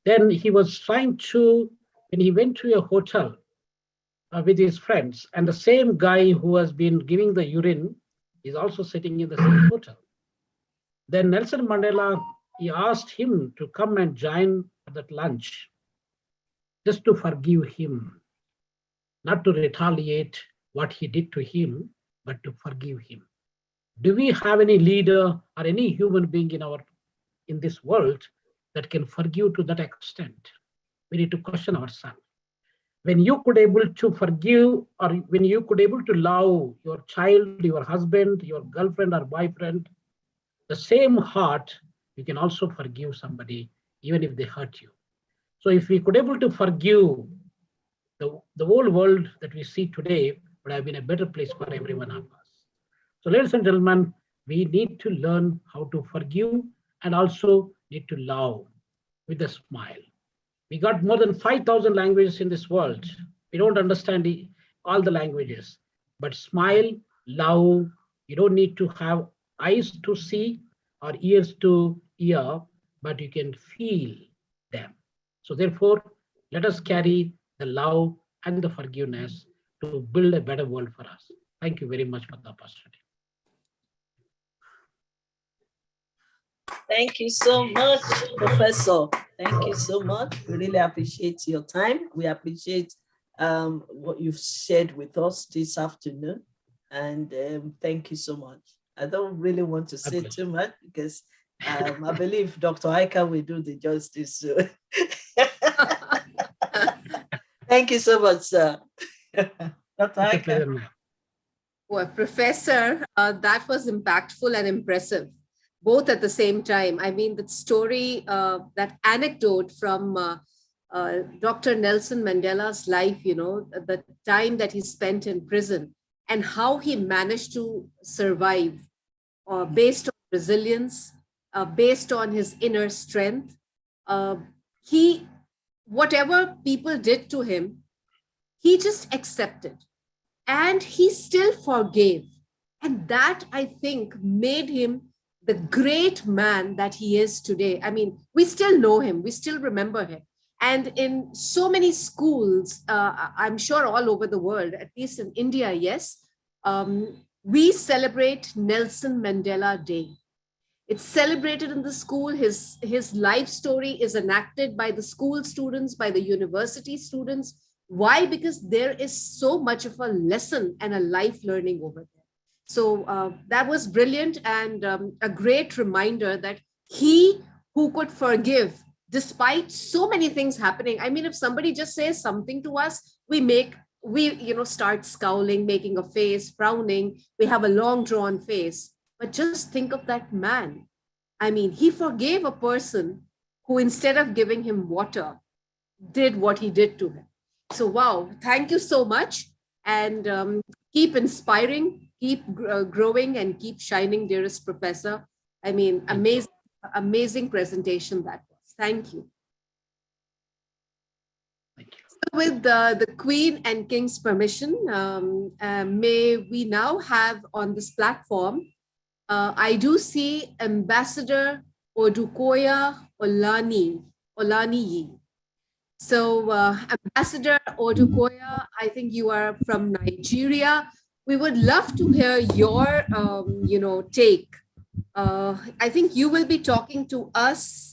then he was trying to, when he went to a hotel with his friends, and the same guy who has been giving the urine is also sitting in the same hotel. Then Nelson Mandela, he asked him to come and join at that lunch, just to forgive him, not to retaliate what he did to him, but to forgive him. Do we have any leader or any human being in this world that can forgive to that extent? We need to question ourselves. When you could able to forgive, or when you could able to love your child, your husband, your girlfriend or boyfriend, the same heart, you can also forgive somebody even if they hurt you. So if we could able to forgive, the whole world that we see today would have been a better place for every one of us. So ladies and gentlemen, we need to learn how to forgive and also need to love with a smile. We got more than 5,000 languages in this world. We don't understand all the languages, but smile, love, you don't need to have eyes to see or ears to hear, but you can feel them. So therefore, let us carry the love and the forgiveness to build a better world for us. Thank you very much for the opportunity. Thank you so much, Professor. Thank you so much. We really appreciate your time. We appreciate what you've shared with us this afternoon. And thank you so much. I don't really want to say too much because I believe Dr. Aika will do the justice. Thank you so much, sir. Dr. Aika. Well, Professor, that was impactful and impressive, both at the same time. I mean, that story, that anecdote from Dr. Nelson Mandela's life, the time that he spent in prison and how he managed to survive based on resilience, based on his inner strength. He, whatever people did to him, he just accepted and he still forgave. And that, I think, made him the great man that he is today. I mean, we still know him, we still remember him. And in so many schools, I'm sure all over the world, at least in India, yes, we celebrate Nelson Mandela Day. It's celebrated in the school. His life story is enacted by the school students, by the university students. Why? Because there is so much of a lesson and a life learning over there. So that was brilliant and a great reminder that he who could forgive despite so many things happening. I mean, if somebody just says something to us, we start scowling, making a face, frowning. We have a long drawn face. But just think of that man. I mean, he forgave a person who, instead of giving him water, did what he did to him. So, wow, thank you so much. And keep inspiring, keep growing, and keep shining, dearest Professor. I mean, amazing, amazing presentation that was. Thank you. So with the Queen and King's permission, may we now have on this platform, I do see Ambassador Odukoya Olaniyi. So Ambassador Odukoya, I think you are from Nigeria. We would love to hear your, take. I think you will be talking to us.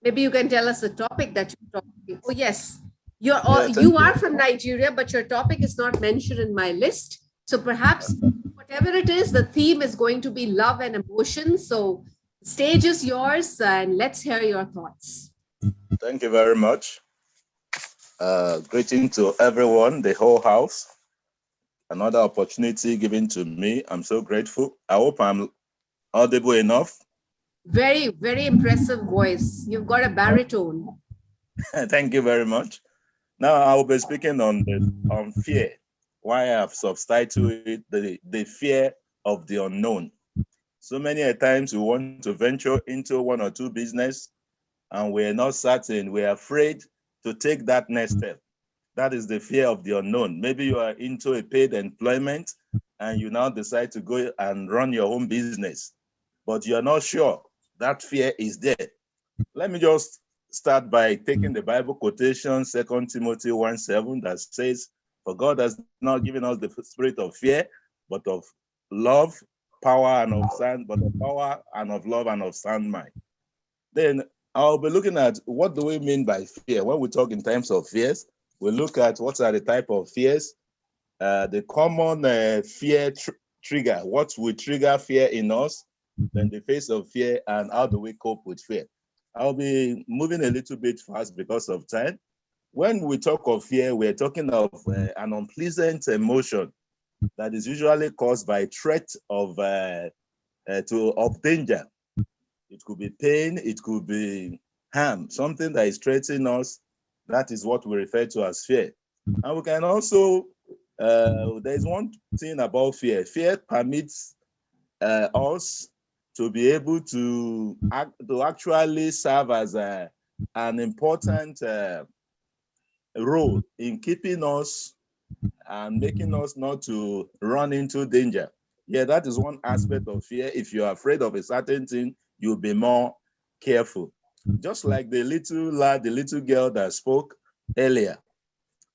Maybe you can tell us the topic that you're talking. Oh, yes. You are from Nigeria, but your topic is not mentioned in my list. So perhaps whatever it is, the theme is going to be love and emotion. So the stage is yours and let's hear your thoughts. Thank you very much. Greeting to everyone, the whole house. Another opportunity given to me. I'm so grateful. I hope I'm audible enough. Very, very impressive voice. You've got a baritone. Thank you very much. Now I will be speaking on fear. Why I have subtitled it the fear of the unknown. So many a times we want to venture into one or two business and we're not certain. We're afraid to take that next step. That is the fear of the unknown. Maybe you are into a paid employment and you now decide to go and run your own business, but you're not sure. That fear is there. Let me just start by taking the Bible quotation, 2 Timothy 1:7, that says, "For God has not given us the spirit of fear, but of love, power, and of love and of sound mind." Then I'll be looking at what do we mean by fear. When we talk in terms of fears, we look at what are the type of fears, the common fear trigger, what will trigger fear in us, then the face of fear, and how do we cope with fear. I'll be moving a little bit fast because of time. When we talk of fear, we're talking of an unpleasant emotion that is usually caused by threat of danger. It could be pain, it could be harm, something that is threatening us. That is what we refer to as fear. And we can also, there's one thing about fear. Fear permits us to be able to actually serve as an important role in keeping us and making us not to run into danger. Yeah, that is one aspect of fear. If you're afraid of a certain thing, you'll be more careful. Just like the little lad, the little girl that spoke earlier.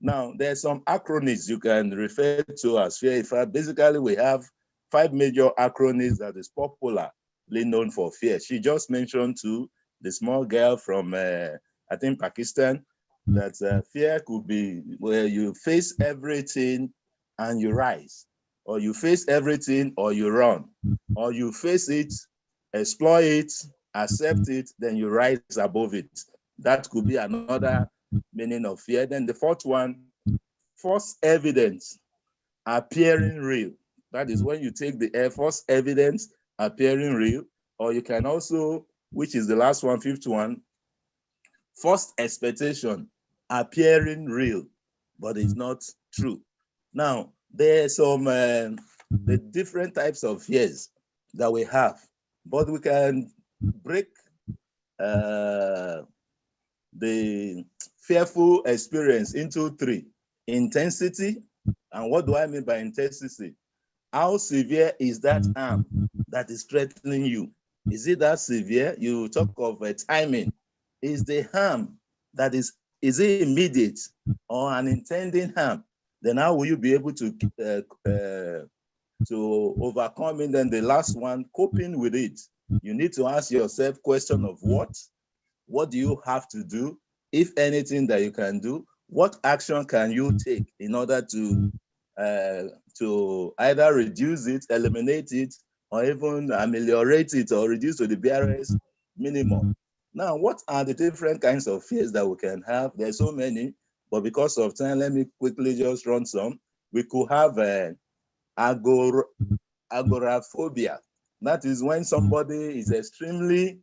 Now, there's some acronyms you can refer to as fear. In fact, basically, we have 5 major acronyms that is popularly known for fear. She just mentioned two, the small girl from, I think, Pakistan, that fear could be where you face everything and you rise, or you face everything or you run, or you face it, explore it, accept it, then you rise above it. That could be another meaning of fear. Then the fourth one, false evidence appearing real. That is when you take the first evidence appearing real, or you can also, which is the last one, fifth one, first expectation appearing real, but it's not true. Now, there's some the different types of fears that we have, but we can break the fearful experience into three: intensity. And what do I mean by intensity? How severe is that harm that is threatening you? Is it that severe? You talk of a timing. Is the harm that is it immediate or an intending harm? Then how will you be able to overcome it? And then the last one, coping with it. You need to ask yourself question of what do you have to do, if anything that you can do? What action can you take in order to either reduce it, eliminate it, or even ameliorate it, or reduce to the barest minimum? Now, what are the different kinds of fears that we can have? There's so many, but because of time, let me quickly just run some. We could have agoraphobia. That is when somebody is extremely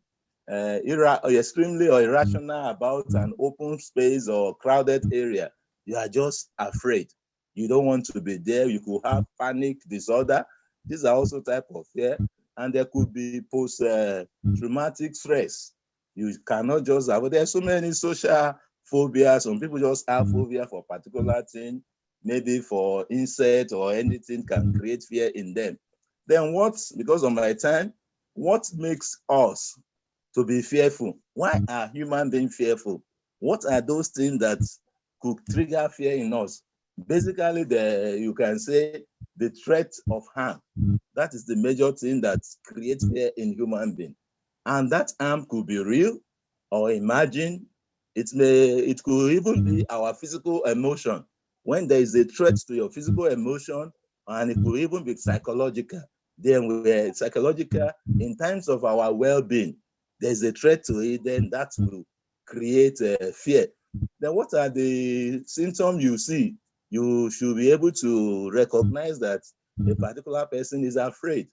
extremely or irrational about an open space or crowded area. You are just afraid. You don't want to be there. You could have panic disorder. These are also type of fear. And there could be post-traumatic stress. You cannot just have, there's so many social phobias. Some people just have phobia for a particular thing, maybe for insect or anything can create fear in them. Then because of my time, what makes us to be fearful? Why are human beings fearful? What are those things that could trigger fear in us? Basically, you can say the threat of harm. That is the major thing that creates fear in human beings. And that harm could be real or imagined. It could even be our physical emotion. When there is a threat to your physical emotion, and it could even be psychological. Then we're psychological in terms of our well-being. There's a threat to it, then that will create fear. Then what are the symptoms you see? You should be able to recognize that a particular person is afraid.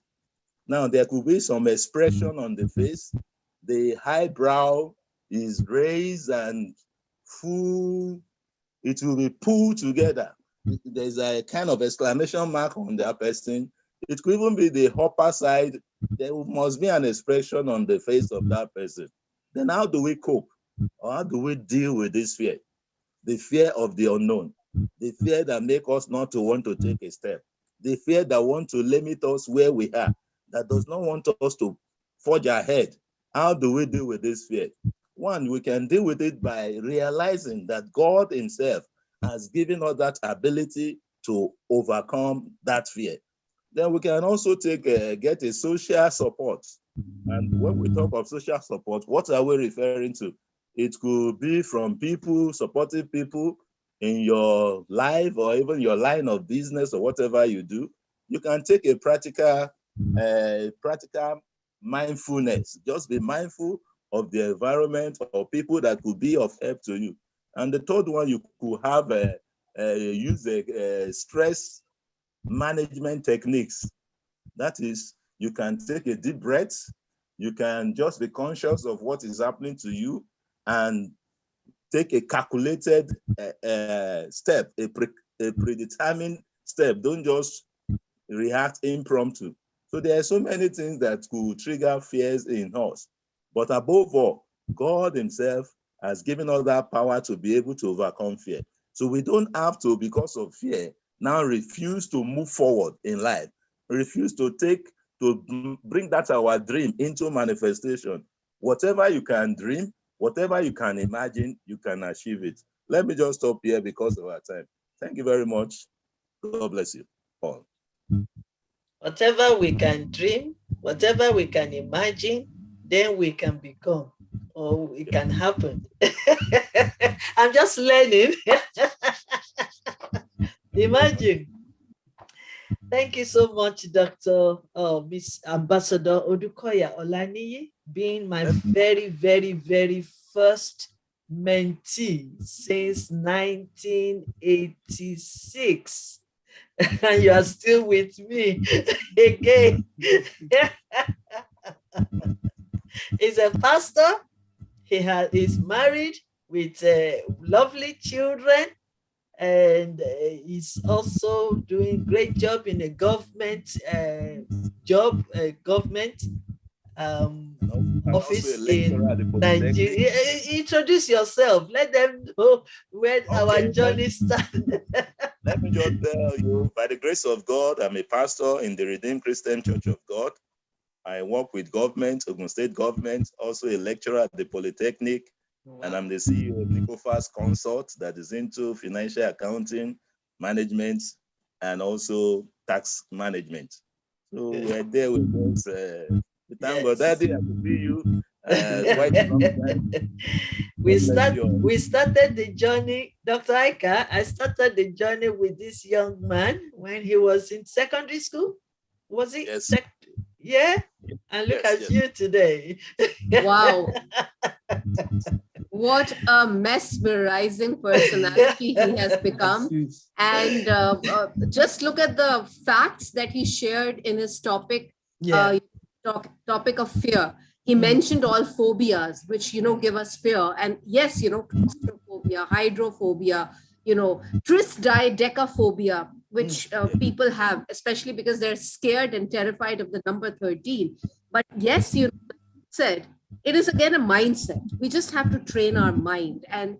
Now, there could be some expression on the face. The eyebrow is raised and full. It will be pulled together. There's a kind of exclamation mark on that person. It could even be the upper side. There must be an expression on the face of that person. Then how do we cope? Or how do we deal with this fear? The fear of the unknown. The fear that makes us not to want to take a step. The fear that wants to limit us where we are. That does not want us to forge ahead. How do we deal with this fear? One, we can deal with it by realizing that God himself has given us that ability to overcome that fear. Then we can also get a social support. And when we talk of social support, what are we referring to? It could be from people, supportive people in your life or even your line of business or whatever you do. You can take a practical mindfulness. Just be mindful of the environment or people that could be of help to you. And the third one, you could have use stress management techniques. That is, you can take a deep breath. You can just be conscious of what is happening to you and take a calculated step, a predetermined step. Don't just react impromptu. So there are so many things that could trigger fears in us. But above all, God himself has given us that power to be able to overcome fear. So we don't have to, because of fear, now refuse to move forward in life, refuse to bring that our dream into manifestation. Whatever you can dream, whatever you can imagine, you can achieve it. Let me just stop here because of our time. Thank you very much. God bless you all. Whatever we can dream, whatever we can imagine, then we can become, or it can happen. I'm just learning. Imagine. Thank you so much, Dr. Miss Ambassador Odukoya Olaniyi, being my very, very, very first mentee since 1986. and you are still with me again. He's a pastor. He's married with lovely children, and he's also doing great job in a government government office in Nigeria. Introduce yourself. Let them know where our journey started. Let me just tell you, by the grace of God, I'm a pastor in the Redeemed Christian Church of God. I work with government, Ogun State government, also a lecturer at the Polytechnic, and I'm the CEO of Nicofast Consult that is into financial accounting, management, and also tax management. So we're there with us. Thank God, Daddy, I could see you. Quite a long time. We started the journey, Dr. Aika. I started the journey with this young man when he was in secondary school. Was he? Yes. Yeah. And look at you today. Wow. What a mesmerizing personality he has become. And just look at the facts that he shared in his topic, topic of fear. He mentioned all phobias, which, give us fear. And yes, claustrophobia, hydrophobia, triskaidekaphobia, which people have, especially because they're scared and terrified of the number 13. But yes, said, it is again a mindset. We just have to train our mind, and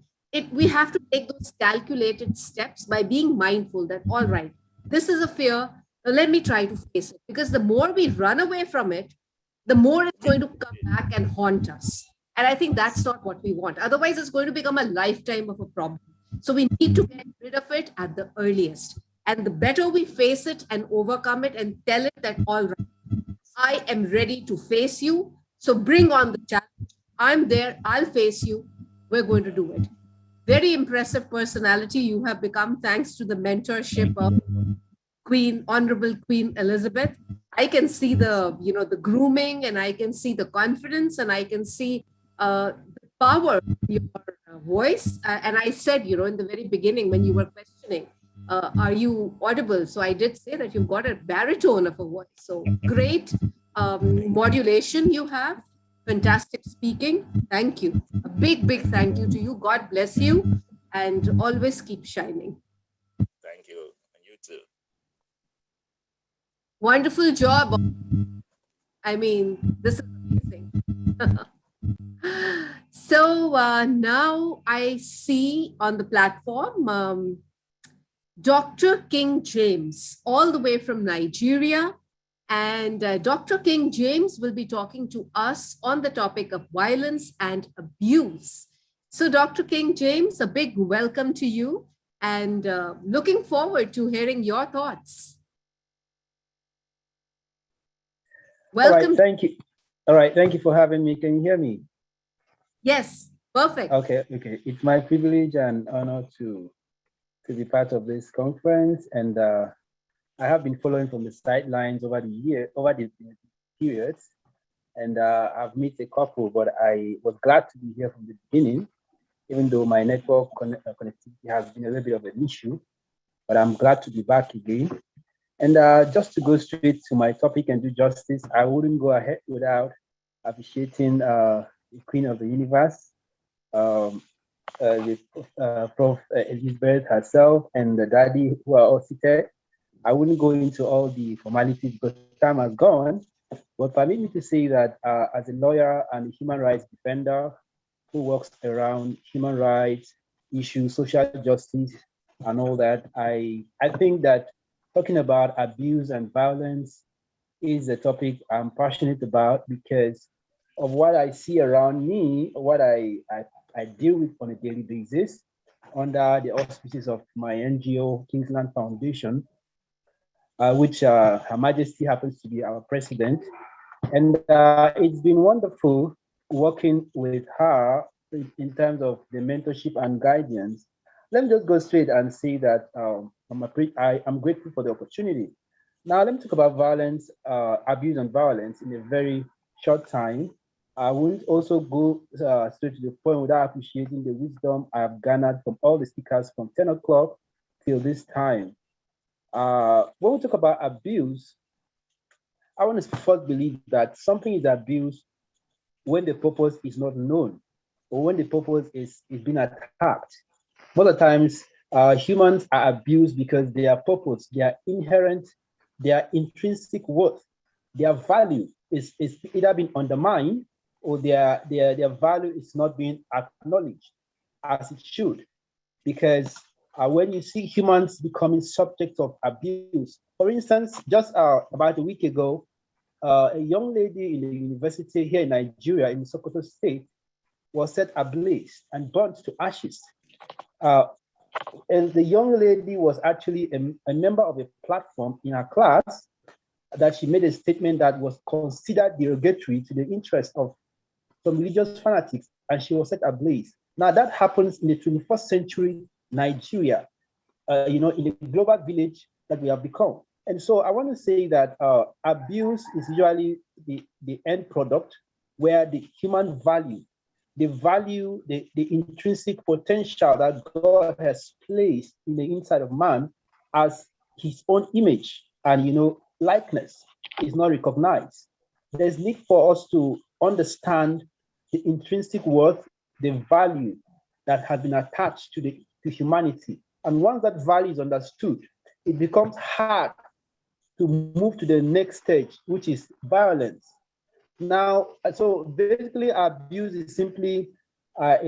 we have to take those calculated steps by being mindful that, all right, this is a fear. Now let me try to face it, because the more we run away from it, the more it's going to come back and haunt us. And I think that's not what we want. Otherwise, it's going to become a lifetime of a problem. So we need to get rid of it at the earliest. And the better we face it and overcome it and tell it that, all right, I am ready to face you. So bring on the challenge. I'm there. I'll face you. We're going to do it. Very impressive personality you have become, thanks to the mentorship of Honorable Queen Elizabeth. I can see the grooming, and I can see the confidence, and I can see the power of your voice. And I said, in the very beginning when you were questioning, are you audible? So I did say that you've got a baritone of a voice. So great modulation you have. Fantastic speaking. Thank you. A big, big thank you to you. God bless you, and always keep shining. Thank you. And you too. Wonderful job. I mean, this is amazing. So now I see on the platform Dr. King James, all the way from Nigeria. And Dr. King James will be talking to us on the topic of violence and abuse. So Dr. King James, a big welcome to you, and looking forward to hearing your thoughts. Welcome. All right, thank you. All right, thank you for having me. Can you hear me? Yes, perfect. Okay. It's my privilege and honor to be part of this conference, and I have been following from the sidelines over the periods, and I've met a couple, but I was glad to be here from the beginning, even though my network connectivity has been a little bit of an issue, but I'm glad to be back again. And just to go straight to my topic and do justice, I wouldn't go ahead without appreciating the Queen of the Universe, Prof. Elizabeth herself, and the daddy who are all seated. I wouldn't go into all the formalities because time has gone, but permit me to say that as a lawyer and a human rights defender who works around human rights issues, social justice, and all that, I think that talking about abuse and violence is a topic I'm passionate about because of what I see around me, what I deal with on a daily basis under the auspices of my NGO, Kingsland Foundation, which Her Majesty happens to be our president. And it's been wonderful working with her in terms of the mentorship and guidance. Let me just go straight and say that I'm grateful for the opportunity. Now, let me talk about violence, abuse and violence in a very short time. I will also go straight to the point without appreciating the wisdom I have garnered from all the speakers from 10 o'clock till this time. When we talk about abuse, I want to first believe that something is abused when the purpose is not known or when the purpose is being attacked. Most of the times, humans are abused because their purpose, their inherent, their intrinsic worth, their value is either being undermined or their value is not being acknowledged as it should. Because when you see humans becoming subjects of abuse, for instance, just about a week ago, a young lady in the university here in Nigeria, in Sokoto State, was set ablaze and burnt to ashes. Uh, and the young lady was actually a member of a platform in her class that she made a statement that was considered derogatory to the interest of some religious fanatics, and she was set ablaze. Now that happens in the 21st century Nigeria, in the global village that we have become. And so I want to say that abuse is usually the end product where the human value, the intrinsic potential that God has placed in the inside of man as his own image and likeness is not recognized. There's need for us to understand the intrinsic worth, the value that has been attached to humanity. And once that value is understood, it becomes hard to move to the next stage, which is violence. Now, so basically, abuse is simply a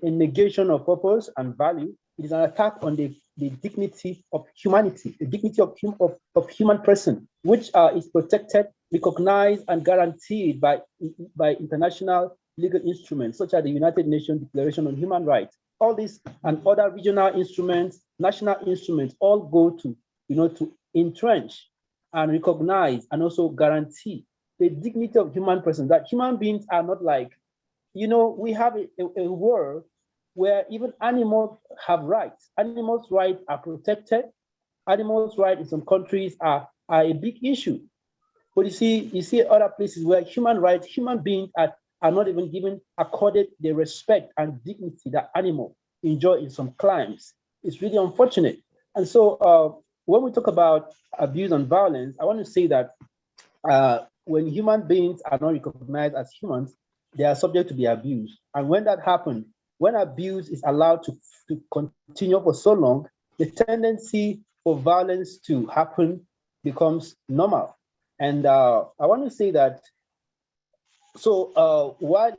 negation of purpose and value. It is an attack on the dignity of humanity, the dignity of human person, which is protected, recognized, and guaranteed by international legal instruments, such as the United Nations Declaration on Human Rights. All these and other regional instruments, national instruments, all go to entrench and recognize and also guarantee the dignity of human person, that human beings are not like, we have a world where even animals have rights. Animals' rights are protected. Animals' rights in some countries are a big issue. But you see other places where human rights, human beings are not even given, accorded the respect and dignity that animals enjoy in some climes. It's really unfortunate. And so when we talk about abuse and violence, I want to say that when human beings are not recognized as humans, they are subject to be abused. And when that happens, when abuse is allowed to continue for so long, the tendency for violence to happen becomes normal. And I want to say that, so while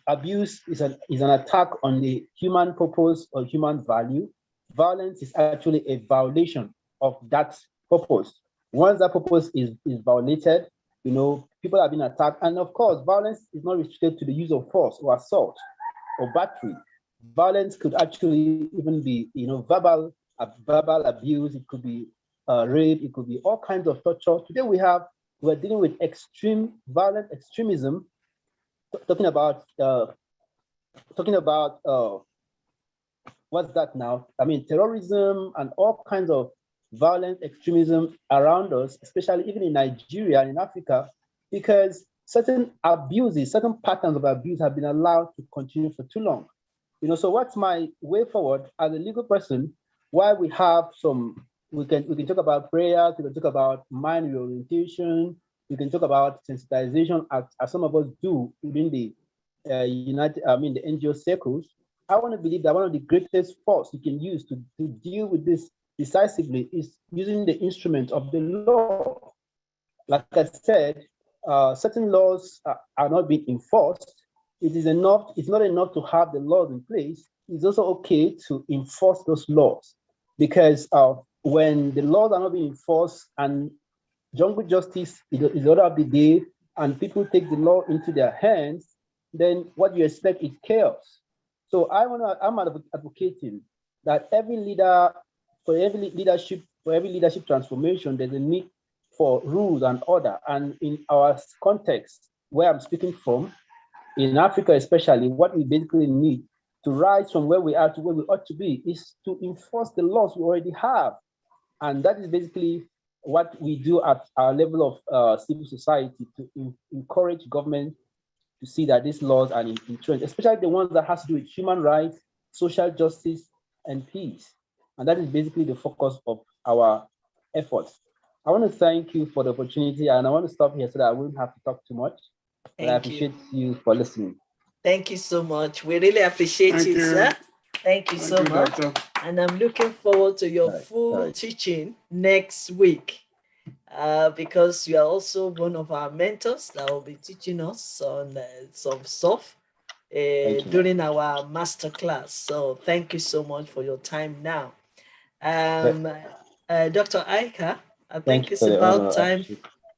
abuse is an attack on the human purpose or human value, violence is actually a violation of that purpose. Once that purpose is violated, people have been attacked. And of course, violence is not restricted to the use of force or assault or battery. Violence could actually even be, verbal abuse. It could be rape. It could be all kinds of torture. Today we're dealing with extreme violent extremism. Talking about what's that now? I mean, terrorism and all kinds of violent extremism around us, especially even in Nigeria and in Africa, because certain abuses, certain patterns of abuse have been allowed to continue for too long. So what's my way forward as a legal person? While we have we can talk about prayers, we can talk about mind reorientation, we can talk about sensitization, as some of us do within the the NGO circles. I want to believe that one of the greatest force you can use to deal with this decisively is using the instrument of the law. Like I said, certain laws are not being enforced. It's not enough to have the laws in place. It's also okay to enforce those laws, because when the laws are not being enforced and jungle justice is the order of the day and people take the law into their hands, then what you expect is chaos. So I'm advocating that for every leadership transformation, there's a need for rules and order. And in our context, where I'm speaking from, in Africa especially, what we basically need to rise from where we are to where we ought to be is to enforce the laws we already have. And that is basically what we do at our level of civil society, to encourage government to see that these laws are in trend, especially the ones that has to do with human rights, social justice, and peace. And that is basically the focus of our effort. I want to thank you for the opportunity, and I want to stop here so that I wouldn't have to talk too much. But I Thank you. appreciate you for listening. Thank you so much. We really appreciate Thank it, you. sir. Thank you Thank so you, much. doctor. And I'm looking forward to your full teaching next week because you are also one of our mentors that will be teaching us on some stuff during our master class. So thank you so much for your time now. Dr. Aika, I think it's about time.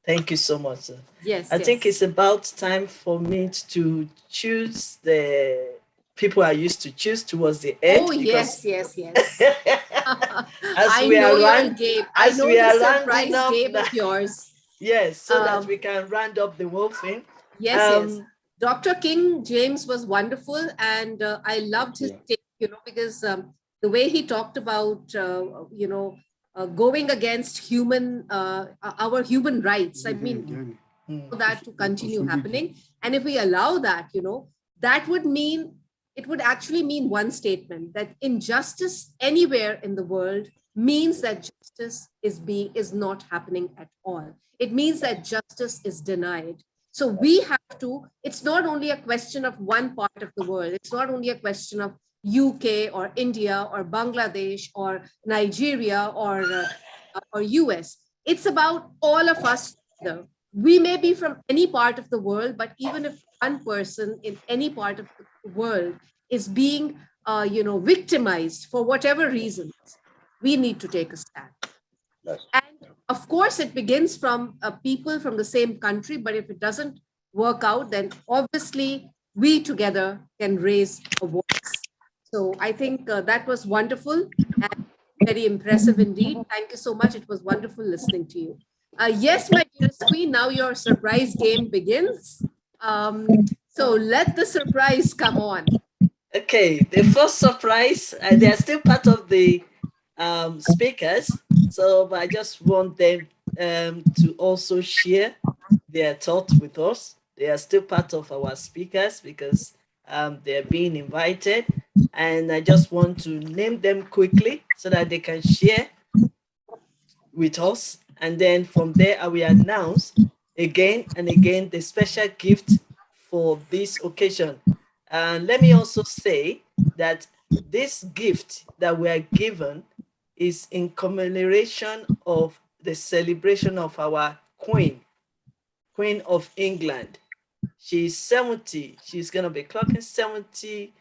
Thank you so much, sir. Yes, I think it's about time for me to choose the people I used to choose towards the end. Oh, yes, yes, yes. As I we know are your game. I know the surprise game of yours. Yes, so that we can round up the whole thing. Yes, yes. Dr. King James was wonderful, and I loved his take, because the way he talked about, going against our human rights. I mean, that to continue happening. And if we allow that, that would mean, it would actually mean one statement, that injustice anywhere in the world means that justice is not happening at all. It means that justice is denied. So we have to, it's not only a question of one part of the world. It's not only a question of UK or India or Bangladesh or Nigeria or US. It's about all of us together. We may be from any part of the world, but even if one person in any part of the world is being, victimized for whatever reasons, we need to take a stand. And of course, it begins from people from the same country, but if it doesn't work out, then obviously we together can raise a voice. So I think that was wonderful and very impressive indeed. Thank you so much. It was wonderful listening to you. Yes, my dearest queen, now your surprise game begins. So let the surprise come on. Okay, the first surprise, they are still part of the speakers, so I just want them to also share their thoughts with us. They are still part of our speakers because they're being invited, and I just want to name them quickly so that they can share with us, and then from there I will announce again and again the special gift for this occasion. And let me also say that this gift that we are given is in commemoration of the celebration of our Queen of England. She's 70. She's going to be clocking 70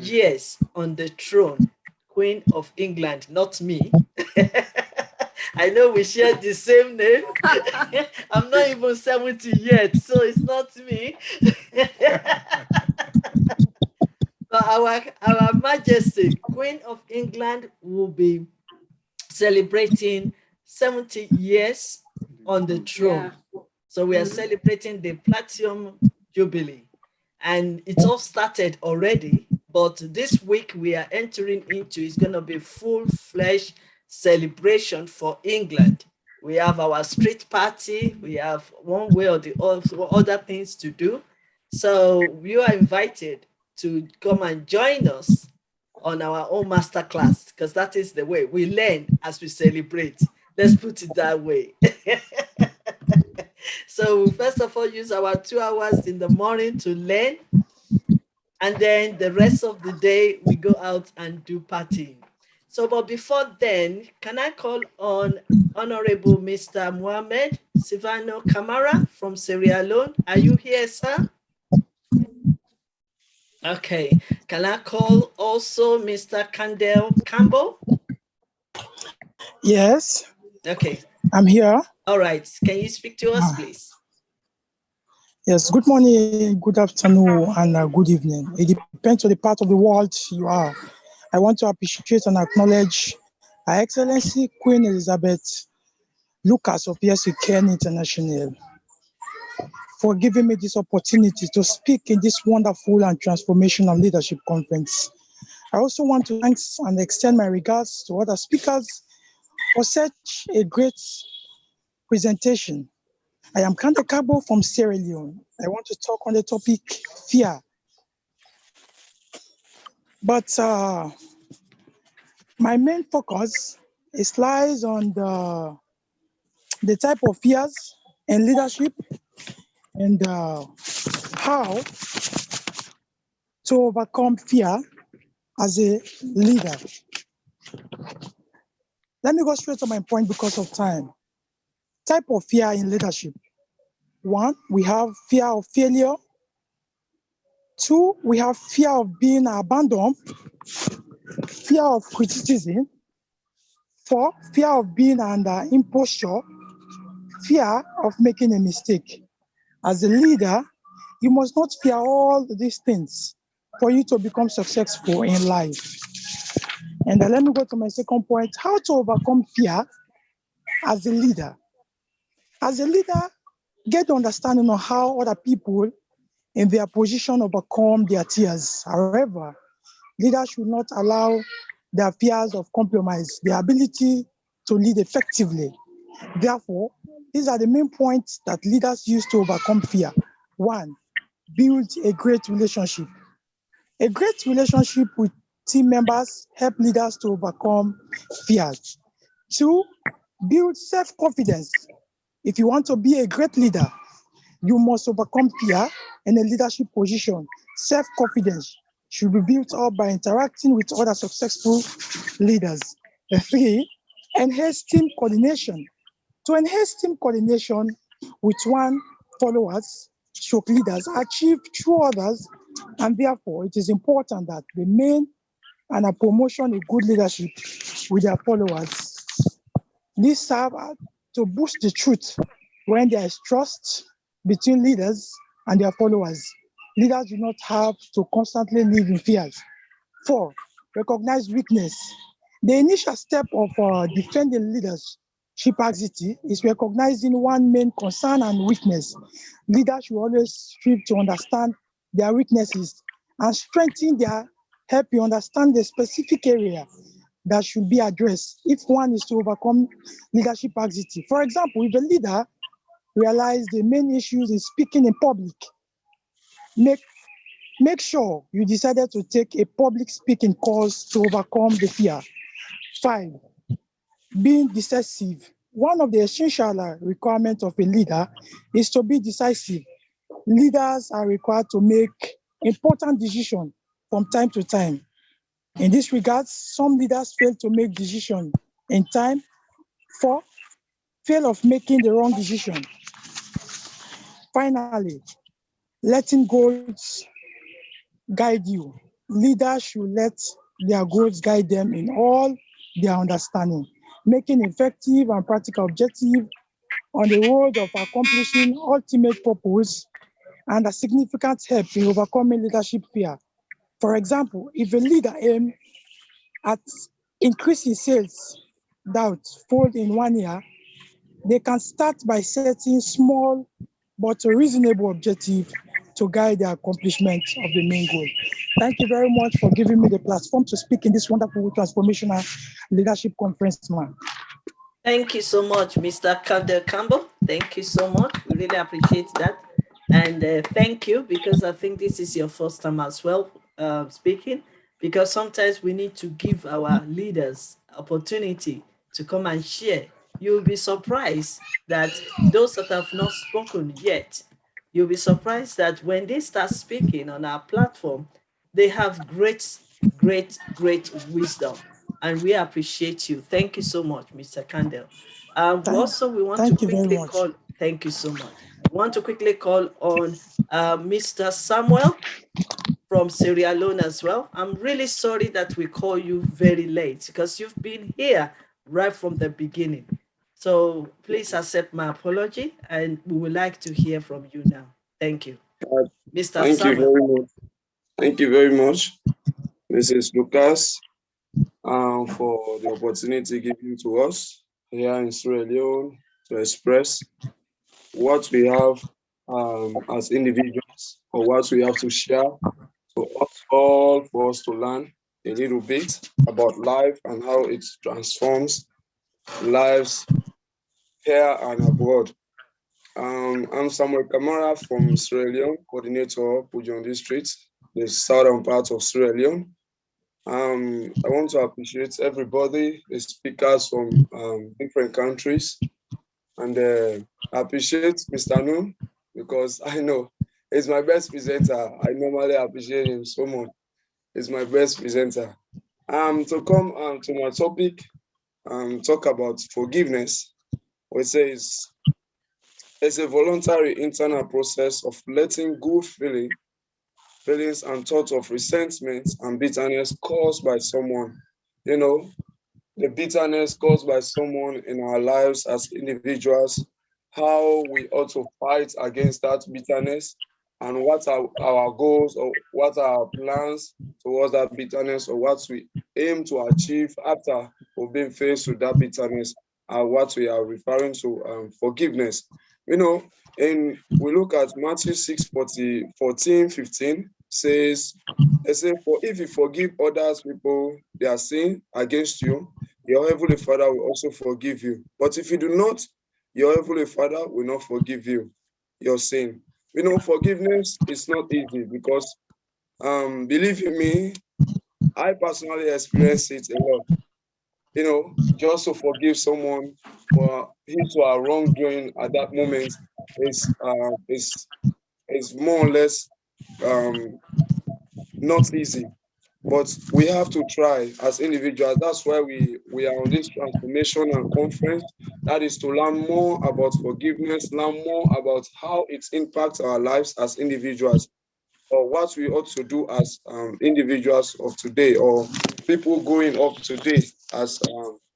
years on the throne. Queen of England, not me. I know we share the same name. I'm not even 70 yet, so it's not me. But our Majesty, Queen of England, will be celebrating 70 years on the throne. Yeah. So we are celebrating the Platinum Jubilee. And it's all started already, but this week we are entering into is going to be full-fledged celebration for England. We have our street party. We have one way or the other things to do. So you are invited to come and join us on our own masterclass, because that is the way we learn as we celebrate. Let's put it that way. So first of all, use our 2 hours in the morning to learn. And then the rest of the day, we go out and do partying. So, but before then, can I call on Honorable Mr. Mohamed Sivano Kamara from Sierra Leone? Are you here, sir? Okay. Can I call also Mr. Kandel Campbell? Yes. Okay. I'm here. All right. Can you speak to us, please? Yes. Good morning, good afternoon, and good evening. It depends on the part of the world you are. I want to appreciate and acknowledge Her Excellency Queen Elizabeth Lucas of Y.Y.C.I International for giving me this opportunity to speak in this wonderful and transformational leadership conference. I also want to thank and extend my regards to other speakers for such a great presentation. I am Kande Kabo from Sierra Leone. I want to talk on the topic fear. But my main focus It lies on the type of fears and leadership and how to overcome fear as a leader. Let me go straight to my point because of time. Type of fear in leadership. 1, we have fear of failure. 2, we have fear of being abandoned, fear of criticism. 4, fear of being under imposture, fear of making a mistake. As a leader, you must not fear all these things for you to become successful in life. And let me go to my second point, how to overcome fear as a leader. As a leader, get understanding on how other people in their position overcome their fears. However, leaders should not allow their fears of compromise their ability to lead effectively. Therefore, these are the main points that leaders use to overcome fear. 1, build a great relationship. A great relationship with team members help leaders to overcome fears. 2, build self-confidence. If you want to be a great leader, you must overcome fear in a leadership position. Self-confidence should be built up by interacting with other successful leaders. 3, enhance team coordination. To enhance team coordination with one followers, stroke leaders achieve through others, and therefore it is important that the main and a promotion a good leadership with their followers. This serves to boost the truth when there is trust between leaders and their followers. Leaders do not have to constantly live in fears. 4, recognize weakness. The initial step of defending leadership anxiety is recognizing one main concern and weakness. Leaders should always strive to understand their weaknesses and strengthen their help you understand the specific area that should be addressed if one is to overcome leadership anxiety. For example, if a leader realizes the main issues in speaking in public, make sure you decided to take a public speaking course to overcome the fear. 5, being decisive. One of the essential requirements of a leader is to be decisive. Leaders are required to make important decisions from time to time. In this regard, some leaders fail to make decisions in time. 4, fail of making the wrong decision. Finally, letting goals guide you. Leaders should let their goals guide them in all their understanding, making effective and practical objective on the road of accomplishing ultimate purpose and a significant help in overcoming leadership fear. For example, if a leader aims at increasing sales doubt fold in 1 year, they can start by setting small but reasonable objective to guide the accomplishment of the main goal. Thank you very much for giving me the platform to speak in this wonderful transformational leadership conference, man. Thank you so much, Mr. Kandel Campbell. Thank you so much. We really appreciate that. And thank you, because I think this is your first time as well speaking, because sometimes we need to give our leaders opportunity to come and share. You'll be surprised that those that have not spoken yet, you'll be surprised that when they start speaking on our platform, they have great wisdom. And we appreciate you. Thank you so much, Mr. Kandel. We want to quickly call. Thank you so much. We want to quickly call on Mr. Samuel from Sierra Leone as well. I'm really sorry that we call you very late because you've been here right from the beginning. So please accept my apology, and we would like to hear from you now. Thank you. Mr. Thank Samuel. you very much. Thank you very much, Mrs. Lucas, for the opportunity given to us here in Sierra Leone to express what we have as individuals, or what we have to share to us all, for us to learn a little bit about life and how it transforms lives here and abroad. I'm Samuel Kamara from Sierra Leone, coordinator, Pujon District, the southern part of Sierra Leone. I want to appreciate everybody, the speakers from different countries, and I appreciate Mr. Noon because I know he's my best presenter. I normally appreciate him so much. He's my best presenter. To come to my topic, talk about forgiveness. We say it's a voluntary internal process of letting go feelings and thoughts of resentment and bitterness caused by someone. You know, the bitterness caused by someone in our lives as individuals, how we ought to fight against that bitterness, and what are our goals or what are our plans towards that bitterness, or what we aim to achieve after we've been faced with that bitterness, and what we are referring to forgiveness. You know, and we look at Matthew 6:14-15 says, they say, for if you forgive others people their sin against you, your heavenly Father will also forgive you. But if you do not, your heavenly Father will not forgive you your sin. You know, forgiveness is not easy because, believe in me, I personally experience it a lot. You know, just to forgive someone for his or her wrongdoing at that moment is more or less um, not easy. But we have to try as individuals. That's why we are on this transformation and conference. That is to learn more about forgiveness, learn more about how it impacts our lives as individuals, or what we ought to do as individuals of today, or people growing up today as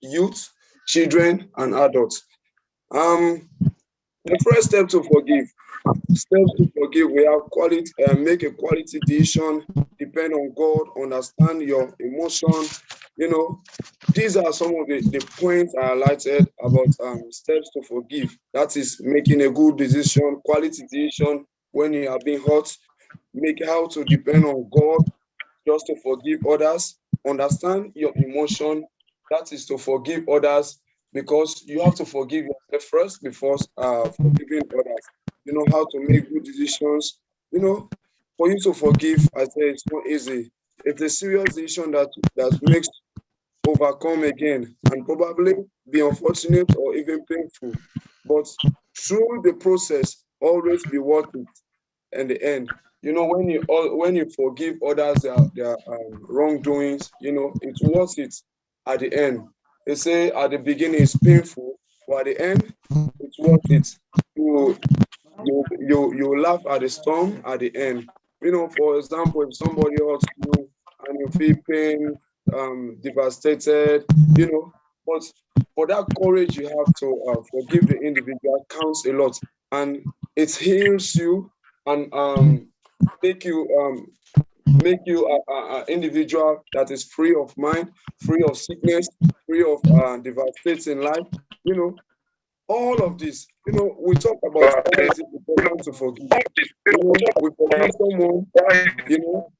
youth, children, and adults. The first step to forgive. Steps to forgive. We have quality, make a quality decision, depend on God, understand your emotion. You know, these are some of the points I highlighted about steps to forgive. That is making a good decision, quality decision when you are being hurt. Make how to depend on God just to forgive others. Understand your emotion. That is to forgive others because you have to forgive yourself first before forgiving others. You know how to make good decisions. You know, for you to forgive, I say it's not easy. It's a serious decision that makes overcome again and probably be unfortunate or even painful. But through the process, always be worth it in the end. You know, when you forgive others their wrongdoings, you know, it's worth it at the end. They say at the beginning it's painful, but at the end, it's worth it. You you laugh at the storm at the end. You know, for example, if somebody hurts you and you feel pain, devastated, you know, but for that courage you have to forgive the individual counts a lot, and it heals you and make you an individual that is free of mind, free of sickness, free of devastating life. You know, all of this. You know, we talk about why is it important to forgive. You know, we forgive someone. You know,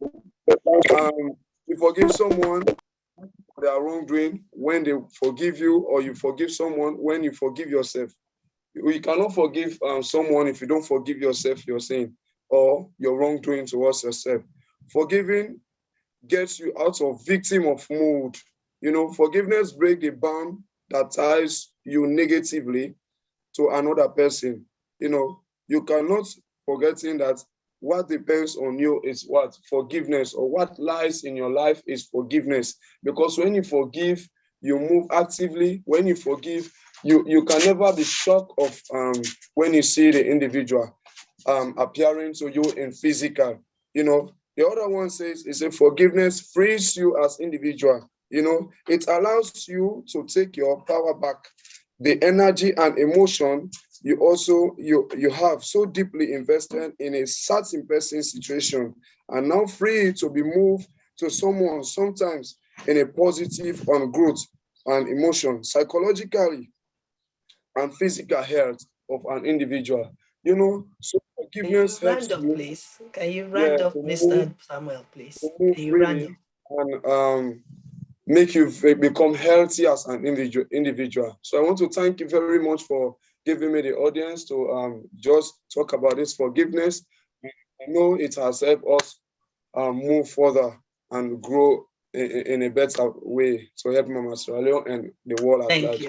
you forgive someone for their wrongdoing when they forgive you, or you forgive someone when you forgive yourself. You cannot forgive someone if you don't forgive yourself your sin or your wrongdoing towards yourself. Forgiving gets you out of victim of mood. You know, forgiveness breaks the bond that ties you negatively to another person. You know, you cannot forgetting that what depends on you is what? Forgiveness, or what lies in your life is forgiveness. Because when you forgive, you move actively. When you forgive, you can never be shocked of when you see the individual appearing to you in physical. You know, the other one says is a forgiveness frees you as individual. You know, it allows you to take your power back, the energy and emotion you have so deeply invested in a certain person's situation, and now free to be moved to someone sometimes in a positive on growth and emotion, psychologically and physical health of an individual. You know, so Can you forgiveness round helps up, you, please? Can you yeah, round up, Mr. Samuel, to please? move Can you round up? freely and make you become healthy as an individual. So I want to thank you very much for giving me the audience to just talk about this forgiveness. I know it has helped us move further and grow in a better way to help Mama Sierra Leone and the world at large.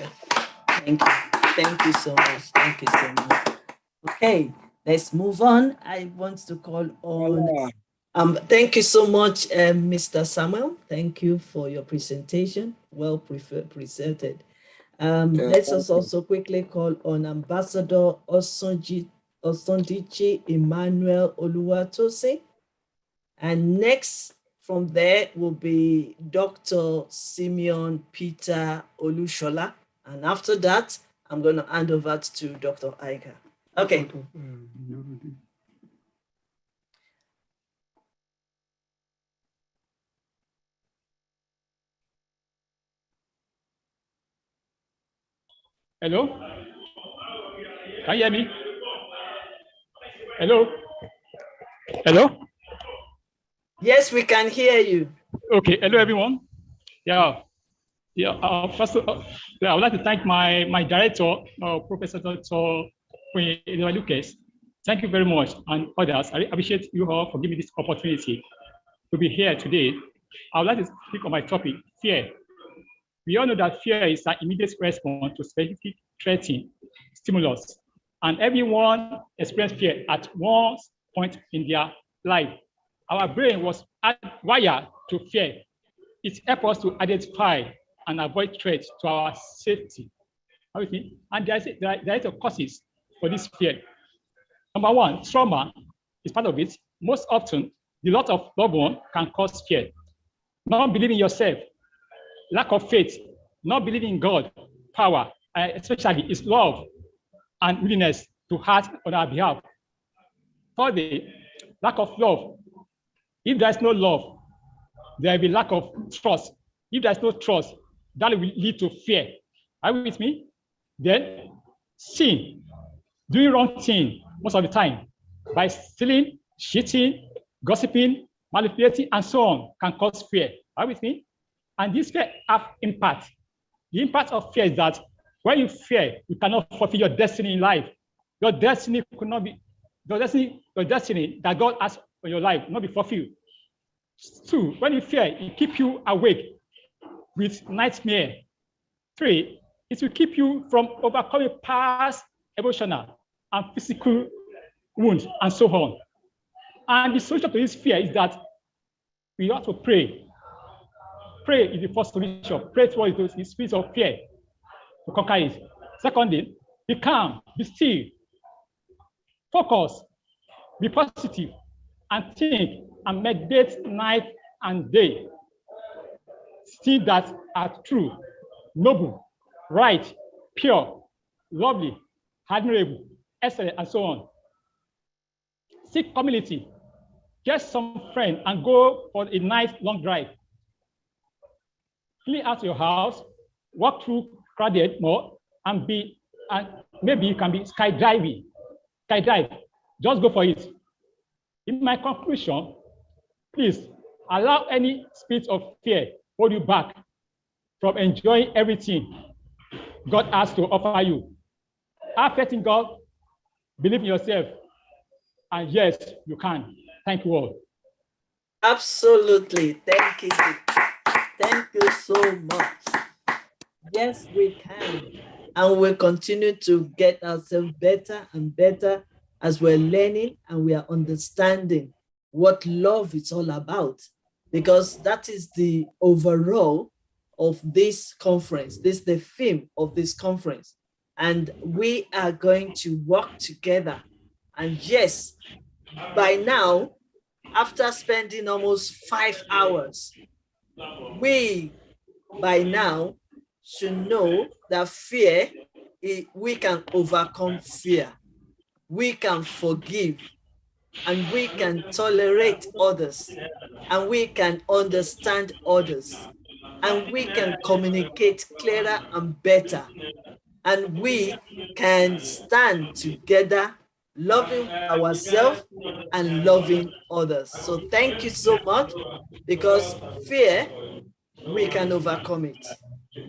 Thank you so much. Thank you so much. Okay, let's move on. I want to call on. Thank you so much, Mr. Samuel. Thank you for your presentation. Well presented. Let us also quickly call on Ambassador Osondichi Emmanuel Oluwatosin. And next from there will be Dr. Simeon Peter Olushola. And after that, I'm going to hand over to Dr. Aika. Okay. Hello? Can you hear me? Hello? Hello? Yes, we can hear you. Okay. Hello, everyone. Yeah. First, I would like to thank my director, Professor Dr. Lucas. Thank you very much, and others. I appreciate you all for giving me this opportunity to be here today. I would like to speak on my topic, fear. We all know that fear is an immediate response to specific threatening stimulus, and everyone experiences fear at one point in their life. Our brain was wired to fear. It helps us to identify and avoid threats to our safety. And there are causes for this fear. Number one, trauma is part of it. Most often, the loss of loved one can cause fear. Not believing yourself, lack of faith, not believing in God, power, especially His love and willingness to act on our behalf. Thirdly, lack of love. If there's no love, there will be lack of trust. If there's no trust, that will lead to fear. Are you with me? Then sin, doing wrong thing most of the time by stealing, cheating, gossiping, manipulating, and so on can cause fear. Are you with me? And this fear have impact. The impact of fear is that when you fear, you cannot fulfill your destiny in life. Your destiny could not be, your destiny that God has for your life will not be fulfilled. Two, when you fear, it keeps you awake with nightmare. Three, it will keep you from overcoming past emotional and physical wounds and so on. And the solution to this fear is that we have to pray. Pray is the first solution. Pray towards the spirit of fear to conquer it. Secondly, be calm, be still, focus, be positive, and think and meditate night and day. Things that are true, noble, right, pure, lovely, admirable, excellent, and so on. Seek community. Get some friends and go for a nice long drive. Clean out your house, walk through crowded mall, and maybe you can be skydiving. Skydive. Just go for it. In my conclusion, please allow any spirit of fear hold you back from enjoying everything God has to offer you. Have faith in God, believe in yourself, and yes, you can. Thank you all. Absolutely. Thank you. Thank you so much. Yes, we can. And we'll continue to get ourselves better and better as we're learning and we are understanding what love is all about. Because that is the overall of this conference. This is the theme of this conference. And we are going to work together. And yes, by now, after spending almost 5 hours, we by now should know that fear, we can overcome fear. We can forgive, and we can tolerate others, and we can understand others, and we can communicate clearer and better, and we can stand together loving ourselves and loving others. So thank you so much, because fear, we can overcome it.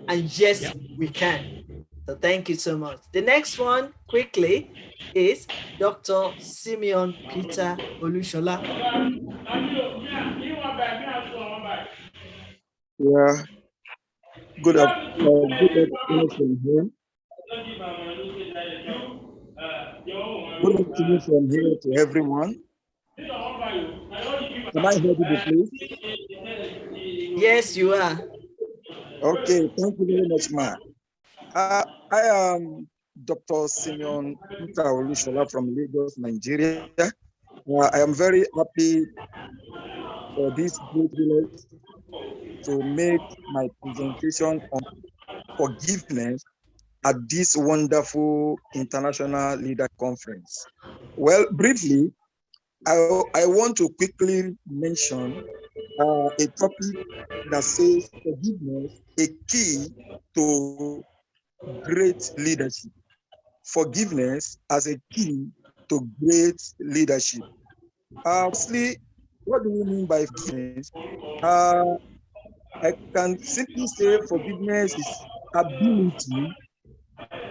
And yes, we can. So thank you so much. The next one, quickly, is Dr. Simeon Peter Olushola. Yeah, good afternoon from here. Good afternoon from here to everyone. Am I audible, please? Yes, you are. Okay, thank you very much, Ma. I am Dr. Simeon Peter Olushola from Lagos, Nigeria. I am very happy for this great village to make my presentation on forgiveness at this wonderful International Leader Conference. Well, briefly, I want to quickly mention a topic that says forgiveness, a key to great leadership. Forgiveness as a key to great leadership. Firstly, what do we mean by forgiveness? I can simply say forgiveness is ability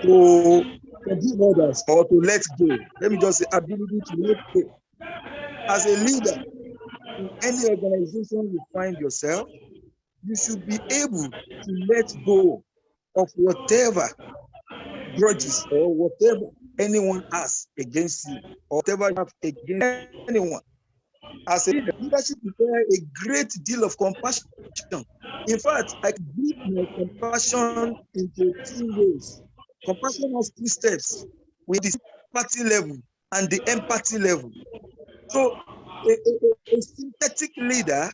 to forgive others or to let go. Let me just say ability to let go. As a leader in any organization you find yourself, you should be able to let go of whatever grudges or whatever anyone has against you, or whatever you have against anyone. As a leader, leadership requires a great deal of compassion. In fact, I can break my compassion into two ways. Compassion has two steps, with the sympathy level and the empathy level. So a synthetic leader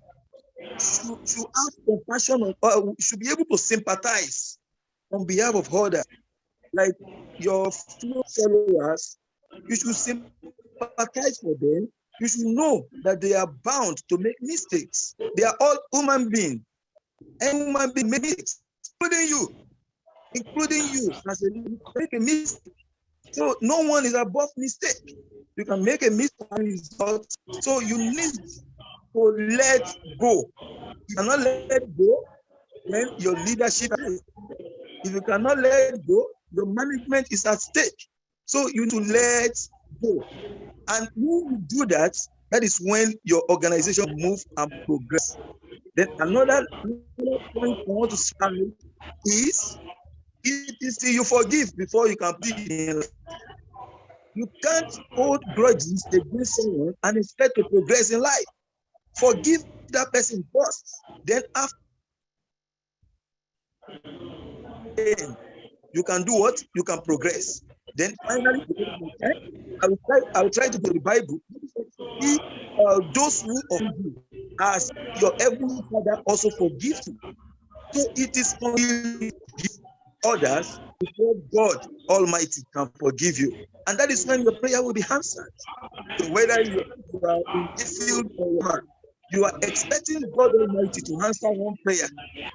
should have compassion, should be able to sympathize on behalf of others. Like your followers, you should sympathize for them. You should know that they are bound to make mistakes. They are all human beings. And human beings make mistakes, including you as a leader, make a mistake. So no one is above mistake. You can make a mistake, so you need to let go. If you cannot let go, then your leadership is. If you cannot let go, your management is at stake. So you need to let go. And when you do that, that is when your organization move and progress. Then another point I want to say is it is till you forgive before you can be. You can't hold grudges against someone and expect to progress in life. Forgive that person first. Then after you can do what? You can progress. Then finally, I will try to go to the Bible. Those who offend you, as your heavenly Father also forgives you. So it is only forgive others before God Almighty can forgive you. And that is when your prayer will be answered. So whether you are in this field or not, you are expecting God Almighty to answer one prayer.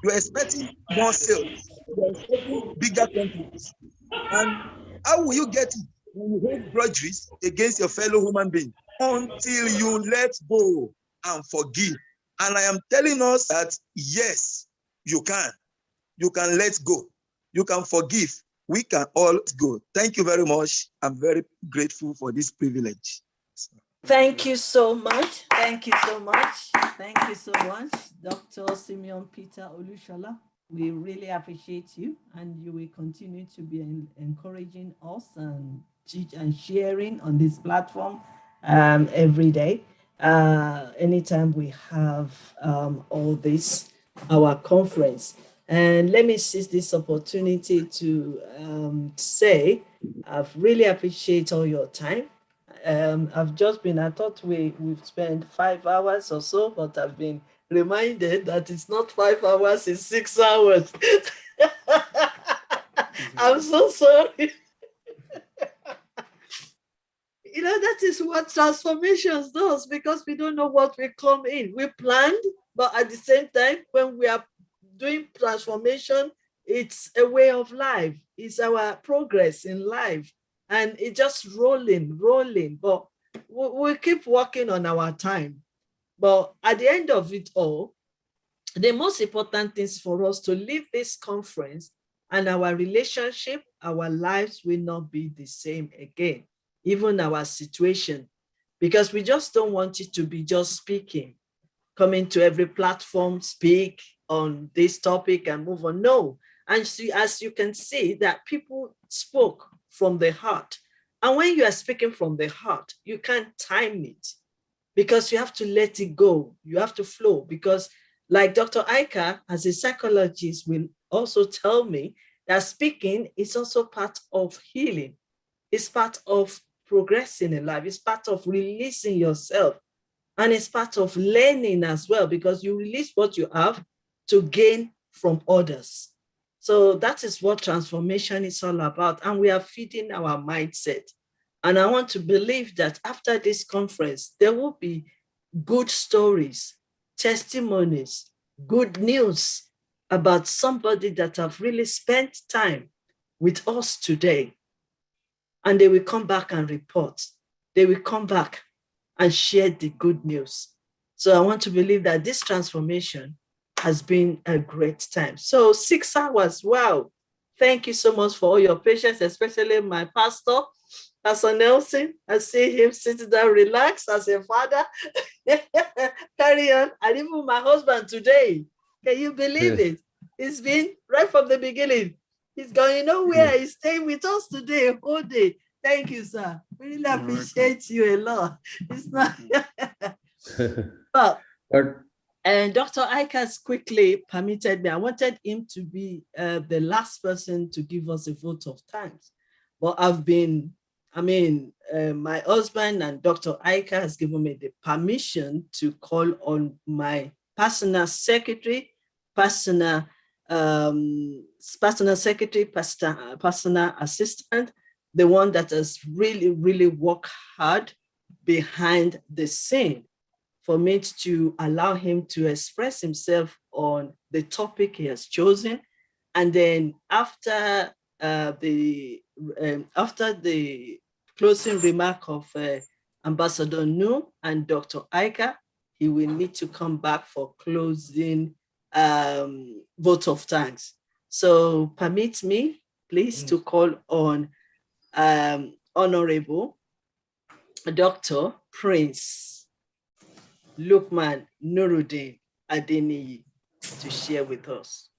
You are expecting more sales. You are expecting bigger companies. And how will you get it when you hold grudges against your fellow human being? Until you let go and forgive. And I am telling us that yes, you can. You can let go. You can forgive. We can all go. Thank you very much. I'm very grateful for this privilege. Thank you so much. Thank you so much. Thank you so much, Dr. Simeon Peter Olushola. We really appreciate you, and you will continue to be encouraging us and teach and sharing on this platform every day. Anytime we have all this, our conference. And let me seize this opportunity to say, I've really appreciate all your time. I've just been, I thought we've spent 5 hours or so, but I've been reminded that it's not 5 hours, it's 6 hours. I'm so sorry. That is what transformations does, because we don't know what will come in. We planned, but at the same time, when we are doing transformation, it's a way of life. It's our progress in life. And it's just rolling. But we keep working on our time. But at the end of it all, the most important thing is for us to leave this conference and our relationship, our lives will not be the same again, even our situation, because we just don't want it to be just speaking, coming to every platform, speak, on this topic and move on. No. And see, as you can see, that people spoke from the heart. And when you are speaking from the heart, you can't time it because you have to let it go. You have to flow because, like Dr. Y.Y.C.I, as a psychologist, will also tell me that speaking is also part of healing. It's part of progressing in life. It's part of releasing yourself. And it's part of learning as well, because you release what you have to gain from others. So that is what transformation is all about. And we are feeding our mindset. And I want to believe that after this conference, there will be good stories, testimonies, good news about somebody that have really spent time with us today. And they will come back and report. They will come back and share the good news. So I want to believe that this transformation has been a great time. So 6 hours, wow. Thank you so much for all your patience, especially my pastor, Pastor Nelson. I see him sitting down, relaxed as a father. Carry on. And even my husband today. Can you believe it? It's been right from the beginning. He's going nowhere. He's staying with us today, all day. Thank you, sir. We really appreciate you a lot. It's not. And Dr. Y.Y.C.I has quickly permitted me. I wanted him to be the last person to give us a vote of thanks. But my husband and Dr. Y.Y.C.I has given me the permission to call on my personal secretary, personal secretary, personal assistant, the one that has really, really worked hard behind the scene for me to allow him to express himself on the topic he has chosen. And then after the closing remark of Ambassador Nu and Dr. Y.Y.C.I, he will need to come back for closing vote of thanks. So permit me, please, to call on Honorable Dr. Prince Lukman Nuruddin Adeniyi to share with us.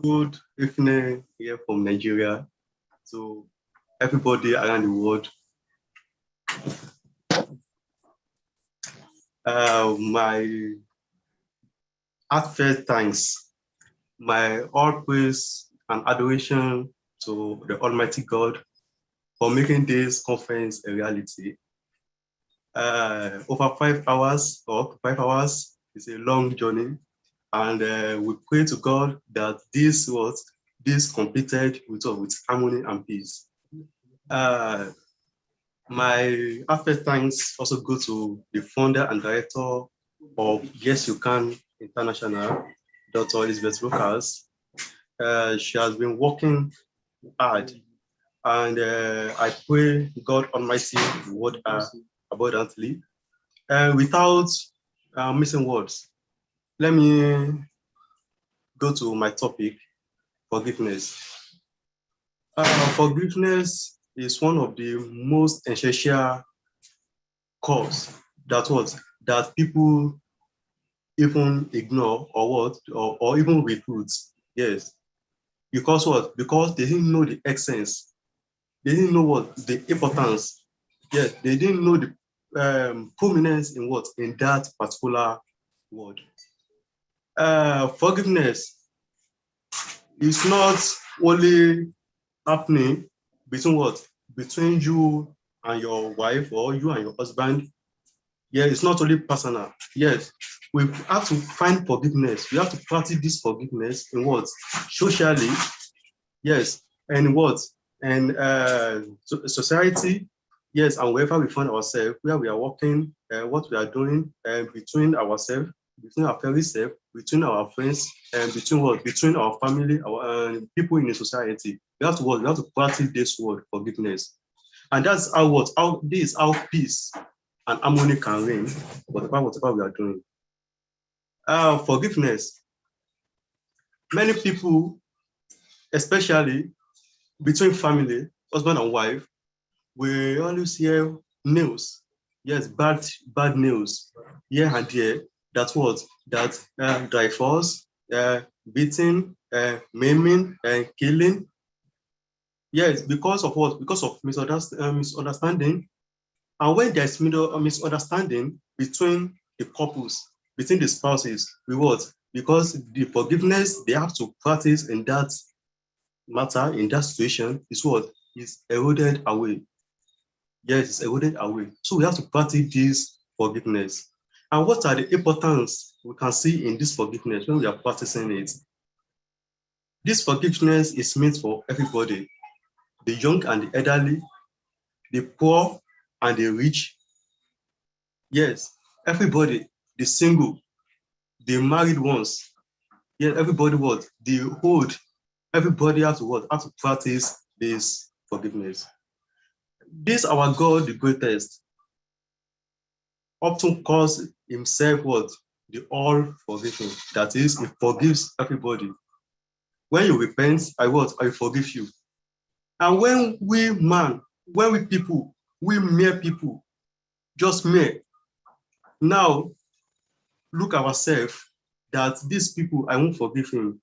Good evening here from Nigeria to everybody around the world. My heartfelt thanks, my all praise and adoration to the Almighty God for making this conference a reality. Over 5 hours is a long journey, and we pray to God that this completed with harmony and peace. My heartfelt thanks also go to the founder and director of Y.Y.C.I International, Dr. Elizabeth Lucas. She has been working hard, and I pray God Almighty reward her abundantly. Without missing words, let me go to my topic, forgiveness. Forgiveness is one of the most essential cause that people even ignore or even recruit. Yes. Because what? Because they didn't know the essence. They didn't know the importance. Yes, they didn't know the prominence in that particular word. Forgiveness is not only happening between you and your wife or you and your husband. Yeah, it's not only personal. Yes, we have to find forgiveness. We have to practice this forgiveness in socially. Yes, and society. Yes, and wherever we find ourselves, where we are working, what we are doing, between ourselves, between our family self, between our friends, and between our family, our people in the society. We have to practice this word forgiveness, and that's how peace and harmony can reign, whatever we are doing. Forgiveness. Many people, especially between family, husband and wife, we always hear news. Yes, bad news here and there. That's what that divorce, beating, maiming, and killing. Yes, because of what? Because of misunderstanding. And when there's misunderstanding between the couples, between the spouses, we what? Because the forgiveness they have to practice in that matter, in that situation, is what? Is eroded away. Yes, it's eroded away. So we have to practice this forgiveness. And what are the importance we can see in this forgiveness when we are practicing it? This forgiveness is meant for everybody, the young and the elderly, the poor and the rich. Yes, everybody, the single, the married ones. Yes, everybody what? The old. Everybody has to what? Have to practice this forgiveness. This our God, the greatest, often calls himself what? The all forgiving. That is, he forgives everybody. When you repent, I what? I forgive you. And when we people, we mere people, just mere, now look ourselves that these people, I won't forgive him.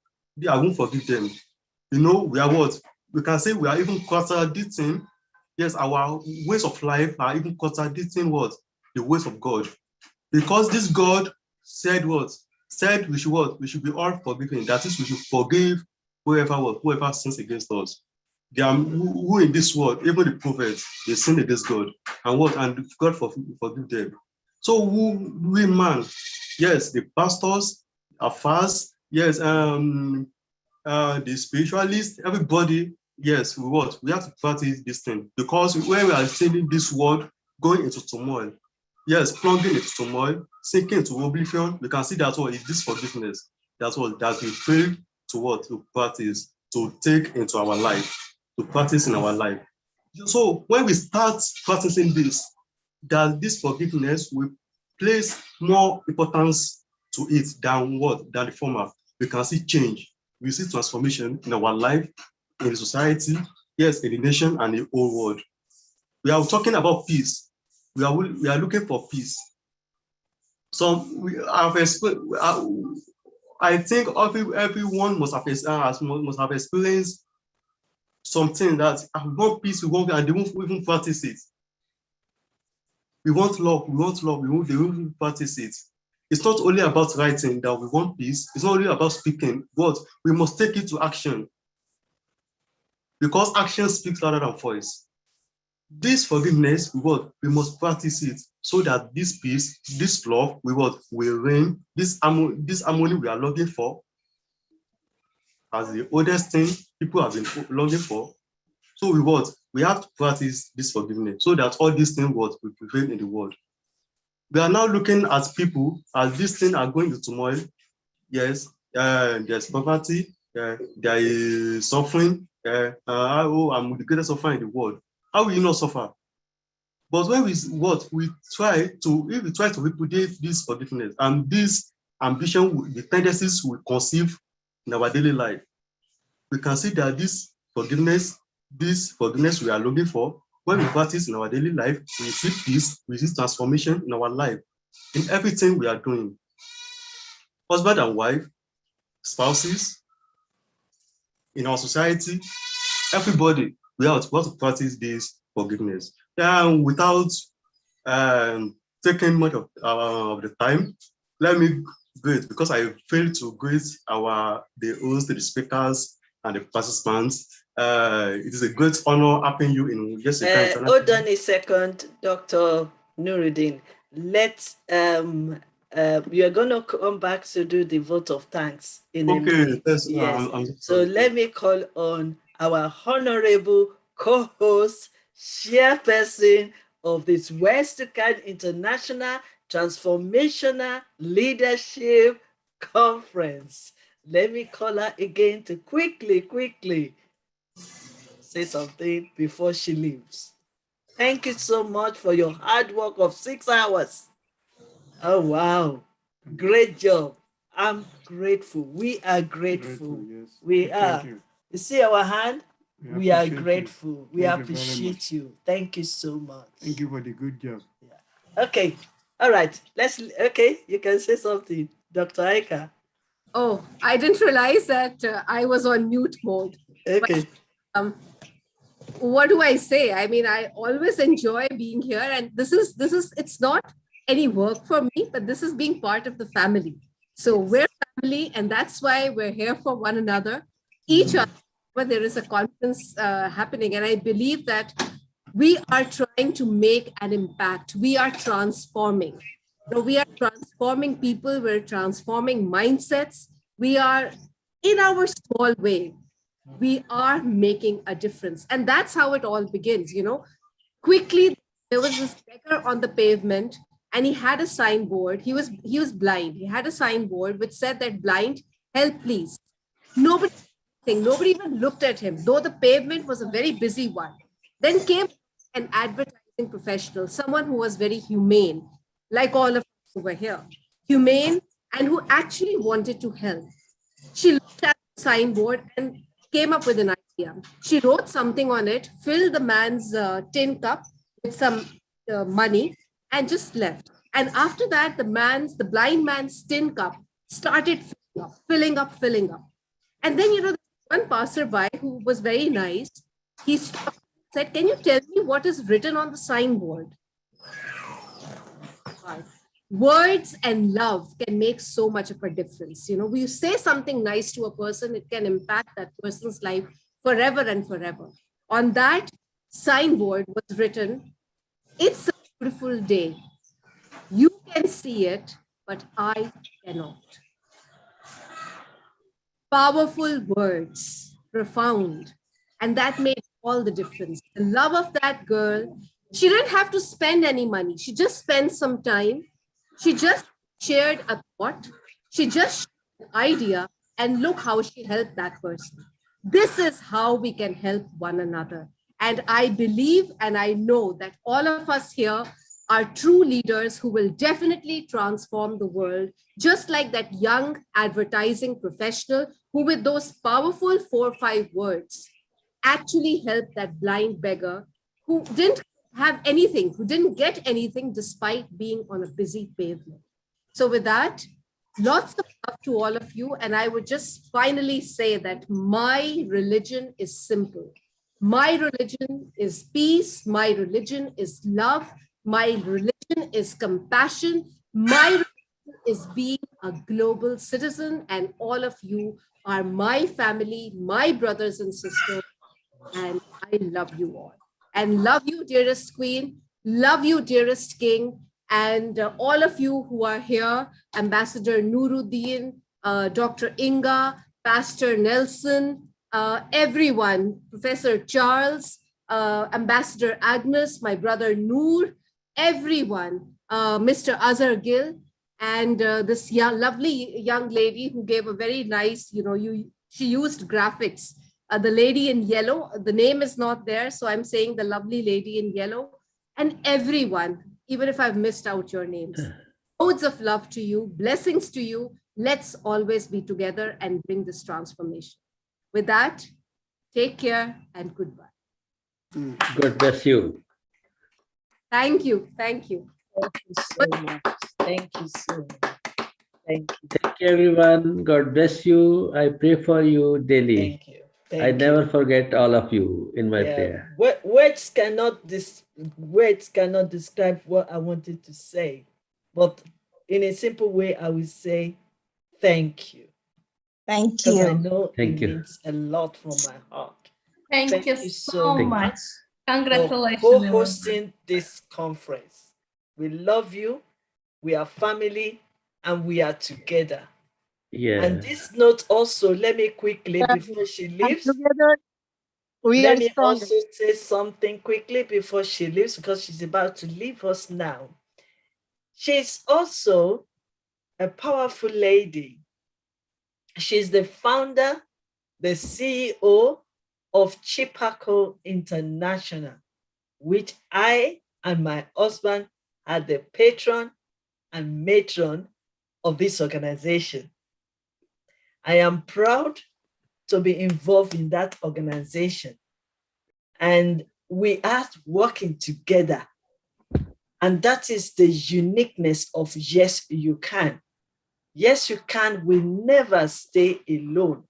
I won't forgive them. You know, we are what? We can say we are even contradicting. Yes, our ways of life are even contradicting what? The ways of God. Because this God said what? Said we should what? We should be all forgiving. That is, we should forgive whoever sins against us. They are who in this world, even the prophets, they sin against God. And what? And God forgive them. So we man, yes, the pastors, our fast, yes, the spiritualists, everybody, yes, we have to practice this thing because when we are seeing this world going into turmoil, yes, plunging into turmoil, sinking into oblivion, we can see that what is this forgiveness. That's what that we fail to what to practice, to take into our life, to practice in our life. So when we start practicing this, that this forgiveness will place more importance to it than what than the former. We can see change. We see transformation in our life, in the society, yes, in the nation and the whole world. We are talking about peace. We are looking for peace. So I think everyone must have experienced something that we want peace, we want, and they won't even practice it. We want love, they won't even practice it. It's not only about writing that we want peace, it's not only about speaking, but we must take it to action. Because action speaks louder than voice. This forgiveness, we must practice it so that this peace, this love, will reign. This harmony we are longing for, as the oldest thing people have been longing for. So we have to practice this forgiveness so that all these things will prevail in the world. We are now looking at people as these things are going to turmoil. Yes, there's poverty, there is suffering. I'm the greatest sufferer in the world. How will you not suffer? But when if we try to repudiate this forgiveness and this ambition, the tendencies we conceive in our daily life, we can see that this forgiveness we are looking for, when we practice in our daily life, we see peace, we see transformation in our life, in everything we are doing. Husband and wife, spouses, in our society, everybody, we have to practice this forgiveness. And without taking much of the time, let me greet, because I failed to greet the host, the speakers, and the participants. It is a great honor having you in Y.Y.C.I. Hold on a second, Dr. Nuruddin. You are going to come back to do the vote of thanks in a minute. Yes. So let me call on our honorable co-host, chairperson of this Y.Y.C.I International Transformational Leadership Conference. Let me call her again to quickly say something before she leaves. Thank you so much for your hard work of 6 hours. Oh, wow. Great job. I'm grateful. We are grateful. Yes. We are. You see our hand? We are grateful. We appreciate you. Thank you so much. Thank you for the good job. Okay. All right. Okay, you can say something, Dr. Aika. Oh, I didn't realize that I was on mute mode. Okay. But, what do I say? I mean, I always enjoy being here, and this is it's not any work for me, but this is being part of the family. So we're family, and that's why we're here for one another, each other, when there is a conference happening. And I believe that we are trying to make an impact. We are transforming. We are transforming people. We're transforming mindsets. We are, in our small way, we are making a difference. And that's how it all begins. Quickly, there was this beggar on the pavement, and he had a signboard. He was blind. He had a signboard which said that blind, help please. Nobody even looked at him, though the pavement was a very busy one. Then came an advertising professional, someone who was very humane, like all of us over here, humane, and who actually wanted to help. She looked at the signboard and came up with an idea. She wrote something on it, filled the man's tin cup with some money, and just left. And after that, the blind man's tin cup started filling up. And then, one passerby who was very nice, he stopped and said, can you tell me what is written on the signboard? Words and love can make so much of a difference. When you say something nice to a person, it can impact that person's life forever and forever. On that signboard was written, it's a beautiful day. You can see it, but I cannot. Powerful words, profound. And that made all the difference. The love of that girl, she didn't have to spend any money. She just spent some time. She just shared a thought. She just shared an idea, and look how she helped that person. This is how we can help one another. And I believe and I know that all of us here are true leaders who will definitely transform the world, just like that young advertising professional who, with those powerful 4 or 5 words, actually helped that blind beggar who didn't have anything, who didn't get anything despite being on a busy pavement. So with that, lots of love to all of you. And I would just finally say that my religion is simple. My religion is peace. My religion is love. My religion is compassion. My religion is being a global citizen. And all of you are my family, my brothers and sisters. And I love you all. And love you, dearest Queen. Love you, dearest King. And all of you who are here, Ambassador Nuruddin, Dr. Inga, Pastor Nelson, everyone, Professor Charles, Ambassador Agnes, my brother Noor, everyone, Mr. Azhar Gill, and this lovely young lady who gave a very nice, she used graphics. The lady in yellow, the name is not there, so I'm saying the lovely lady in yellow, and everyone, even if I've missed out your names. Loads of love to you, blessings to you. Let's always be together and bring this transformation. With that, take care and goodbye. God bless you. Thank you. Thank you. Thank you so much. Thank you so much. Thank you. Thank you, everyone. God bless you. I pray for you daily. Thank you. I never forget all of you in my prayer. Words cannot describe what I wanted to say, but in a simple way, I will say thank you. Thank you. Because I know Thank you. means a lot from my heart. Thank you so much. For Congratulations. co-hosting this conference. We love you. We are family, and we are together. Yeah. And this note also, let me quickly, before she leaves, Together, let me also say something quickly before she leaves, because she's about to leave us now. She's also a powerful lady. She's the founder, the CEO of Chipaco International, which I and my husband are the patron and matron of this organization. I am proud to be involved in that organization. And we are working together. And that is the uniqueness of Yes, You Can. Yes, You Can will never stay alone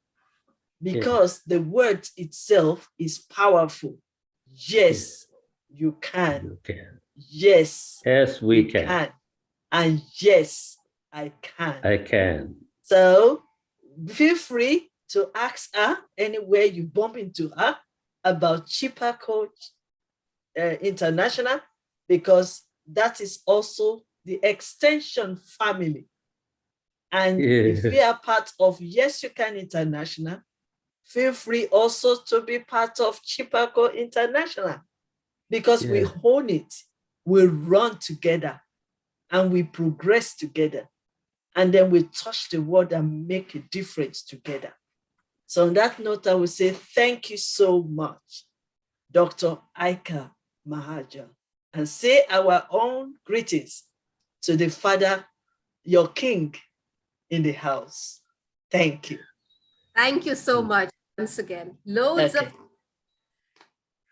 because the word itself is powerful. Yes, you can. You can. Yes, Yes, we you can. And yes, I can. I can. So feel free to ask her anywhere you bump into her about Cheaper Coach International, because that is also the extension family. And if you are part of Yes You Can International, feel free also to be part of Cheaper Coach International, because we own it, we run together, and we progress together. And then we touch the world and make a difference together. So on that note, I will say thank you so much, Dr. Aika Mahajan, and say our own greetings to the Father, your King in the house. Thank you. Thank you so much once again. Loads of.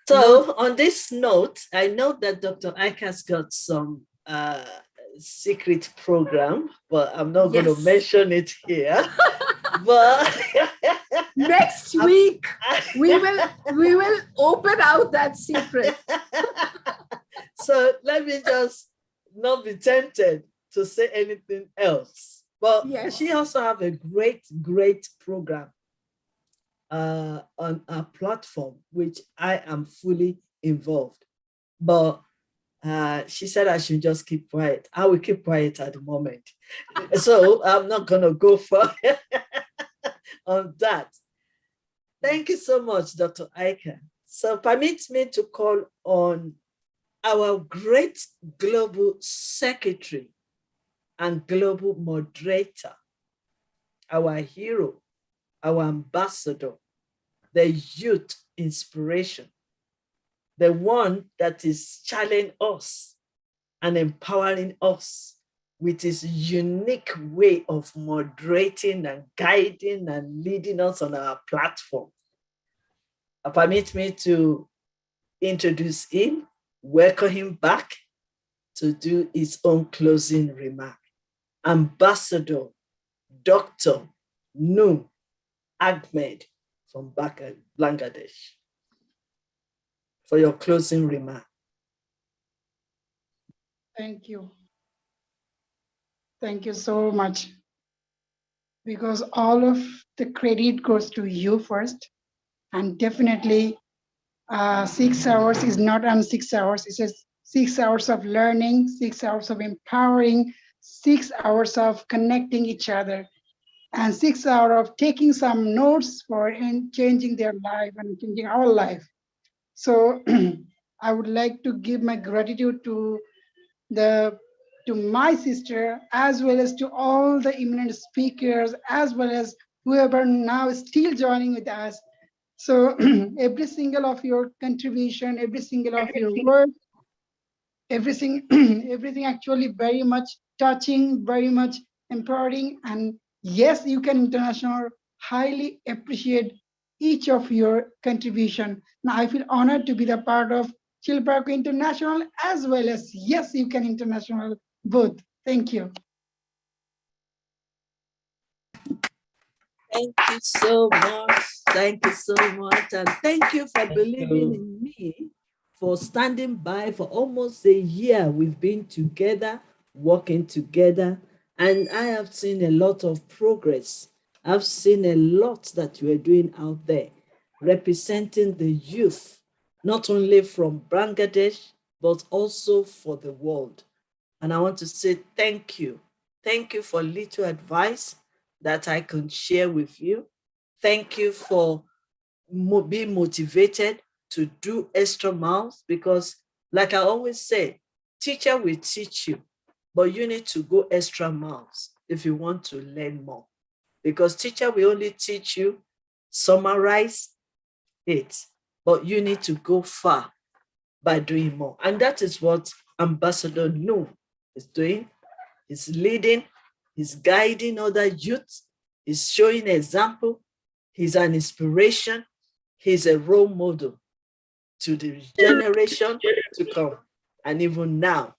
So on this note, I know that Dr. Aika's got some secret program, but I'm not going to mention it here. But next week we will open out that secret. So let me just not be tempted to say anything else. But she also have a great program on our platform, which I am fully involved. But she said I should just keep quiet. I will keep quiet at the moment. So I'm not going to go for on that. Thank you so much, Dr. Aika. So permit me to call on our great global secretary and global moderator, our hero, our ambassador, the youth inspiration, the one that is challenging us and empowering us with his unique way of moderating and guiding and leading us on our platform. Permit me to introduce him, welcome him back to do his own closing remark. Ambassador Dr. Noor Ahmed from Bangladesh, for your closing remark. Thank you. Thank you so much. Because all of the credit goes to you first. And definitely 6 hours is not 6 hours. It's just 6 hours of learning, 6 hours of empowering, 6 hours of connecting each other, and 6 hours of taking some notes for changing their life and changing our life. So I would like to give my gratitude to my sister, as well as to all the eminent speakers, as well as whoever now is still joining with us. So every single of your contribution, every single of your work, everything actually very much touching, very much empowering. And yes, you can international highly appreciate each of your contribution. Now I feel honored to be the part of Chilparco International, as well as Yes You Can International both. Thank you. Thank you so much. Thank you so much. And thank you for believing in me, for standing by for almost a year. We've been together, working together, and I have seen a lot of progress. I've seen a lot that you are doing out there, representing the youth, not only from Bangladesh, but also for the world. And I want to say thank you. Thank you for little advice that I can share with you. Thank you for being motivated to do extra miles, because like I always say, teacher will teach you, but you need to go extra miles if you want to learn more, because teacher will only teach you, summarize it, but you need to go far by doing more. And that is what Ambassador Noor is doing. He's leading, he's guiding other youth, he's showing example, he's an inspiration, he's a role model to the generation to come, and even now.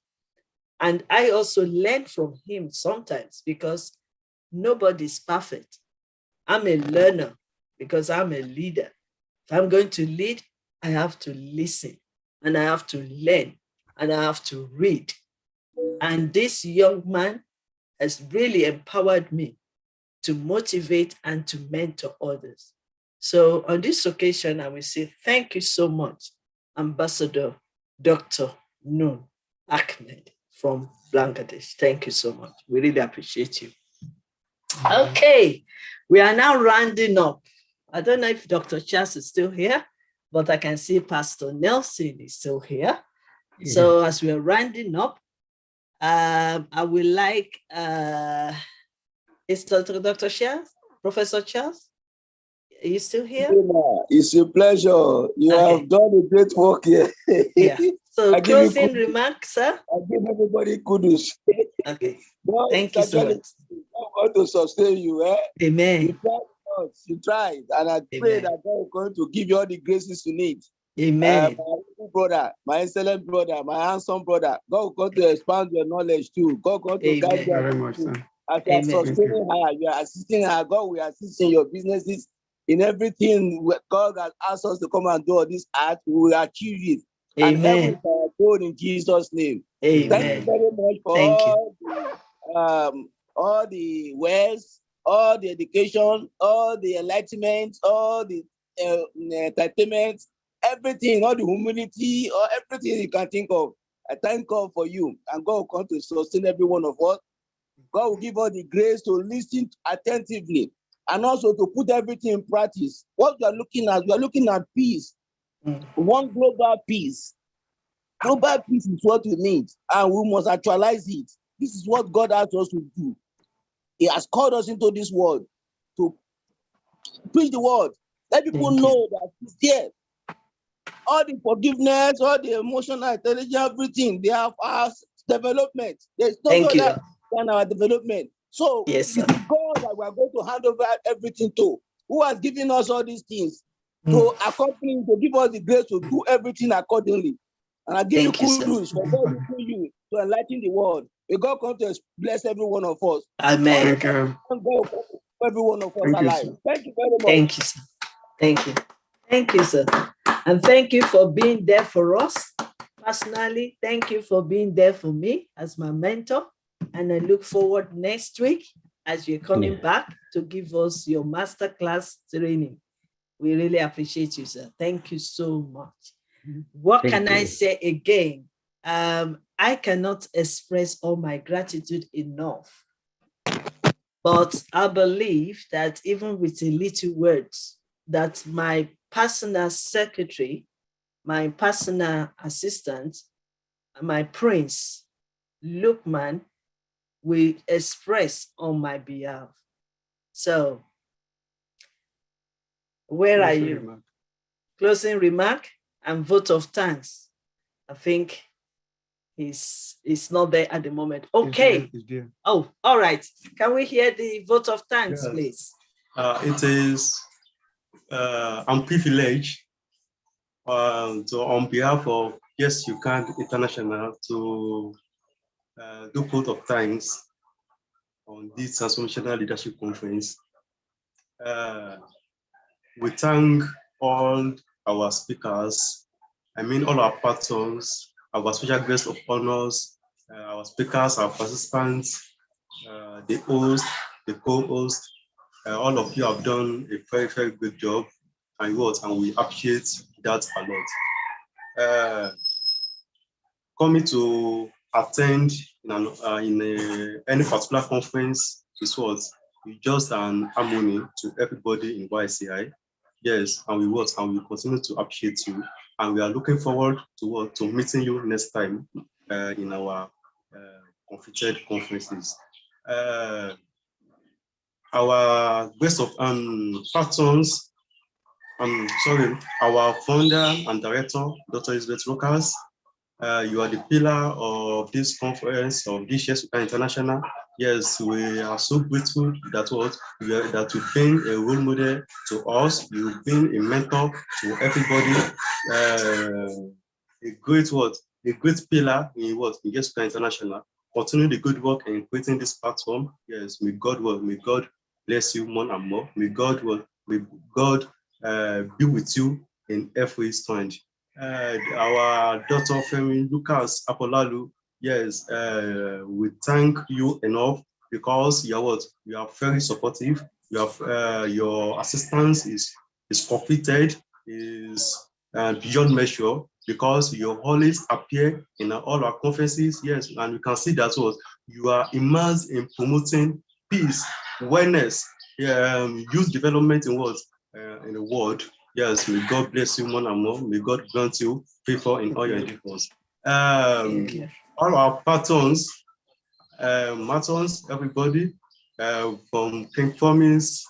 And I also learn from him sometimes because nobody's perfect. I'm a learner because I'm a leader. If I'm going to lead, I have to listen, and I have to learn, and I have to read. And this young man has really empowered me to motivate and to mentor others. So on this occasion, I will say thank you so much, Ambassador Dr. Noor Ahmed from Bangladesh. Thank you so much. We really appreciate you. Okay, we are now rounding up. I don't know if Dr. Charles is still here, but I can see Pastor Nelson is still here. So as we are rounding up, I would like, is Dr. Charles, Professor Charles? Are you still here? It's a pleasure. You have done a great work here. Yeah. So closing remarks, sir? I give everybody kudos. Okay. God, thank you so much. God want to sustain you. Amen. You tried, and I pray that God is going to give you all the graces you need. Amen. My brother, my excellent brother, my handsome brother, God will going to expand your knowledge too. God going to guide you. Very much, sir. As you are sustaining her, you are assisting her. God will assist in your businesses, in everything. God has asked us to come and do all this art. We will achieve it. Amen. And heaven is our goal in Jesus' name. Amen. Thank you very much for all the wealth, all the education, all the enlightenment, all the entertainment, everything, all the humility, or everything you can think of. I thank God for you, and God will come to sustain every one of us. God will give us the grace to listen attentively and also to put everything in practice. What we are looking at peace, one global peace. Global peace is what we need, and we must actualize it. This is what God has us to do. He has called us into this world to preach the word. Let people know that He's there. All the forgiveness, all the emotional intelligence, everything, they have our development. There's no other than our development. So it is God that we are going to hand over everything to, who has given us all these things to accompany, to give us the grace to do everything accordingly. And I give you kudos for God using you to enlighten the world. May God come to bless every one of us. Amen. God every one of us alive. Thank you very much. Thank you, sir. Thank you. Thank you, sir. And thank you for being there for us personally. Thank you for being there for me as my mentor. And I look forward next week as you're coming back to give us your masterclass training. We really appreciate you, sir. Thank you so much. What can I say again? I cannot express all my gratitude enough. But I believe that even with the little words that my personal secretary, my personal assistant, my prince, Lukman, will express on my behalf. So, where are you? Closing remark and vote of thanks. I think he's not there at the moment. Okay. He's there. Oh, all right. Can we hear the vote of thanks, please? It is, I'm privileged on behalf of Y.Y.C.I International to do vote of thanks on this Transformational Leadership Conference. We thank all our speakers, all our patrons, our special guests of honors, our speakers, our participants, the host, the co-host. All of you have done a very, very good job, and we appreciate that a lot. Coming to attend in any particular conference is what is just an harmony to everybody in Y.Y.C.I. Yes, and we continue to appreciate you, and we are looking forward to meeting you next time in our conflicted conferences. Our guest of patrons, our founder and director, Dr. Elizabeth Lucas. You are the pillar of of this conference of this Y.Y.C.I International. Yes, we are so grateful that that you've been a role model to us. You've been a mentor to everybody. A great what? A great pillar in what? In Y.Y.C.I International. Continue the good work in creating this platform. Yes, may God bless you more and more. May God be with you in every stand. Our daughter Femi Lucas Apolalu, yes, we thank you enough because you are what? You are very supportive. You have your assistance is completed, is beyond measure because you always appear in all our conferences. Yes, and you can see that what you are immersed in promoting peace, wellness, youth development in what in the world. Yes, may God bless you more and more. May God grant you favor in all your endeavors. All our patrons, everybody, from King Promise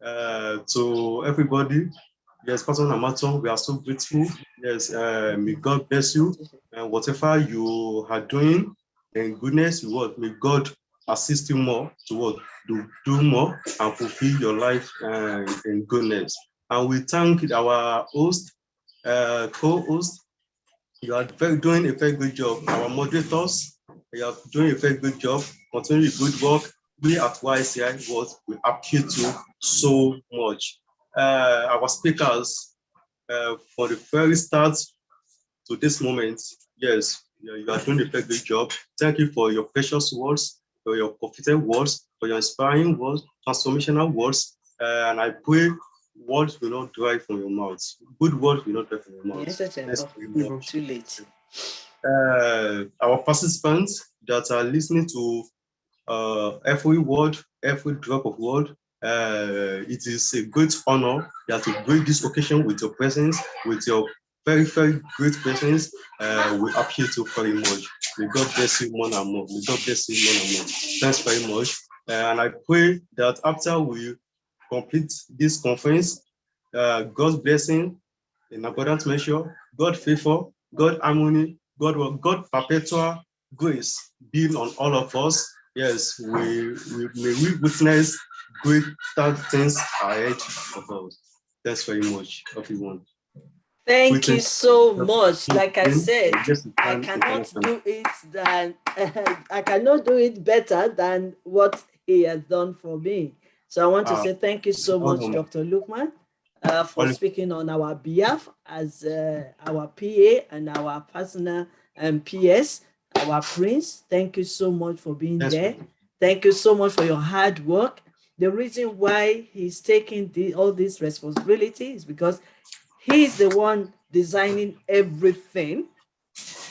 to everybody. Yes, patron and matron, we are so grateful. Yes, may God bless you. And whatever you are doing in goodness, may God assist you more to what? Do more and fulfill your life in goodness. And we thank our host, co-host. You are doing a very good job. Our moderators, you are doing a very good job. Continue the good work. We at Y.Y.C.I we appreciate you so much. Our speakers, for the very start to this moment, yes, you are doing a very good job. Thank you for your precious words, for your prophetic words, for your inspiring words, transformational words. And I pray words will not dry from your mouth. Good words will not dry from your mouth. Yes, too late. Our participants that are listening to every word, every drop of word, it is a great honor that to break this occasion with your presence, with your very, very great presence. We appreciate you very much. May God bless you more and more. May God bless you more and more. Thanks very much. And I pray that after we complete this conference, God's blessing in abundant measure, God favor, God harmony, God perpetual grace be on all of us. Yes, may we witness great things ahead of us. Thanks very much, everyone. Thank you so much. Like I said, I cannot do it better than what he has done for me. So I want to say thank you so much, Dr. Lukman, for speaking on our behalf as our PA and our personal PS, our prince. Thank you so much for being there. Thank you so much for your hard work. The reason why he's taking all this responsibility is because he's the one designing everything.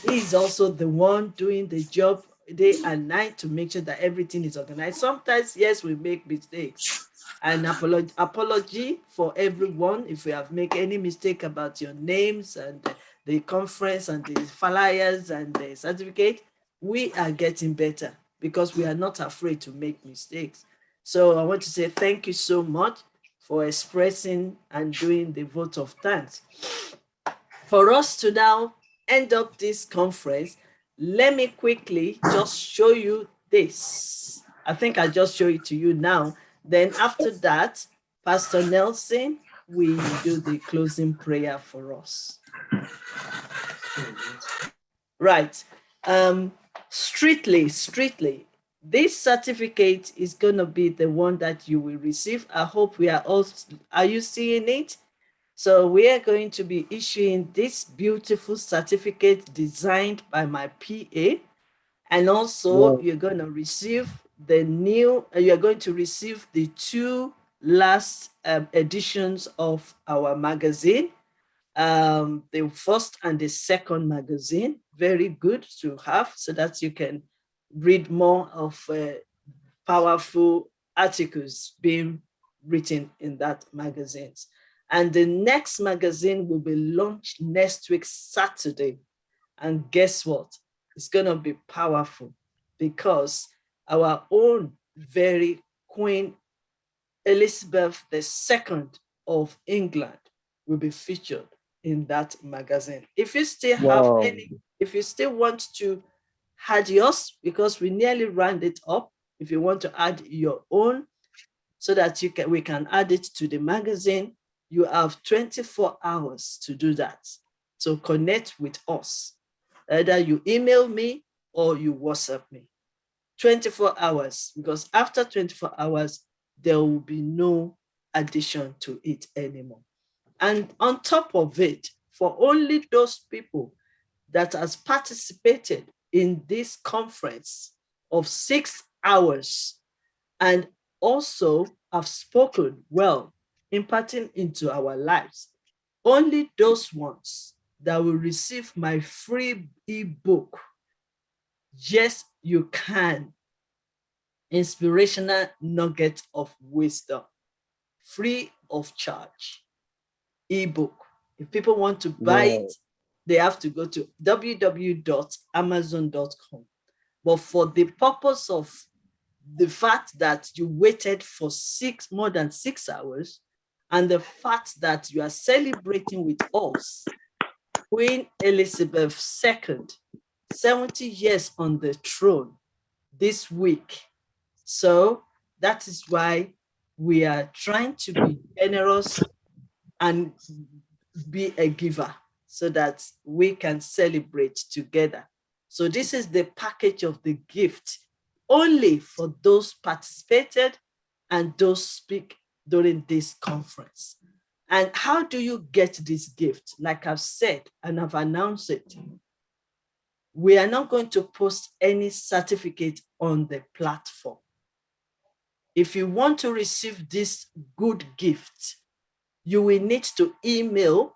He's also the one doing the job day and night to make sure that everything is organized. Sometimes, yes, we make mistakes. And apology for everyone if we have made any mistake about your names and the conference and the flyers and the certificate. We are getting better because we are not afraid to make mistakes. So I want to say thank you so much for expressing and doing the vote of thanks. For us to now end up this conference, let me quickly just show you this. I think I'll just show it to you now. Then after that, Pastor Nelson will do the closing prayer for us. Right. Strictly, this certificate is going to be the one that you will receive. I hope we are all, are you seeing it? So we are going to be issuing this beautiful certificate designed by my PA. And also you're going to receive you're going to receive the two last editions of our magazine. The first and the second magazine, very good to have so that you can read more of powerful articles being written in that magazines. And the next magazine will be launched next week, Saturday. And guess what? It's going to be powerful because our own very Queen Elizabeth II of England will be featured in that magazine. If you still have if you still want to add yours because we nearly round it up. If you want to add your own so that we can add it to the magazine, you have 24 hours to do that. So connect with us. Either you email me or you WhatsApp me. 24 hours, because after 24 hours, there will be no addition to it anymore. And on top of it, for only those people that has participated in this conference of 6 hours and also have spoken well, imparting into our lives, only those ones that will receive my free ebook, Yes, You Can, Inspirational Nugget of Wisdom, free of charge, ebook. If people want to buy it, they have to go to www.amazon.com. But for the purpose of the fact that you waited for more than 6 hours, and the fact that you are celebrating with us, Queen Elizabeth II, 70 years on the throne this week. So that is why we are trying to be generous and be a giver so that we can celebrate together. So this is the package of the gift only for those participated and those speak during this conference. And how do you get this gift? Like I've said, and I've announced it, we are not going to post any certificate on the platform. If you want to receive this good gift, you will need to email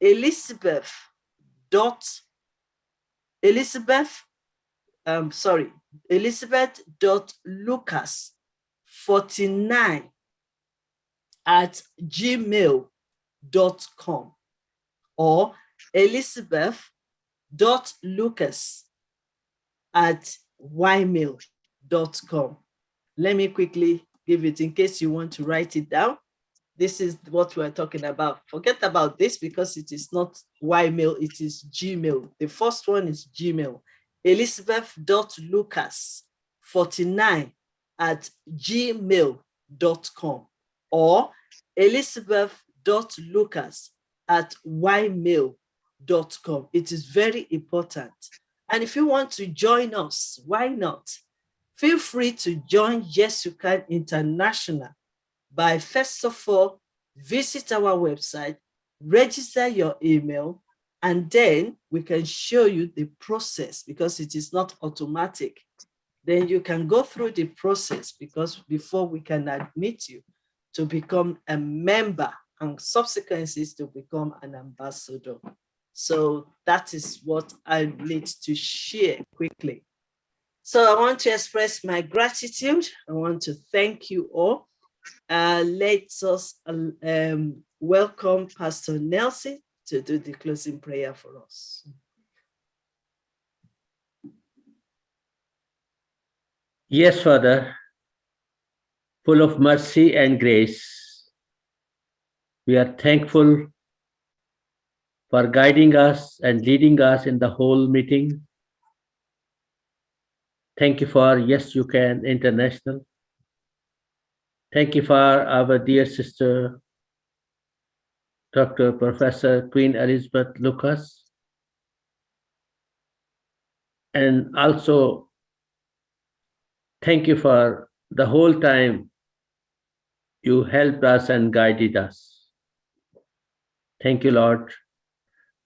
elizabeth.lucas49@gmail.com or elizabeth.lucas@ymail.com. Let me quickly give it in case you want to write it down. This is what we're talking about. Forget about this because it is not Ymail, it is Gmail. The first one is Gmail. elizabeth.lucas49@gmail.com or elizabeth.lucas@ymail.com. It is very important. And if you want to join us, why not? Feel free to join Yes You Can International by first of all, visit our website, register your email, and then we can show you the process because it is not automatic. Then you can go through the process because before we can admit you to become a member and subsequently to become an ambassador. So that is what I need to share quickly. So I want to express my gratitude. I want to thank you all. Let us welcome Pastor Nelson to do the closing prayer for us. Yes, Father, full of mercy and grace, we are thankful for guiding us and leading us in the whole meeting. Thank you for Yes You Can International. Thank you for our dear sister, Dr. Professor Queen Elizabeth Lucas. And also, thank you for the whole time you helped us and guided us. Thank you, Lord.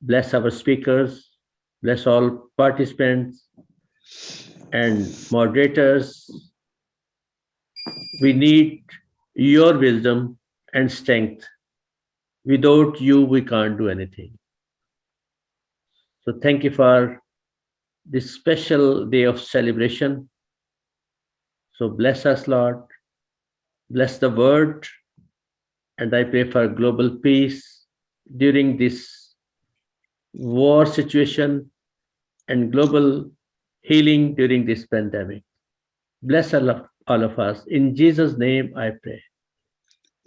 Bless our speakers, bless all participants and moderators. We need your wisdom and strength. Without you, we can't do anything. So thank you for this special day of celebration. So bless us, Lord. Bless the word. And I pray for global peace during this war situation and global healing during this pandemic. Bless all of us. In Jesus' name I pray.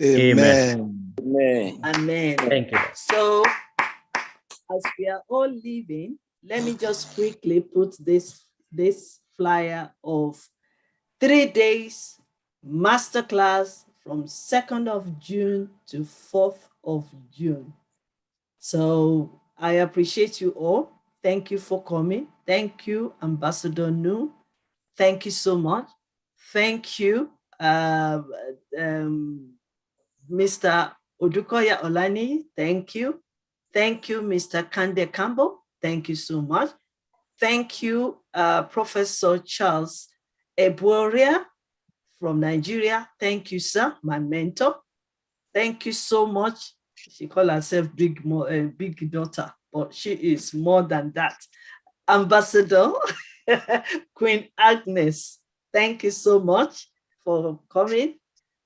Amen. Amen. Amen. Thank you. So as we are all leaving, let me just quickly put this this flyer of 3 days masterclass from 2nd of June to 4th of June. So I appreciate you all. Thank you for coming. Thank you, Ambassador Nu. Thank you so much. Thank you, Mr. Odukoya Olani. Thank you. Thank you, Mr. Kande Campbell. Thank you so much. Thank you, Professor Charles Ebuoria from Nigeria. Thank you, sir, my mentor. Thank you so much. She calls herself big daughter, but she is more than that. Ambassador Queen Agnes, thank you so much for coming.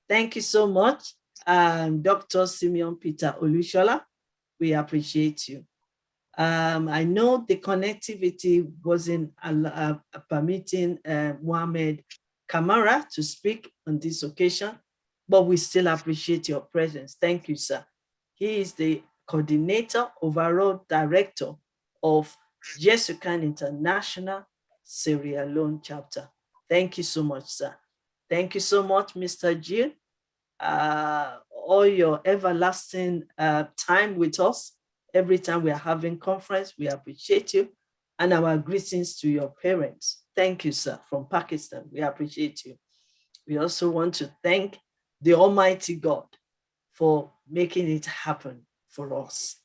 Thank you so much. Dr. Simeon Peter Olushola, we appreciate you. I know the connectivity wasn't permitting Mohammed Kamara to speak on this occasion, but we still appreciate your presence. Thank you, sir. He is the coordinator, overall director of Y.Y.C.I International Sierra Leone chapter. Thank you so much, sir. Thank you so much, Mr. Jill. All your everlasting time with us. Every time we are having conference, we appreciate you. And our greetings to your parents. Thank you, sir, from Pakistan. We appreciate you. We also want to thank the Almighty God for making it happen for us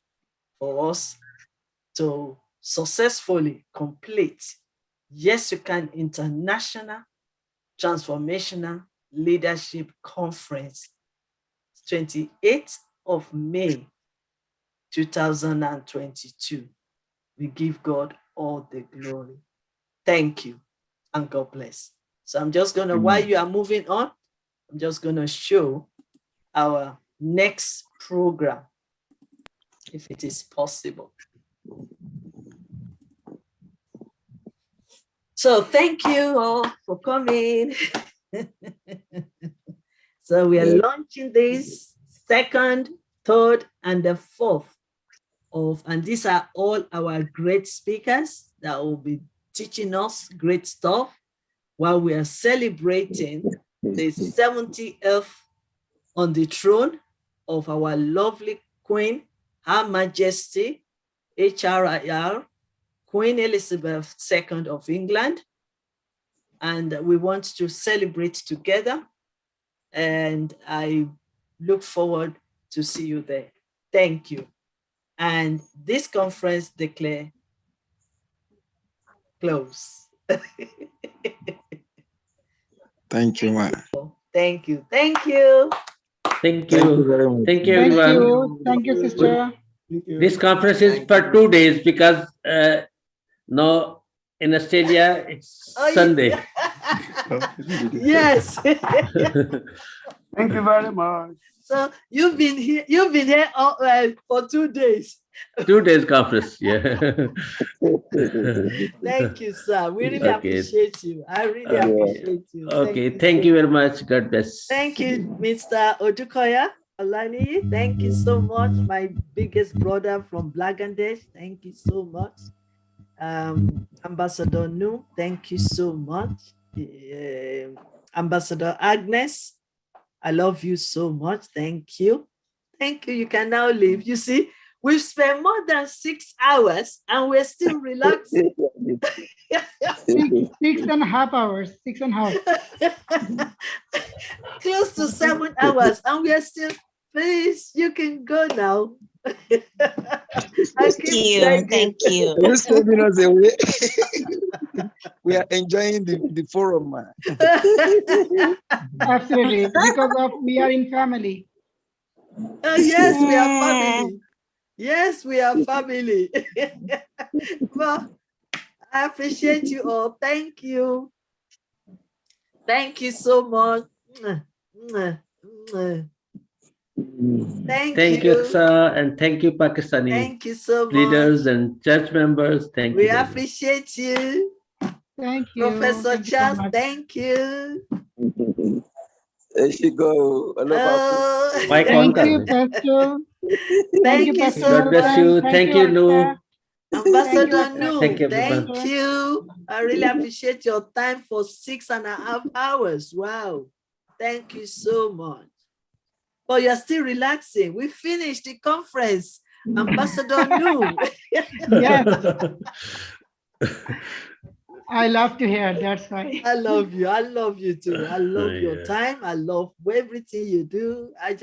to successfully complete Y.Y.C.I International Transformational Leadership Conference, 28th of May, 2022. We give God all the glory. Thank you, and God bless. So I'm just gonna, while you are moving on, I'm just gonna show our next program, if it is possible. So thank you all for coming. So we are launching this 2nd, 3rd, and the 4th of, and these are all our great speakers that will be teaching us great stuff while we are celebrating the 70th on the throne of our lovely Queen, Her Majesty, HRIR, Queen Elizabeth II of England. And we want to celebrate together. And I look forward to see you there. Thank you. And this conference declare close. Thank you, ma. Thank you. Thank you. Thank you. very much. Thank you, Thank everyone. you. Thank you, sister. This conference is for 2 days because no, in Australia it's Sunday. Yes. Thank you very much. So you've been here all, for 2 days. 2 days conference, yeah. Thank you, sir. We really appreciate you. I really appreciate you. Okay, thank you very much. God bless. Thank you, Mr. Odukoya Olani. Thank you so much, my biggest brother from Bangladesh. Thank you so much. Ambassador Nu, thank you so much. Ambassador Agnes, I love you so much. Thank you. Thank you. You can now leave. You see, we've spent more than 6 hours and we're still relaxing. 6.5 hours. 6.5. Close to 7 hours and we're still, please, you can go now. Thank you. Just taking us away. We are enjoying the forum, man. Absolutely. Because of we are in family. Yes, we are family. Yes, we are family. Well, I appreciate you all. Thank you. Thank you so much. Thank you, sir, and thank you, Pakistani Thank you so much. leaders and church members. Thank you. We appreciate you. Thank you. Professor Thank Charles, you so thank you. There she go. Mike Thank on you, Pastor. Thank you Pastor. so God bless you. Thank Thank you, Akshay. Nu. Ambassador Nu, Thank you, thank you. I really appreciate your time for 6.5 hours. Wow. Thank you so much. But you're still relaxing. We finished the conference. Ambassador Nu. Yes. I love to hear. That's why. I love you. I love you too. I love your time. I love everything you do. I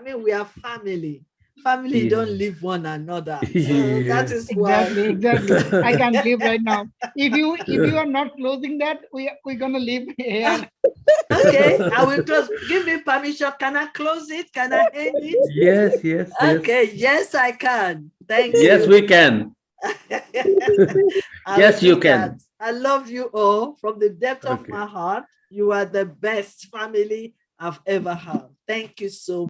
mean, we are family. Family don't leave one another. So that is why. Exactly. I can leave right now. If you are not closing that, we're gonna leave here. Okay, I will close. Give me permission. Can I close it? Can I end it? Yes, yes, yes. Okay, yes, I can. Thank you. Yes, we can. Yes, you can. I love you all from the depth of my heart. You are the best family I've ever had. Thank you so much.